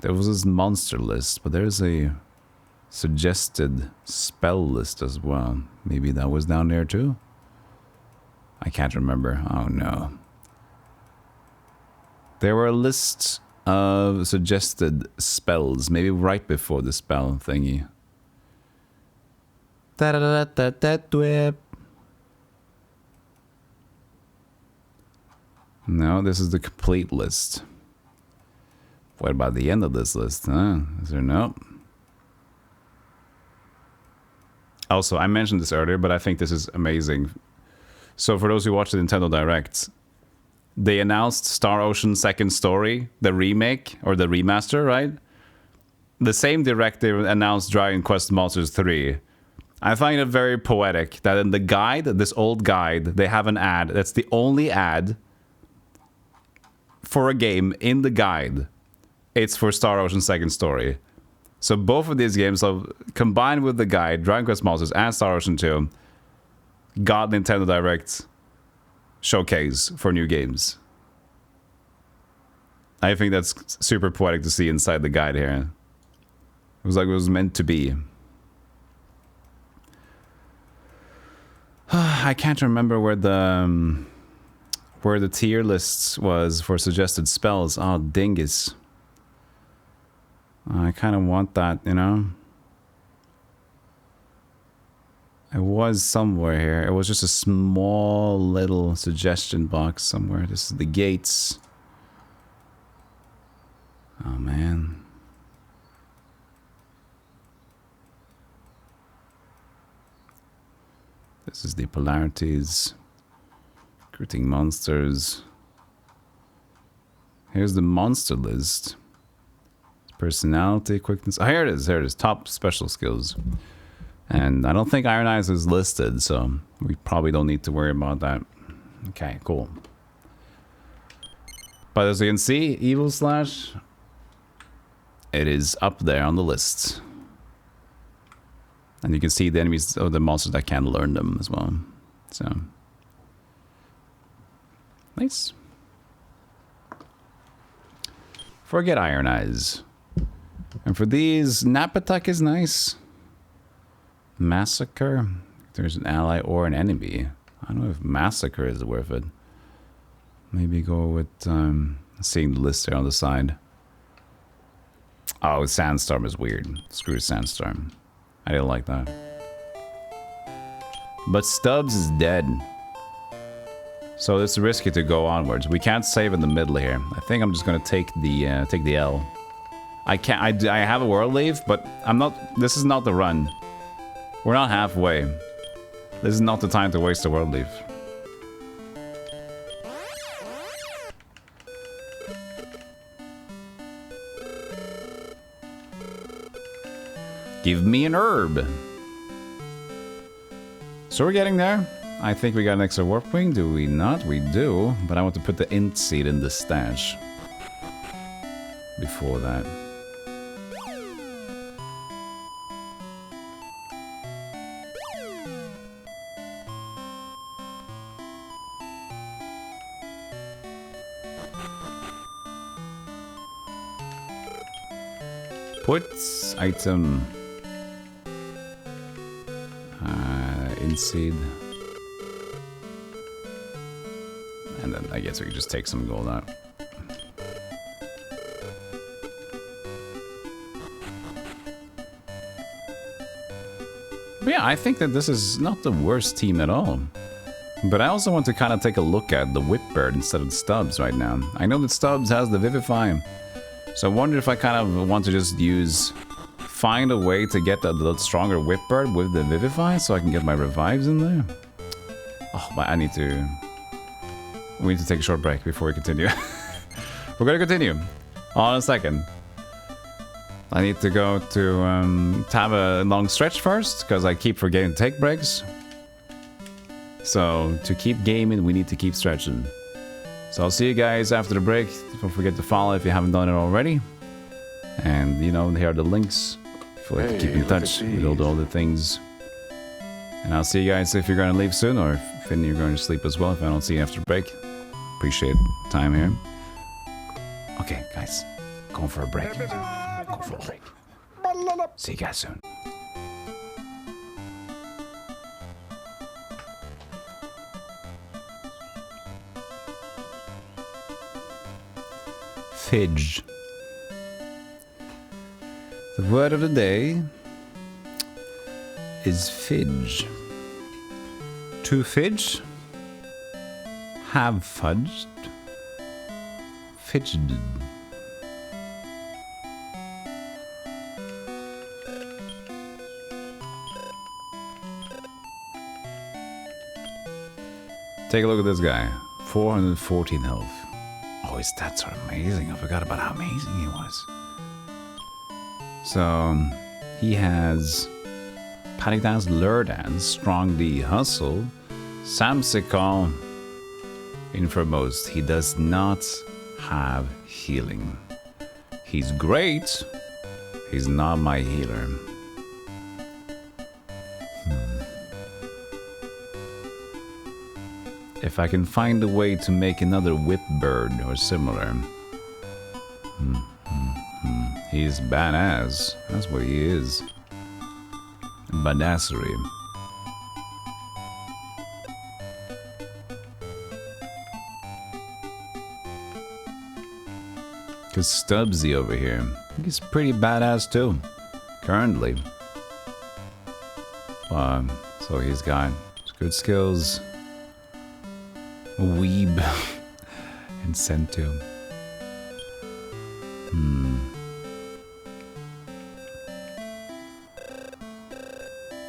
Speaker 1: There was this monster list, but there's a suggested spell list as well. Maybe that was down there too? I can't remember. Oh no. There were a list of suggested spells, maybe right before the spell thingy. No, this is the complete list. What about the end of this list, huh? Is there no? Also, I mentioned this earlier, but I think this is amazing. So for those who watched the Nintendo Direct, they announced Star Ocean Second Story, the remake, or the remaster, right? The same Direct they announced Dragon Quest Monsters 3. I find it very poetic that in the guide, this old guide, they have an ad. That's the only ad for a game in the guide. It's for Star Ocean Second Story. So both of these games, combined with the guide, Dragon Quest Monsters and Star Ocean 2, got Nintendo Direct showcase for new games. I think that's super poetic to see inside the guide here. It was like it was meant to be. I can't remember where the tier list was for suggested spells. Oh, dingus. I kind of want that, you know? It was somewhere here. It was just a small little suggestion box somewhere. This is the gates. Oh, man. This is the polarities. Recruiting monsters. Here's the monster list. Personality, quickness. Oh, here it is. Here it is. Top special skills. And I don't think Iron Eyes is listed, so we probably don't need to worry about that. Okay, cool. But as you can see, Evil Slash, it is up there on the list. And you can see the enemies or the monsters that can learn them as well. So, nice. Forget Iron Eyes. And for these, Nap Attack is nice. Massacre. There's an ally or an enemy. I don't know if Massacre is worth it. Maybe go with seeing the list there on the side. Oh, Sandstorm is weird. Screw Sandstorm. I didn't like that. But Stubbs is dead. So it's risky to go onwards. We can't save in the middle here. I think I'm just gonna take the L. I can't. I have a world leave, but I'm not. This is not the run. We're not halfway. This is not the time to waste a world leave. Give me an herb. So we're getting there. I think we got an extra warp wing. Do we not? We do. But I want to put the int seed in the stash. Before that. Puts item in seed, and then I guess we could just take some gold out. But yeah, I think that this is not the worst team at all. But I also want to kind of take a look at the Whipbird instead of Stubbs right now. I know that Stubbs has the Vivify. So I wonder if I kind of want to just find a way to get the stronger Whipbird with the Vivify so I can get my revives in there. Oh, but we need to take a short break before we continue. We're gonna continue on a second. I need to go to have a long stretch first because I keep forgetting to take breaks. So to keep gaming, we need to keep stretching. So I'll see you guys after the break. Don't forget to follow if you haven't done it already. And, you know, here are the links if you like to keep in touch with all the things. And I'll see you guys if you're going to leave soon, or if you're going to sleep as well, if I don't see you after the break. Appreciate the time here. Okay, guys. Going for a break. Go for a break. See you guys soon. Fidge. The word of the day is fidge. To fidge, have fudged, fidged. Take a look at this guy. 414 health. Oh, his stats are amazing. I forgot about how amazing he was. So, he has Panic Dance, Lure Dance, Strong D, Hustle, Samsicle, Infirmost. He does not have healing. He's great. He's not my healer. If I can find a way to make another Whipbird or similar. He's badass. That's what he is. Badassery. Cause Stubbsy over here, he's pretty badass too. Currently. So he's got good skills. Weeb and Sento.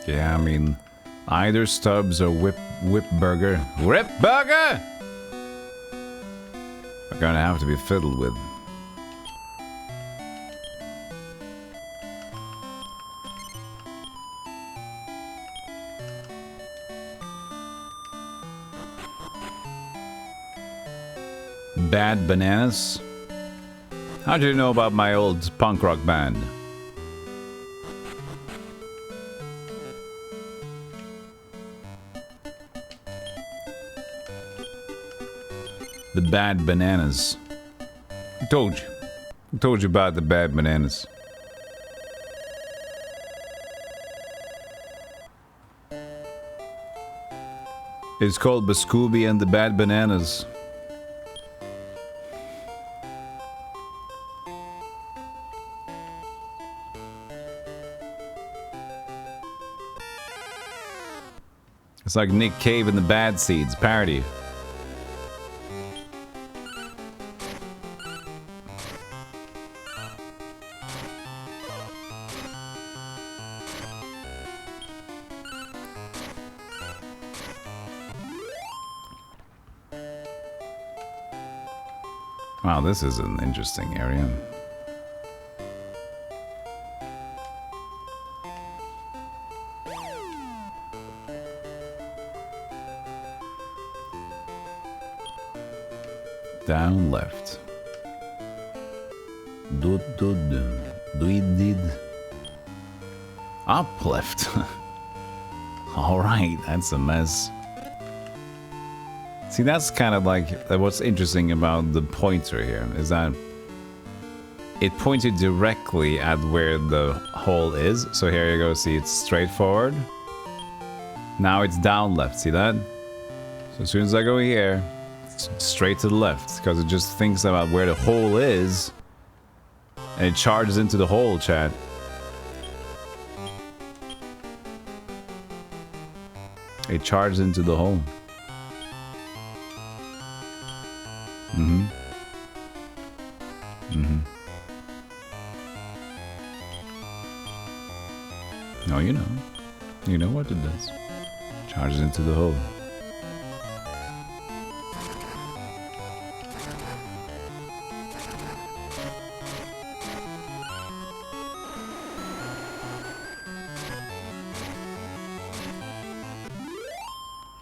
Speaker 1: Yeah, I mean, either Stubbs or Whipburger. Whipburger! Are gonna have to be fiddled with. Bad Bananas? How do you know about my old punk rock band? The Bad Bananas. I told you. I told you about the Bad Bananas. It's called Bascooby and the Bad Bananas. It's like Nick Cave and the Bad Seeds parody. Wow, this is an interesting area. Down left. Do it did. Up left. Alright, that's a mess. See, that's kind of like what's interesting about the pointer here is that it pointed directly at where the hole is. So here you go, see, it's straight forward. Now it's down left, see that? So as soon as I go here, it's straight to the left because it just thinks about where the hole is and it charges into the hole, chat. It charges into the hole. No, you know. You know what it does. Charges into the hole.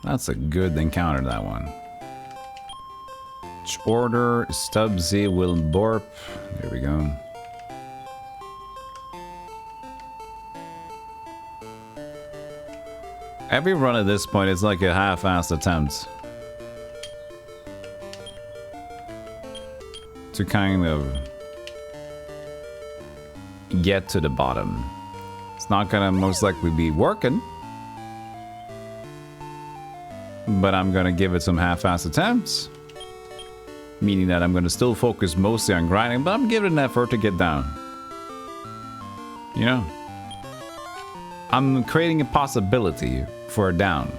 Speaker 1: That's a good encounter, that one. Order, Stubbsy will borp. There we go. Every run at this point is like a half-assed attempt to kind of get to the bottom. It's not gonna most likely be working, but I'm gonna give it some half-assed attempts. Meaning that I'm going to still focus mostly on grinding, but I'm giving an effort to get down. You know? I'm creating a possibility for a down.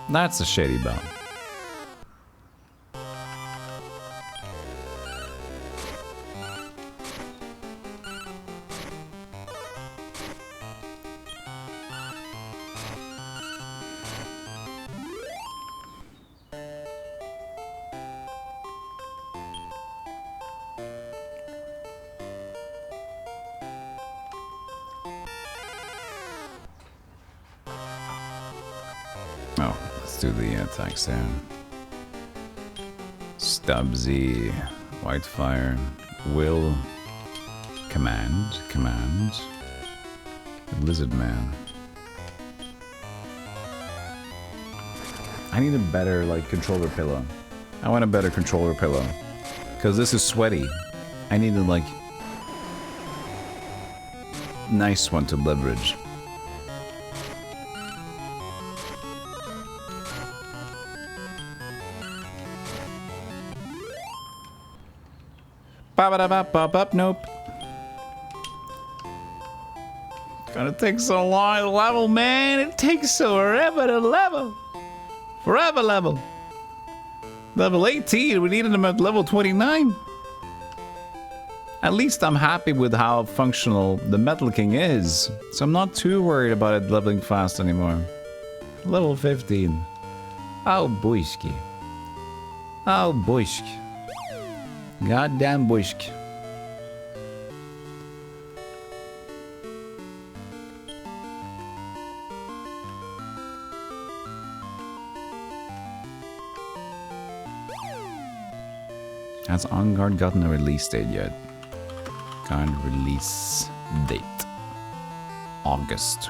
Speaker 1: That's a shady bell. Do the attacks there. Stubbsy, Whitefire, Will, Command, Lizard Man. I need a better like controller pillow. I want a better controller pillow because this is sweaty. I need a like nice one to leverage. Nope. It's gonna take so long to level, man. It takes forever to level. Forever level. Level 18, we needed them at level 29. At least I'm happy with how functional the Metal King is. So I'm not too worried about it leveling fast anymore. Level 15. Oh, boyski. Oh, boyski. Goddamn bushk. Has On Guard gotten a release date yet? Guard release date. August.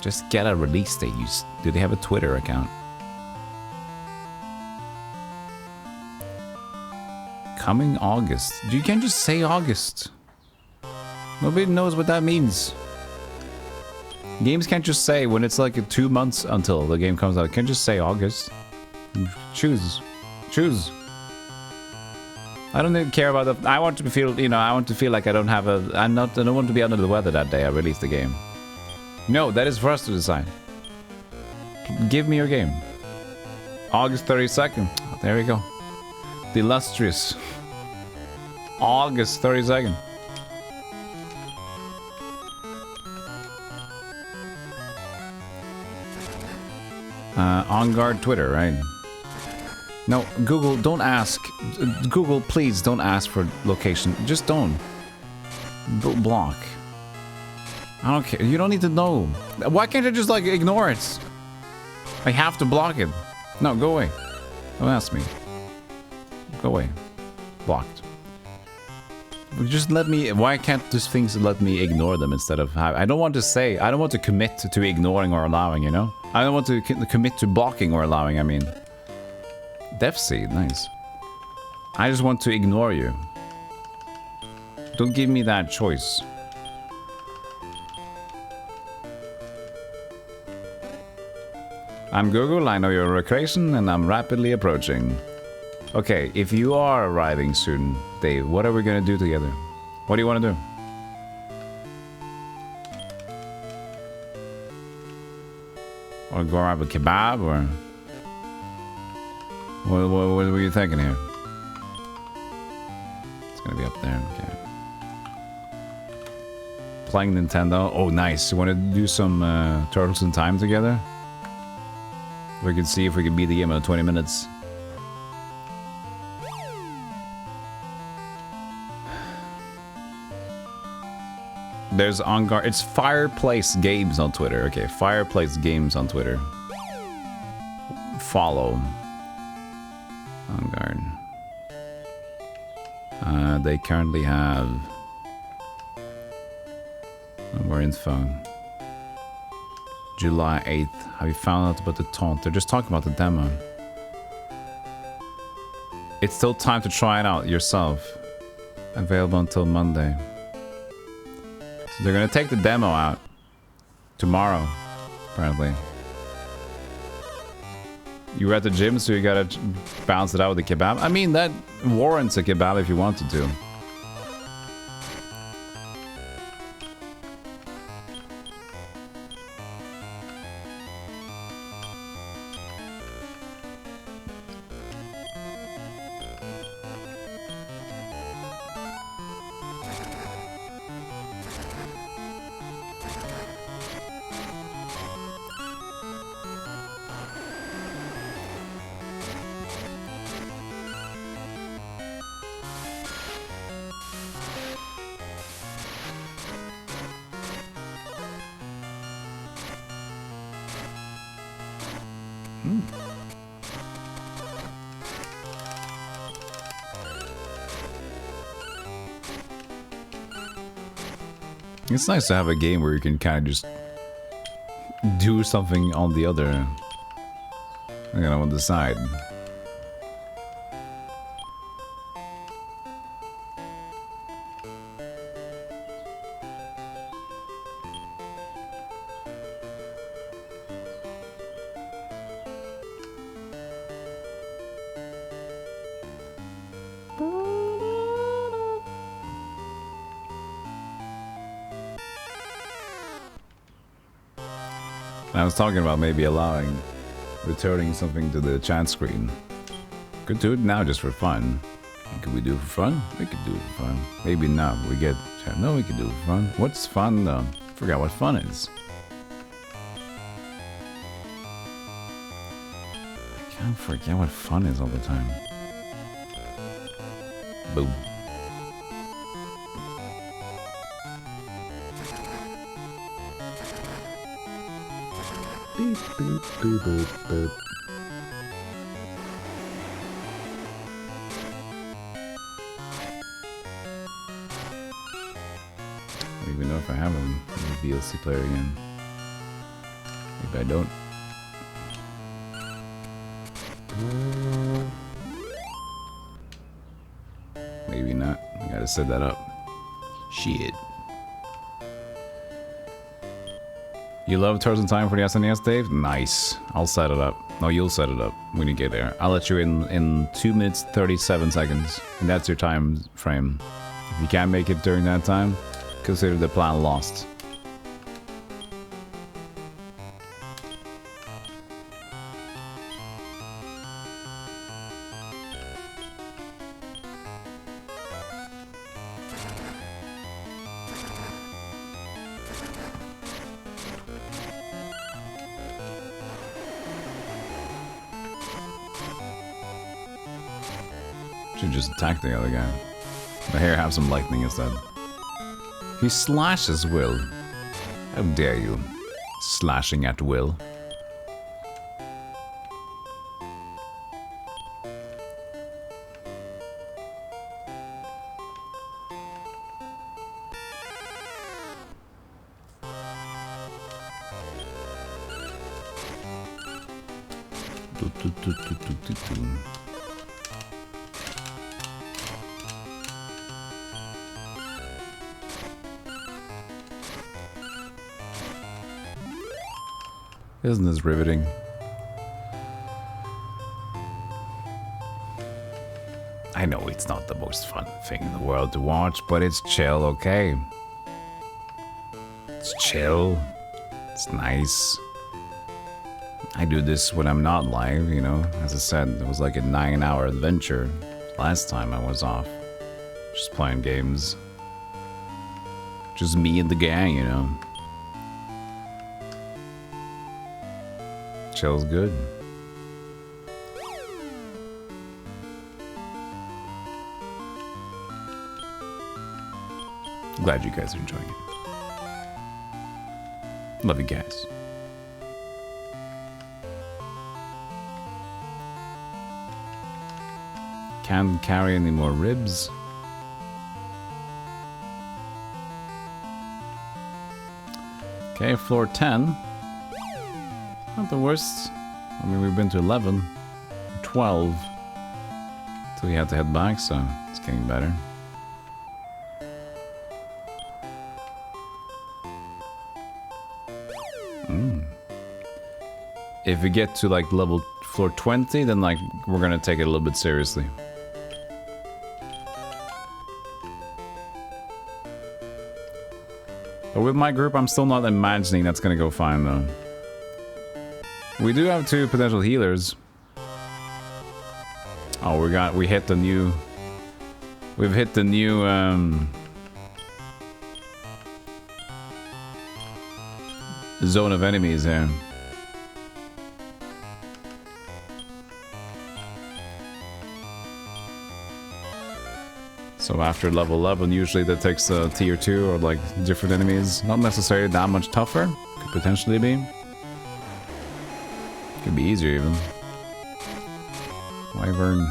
Speaker 1: Just get a release date. Do they have a Twitter account? Coming August. You can't just say August. Nobody knows what that means. Games can't just say when it's like 2 months until the game comes out. You can't just say August. Choose. Choose. I don't even care about the... I want to feel, you know, I want to feel like I don't have a... I don't want to be under the weather that day I release the game. No, that is for us to decide. Give me your game. August 32nd. There we go. The illustrious August 32nd. On guard Twitter, right? No, Google, don't ask. Google, please don't ask for location. Just don't. Block. I don't care. You don't need to know. Why can't you just like ignore it? I have to block it. No, go away. Don't ask me. Go away. Blocked. Just let me. Why can't these things let me ignore them instead of? I don't want to say. I don't want to commit to ignoring or allowing. You know. I don't want to commit to blocking or allowing. I mean. Death Seed, nice. I just want to ignore you. Don't give me that choice. I'm Google, I know your location, and I'm rapidly approaching. Okay, if you are arriving soon, Dave, what are we gonna do together? What do you want to do? Or go grab a kebab, or... What were you thinking here? It's gonna be up there, okay. Playing Nintendo. Oh, nice. You wanna do some Turtles in Time together? We can see if we can beat the game in 20 minutes. There's On Guard. It's Fireplace Games on Twitter. Okay, Fireplace Games on Twitter. Follow. On Guard. They currently have more info. July 8th. Have you found out about the taunt? They're just talking about the demo. It's still time to try it out yourself. Available until Monday. So they're gonna take the demo out tomorrow, apparently. You were at the gym, so you gotta bounce it out with a kebab. I mean, that warrants a kebab if you wanted to. It's nice to have a game where you can kind of just do something on the other, you know, on the side. I was talking about maybe returning something to the chat screen. Could do it now just for fun. Could we do it for fun? We could do it for fun. Maybe not. We get... No, we could do it for fun. What's fun though? Forgot what fun is. I can't forget what fun is all the time. Boom. Beep, beep, boop, boop, boop. I don't even know if I have a VLC player again. Maybe I don't. Maybe not. I gotta set that up. Shit. You love Turtles in Time for the SNES, Dave? Nice. I'll set it up. No, you'll set it up when you get there. I'll let you in 2 minutes 37 seconds. And that's your time frame. If you can't make it during that time, consider the plan lost. Should just attack the other guy. But here, have some lightning instead. He slashes will. How dare you? Slashing at will. Isn't this riveting? I know it's not the most fun thing in the world to watch, but it's chill, okay? It's chill. It's nice. I do this when I'm not live, you know? As I said, it was like a 9-hour adventure last time I was off. Just playing games. Just me and the gang, you know? Chill's good. Glad you guys are enjoying it. Love you guys. Can't carry any more ribs. Okay, floor 10. Not the worst. I mean, we've been to 11, 12. Till we had to head back, so it's getting better. If we get to like level floor 20, then like we're gonna take it a little bit seriously. But with my group, I'm still not imagining that's gonna go fine though. We do have 2 potential healers. Oh, we've hit the new zone of enemies here. So after level 11, usually that takes tier 2 or like different enemies. Not necessarily that much tougher. Could potentially be. Could be easier even. Wyvern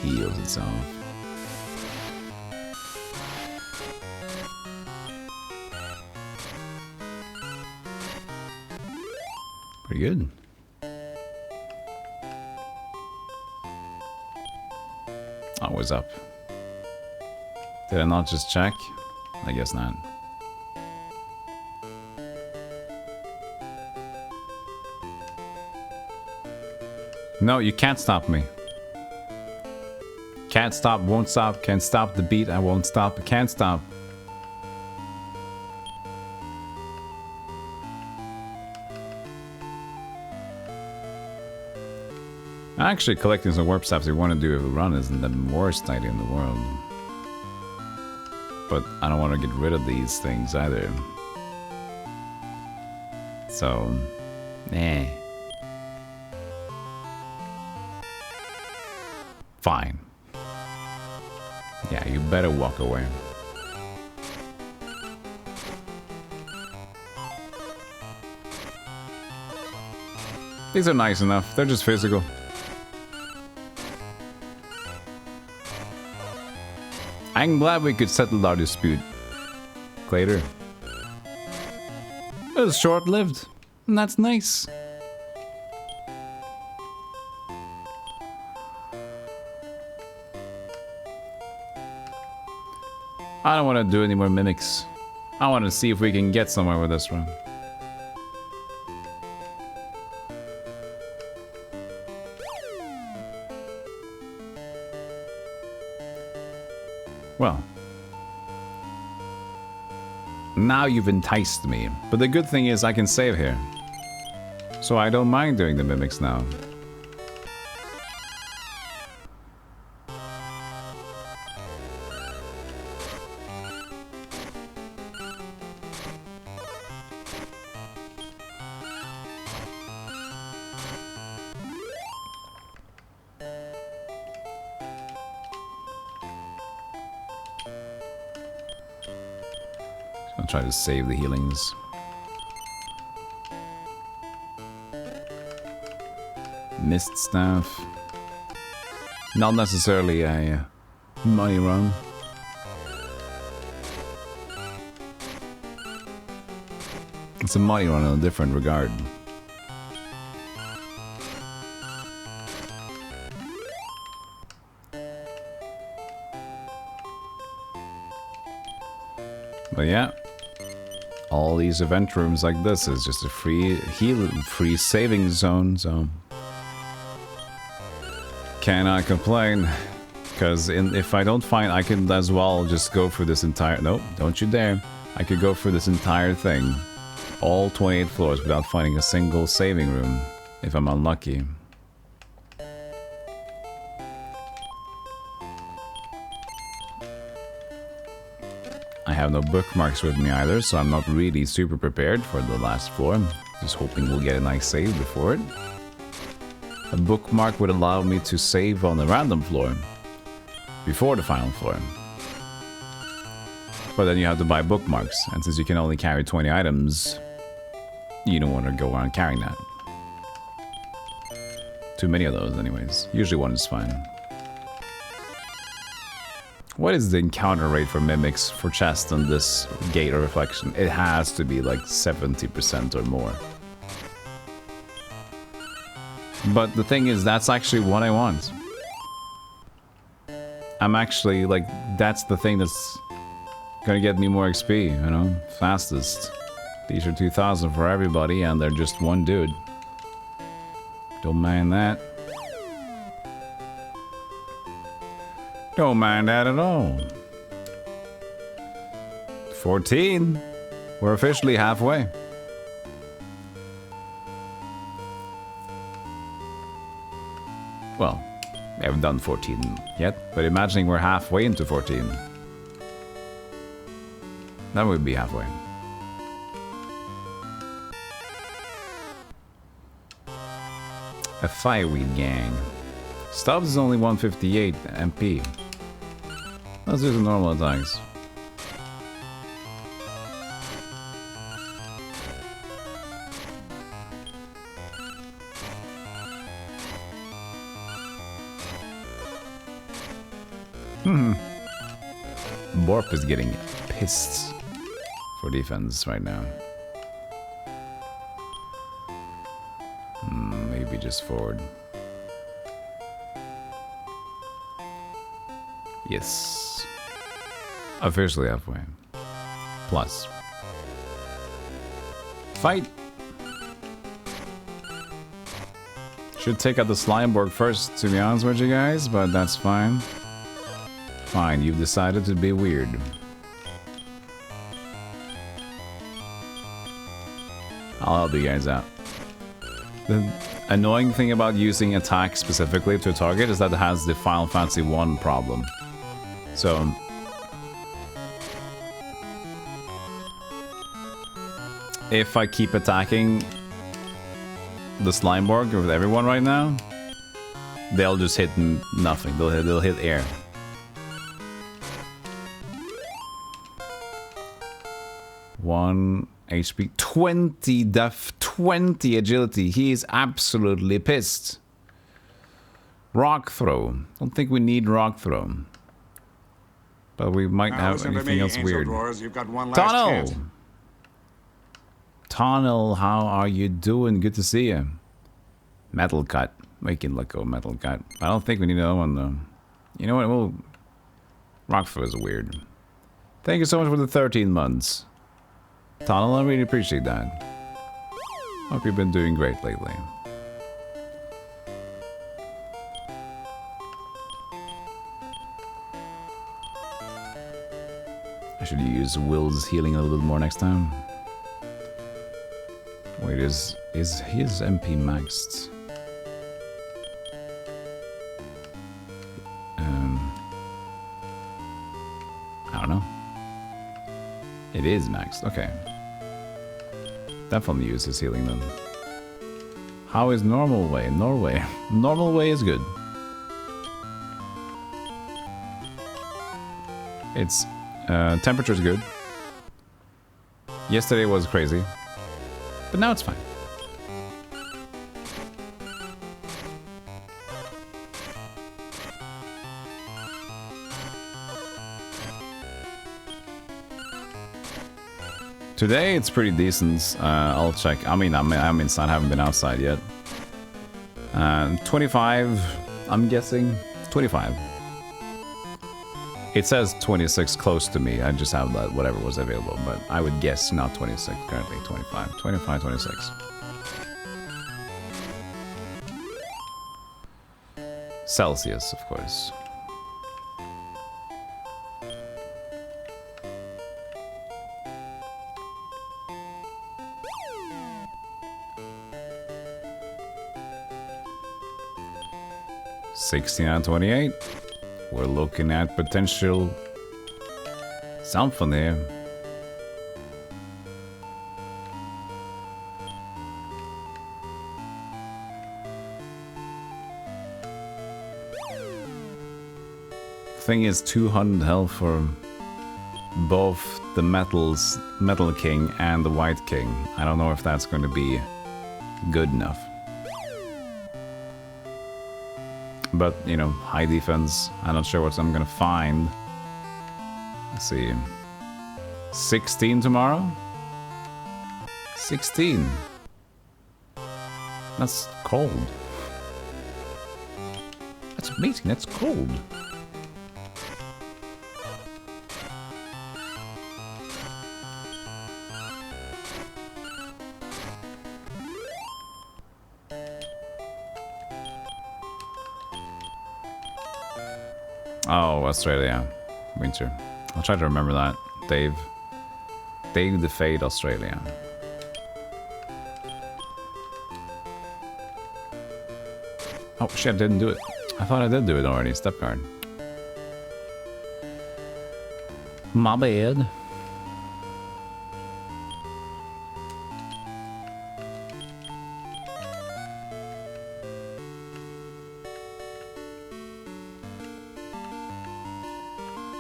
Speaker 1: heals itself. Pretty good. Oh, what's up? Did I not just check? I guess not. No, you can't stop me. Can't stop, won't stop, can't stop the beat, I won't stop, can't stop. Actually, collecting some warp stops we want to do a run isn't the worst idea in the world. But I don't want to get rid of these things either. So, eh. Fine. Yeah, you better walk away. These are nice enough, they're just physical. I'm glad we could settle our dispute, Clater. It was short-lived, and that's nice. I don't want to do any more mimics. I want to see if we can get somewhere with this one. Well, now you've enticed me, but the good thing is I can save here. So I don't mind doing the mimics now. I'll try to save the healings. Mist staff. Not necessarily a money run. It's a money run in a different regard. But yeah, all these event rooms like this is just a free saving zone, so cannot complain. Because if I don't find, I can as well just go for this entire. Nope, don't you dare! I could go for this entire thing, all 28 floors, without finding a single saving room if I'm unlucky. I have no bookmarks with me either, so I'm not really super prepared for the last floor. Just hoping we'll get a nice save before it. A bookmark would allow me to save on a random floor before the final floor. But then you have to buy bookmarks, and since you can only carry 20 items, you don't want to go around carrying that. Too many of those anyways. Usually one is fine. What is the encounter rate for mimics for chest on this gate or reflection? It has to be like 70% or more. But the thing is, that's actually what I want. I'm actually like, that's the thing that's gonna get me more XP, you know? Fastest. These are 2,000 for everybody and they're just one dude. Don't mind that. Don't mind that at all. 14. We're officially halfway. Well, we haven't done 14 yet, but imagining we're halfway into 14. That would be halfway. A fireweed gang. Stubbs is only 158 MP. Let's do some normal attacks. Borp is getting pissed for defense right now. Maybe just forward. Yes. Officially halfway. Plus. Fight! Should take out the Slimeborg first, to be honest with you guys, but that's fine. Fine, you've decided to be weird. I'll help you guys out. The annoying thing about using attack specifically to a target is that it has the Final Fantasy 1 problem. So if I keep attacking the Slimeborg with everyone right now, they'll just hit nothing. They'll hit air. One HP, 20 def, 20 agility. He is absolutely pissed. Rock throw. Don't think we need rock throw. But we might have anything else weird. Tunnel! Tunnel, how are you doing? Good to see you. Metal cut. We can let go metal cut. I don't think we need another one though. You know what? Well, rock throw is weird. Thank you so much for the 13 months. Tunnel, I really appreciate that. Hope you've been doing great lately. I should use Will's healing a little bit more next time. Wait, is his MP maxed? I don't know. It is maxed, okay. Definitely use his healing then. How is normal way? Norway. Normal way is good. It's temperature's good. Yesterday was crazy, but now it's fine. Today it's pretty decent. I'll check. I'm inside. I haven't been outside yet. 25. I'm guessing 25. It says 26 close to me. I just have that whatever was available, but I would guess not 26 currently. 25, 25, 26. Celsius, of course. (16 28). We're looking at potential something here. Thing is 200 health for both the Metal King and the White King. I don't know if that's going to be good enough. But, you know, high defense. I'm not sure what I'm gonna find. Let's see. 16 tomorrow? 16. That's cold. That's amazing, that's cold. Oh, Australia. Winter. I'll try to remember that. Dave the Fade, Australia. Oh shit, I didn't do it. I thought I did do it already. Step card. My bad.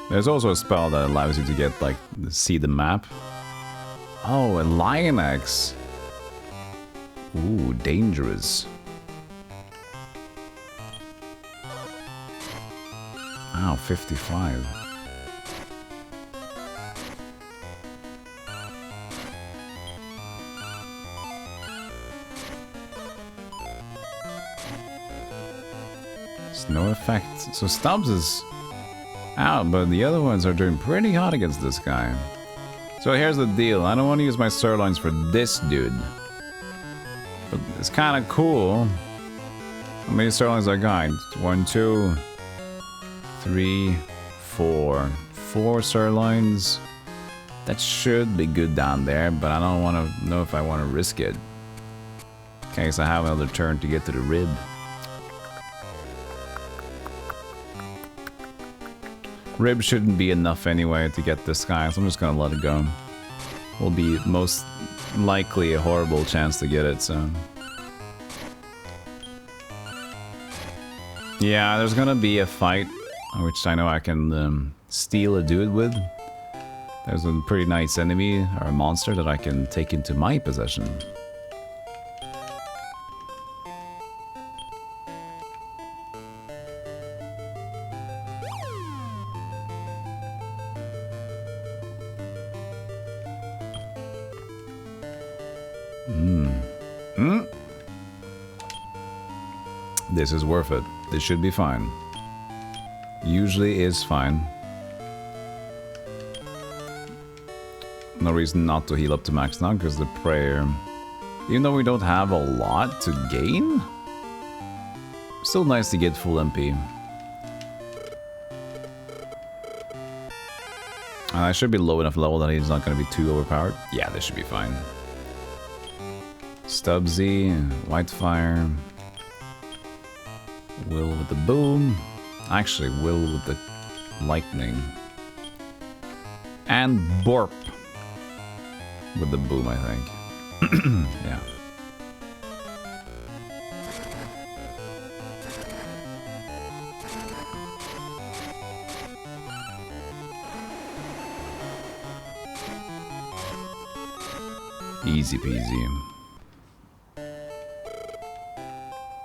Speaker 1: There's also a spell that allows you to get, like, see the map. Oh, a Lion Axe. Ooh, dangerous. Wow, 55. It's no effect. So Stubbs is out, but the other ones are doing pretty hot against this guy. So here's the deal. I don't want to use my sirloins for this dude. But it's kind of cool. How many sirloins I got? 1, 2, 3, 4. 4 sirloins. That should be good down there, but I don't want to know if I want to risk it. In case I have another turn to get to the rib. Rib shouldn't be enough anyway to get this guy, so I'm just gonna let it go. Will be most likely a horrible chance to get it, so... Yeah, there's gonna be a fight, which I know I can steal a dude with. There's a pretty nice enemy, or a monster, that I can take into my possession. This is worth it. This should be fine. Usually is fine. No reason not to heal up to max now, because the prayer... Even though we don't have a lot to gain, still nice to get full MP. I should be low enough level that he's not going to be too overpowered. Yeah, this should be fine. Stubbsy, Whitefire... Will with the boom. Actually, Will with the lightning. And Borp with the boom, I think. Yeah. Easy peasy.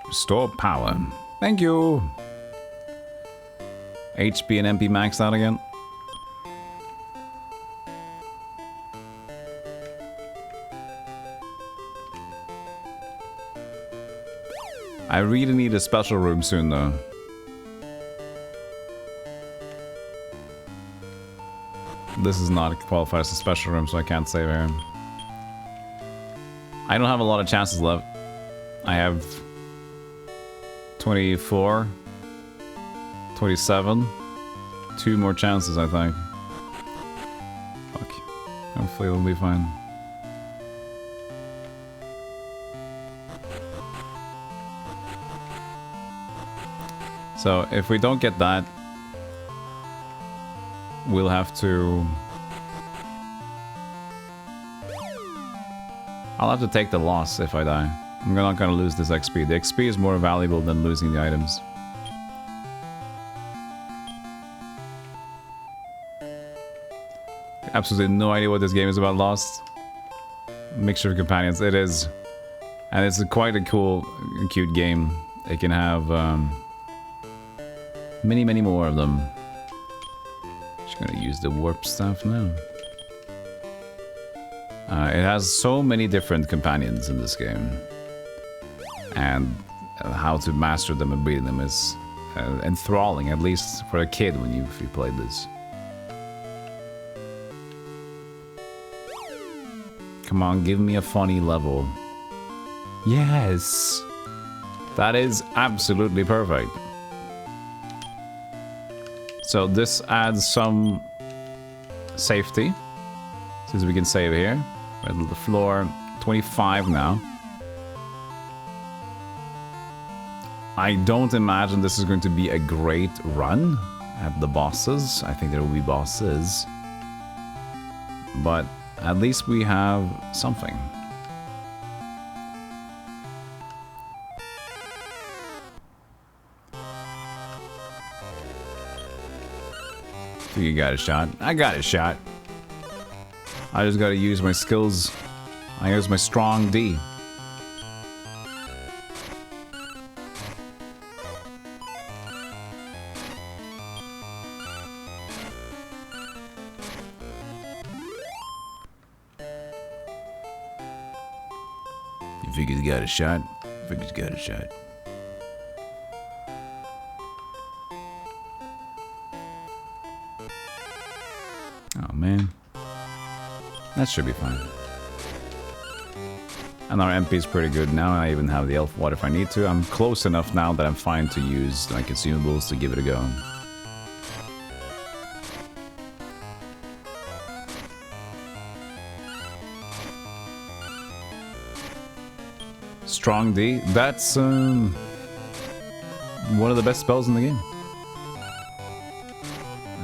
Speaker 1: Restore power. Thank you. HP and MP maxed out again. I really need a special room soon though. This is not qualified as a special room, so I can't save here. I don't have a lot of chances left. I have 24, 27, 2 more chances, I think. Fuck. Hopefully it'll be fine. So if we don't get that, we'll have to... I'll have to take the loss if I die. I'm not gonna lose this XP. The XP is more valuable than losing the items. Absolutely no idea what this game is about. Lost. Mixture of companions. It is. And it's quite a cool, cute game. It can have many, many more of them. Just gonna use the warp stuff now. It has so many different companions in this game. And how to master them and beat them is enthralling, at least for a kid when if you played this. Come on, give me a funny level. Yes! That is absolutely perfect. So this adds some safety, since we can save here. We're at the floor 25 now. I don't imagine this is going to be a great run at the bosses. I think there will be bosses. But at least we have something. You got a shot. I got a shot. I just gotta use my skills. I use my strong D. You think he's got a shot? I think he's got a shot. Oh man. That should be fine. And our MP is pretty good now. I even have the elf water if I need to. I'm close enough now that I'm fine to use my consumables to give it a go. Strong D. That's one of the best spells in the game.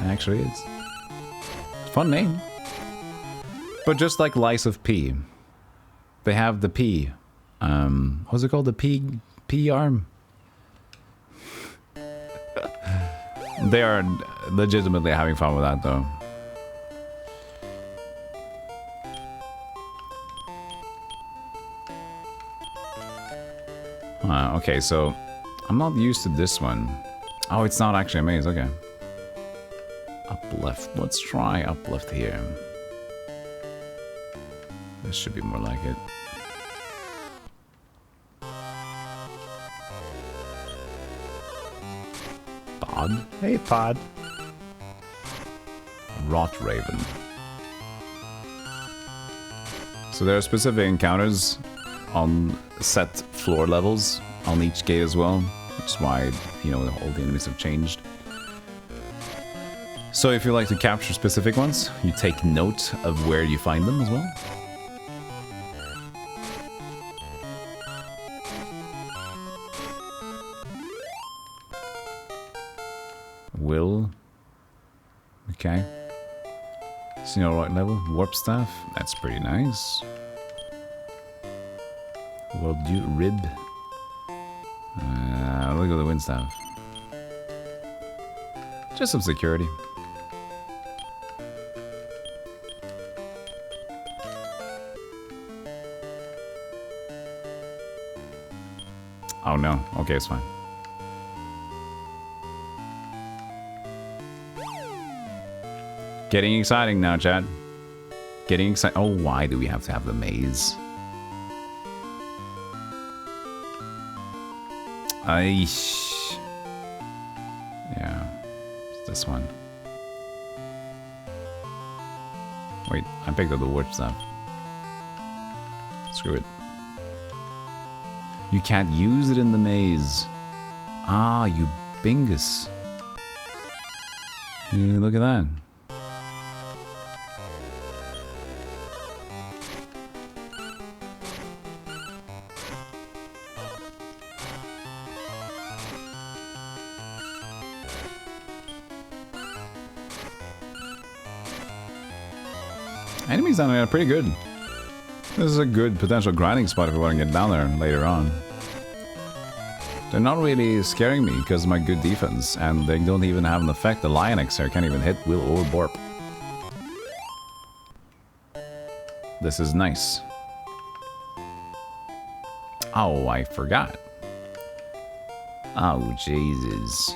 Speaker 1: It actually is. Fun name. But just like Lice of P, they have the P. What's it called? The P arm? They are legitimately having fun with that though. Okay, so I'm not used to this one. Oh, it's not actually a maze, okay. Up left. Let's try up left here. This should be more like it. Pod? Hey, Pod. Rot Raven. So there are specific encounters on set floor levels on each gate as well, which is why, you know, all the enemies have changed. So if you like to capture specific ones, you take note of where you find them as well. Will. Okay. Senior right level. Warp staff. That's pretty nice. World rib. Look at the wind staff. Just some security. no. Okay, it's fine. Getting exciting now, chat. Getting excited. Oh, why do we have to have the maze? Aish. Yeah. It's this one. Wait, I picked up the wood stuff. Screw it. You can't use it in the maze. Ah, you bingus. Yeah, look at that. Enemies down there are pretty good. This is a good potential grinding spot if we want to get down there later on. They're not really scaring me because of my good defense, and they don't even have an effect. The Lion X here can't even hit Will or Borp. This is nice. Oh, I forgot. Oh, Jesus.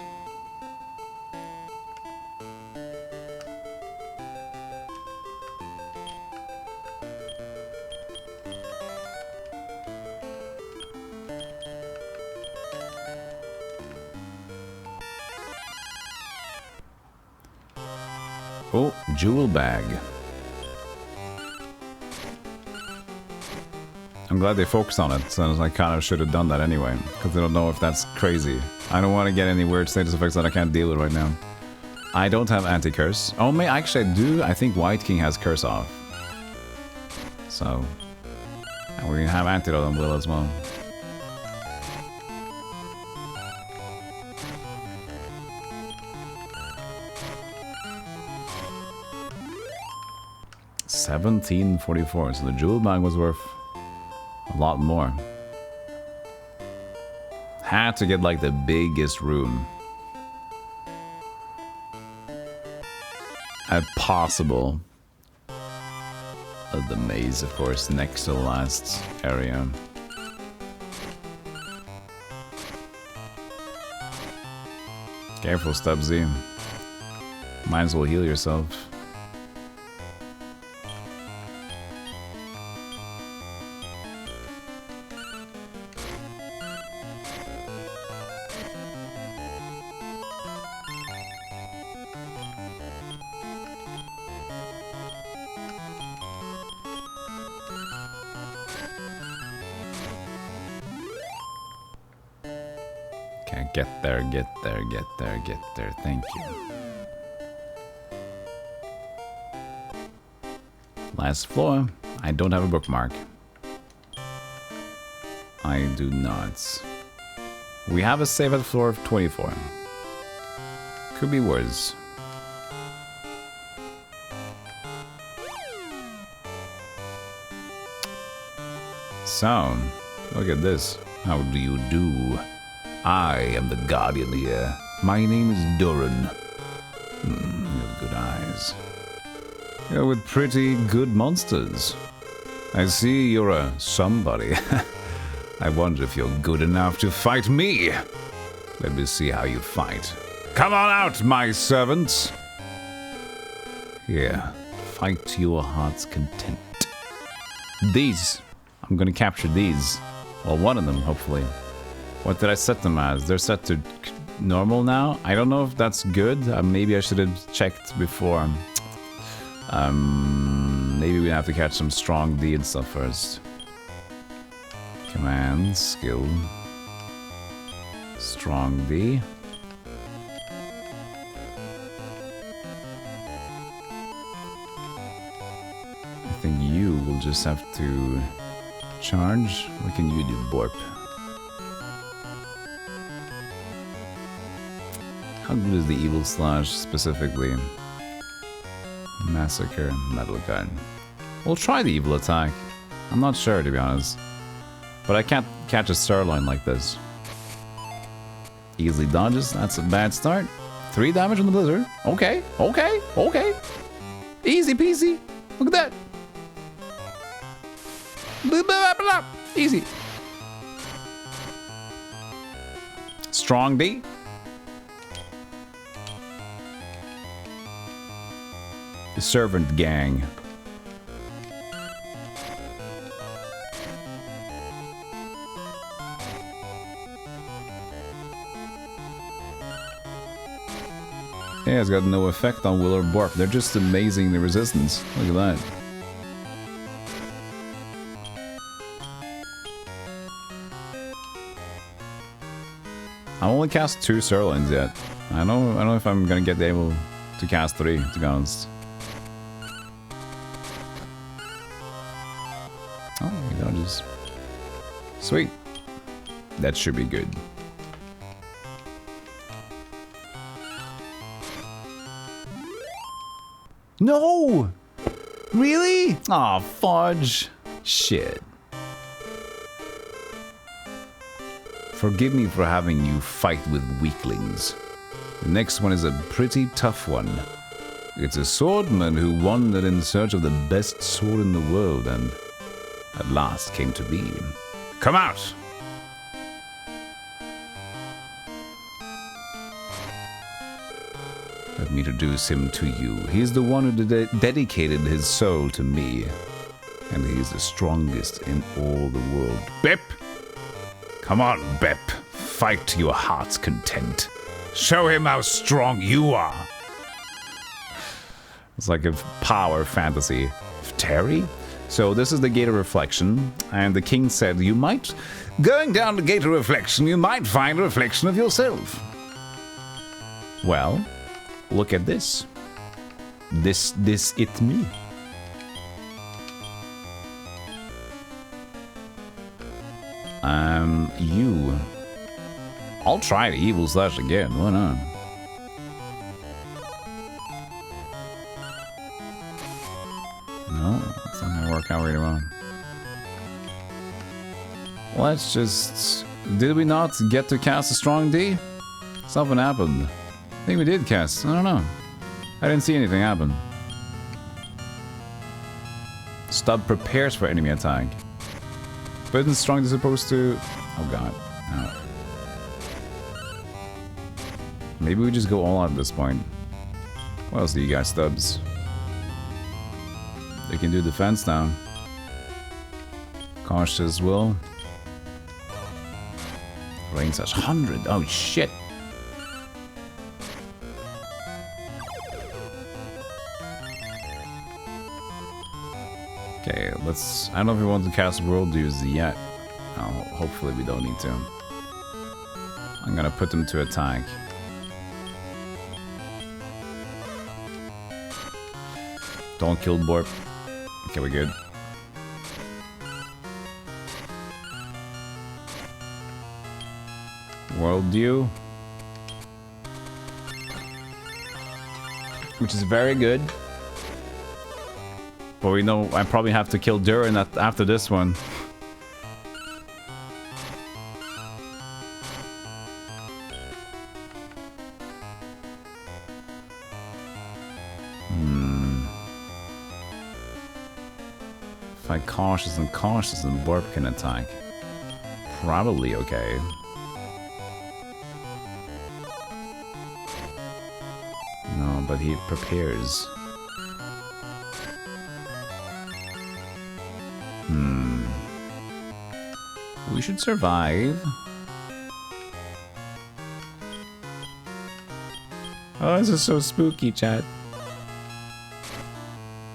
Speaker 1: Oh, jewel bag. I'm glad they focused on it, so I kind of should have done that anyway, because they don't know if that's crazy. I don't want to get any weird status effects that I can't deal with right now. I don't have anti-curse. Oh, actually I do. I think White King has curse off. So, and we're gonna have antidote on Will as well. $17.44, so the jewel bag was worth a lot more. Had to get like the biggest room possible of the maze, of course, next to the last area. Careful, Stubbsy. Might as well heal yourself. Get there, get there, get there, get there. Thank you. Last floor. I don't have a bookmark. I do not. We have a save at floor of 24. Could be worse. So, look at this. How do you do? I am the guardian here. My name is Doran. You have good eyes. You're with pretty good monsters. I see you're a somebody. I wonder if you're good enough to fight me. Let me see how you fight. Come on out, my servants. Here, fight to your heart's content. These. I'm gonna capture these. Well, one of them, hopefully. What did I set them as? They're set to normal now? I don't know if that's good. Maybe I should have checked before. Maybe we have to catch some strong D and stuff first. Command, skill. Strong D. I think you will just have to charge. What can you do, Borp? How good is the evil slash specifically? Massacre, metal gun. We'll try the evil attack. I'm not sure, to be honest. But I can't catch a sirloin like this. Easily dodges, that's a bad start. 3 damage on the blizzard. Okay, okay, okay. Easy peasy. Look at that. Blah, blah, blah, blah. Easy. Strong D. The servant gang. Yeah, it's got no effect on Will or Borp. They're just amazing, the resistance. Look at that. I only cast 2 sirloins yet. I don't know if I'm gonna get able to cast 3, to be honest. Oh, you dodges. Sweet. That should be good. No! Really? Aw, fudge. Shit. Forgive me for having you fight with weaklings. The next one is a pretty tough one. It's a swordman who wandered in search of the best sword in the world and at last came to be. Come out! Let me introduce him to you. He's the one who dedicated his soul to me. And he's the strongest in all the world. Bep! Come on, Bep. Fight to your heart's content. Show him how strong you are. It's like a power fantasy. Terry? So this is the Gate of Reflection, and the king said, going down the Gate of Reflection, you might find a reflection of yourself. Well, look at this. This it me. You. I'll try the Evil Slash again, why not? No, it's not gonna work out really well. Let's just... Did we not get to cast a strong D? Something happened. I think we did cast, I don't know. I didn't see anything happen. Stub prepares for enemy attack. But isn't strong D supposed to... Oh god. No. Maybe we just go all out at this point. What else do you got, Stubbs? They can do defense now. Cautious will. Range such 100. Oh shit. Okay, let's... I don't know if we want to cast World Use yet. Oh, hopefully we don't need to. I'm gonna put them to attack. Don't kill Borp. Okay, we're good. Worldview. Which is very good. But we know I probably have to kill Durin after this one. If I cautious and Borp can attack. Probably okay. No, but he prepares. We should survive. Oh, this is so spooky, chat.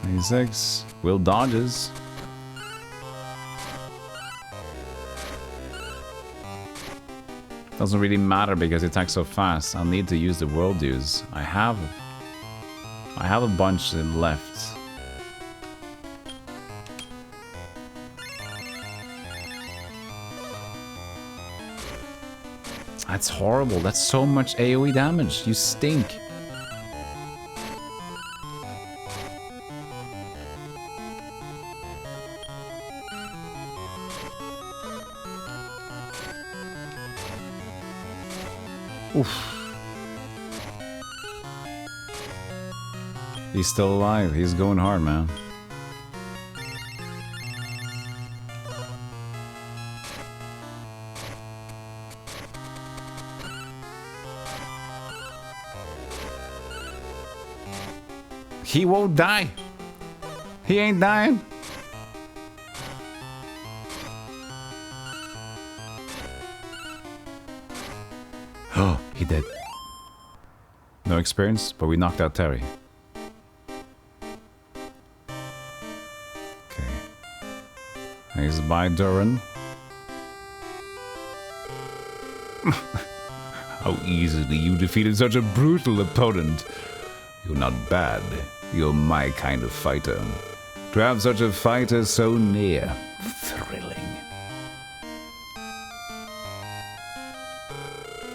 Speaker 1: 96. Will dodges. Doesn't really matter because it attacks so fast. I'll need to use the world use. I have a bunch left. That's horrible. That's so much AoE damage. You stink. Oof. He's still alive. He's going hard, man. He won't die. He ain't dying. Oh, he did. No experience, but we knocked out Terry. Okay. He's by Duran. How easily you defeated such a brutal opponent. You're not bad. You're my kind of fighter. To have such a fighter so near. Thrilling.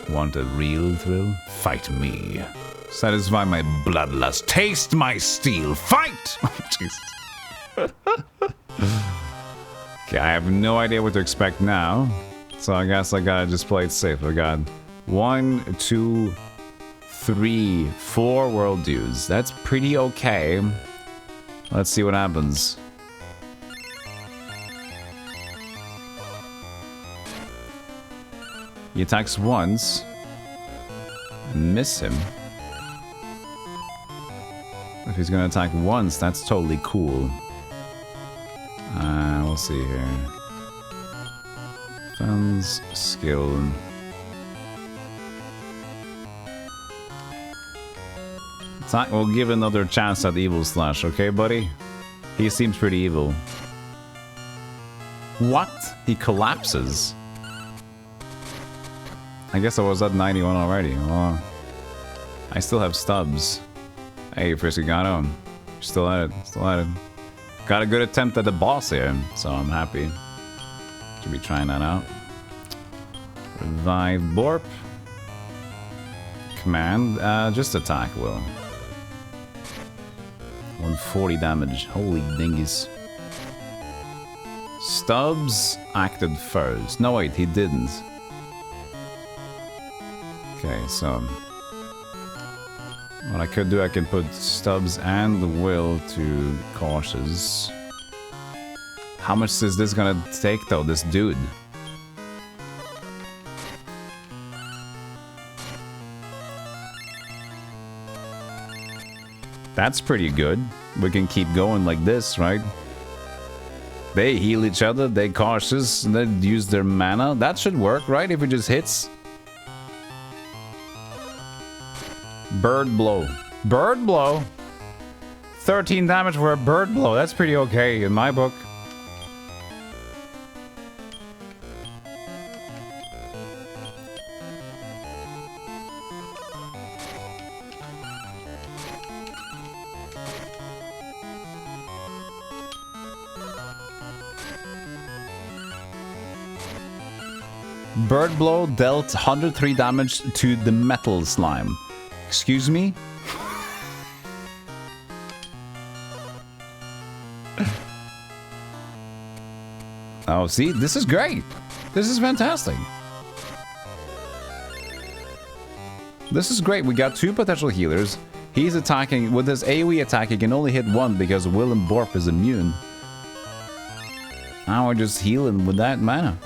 Speaker 1: Want a real thrill? Fight me. Satisfy my bloodlust. Taste my steel. Fight! Oh, Jesus. Okay, I have no idea what to expect now. So I guess I gotta just play it safe. I got 1, 2, 3, 4 world dues. That's pretty okay. Let's see what happens. He attacks once. Miss him. If he's gonna attack once, that's totally cool. We'll see here. Defense, skill. We'll give another chance at Evil Slash, okay, buddy? He seems pretty evil. What? He collapses. I guess I was at 91 already. Well, I still have stubs. Hey, Friscigano. Still at it. Still at it. Got a good attempt at the boss here, so I'm happy to be trying that out. Revive Borp. Command. Just attack, Will. 140 damage. Holy dingies. Stubbs acted first. No, wait, he didn't. Okay, so what I could do, I can put Stubbs and the Will to cautious. How much is this gonna take though, this dude? That's pretty good. We can keep going like this, right? They heal each other, they cautious, and then use their mana. That should work, right? If it just hits. Bird blow. Bird blow? 13 damage for a bird blow. That's pretty okay in my book. Bird blow dealt 103 damage to the metal slime. Excuse me? Oh, see? This is great. This is fantastic. This is great. We got 2 potential healers. He's attacking. With his AoE attack, he can only hit 1 because Willem Borp is immune. Now we're just healing with that mana.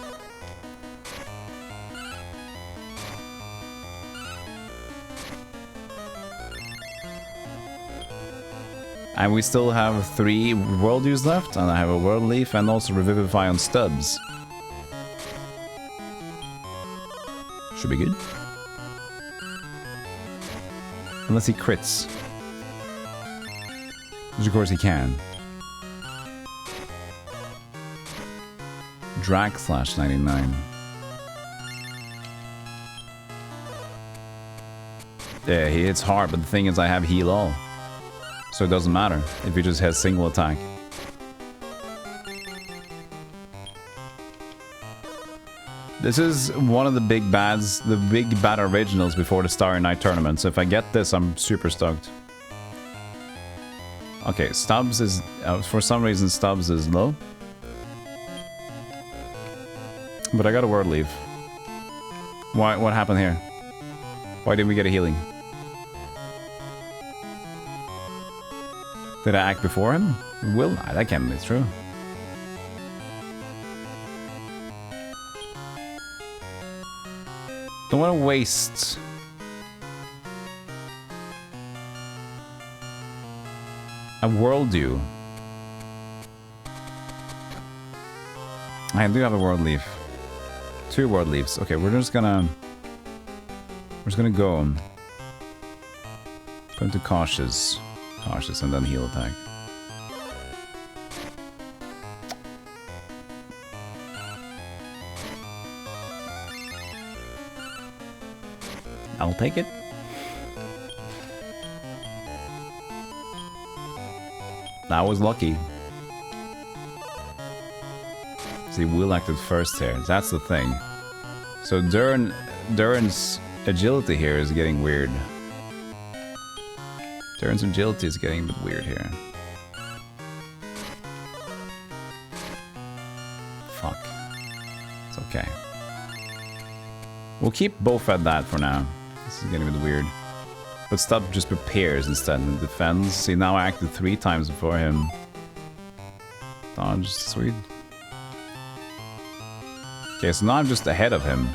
Speaker 1: And we still have 3 world dues left, and I have a world leaf and also revivify on Stubbs. Should be good. Unless he crits. Which of course he can. Drag slash 99. Yeah, he hits hard, but the thing is I have heal all. So it doesn't matter if he just has single attack. This is one of the big bads, the big bad originals before the Starry Night tournament. So if I get this, I'm super stoked. Okay, Stubbs is, for some reason Stubbs is low. But I got a word leave. Why? What happened here? Why didn't we get a healing? Did I act before him? Will I? That can't be true. Don't want to waste. A world dew. I do have a world leaf. 2 world leaves. Okay, we're just gonna go into cautious, and then heal attack. I'll take it. That was lucky. See, Will acted first here. That's the thing. So Durin's agility here is getting weird. Durin's agility is getting a bit weird here. Fuck. It's okay. We'll keep both at that for now. This is getting a bit weird. But Stub just prepares instead and defends. See, now I acted 3 times before him. Dodge, sweet. Okay, so now I'm just ahead of him.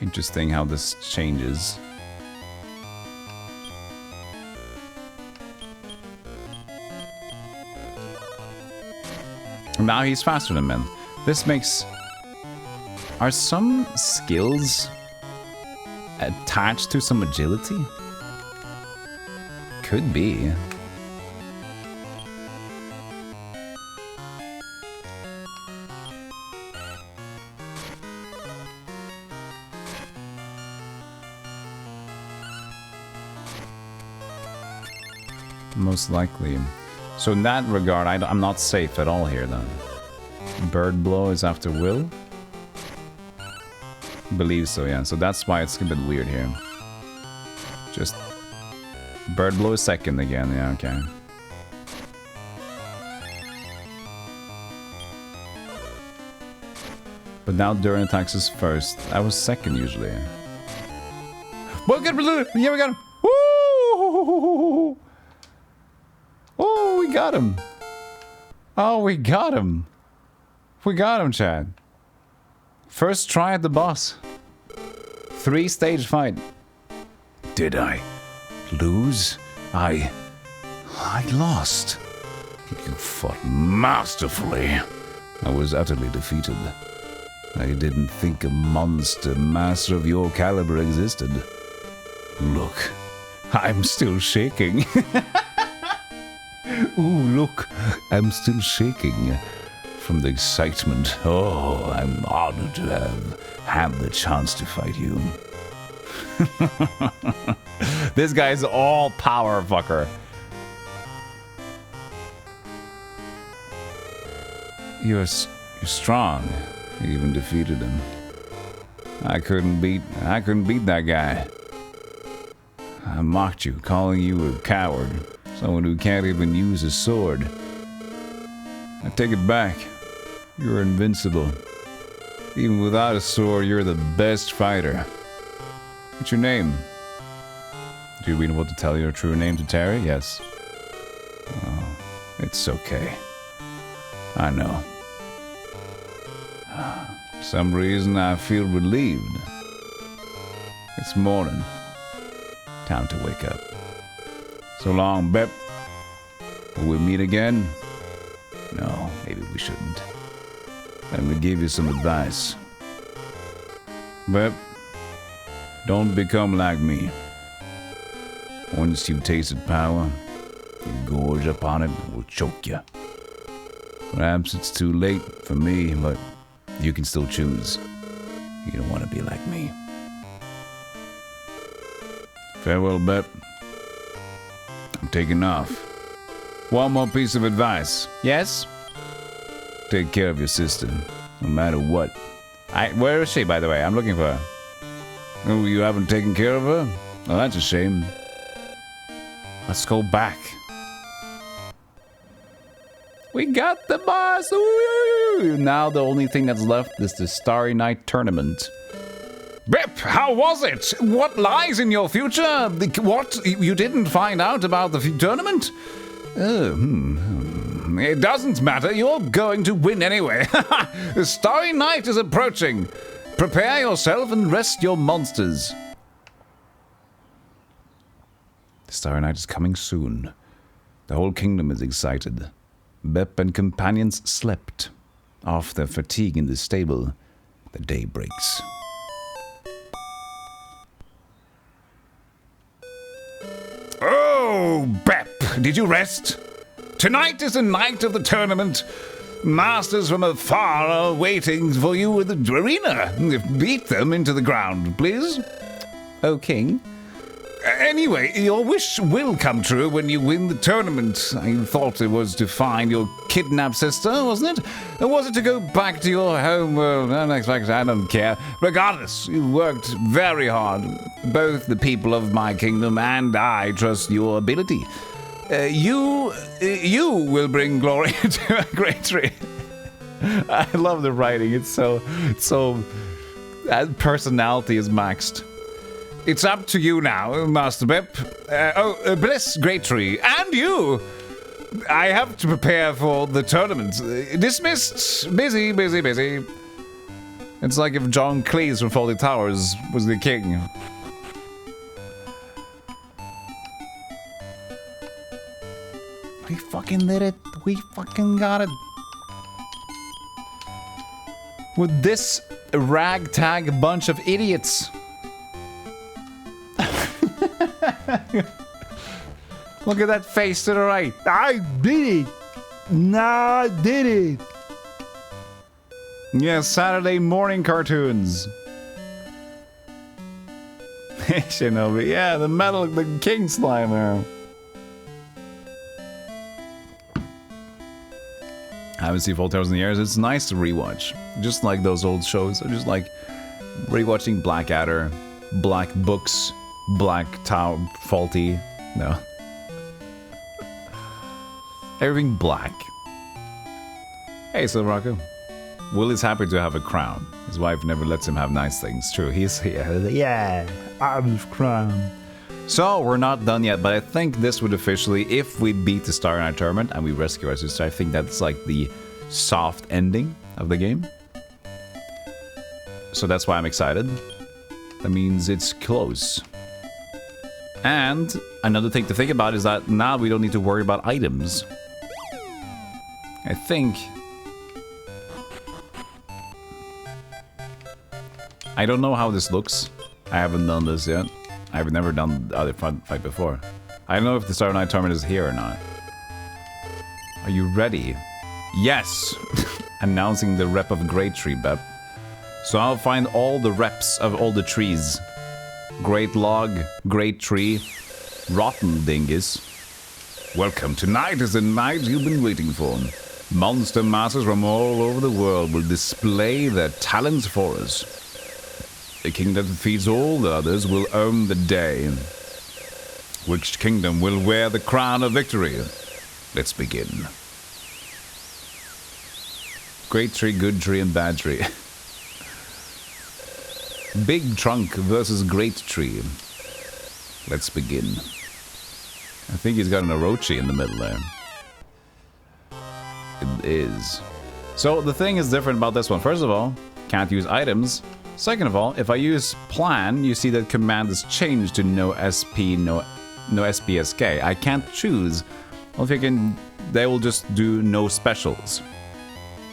Speaker 1: Interesting how this changes. Now he's faster than men. This makes... Are some skills attached to some agility? Could be. Most likely. So in that regard, I'm not safe at all here then. Bird Blow is after Will? Believe so, yeah. So that's why it's a bit weird here. Just... Bird Blow is second again, yeah, okay. But now Durin attacks us first. I was second usually. Well, good, yeah, we got him! Woo! Oh, we got him! Oh, we got him! We got him, Chad. First try at the boss. 3-stage fight. Did I lose? I lost. You fought masterfully. I was utterly defeated. I didn't think a monster master of your caliber existed. Look, I'm still shaking. Ooh, look, I'm still shaking from the excitement. Oh, I'm honored to have had the chance to fight you. This guy's all power fucker. You're strong. You even defeated him. I couldn't beat that guy. I mocked you, calling you a coward. Someone who can't even use a sword. I take it back. You're invincible. Even without a sword, you're the best fighter. What's your name? Do you really want to tell your true name to Terry? Yes. Oh, it's okay. I know. For some reason, I feel relieved. It's morning. Time to wake up. So long, Bep. Will we meet again? No, maybe we shouldn't. Let me give you some advice. Bep, don't become like me. Once you've tasted power, you gorge upon it, it will choke you. Perhaps it's too late for me, but you can still choose. You don't want to be like me. Farewell, Bep. I'm taking off. One more piece of advice. Yes? Take care of your sister, no matter what. Where is she, by the way? I'm looking for her. Oh, you haven't taken care of her? Oh, that's a shame. Let's go back. We got the boss! Woo! Now the only thing that's left is the Starry Night tournament. Bep, how was it? What lies in your future? What? You didn't find out about the tournament? It doesn't matter. You're going to win anyway. The Starry Night is approaching. Prepare yourself and rest your monsters. The Starry Night is coming soon. The whole kingdom is excited. Bep and companions slept off their fatigue in the stable. The day breaks. Oh, Bep, did you rest? Tonight is the night of the tournament. Masters from afar are waiting for you in the arena. Beat them into the ground, please. Oh, King. Anyway, your wish will come true when you win the tournament. I thought it was to find your kidnapped sister, wasn't it? Or was it to go back to your home world? I don't care. Regardless, you worked very hard. Both the people of my kingdom and I trust your ability. You will bring glory to a great tree. I love the writing. It's so personality is maxed. It's up to you now, Master Bep. Bless Great Tree. And you! I have to prepare for the tournament. Dismissed. Busy, busy, busy. It's like if John Cleese from Fawlty Towers was the king. We fucking did it. We fucking got it. With this ragtag bunch of idiots. Look at that face to the right.
Speaker 3: I did it. Nah, I did it.
Speaker 1: Yeah, Saturday morning cartoons. Shinobi, yeah, the king slimer. I haven't seen Full Tales in years. It's nice to rewatch. Just like those old shows. I just like rewatching Blackadder, Black Books, Black Tower, Faulty. No. Everything black. Hey, Silveraco. Will is happy to have a crown. His wife never lets him have nice things. True, he's here.
Speaker 3: Yeah, I'm the crown.
Speaker 1: So, we're not done yet, but I think this would officially, if we beat the Starry Night tournament and we rescue our sister, I think that's like the soft ending of the game. So that's why I'm excited. That means it's close. And another thing to think about is that now we don't need to worry about items. I think... I don't know how this looks. I haven't done this yet. I've never done the other fight before. I don't know if the Starry Night tournament is here or not. Are you ready? Yes! Announcing the rep of Great Tree, Bep. So I'll find all the reps of all the trees. Great Log, Great Tree, Rotten Dingus. Welcome. Tonight is the night you've been waiting for. Monster masters from all over the world will display their talents for us. The king that defeats all the others will own the day. Which kingdom will wear the crown of victory? Let's begin. Great Tree, Good Tree, and Bad Tree. Big Trunk versus Great Tree. Let's begin. I think he's got an Orochi in the middle there. It is. So the thing is different about this one. First of all, can't use items. Second of all, if I use plan, you see that command is changed to no SP, no SPSK. I can't choose. Well, if you can, they will just do no specials.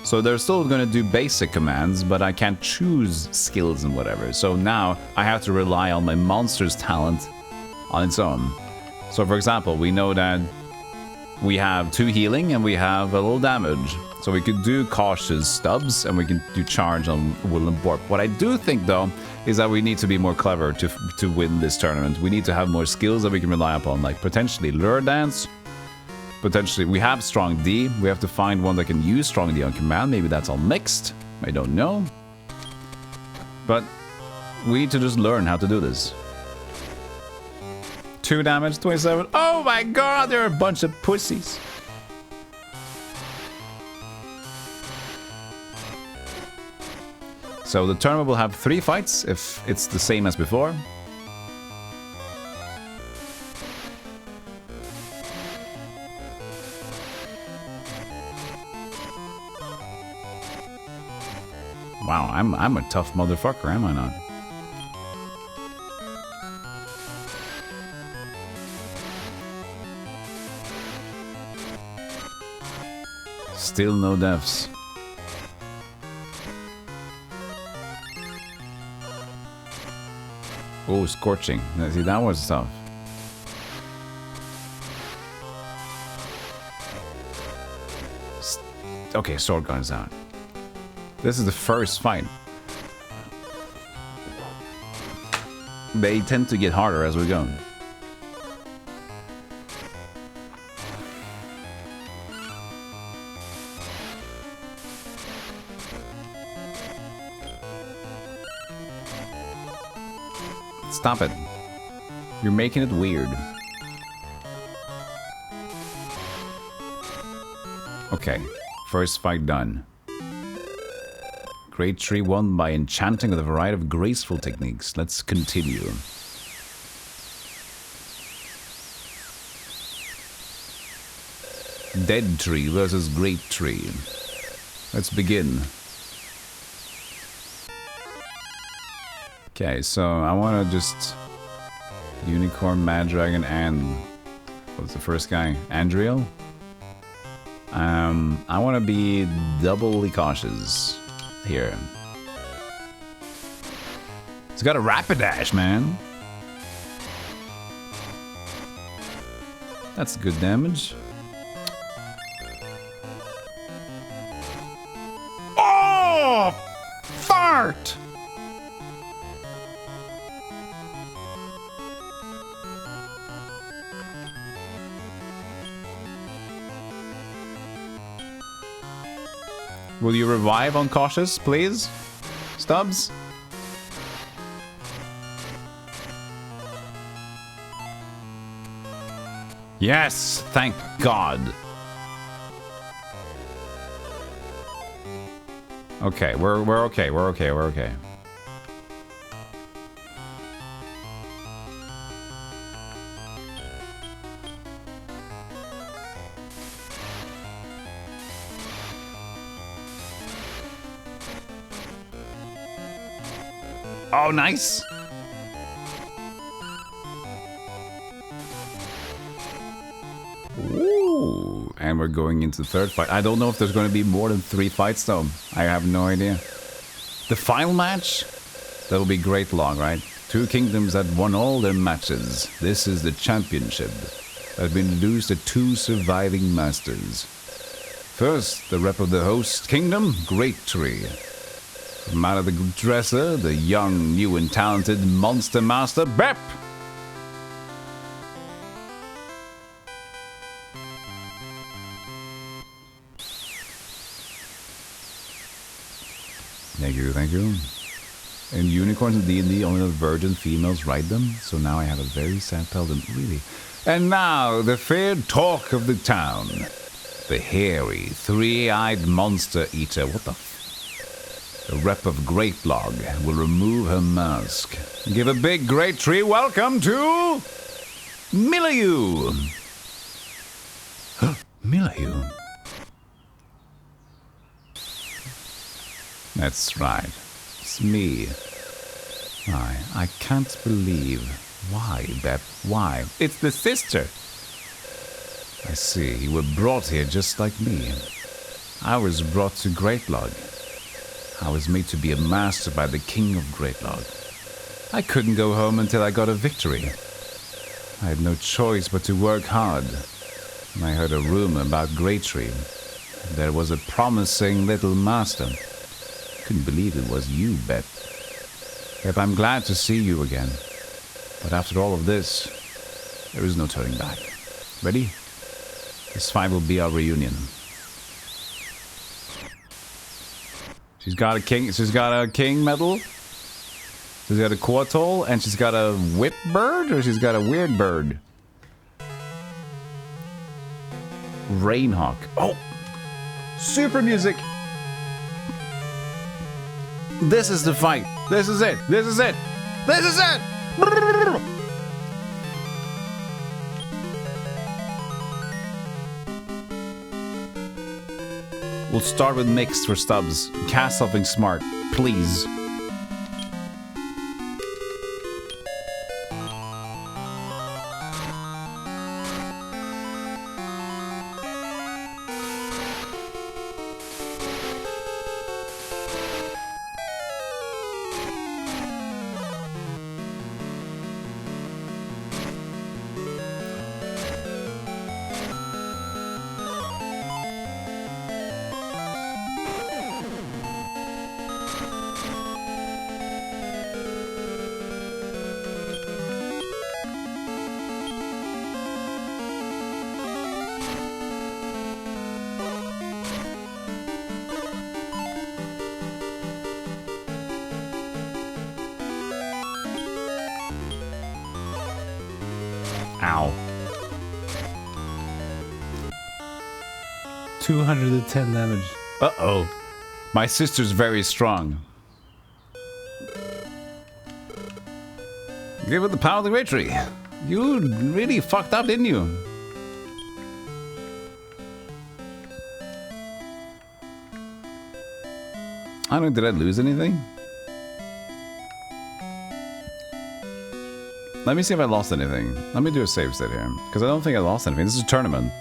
Speaker 1: So they're still going to do basic commands, but I can't choose skills and whatever. So now I have to rely on my monster's talent on its own. So for example, we know that we have 2 healing and we have a little damage. So we could do cautious stubs and we can do charge on Will and Warp. What I do think though is that we need to be more clever to win this tournament. We need to have more skills that we can rely upon, like potentially Lure Dance. Potentially, we have Strong D. We have to find one that can use Strong D on command. Maybe that's all mixed. I don't know. But we need to just learn how to do this. 2 damage, 27. Oh my god, they're a bunch of pussies. So the tournament will have 3 fights if it's the same as before. Wow, I'm a tough motherfucker, am I not? Still no deaths. Oh, scorching. See, that was tough. Okay, sword gun's out. This is the first fight. They tend to get harder as we go. Stop it. You're making it weird. Okay, first fight done. Great tree won by enchanting with a variety of graceful techniques. Let's continue. Dead tree versus great tree. Let's begin. Okay, so I want to just... Unicorn, Mad Dragon, and... What's the first guy? Andriel? I want to be doubly cautious here. It's got a Rapidash, man. That's good damage. Oh! Fart! Will you revive on cautious, please? Stubbs? Yes, thank God. Okay, we're okay, we're okay, we're okay. Oh, nice. Ooh, and we're going into the third fight. I don't know if there's going to be more than 3 fights, though. I have no idea. The final match? That'll be great long, right? 2 kingdoms that won all their matches. This is the championship that has been reduced to 2 surviving masters. First, the rep of the host kingdom, Great Tree. From out of the dresser, the young, new and talented monster master, Bep! Thank you, thank you. In unicorns in D&D, only the virgin females ride them, so now I have a very sad paladin, really. And now, the feared talk of the town. The hairy, 3-eyed monster eater. What the The rep of Great Log will remove her mask. Give a big Great Tree welcome to... Milieu! Milieu? That's right. It's me. I can't believe. Why, Bep? Why? It's the sister! I see. You were brought here just like me. I was brought to Great Log. I was made to be a master by the king of Great Log. I couldn't go home until I got a victory. I had no choice but to work hard. And I heard a rumor about Great Tree. There was a promising little master. Couldn't believe it was you, Bep. Bep, I'm glad to see you again. But after all of this, there is no turning back. Ready? This fight will be our reunion. She's got a king medal. She's got a quartole, and she's got a whip bird, or she's got a weird bird. Rainhawk. Oh! Super music! This is the fight. This is it. This is it. This is it! We'll start with mixed for Stubbs. Cast something smart, please. Ow.
Speaker 3: 210 damage.
Speaker 1: Uh-oh. My sister's very strong. Give it the power of the great tree. You really fucked up, didn't you? I don't know, did I lose anything? Let me see if I lost anything. Let me do a save state here. Because I don't think I lost anything. This is a tournament.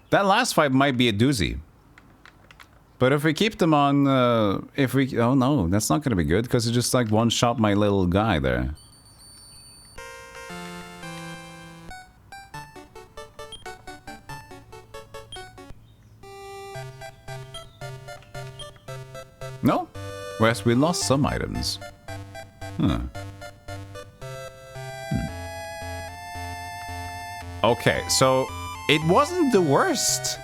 Speaker 1: That last fight might be a doozy. But if we keep them on, oh no, that's not gonna be good, because it just like one-shot my little guy there. No? Whereas we lost some items. Huh. Okay, so it wasn't the worst.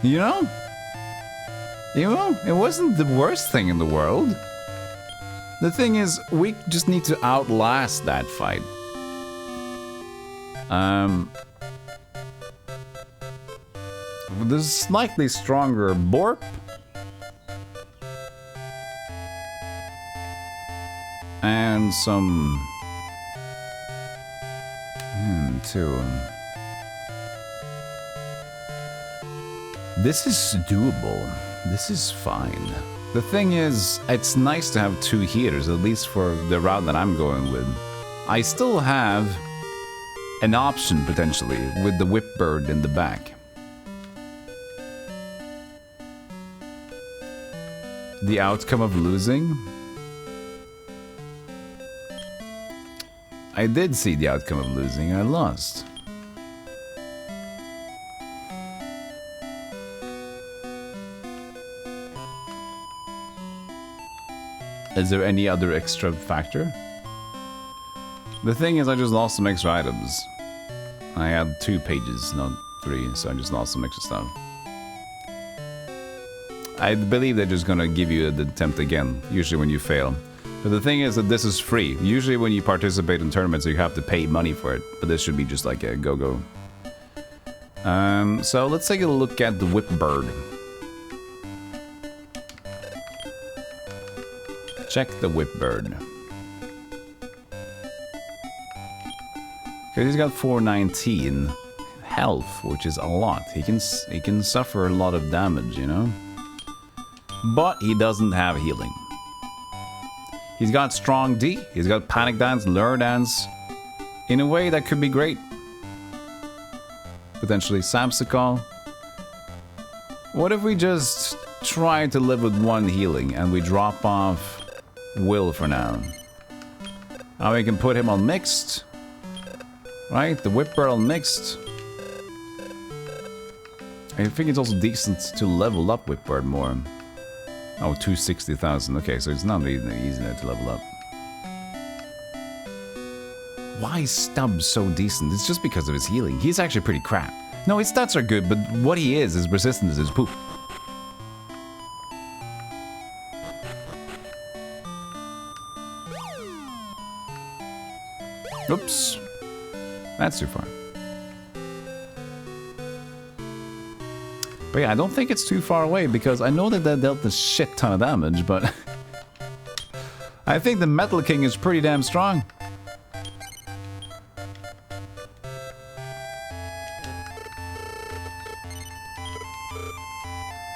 Speaker 1: You know? It wasn't the worst thing in the world. The thing is, we just need to outlast that fight. There's slightly stronger Borp. And some... too. This is doable. This is fine. The thing is, it's nice to have 2 healers, at least for the route that I'm going with. I still have an option, potentially, with the whip bird in the back. The outcome of losing? I did see the outcome of losing. I lost. Is there any other extra factor? The thing is, I just lost some extra items. I had 2 pages, not 3, so I just lost some extra stuff. I believe they're just gonna give you the attempt again, usually when you fail. But the thing is that this is free. Usually when you participate in tournaments, you have to pay money for it. But this should be just like a go-go. So let's take a look at the whip bird. Check the whip bird. Okay, he's got 419 health, which is a lot. He can suffer a lot of damage, you know? But he doesn't have healing. He's got strong D, he's got panic dance, lure dance, in a way that could be great. Potentially Samsicle. What if we just try to live with 1 healing and we drop off Will for now? Now we can put him on mixed. Right, the whip bird on mixed. I think it's also decent to level up whip bird more. Oh, 260,000. Okay, so it's not really easy to level up. Why is Stubbs so decent? It's just because of his healing. He's actually pretty crap. No, his stats are good, but what he is, his resistance is poop. Oops. That's too far. But yeah, I don't think it's too far away, because I know that that dealt a shit ton of damage, but... I think the Metal King is pretty damn strong.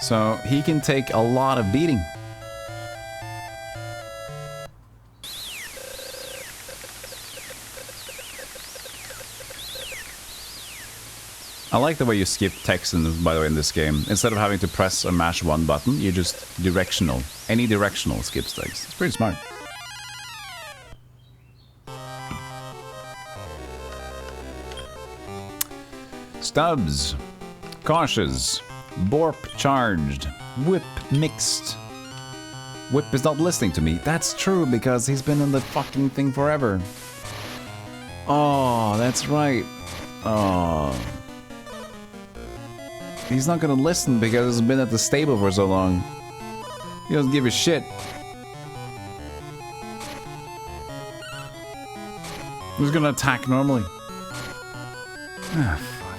Speaker 1: So, he can take a lot of beating. I like the way you skip text, by the way, in this game. Instead of having to press or mash 1 button, you just directional. Any directional skips text. It's pretty smart. Stubbs. Cautious. Borp charged. Whip mixed. Whip is not listening to me. That's true, because he's been in the fucking thing forever. Oh, that's right. Oh. He's not gonna listen because he's been at the stable for so long. He doesn't give a shit. Who's gonna attack normally? Ah, fuck.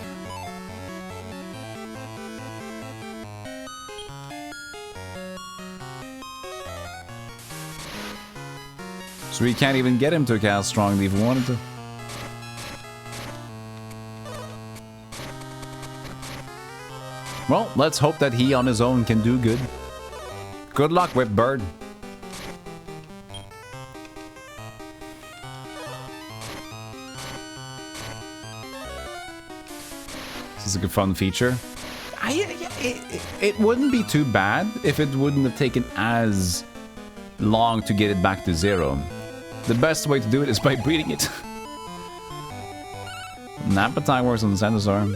Speaker 1: So we can't even get him to cast strongly if we wanted to. Well, let's hope that he on his own can do good. Good luck, Whipbird. This is a good fun feature. It wouldn't be too bad if it wouldn't have taken as long to get it back to 0. The best way to do it is by breeding it. Nap attack works on the Centaur.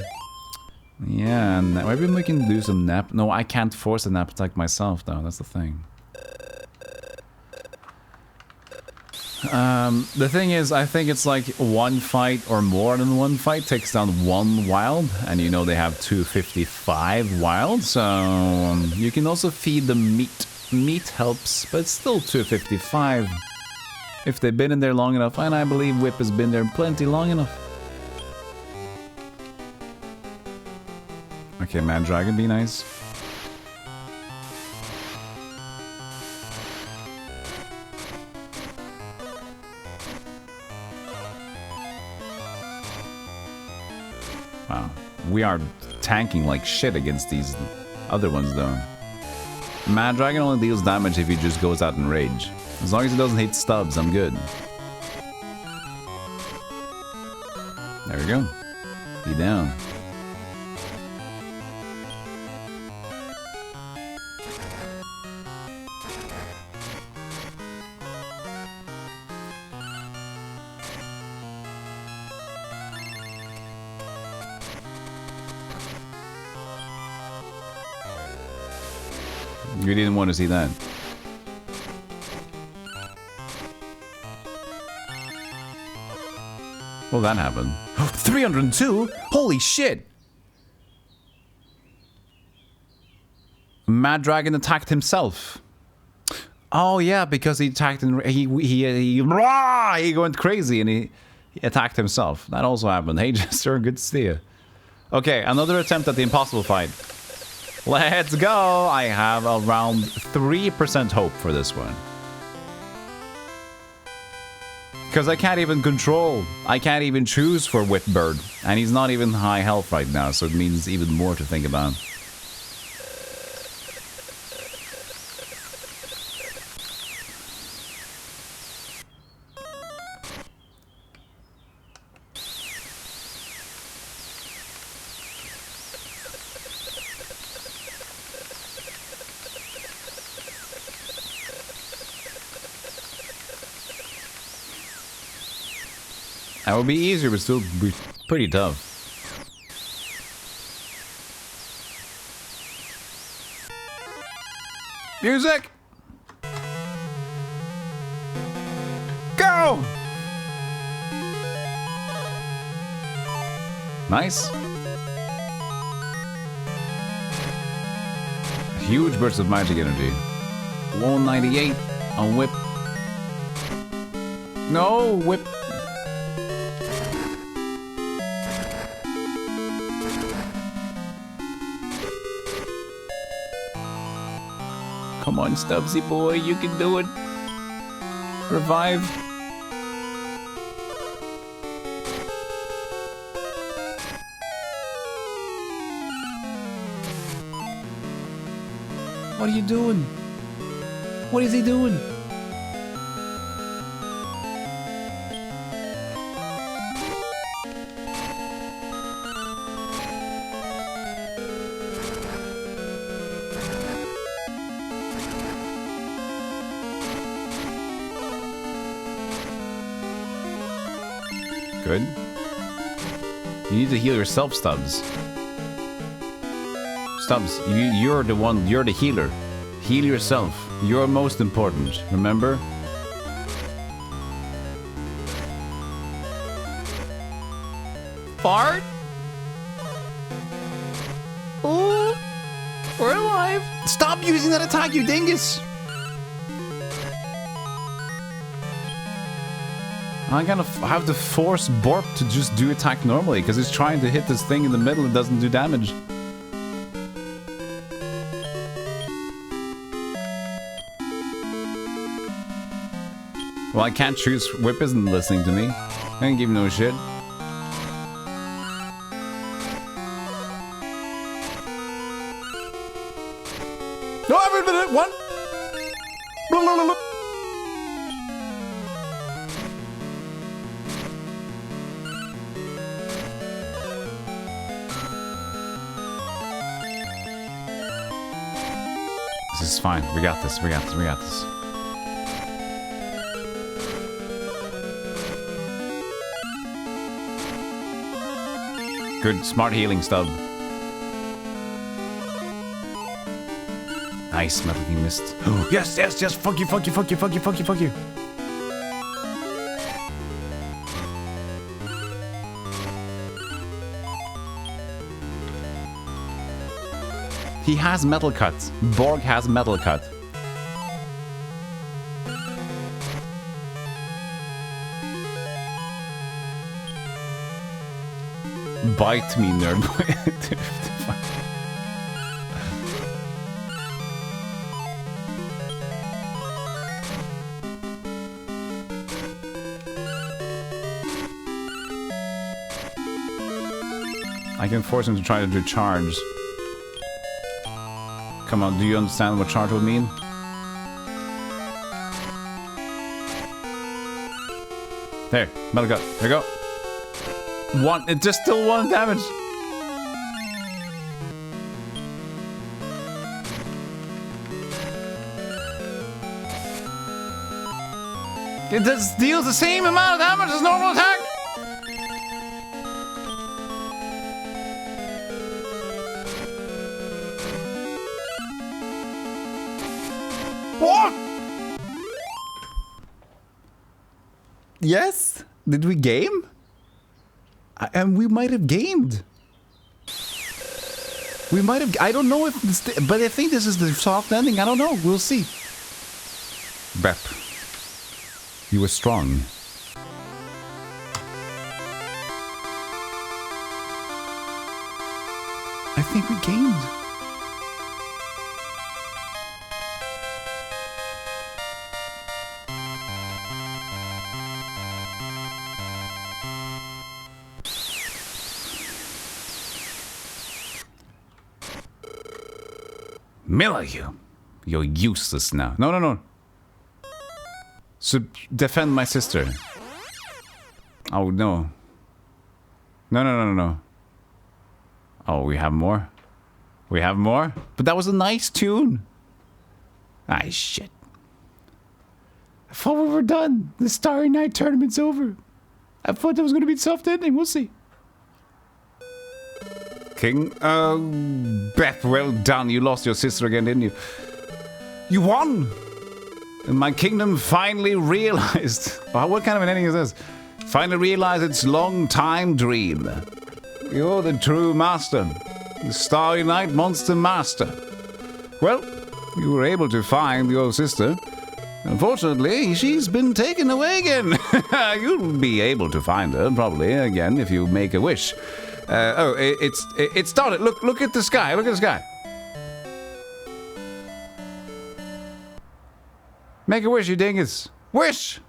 Speaker 1: Yeah, maybe we can do some nap. No, I can't force a nap attack myself, though. That's the thing. The thing is, I think it's like one fight or more than one fight takes down one wild, and you know they have 255 wild, so you can also feed them meat. Meat helps, but it's still 255 if they've been in there long enough, and I believe Whip has been there plenty long enough. Okay, Mad Dragon, be nice. Wow, we are tanking like shit against these other ones though. Mad Dragon only deals damage if he just goes out in rage. As long as he doesn't hit stubs, I'm good. There we go. Be down. You didn't want to see that. Well, that happened. 302? Holy shit! Mad Dragon attacked himself. Oh yeah, because he attacked and he went crazy and he attacked himself. That also happened. Hey Jester, good to see you. Okay, another attempt at the impossible fight. Let's go! I have around 3% hope for this one. Because I can't even control. I can't even choose for Whipbird. And he's not even high health right now, so it means even more to think about. That would be easier, but still be pretty tough. Music! Go! Nice. Huge burst of magic energy. 198 on Whip. No, Whip. Come on, Stubbsy boy, you can do it. Revive. What are you doing? What is he doing? Good. You need to heal yourself, Stubbs. Stubbs, you're the one, you're the healer. Heal yourself. You're most important, remember? Fart? Oh, we're alive. Stop
Speaker 3: using that attack, you dingus! I'm gonna have to force Borp to just do attack normally, because he's trying to hit this thing in the middle and doesn't do damage. Well, I can't choose. Whip isn't listening to me. I ain't give no shit. No, I've been one. Blah, blah, blah, blah. This is fine. We got this. We got this. We got this. Good, smart healing stub. Nice, Metal Gear Mist. Oh, yes, yes, yes, fuck you, fuck you, fuck you, fuck you, fuck you, fuck you. He has metal cut. Borg has metal cut. Bite me, nerd boy. I can force him to try to do charge. Come on, do you understand what charge would mean? There, metal cut. There you go. One, it's just still one damage. It does deals the same amount of damage as normal attack. What? Yes? Did we game? And we might have gamed. We might have. I don't know if this, but I think this is the soft ending. I don't know. We'll see. Bep, you were strong. I think we gamed. Miller, you're useless now. No, no, no. So defend my sister. Oh, no. No, no, no, no, no. Oh, we have more? We have more? But that was a nice tune. Ah, shit. I thought we were done. The Starry Night tournament's over. I thought there was going to be a soft ending. We'll see. King? Beth, well done. You lost your sister again, didn't you? You won! And my kingdom finally realized... Well, what kind of an ending is this? Finally realized its long-time dream. You're the true master. The Starry Night Monster Master. Well, you were able to find your sister. Unfortunately, she's been taken away again. You'll be able to find her, probably, again, if you make a wish. It started. Look at the sky. Look at the sky. Make a wish, you dingus. Wish!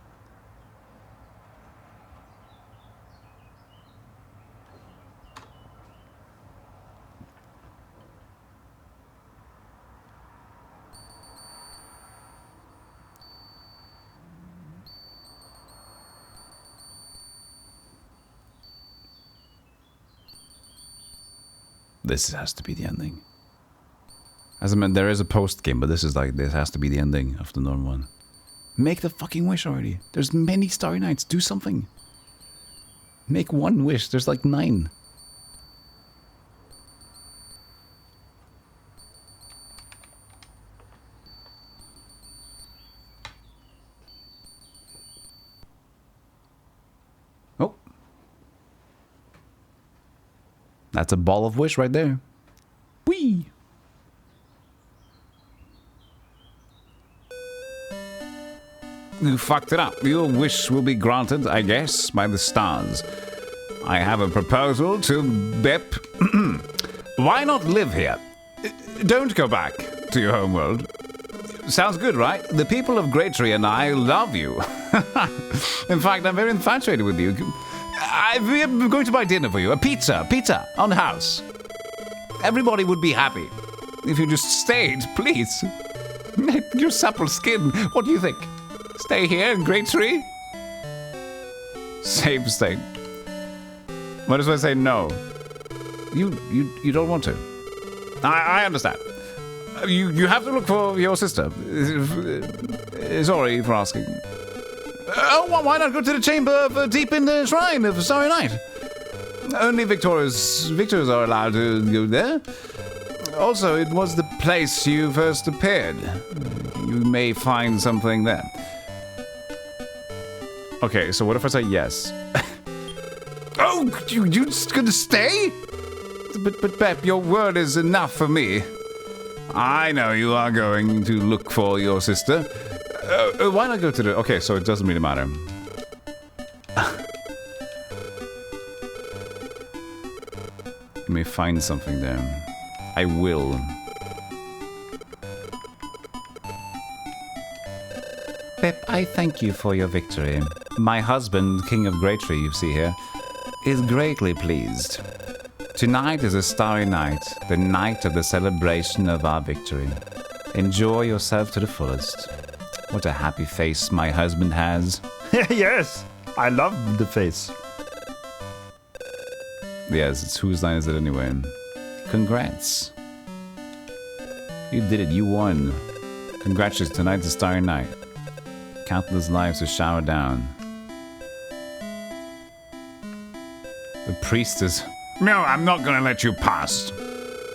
Speaker 3: This has to be the ending. As I mean, there is a post game, but this is like, this has to be the ending of the normal one. Make the fucking wish already. There's many Starry Nights. Do something. Make one wish. There's like 9. Oh. That's a ball of wish right there. Whee! You fucked it up. Your wish will be granted, I guess, by the stars. I have a proposal to Bep. Why not live here? Don't go back to your homeworld. Sounds good, right? The people of Great Tree and I love you. In fact, I'm very infatuated with you. I'm going to buy dinner for you. A pizza on the house. Everybody would be happy if you just stayed, please. Your supple skin. What do you think? Stay here in Great Tree? Safe state. What if I say no? You don't want to. I understand. You have to look for your sister. Sorry for asking. Oh, why not go to the chamber deep in the shrine of Starry Night? Only victors are allowed to go there. Also, it was the place you first appeared. You may find something there. Okay, so what if I say yes? Oh, you just gonna stay? But Pep, your word is enough for me. I know you are going to look for your sister. Why not go to the... Okay, so it doesn't really matter. Let me find something there. I will. Pep, I thank you for your victory. My husband, King of Great Tree, you see here, is greatly pleased. Tonight is a starry night, the night of the celebration of our victory. Enjoy yourself to the fullest. What a happy face my husband has.
Speaker 6: Yes, I love the face.
Speaker 3: Yes, it's whose line is it anyway? Congrats. You did it, you won. Congratulations, tonight's a starry night. Countless lives to shower down. The priestess... No, I'm not gonna let you pass.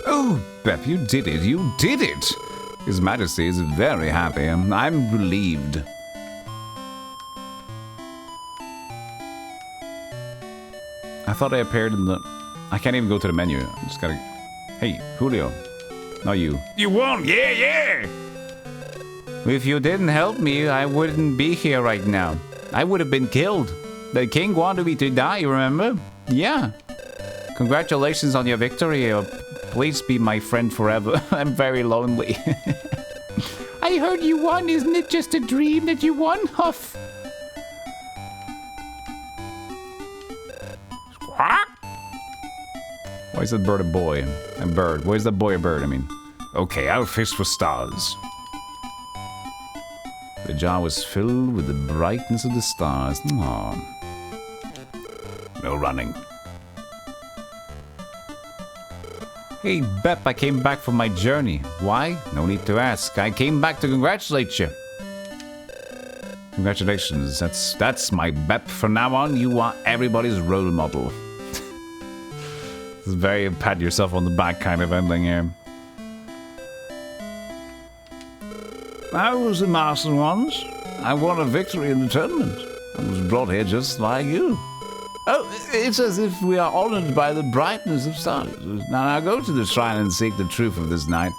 Speaker 3: Oh, Bep, you did it, you did it! His Majesty is very happy. I'm relieved. I thought I appeared in the... I can't even go to the menu. I just gotta... Hey, Julio. Not you. You won! Yeah, yeah! If you didn't help me, I wouldn't be here right now. I would have been killed. The king wanted me to die, you remember? Yeah. Congratulations on your victory. Please be my friend forever. I'm very lonely. I heard you won. Isn't it just a dream that you won, Huff? Why is that bird a boy? A bird. Why is that boy a bird? I mean, okay, I'll fish for stars. The jar was filled with the brightness of the stars. Aww. No running. Hey, Bep, I came back from my journey. Why? No need to ask. I came back to congratulate you. Congratulations. That's my Bep. From now on, you are everybody's role model. It's very pat yourself on the back kind of ending here. I was a master once. I won a victory in the tournament. I was brought here just like you. Oh, it's as if we are honored by the brightness of stars. Now go to the shrine and seek the truth of this night.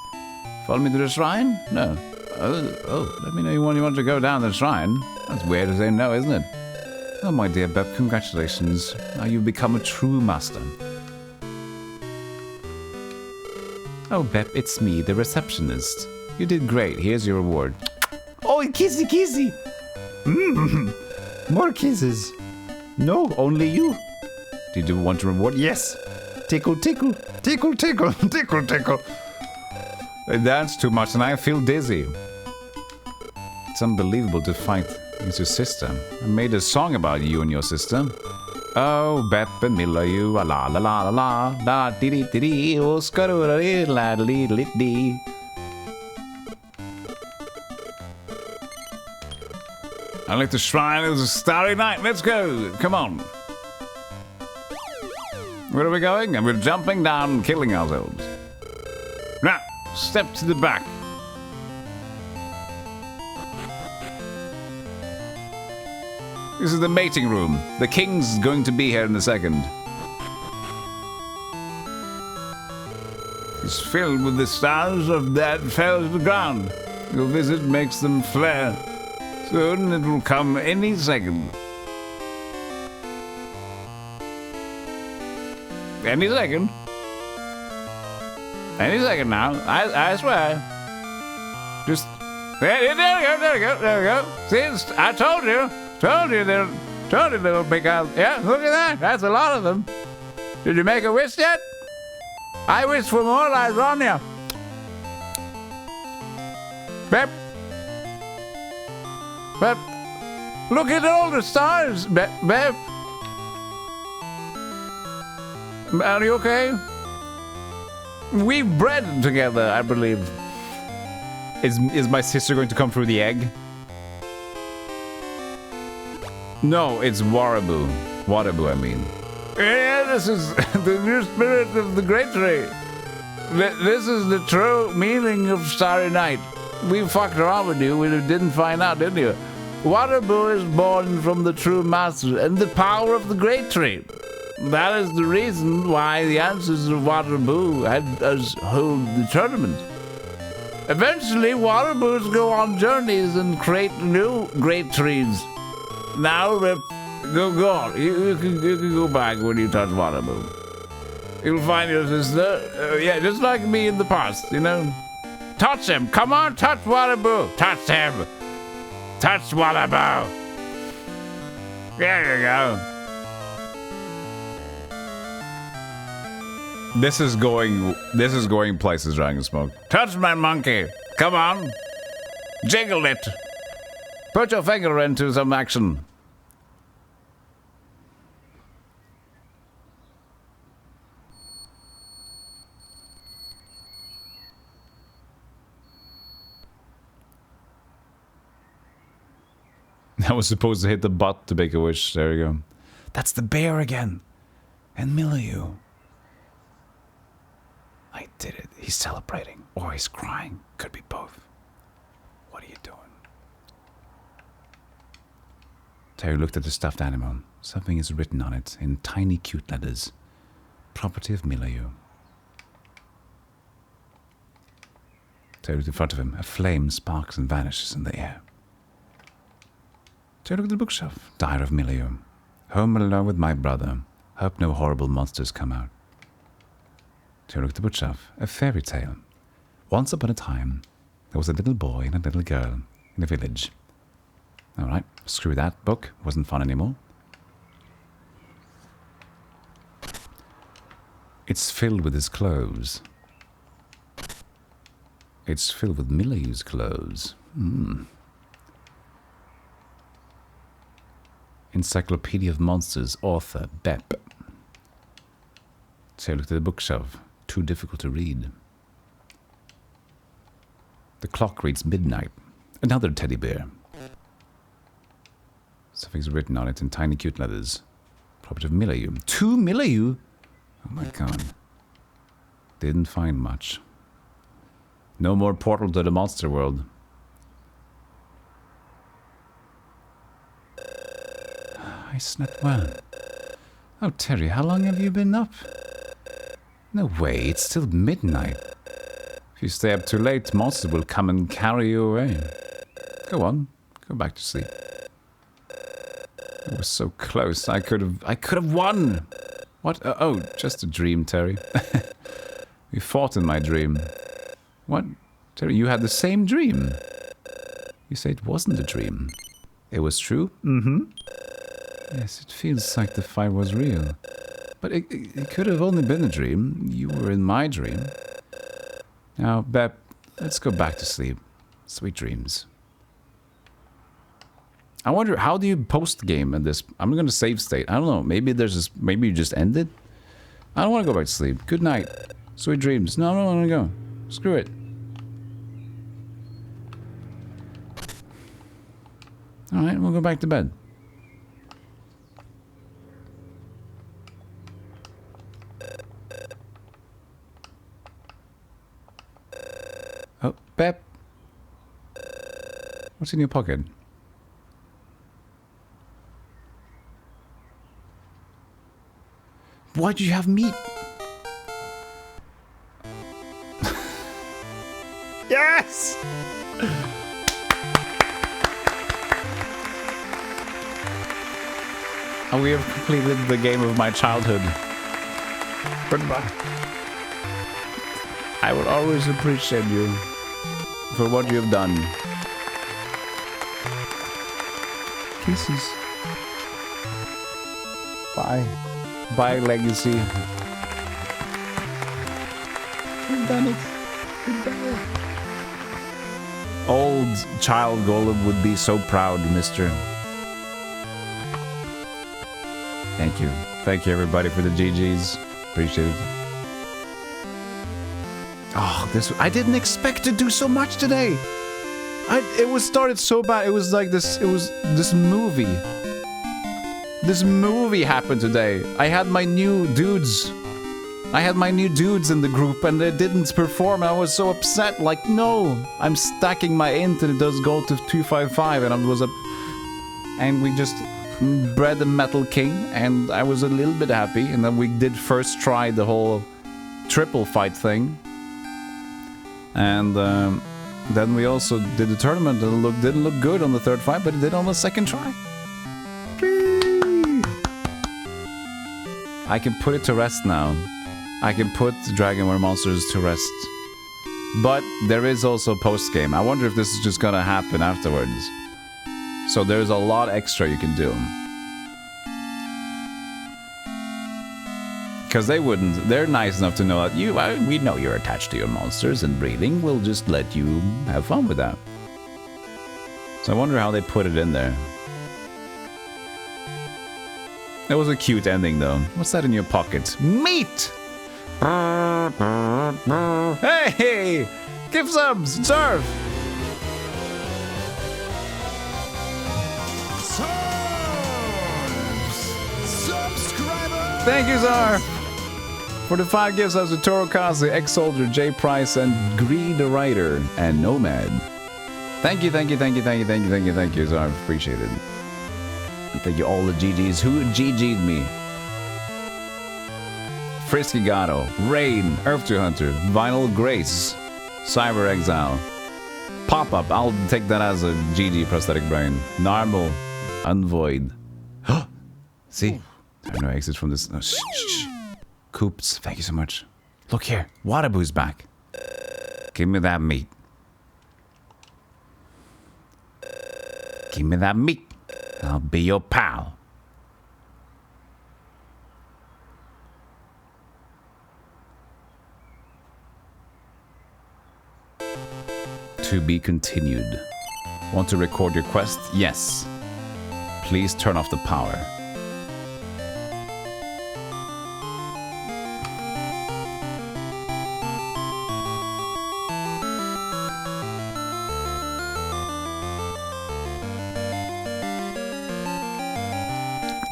Speaker 3: Follow me to the shrine? No. Oh, let me know you want to go down the shrine. That's weird to say no, isn't it? Oh, my dear Bep, congratulations. Now you've become a true master. Oh, Bep, it's me, the receptionist. You did great. Here's your reward.
Speaker 6: Oh, kissy kissy. More kisses. No, only you.
Speaker 3: Did you want a reward?
Speaker 6: Yes. Tickle, tickle, tickle, tickle, tickle, tickle.
Speaker 3: I danced too much and I feel dizzy. It's unbelievable to fight against your sister. I made a song about you and your sister. Oh, Bep and Milla, you la la la la la la dee dee dee dee oh skaroo la dee dee dee. I like the shrine. It was a starry night. Let's go. Come on. Where are we going? And we're jumping down and killing ourselves. Now, step to the back. This is the mating room. The king's going to be here in a second. It's filled with the stars of that fell to the ground. Your visit makes them flare Soon it will come any second. Any second. Any second now. I swear. Just there we go. See, I told you they'll pick out. Yeah, look at that. That's a lot of them. Did you make a wish yet? I wish for more lasagna. Bep. Look at all the stars, Bep. Are you okay? We bred together, I believe. Is my sister going to come through the egg? No, it's Waraboo. Waraboo, I mean. Yeah, this is the new spirit of the Great Tree. This is the true meaning of Starry Night. We fucked around with you, we didn't find out, didn't you? Waraboo is born from the true master and the power of the Great Tree. That is the reason why the ancestors of Waraboo had us hold the tournament. Eventually, Waraboos go on journeys and create new great trees. Now, go on. You can go back when you touch Waraboo. You'll find your sister. Yeah, just like me in the past, you know. Touch him. Come on, touch Waraboo. Touch him. Touch Waraboo. There you go. This is going places, Dragon Smoke. Touch my monkey. Come on. Jiggle it. Put your finger into some action. I was supposed to hit the butt to make a wish. There you go. That's the bear again. And Milieu. I did it. He's celebrating. Or he's crying. Could be both. What are you doing? Terry looked at the stuffed animal. Something is written on it in tiny cute letters. Property of Milieu. Terry looked in front of him. A flame sparks and vanishes in the air. Terry looked at the bookshelf. Diary of Milieu. Home alone with my brother. Hope no horrible monsters come out. Terry looked at the bookshelf. A fairy tale. Once upon a time, there was a little boy and a little girl in a village. Alright, screw that book. Wasn't fun anymore. It's filled with his clothes. It's filled with Milieu's clothes. Encyclopedia of Monsters, author, Bep. So I looked at the bookshelf. Too difficult to read. The clock reads midnight. Another teddy bear. Something's written on it in tiny cute letters. Property of Milieu. 2 Milieu? Oh my god. Didn't find much. No more portal to the monster world. I slept well. Oh, Terry, how long have you been up? No way, it's still midnight. If you stay up too late, monsters will come and carry you away. Go on, go back to sleep. It was so close. I could have won. What? Oh, just a dream, Terry. You fought in my dream. What? Terry, you had the same dream. You say it wasn't a dream. It was true? Mm-hmm. Yes, it feels like the fight was real. But it could have only been a dream. You were in my dream. Now, Bep, let's go back to sleep. Sweet dreams. I wonder, how do you post game in this? I'm going to save state. I don't know. Maybe there's this, maybe you just end it? I don't want to go back to sleep. Good night. Sweet dreams. No, I don't want to go. Screw it. Alright, we'll go back to bed. Oh, Bep. What's in your pocket? Why do you have meat? Yes! And we have completed the game of my childhood. Goodbye. I will always appreciate you for what you have done. Kisses. Bye. Bye, Legacy. We've done it. Goodbye. Old child Golem would be so proud, mister. Thank you. Thank you, everybody, for the GGs. Appreciate it. Oh, I didn't expect to do so much today. It was started so bad. It was like this. It was this movie. This movie happened today. I had my new dudes. I had my new dudes in the group, and they didn't perform. I was so upset. Like, no, I'm stacking my int, and it does go to 255, and and we just bred the Metal King, and I was a little bit happy. And then we did first try the whole triple fight thing. And then we also did the tournament, and it didn't look good on the third fight, but it did on the second try. I can put it to rest now. I can put Dragon War Monsters to rest. But there is also post-game. I wonder if this is just gonna happen afterwards. So there's a lot extra you can do. Because they're nice enough to know that we know you're attached to your monsters and breeding. We'll just let you have fun with that. So I wonder how they put it in there. That was a cute ending though. What's that in your pocket? Meat! Hey! Give subs! Serve!
Speaker 6: Subscriber!
Speaker 3: Thank you, Zar! For the 5 gifts as a Toro Kazi, Ex-Soldier, J Price, and Greed the Writer, and Nomad. Thank you, Zar. Appreciate it. And thank you all the GGs who GG'd me. Frisky Gato, Rain, Earth 2 Hunter, Vinyl Grace, Cyber Exile, Pop-Up, I'll take that as a GG prosthetic brain. Narble, Unvoid. See? There are no exits from this. No, shh. Coops, thank you so much. Look here, Wataboo's back. Give me that meat. Give me that meat. I'll be your pal. To be continued. Want to record your quest? Yes. Please turn off the power.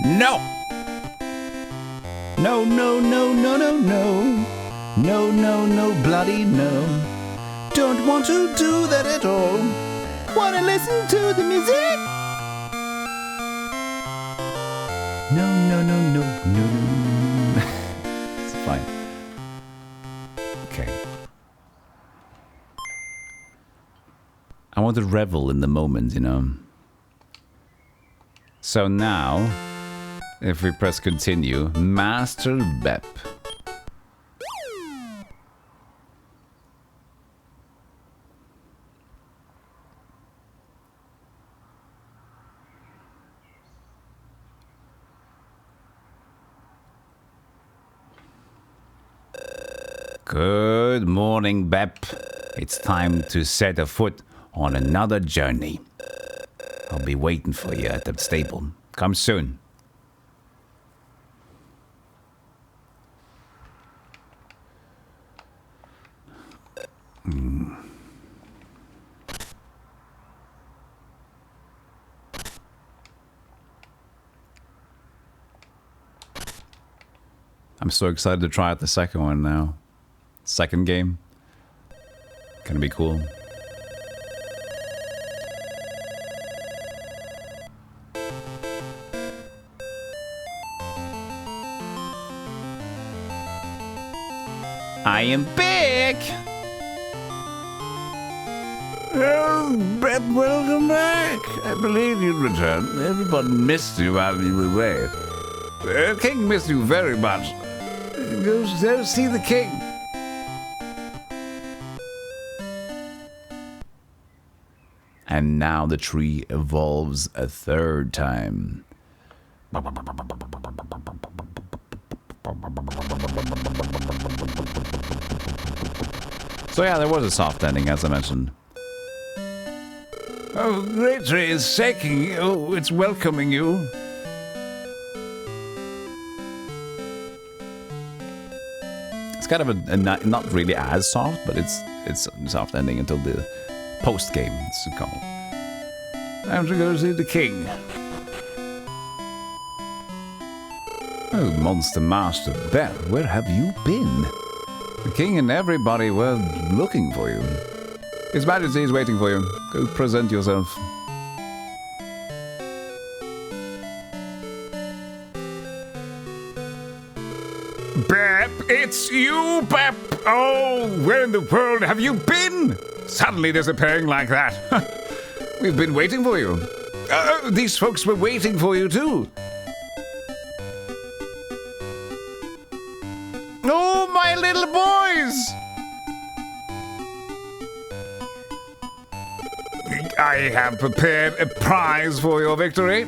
Speaker 3: No! No, no, no, no, no, no. No, no, no, bloody no. Don't want to do that at all. Wanna listen to the music? No, no, no, no, no. It's fine. Okay. I want to revel in the moment, you know. So now, if we press continue, Master Bep. Good morning, Bep. It's time to set a foot on another journey. I'll be waiting for you at the stable. Come soon. I'm so excited to try out the second one now. Second game. Gonna be cool. I am back!
Speaker 6: Oh, Beth, welcome back. I believe you returned. Everybody missed you while you were away.
Speaker 3: King missed you very much. Go see the king.
Speaker 1: And now the tree evolves a third time. So yeah, there was a soft ending, as I mentioned.
Speaker 3: Oh, great tree is shaking. Oh, it's welcoming you.
Speaker 1: It's kind of a not really as soft, but it's a soft ending until the post game. It's called.
Speaker 3: Time to go see the king.
Speaker 1: Oh, Monster Master Bell, where have you been?
Speaker 3: The king and everybody were looking for you. His Majesty is waiting for you. Go present yourself. Bep, it's you, Bep! Oh, where in the world have you been? Suddenly disappearing like that. We've been waiting for you. These folks were waiting for you too. Oh, my little boys! I have prepared a prize for your victory.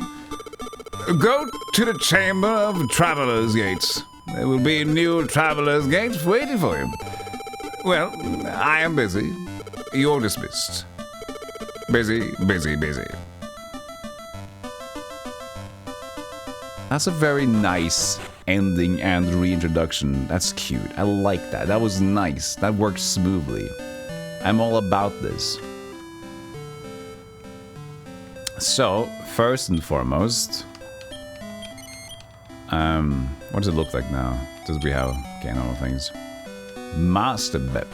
Speaker 3: Go to the Chamber of Travelers' Gates. There will be new Travelers' Gates waiting for you. Well, I am busy. You're dismissed. Busy, busy, busy.
Speaker 1: That's a very nice ending and reintroduction. That's cute. I like that. That was nice. That worked smoothly. I'm all about this. So, first and foremost, what does it look like now? Does we have normal things? Master Bep.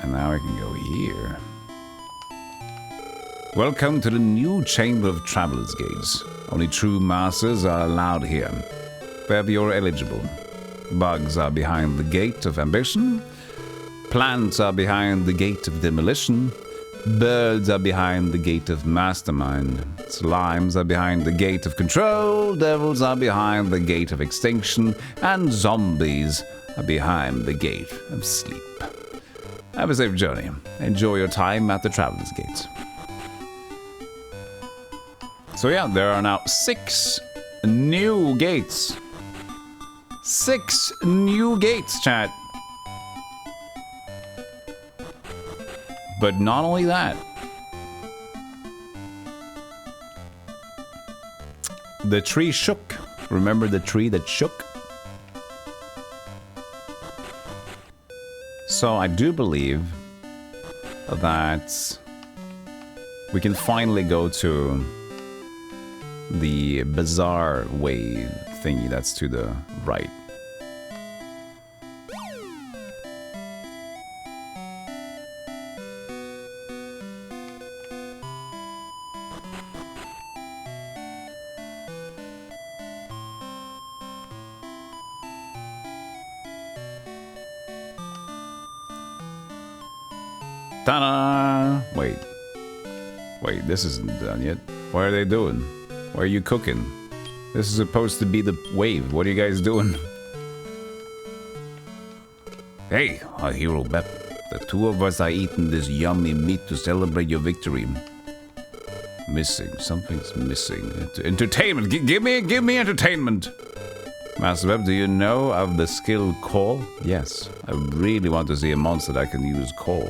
Speaker 1: And now I can go here. Welcome to the new Chamber of Travelers' Gates. Only true masters are allowed here. Bep, you're eligible. Bugs are behind the gate of ambition. Plants are behind the gate of demolition. Birds are behind the gate of mastermind. Slimes are behind the gate of control. Devils are behind the gate of extinction. And zombies are behind the gate of sleep. Have a safe journey. Enjoy your time at the Travelers' Gates. So yeah, there are now 6 new gates. 6 new gates, chat. But not only that. The tree shook. Remember the tree that shook? So I do believe that we can finally go to the bizarre wave thingy that's to the right. Ta-da! Wait, this isn't done yet. What are they doing? What are you cooking? This is supposed to be the wave. What are you guys doing?
Speaker 3: Hey, our hero Bep. The two of us are eating this yummy meat to celebrate your victory. Missing. Something's missing. Entertainment. Give me entertainment. Master Bep, do you know of the skill Call? Yes. I really want to see a monster that can use Call.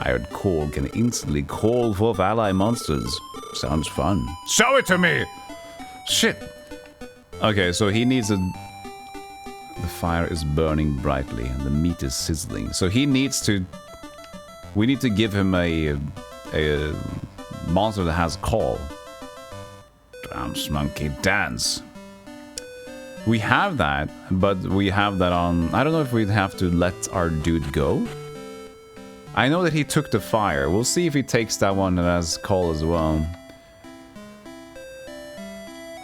Speaker 3: I heard Call can instantly call forth ally monsters. Sounds fun. Show it to me! Shit.
Speaker 1: Okay, so he needs a... The fire is burning brightly and the meat is sizzling. So he needs to... We need to give him a monster that has call.
Speaker 3: Dance, monkey, dance.
Speaker 1: We have that, but we have that on... I don't know if we'd have to let our dude go. I know that he took the fire. We'll see if he takes that one that has call as well.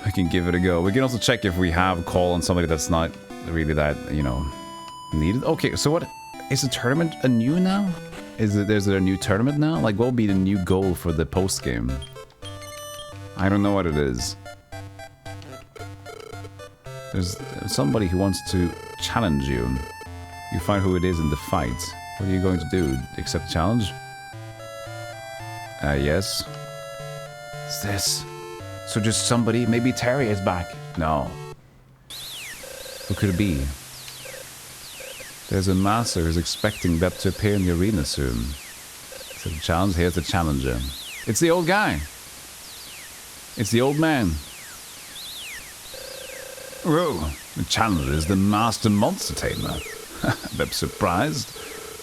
Speaker 1: I can give it a go. We can also check if we have call on somebody that's not really that, you know, needed. Okay, so what? Is the tournament anew now?
Speaker 3: Is there a new tournament now? Like, what will be the new goal for the post game? I don't know what it is. There's somebody who wants to challenge you. You find who it is in the fight. What are you going to do? Accept challenge? Yes. What's this? So just somebody, maybe Terry is back. No. Who could it be? There's a master who's expecting Bep to appear in the arena soon. So the challenge, here's the challenger. It's the old guy. It's the old man. Oh, the challenger is the master monster tamer. Bep surprised.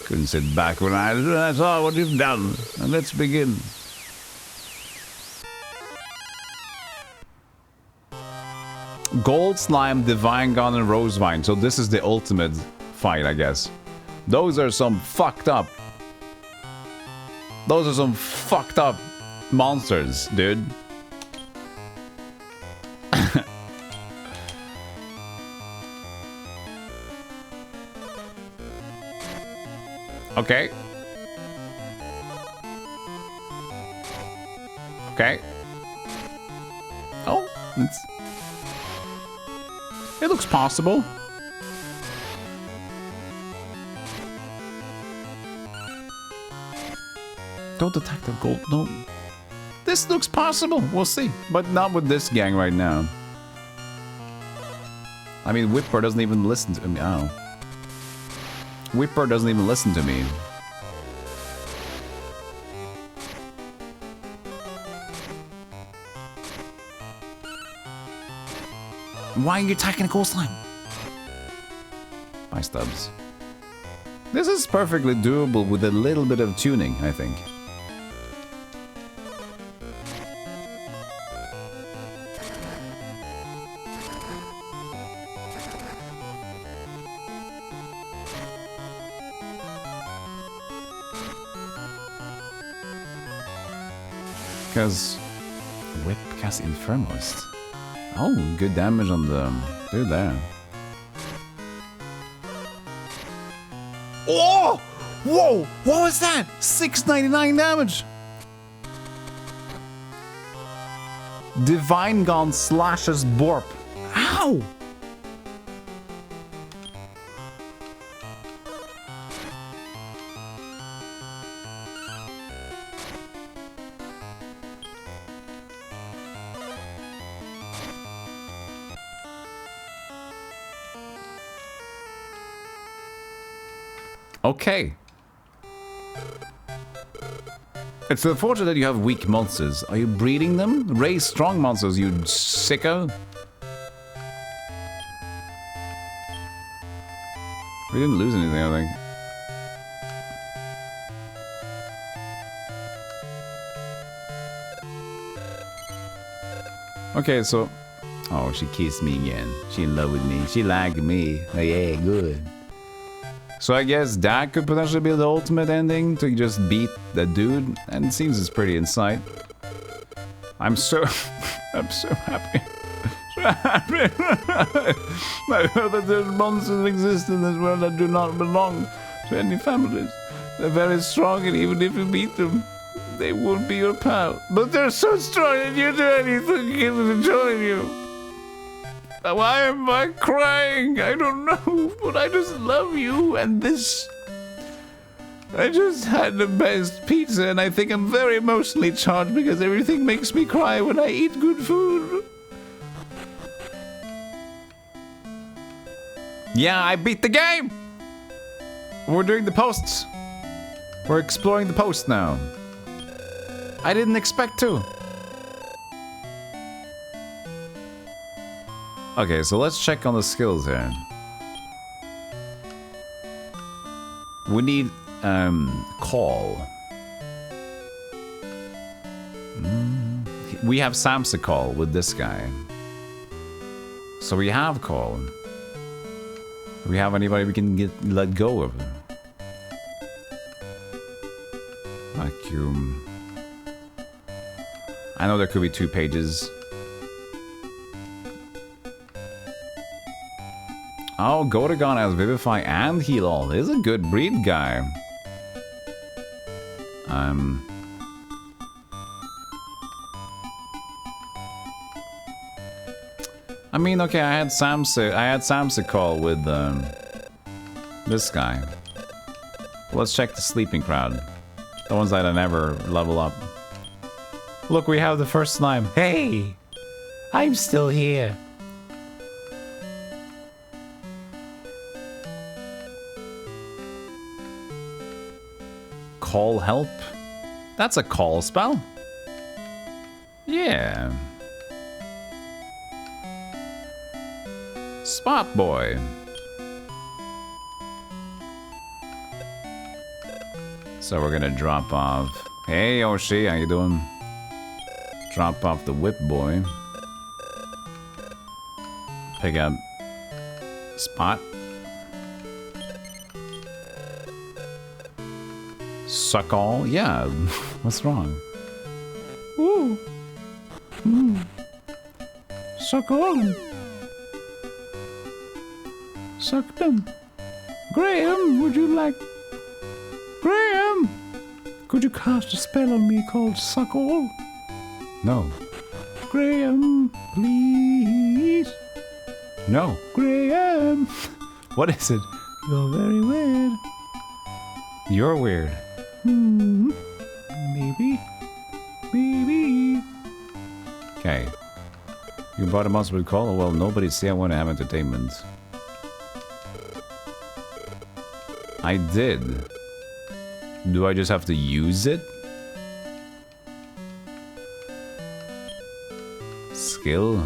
Speaker 3: Couldn't sit back when I saw what you've done. And let's begin. Gold Slime, Divine Gun, and Rosevine. So this is the ultimate fight, I guess. Those are some fucked up. Those are some fucked up monsters, dude. Okay. Okay. Oh, it looks possible. Don't attack the gold. No. This looks possible. We'll see. But not with this gang right now. I mean, Whipper doesn't even listen to me. Oh. Whipper doesn't even listen to me. Why are you attacking a gold slime? Bye, Stubbs. This is perfectly doable with a little bit of tuning, I think. Because Whip cast Infernalist. Oh, good damage on the dude there. Oh! Whoa! What was that? 699 damage! Divine Gun slashes Borp. Ow! Okay. It's unfortunate that you have weak monsters. Are you breeding them? Raise strong monsters, you sicko. We didn't lose anything, I think. Okay, so... Oh, she kissed me again. She in love with me. She liked me. Oh, yeah, good. So I guess that could potentially be the ultimate ending, to just beat that dude, and it seems it's pretty in sight. I'm so... I'm so happy. So happy. I heard that there's monsters exist in this world that do not belong to any families. They're very strong, and even if you beat them, they won't be your pal. But they're so strong that you do anything to get them to join you. Why am I crying? I don't know, but I just love you and this. I just had the best pizza and I think I'm very emotionally charged because everything makes me cry when I eat good food. Yeah, I beat the game! We're doing the posts. We're exploring the post now. I didn't expect to. Okay, so let's check on the skills here. We need, call. We have Samsa call with this guy. So we have call. Do we have anybody we can let go of? Vacuum. I know there could be 2 pages. Oh, Gotagon has Vivify and Heal All. He's a good breed guy.
Speaker 1: I mean, okay, I had Samsa call with this guy. Let's check the sleeping crowd. The ones that I never level up. Look, we have the first slime.
Speaker 6: Hey, I'm still here.
Speaker 1: Call help? That's a call spell. Yeah. Spot boy. So we're gonna drop off. Hey Yoshi, how you doing? Drop off the whip boy. Pick up Spot. Suck all? Yeah. What's wrong?
Speaker 6: Ooh. Suck all. Suck them. Graham, would you like... Graham! Could you cast a spell on me called Suck All?
Speaker 1: No.
Speaker 6: Graham, please.
Speaker 1: No.
Speaker 6: Graham.
Speaker 1: What is it?
Speaker 6: You're very weird.
Speaker 1: You're weird.
Speaker 6: Maybe. Maybe.
Speaker 1: Okay. You brought a monster with call? Well, nobody's here. I want to have entertainment. I did. Do I just have to use it? Skill.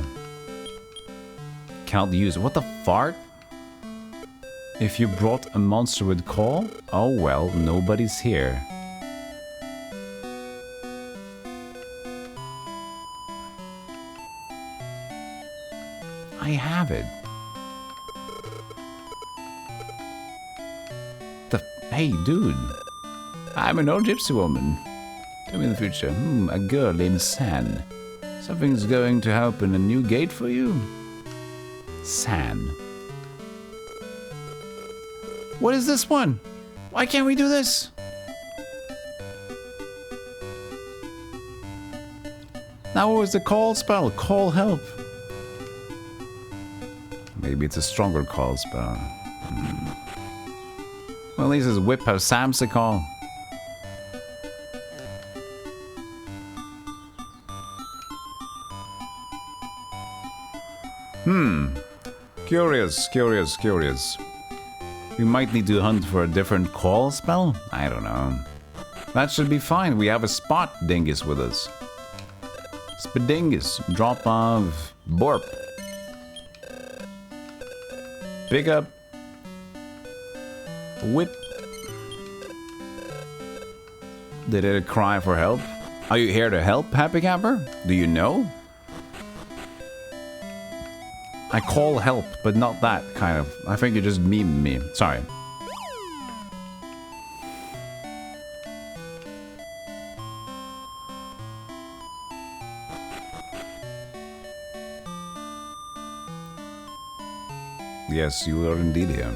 Speaker 1: Can't use. What the fart? If you brought a monster with call? Oh well, nobody's here. I have it. Hey, dude. I'm an old gypsy woman. Tell me in the future. A girl named San. Something's going to open a new gate for you? San. What is this one? Why can't we do this? Now what was the call spell? Call help. Maybe it's a stronger call spell. Well, at least his whip has Sam's call. Curious. We might need to hunt for a different call spell? I don't know. That should be fine. We have a Spot Dingus with us. Spadingus. Drop off Borp. Pick up Whip. Did it cry for help? Are you here to help, Happy Camper? Do you know? I call help, but not that kind of. I think you just memed me. Sorry. Yes, you are indeed here.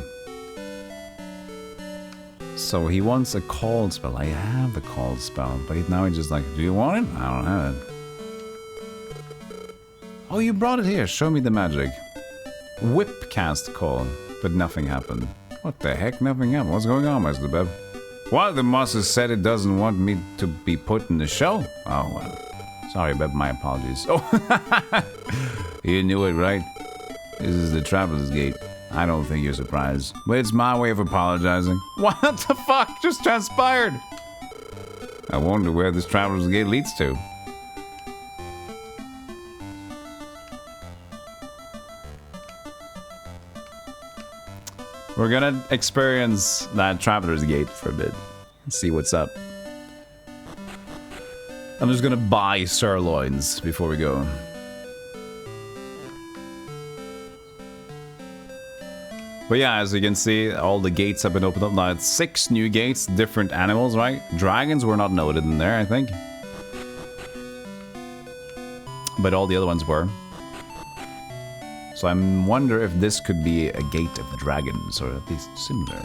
Speaker 1: So he wants a call spell. I have the call spell, but now he's just like, do you want it? I don't have it. Oh, you brought it here. Show me the magic. Whip cast call, but nothing happened. What the heck? Nothing happened. What's going on, Master Beb? What? The master said it doesn't want me to be put in the show? Oh, well. Sorry, Beb. My apologies. Oh, you knew it, right? This is the Traveler's Gate. I don't think you're surprised, but it's my way of apologizing. What the fuck just transpired? I wonder where this Traveler's Gate leads to. We're gonna experience that Traveler's Gate for a bit and see what's up. I'm just gonna buy sirloins before we go. But yeah, as you can see, all the gates have been opened up. Now it's 6 new gates, different animals, right? Dragons were not noted in there, I think. But all the other ones were. So I wonder if this could be a gate of dragons, or at least similar.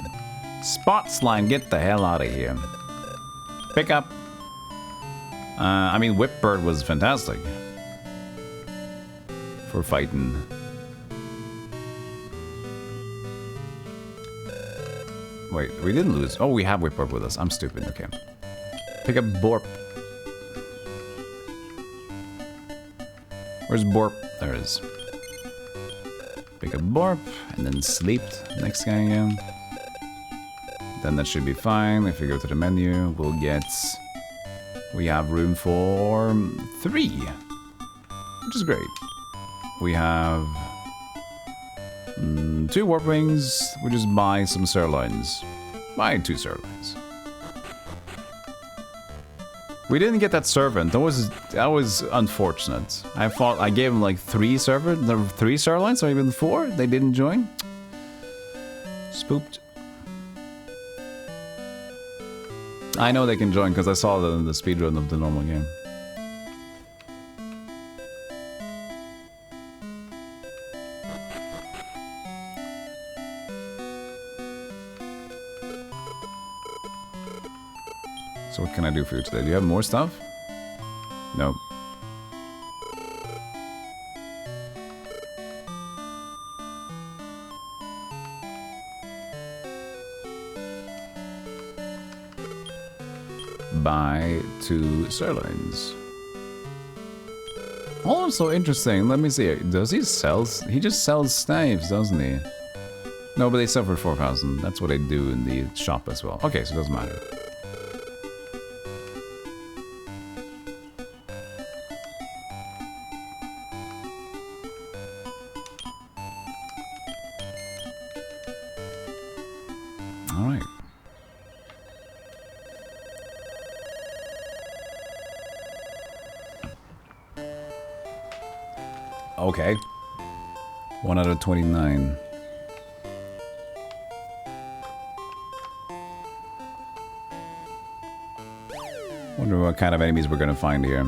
Speaker 1: Spot Slime, get the hell out of here.
Speaker 3: Pick up. I mean, Whipbird was fantastic for fighting. Wait, we didn't lose. Oh, we have Whipbird with us. I'm stupid. Okay. Pick up Borp. Where's Borp? There it is. Pick up Borp, and then Sleeped. Next guy again. Then that should be fine. If we go to the menu, we'll get... We have room for 3. Which is great. We have... 2 Warp Wings. We just buy some sirloins. Buy 2 sirloins. We didn't get that servant. That was unfortunate. I gave him like 3 sirloins, or even 4. They didn't join. Spooked. I know they can join because I saw them in the speedrun of the normal game. So what can I do for you today? Do you have more stuff? No. Buy 2 sirloins. Also interesting. Let me see. Does he sell? He just sells knives, doesn't he? No, but they sell for 4,000. That's what they do in the shop as well. Okay, so it doesn't matter. Alright. Okay. 1 out of 29. Wonder what kind of enemies we're gonna find here.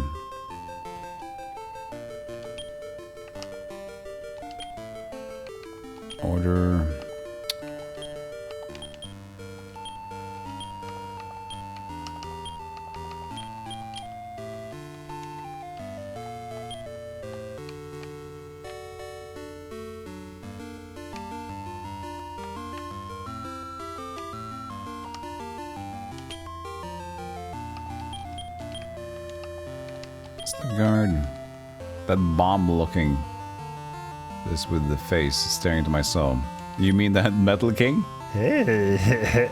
Speaker 3: Order. Guard. That bomb looking. This with the face staring into my soul. You mean that Metal King?
Speaker 6: Hey,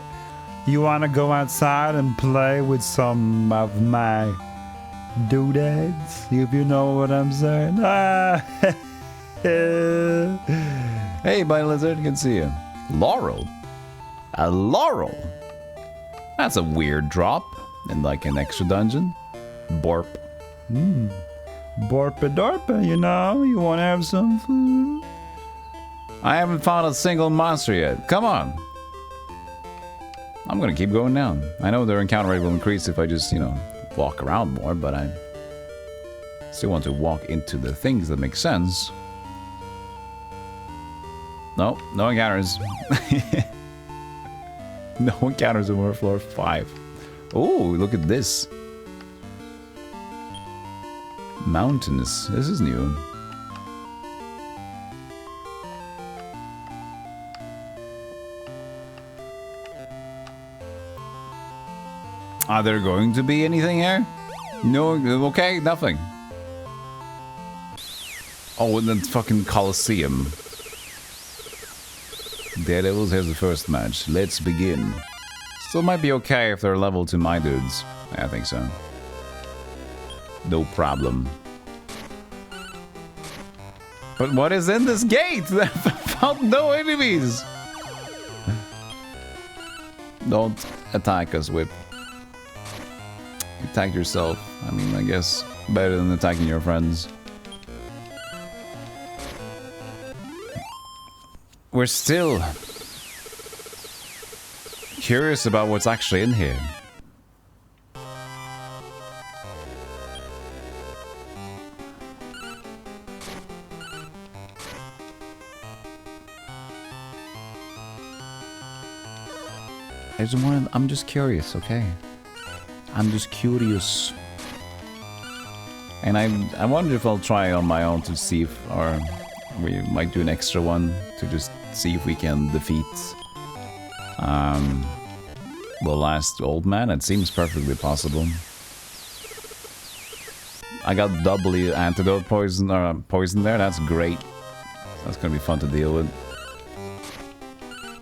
Speaker 6: you want to go outside and play with some of my doodads? If you know what I'm saying.
Speaker 3: Hey, Bunny Lizard, good to see you. Laurel? A Laurel? That's a weird drop in like an extra dungeon. Borp.
Speaker 6: Borpa dorpa, you know? You want to have some food?
Speaker 3: I haven't found a single monster yet. Come on. I'm gonna keep going down. I know their encounter rate will increase if I just, you know, walk around more, but I still want to walk into the things that make sense. No, no encounters. No encounters over floor 5. Oh, look at this. Mountainous. This is new. Are there going to be anything here? No, okay, nothing. Oh, and then fucking Colosseum. Daredevils, here's the first match. Let's begin. Still might be okay if they're level to my dudes. I think so. No problem. But what is in this gate? I found no enemies. Don't attack us, Whip. Attack yourself. I mean, I guess better than attacking your friends. We're still curious about what's actually in here. There's one. I'm just curious, okay?
Speaker 1: I'm just curious. And I wonder if I'll try on my own to see if, or we might do an extra one to just see if we can defeat the last old man. It seems perfectly possible. I got doubly antidote poison there. That's great. That's gonna be fun to deal with.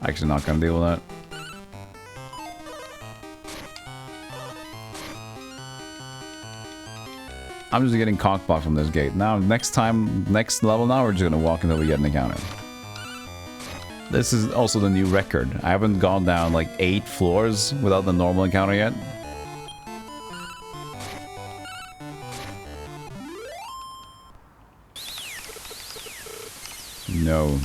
Speaker 1: Actually, not gonna deal with that. I'm just getting cockblocked from this gate. Now, next level now, we're just gonna walk until we get an encounter. This is also the new record. I haven't gone down like 8 floors without the normal encounter yet. No.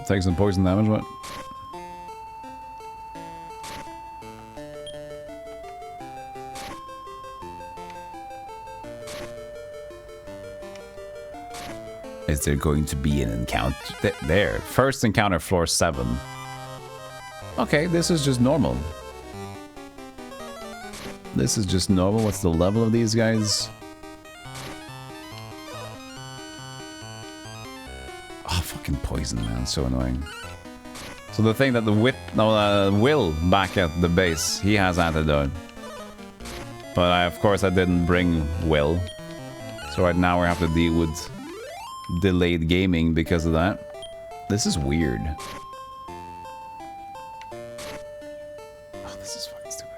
Speaker 1: Take some poison damage, what? Is there going to be an encounter? There. First encounter, floor 7. Okay, this is just normal. This is just normal. What's the level of these guys? Oh, fucking poison, man. So annoying. So the thing that the Will back at the base, he has antidote. But of course I didn't bring Will. So right now we have to deal with delayed gaming because of that. This is weird. Oh, this is fucking stupid.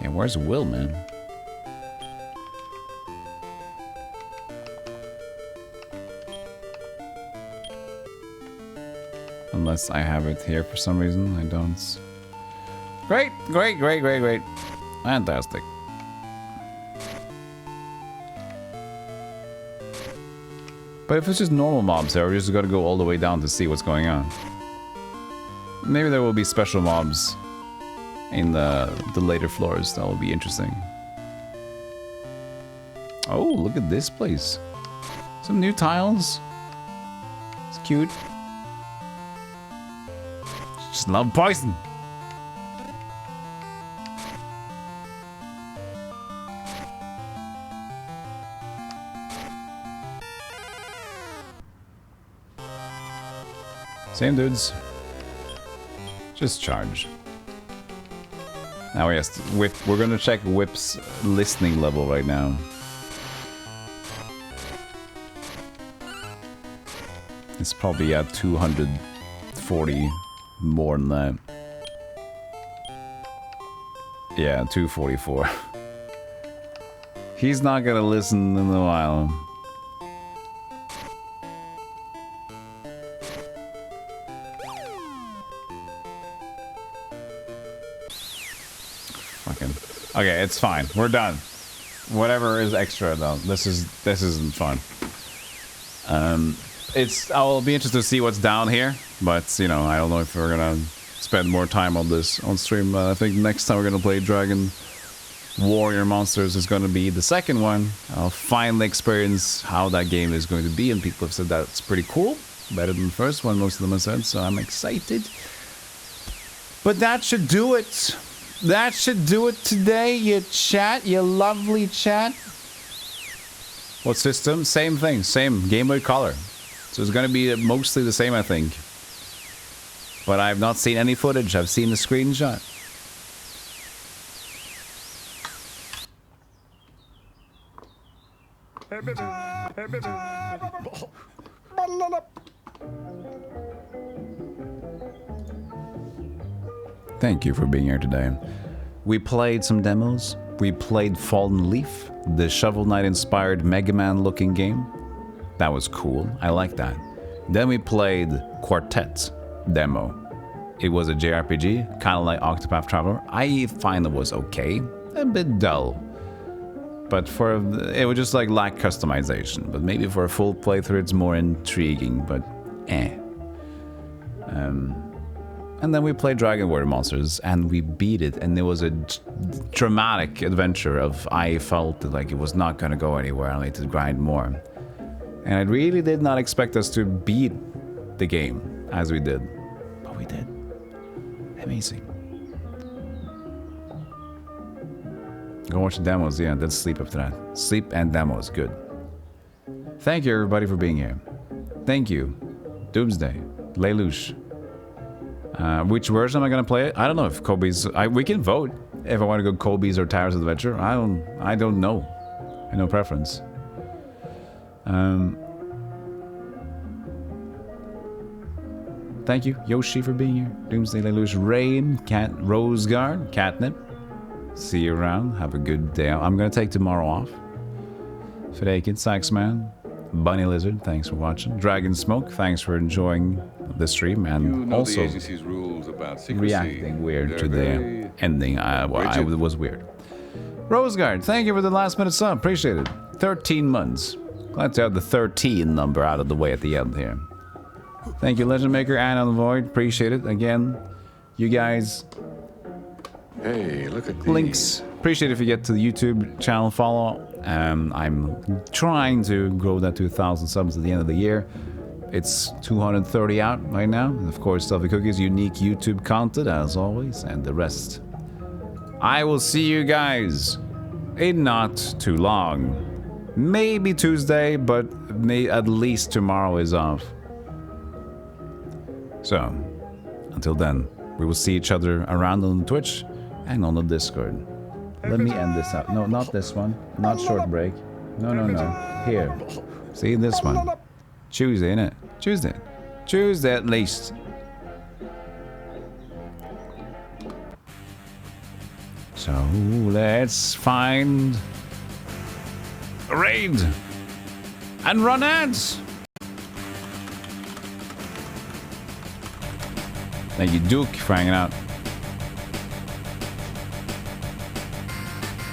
Speaker 1: Yeah, where's Will, man? Unless I have it here for some reason. I don't. Great, great, great, great, great. Fantastic. But if it's just normal mobs there, we just gotta go all the way down to see what's going on. Maybe there will be special mobs in the later floors. That will be interesting. Oh, look at this place. Some new tiles. It's cute. Just love poison. Same dudes. Just charge. Now yes, Whip. We're gonna check Whip's listening level right now. It's probably at 240 more than that. Yeah, 244. He's not gonna listen in a while. Okay, it's fine. We're done. Whatever is extra though, this isn't fun. I'll be interested to see what's down here, but you know, I don't know if we're gonna spend more time on this on stream. I think next time we're gonna play Dragon Warrior Monsters is gonna be the second one. I'll finally experience how that game is going to be, and people have said that's pretty cool, better than the first one. Most of them have said, so I'm excited. But that should do it. That should do it today, you chat, you lovely chat. What system? Same thing, same Game Boy Color. So it's gonna be mostly the same, I think. But I've not seen any footage, I've seen the screenshot. Thank you for being here today. We played some demos. We played Fallen Leaf, the Shovel Knight inspired Mega Man looking game. That was cool. I like that. Then we played Quartet demo. It was a JRPG, kind of like Octopath Traveler. I find it was okay. A bit dull. But it would just like lack customization. But maybe for a full playthrough it's more intriguing, but eh. And then we played Dragon Warrior Monsters and we beat it, and it was a dramatic adventure of I felt like it was not gonna go anywhere. I need to grind more. And I really did not expect us to beat the game as we did. But we did. Amazing. Go watch the demos, yeah, then sleep after that. Sleep and demos, good. Thank you everybody for being here. Thank you. Doomsday. Lelouch. Which version am I gonna play it? I don't know if Kobe's... we can vote if I want to go Kobe's or Towers Adventure. I don't know. I have no preference. Thank you, Yoshi, for being here. Doomsday, Lelouch, Rain, Roseguard, Catnip. See you around. Have a good day. I'm gonna take tomorrow off. Fidakin, Saxman, Bunny Lizard, thanks for watching. Dragon Smoke, thanks for enjoying the stream and also
Speaker 7: the agency's rules about secrecy.
Speaker 1: Reacting weird to the ending. It was weird. Roseguard, thank you for the last minute sub. Appreciate it. 13 months. Glad to have the 13 number out of the way at the end here. Thank you, Legend Maker and On the Void. Appreciate it. Again, you guys.
Speaker 7: Hey, look at
Speaker 1: links. Appreciate it if you get to the YouTube channel follow. I'm trying to grow that to 1,000 subs at the end of the year. It's 230 out right now. And of course, Stealthy Cookies, unique YouTube content as always, and the rest. I will see you guys in not too long. Maybe Tuesday, but at least tomorrow is off. So, until then, we will see each other around on Twitch and on the Discord. Let me end this up. No, not this one. Not short break. No. Here. See this one. Tuesday, innit? Tuesday. Tuesday at least. So, let's find a raid and run ads. Thank you, Duke, for hanging out.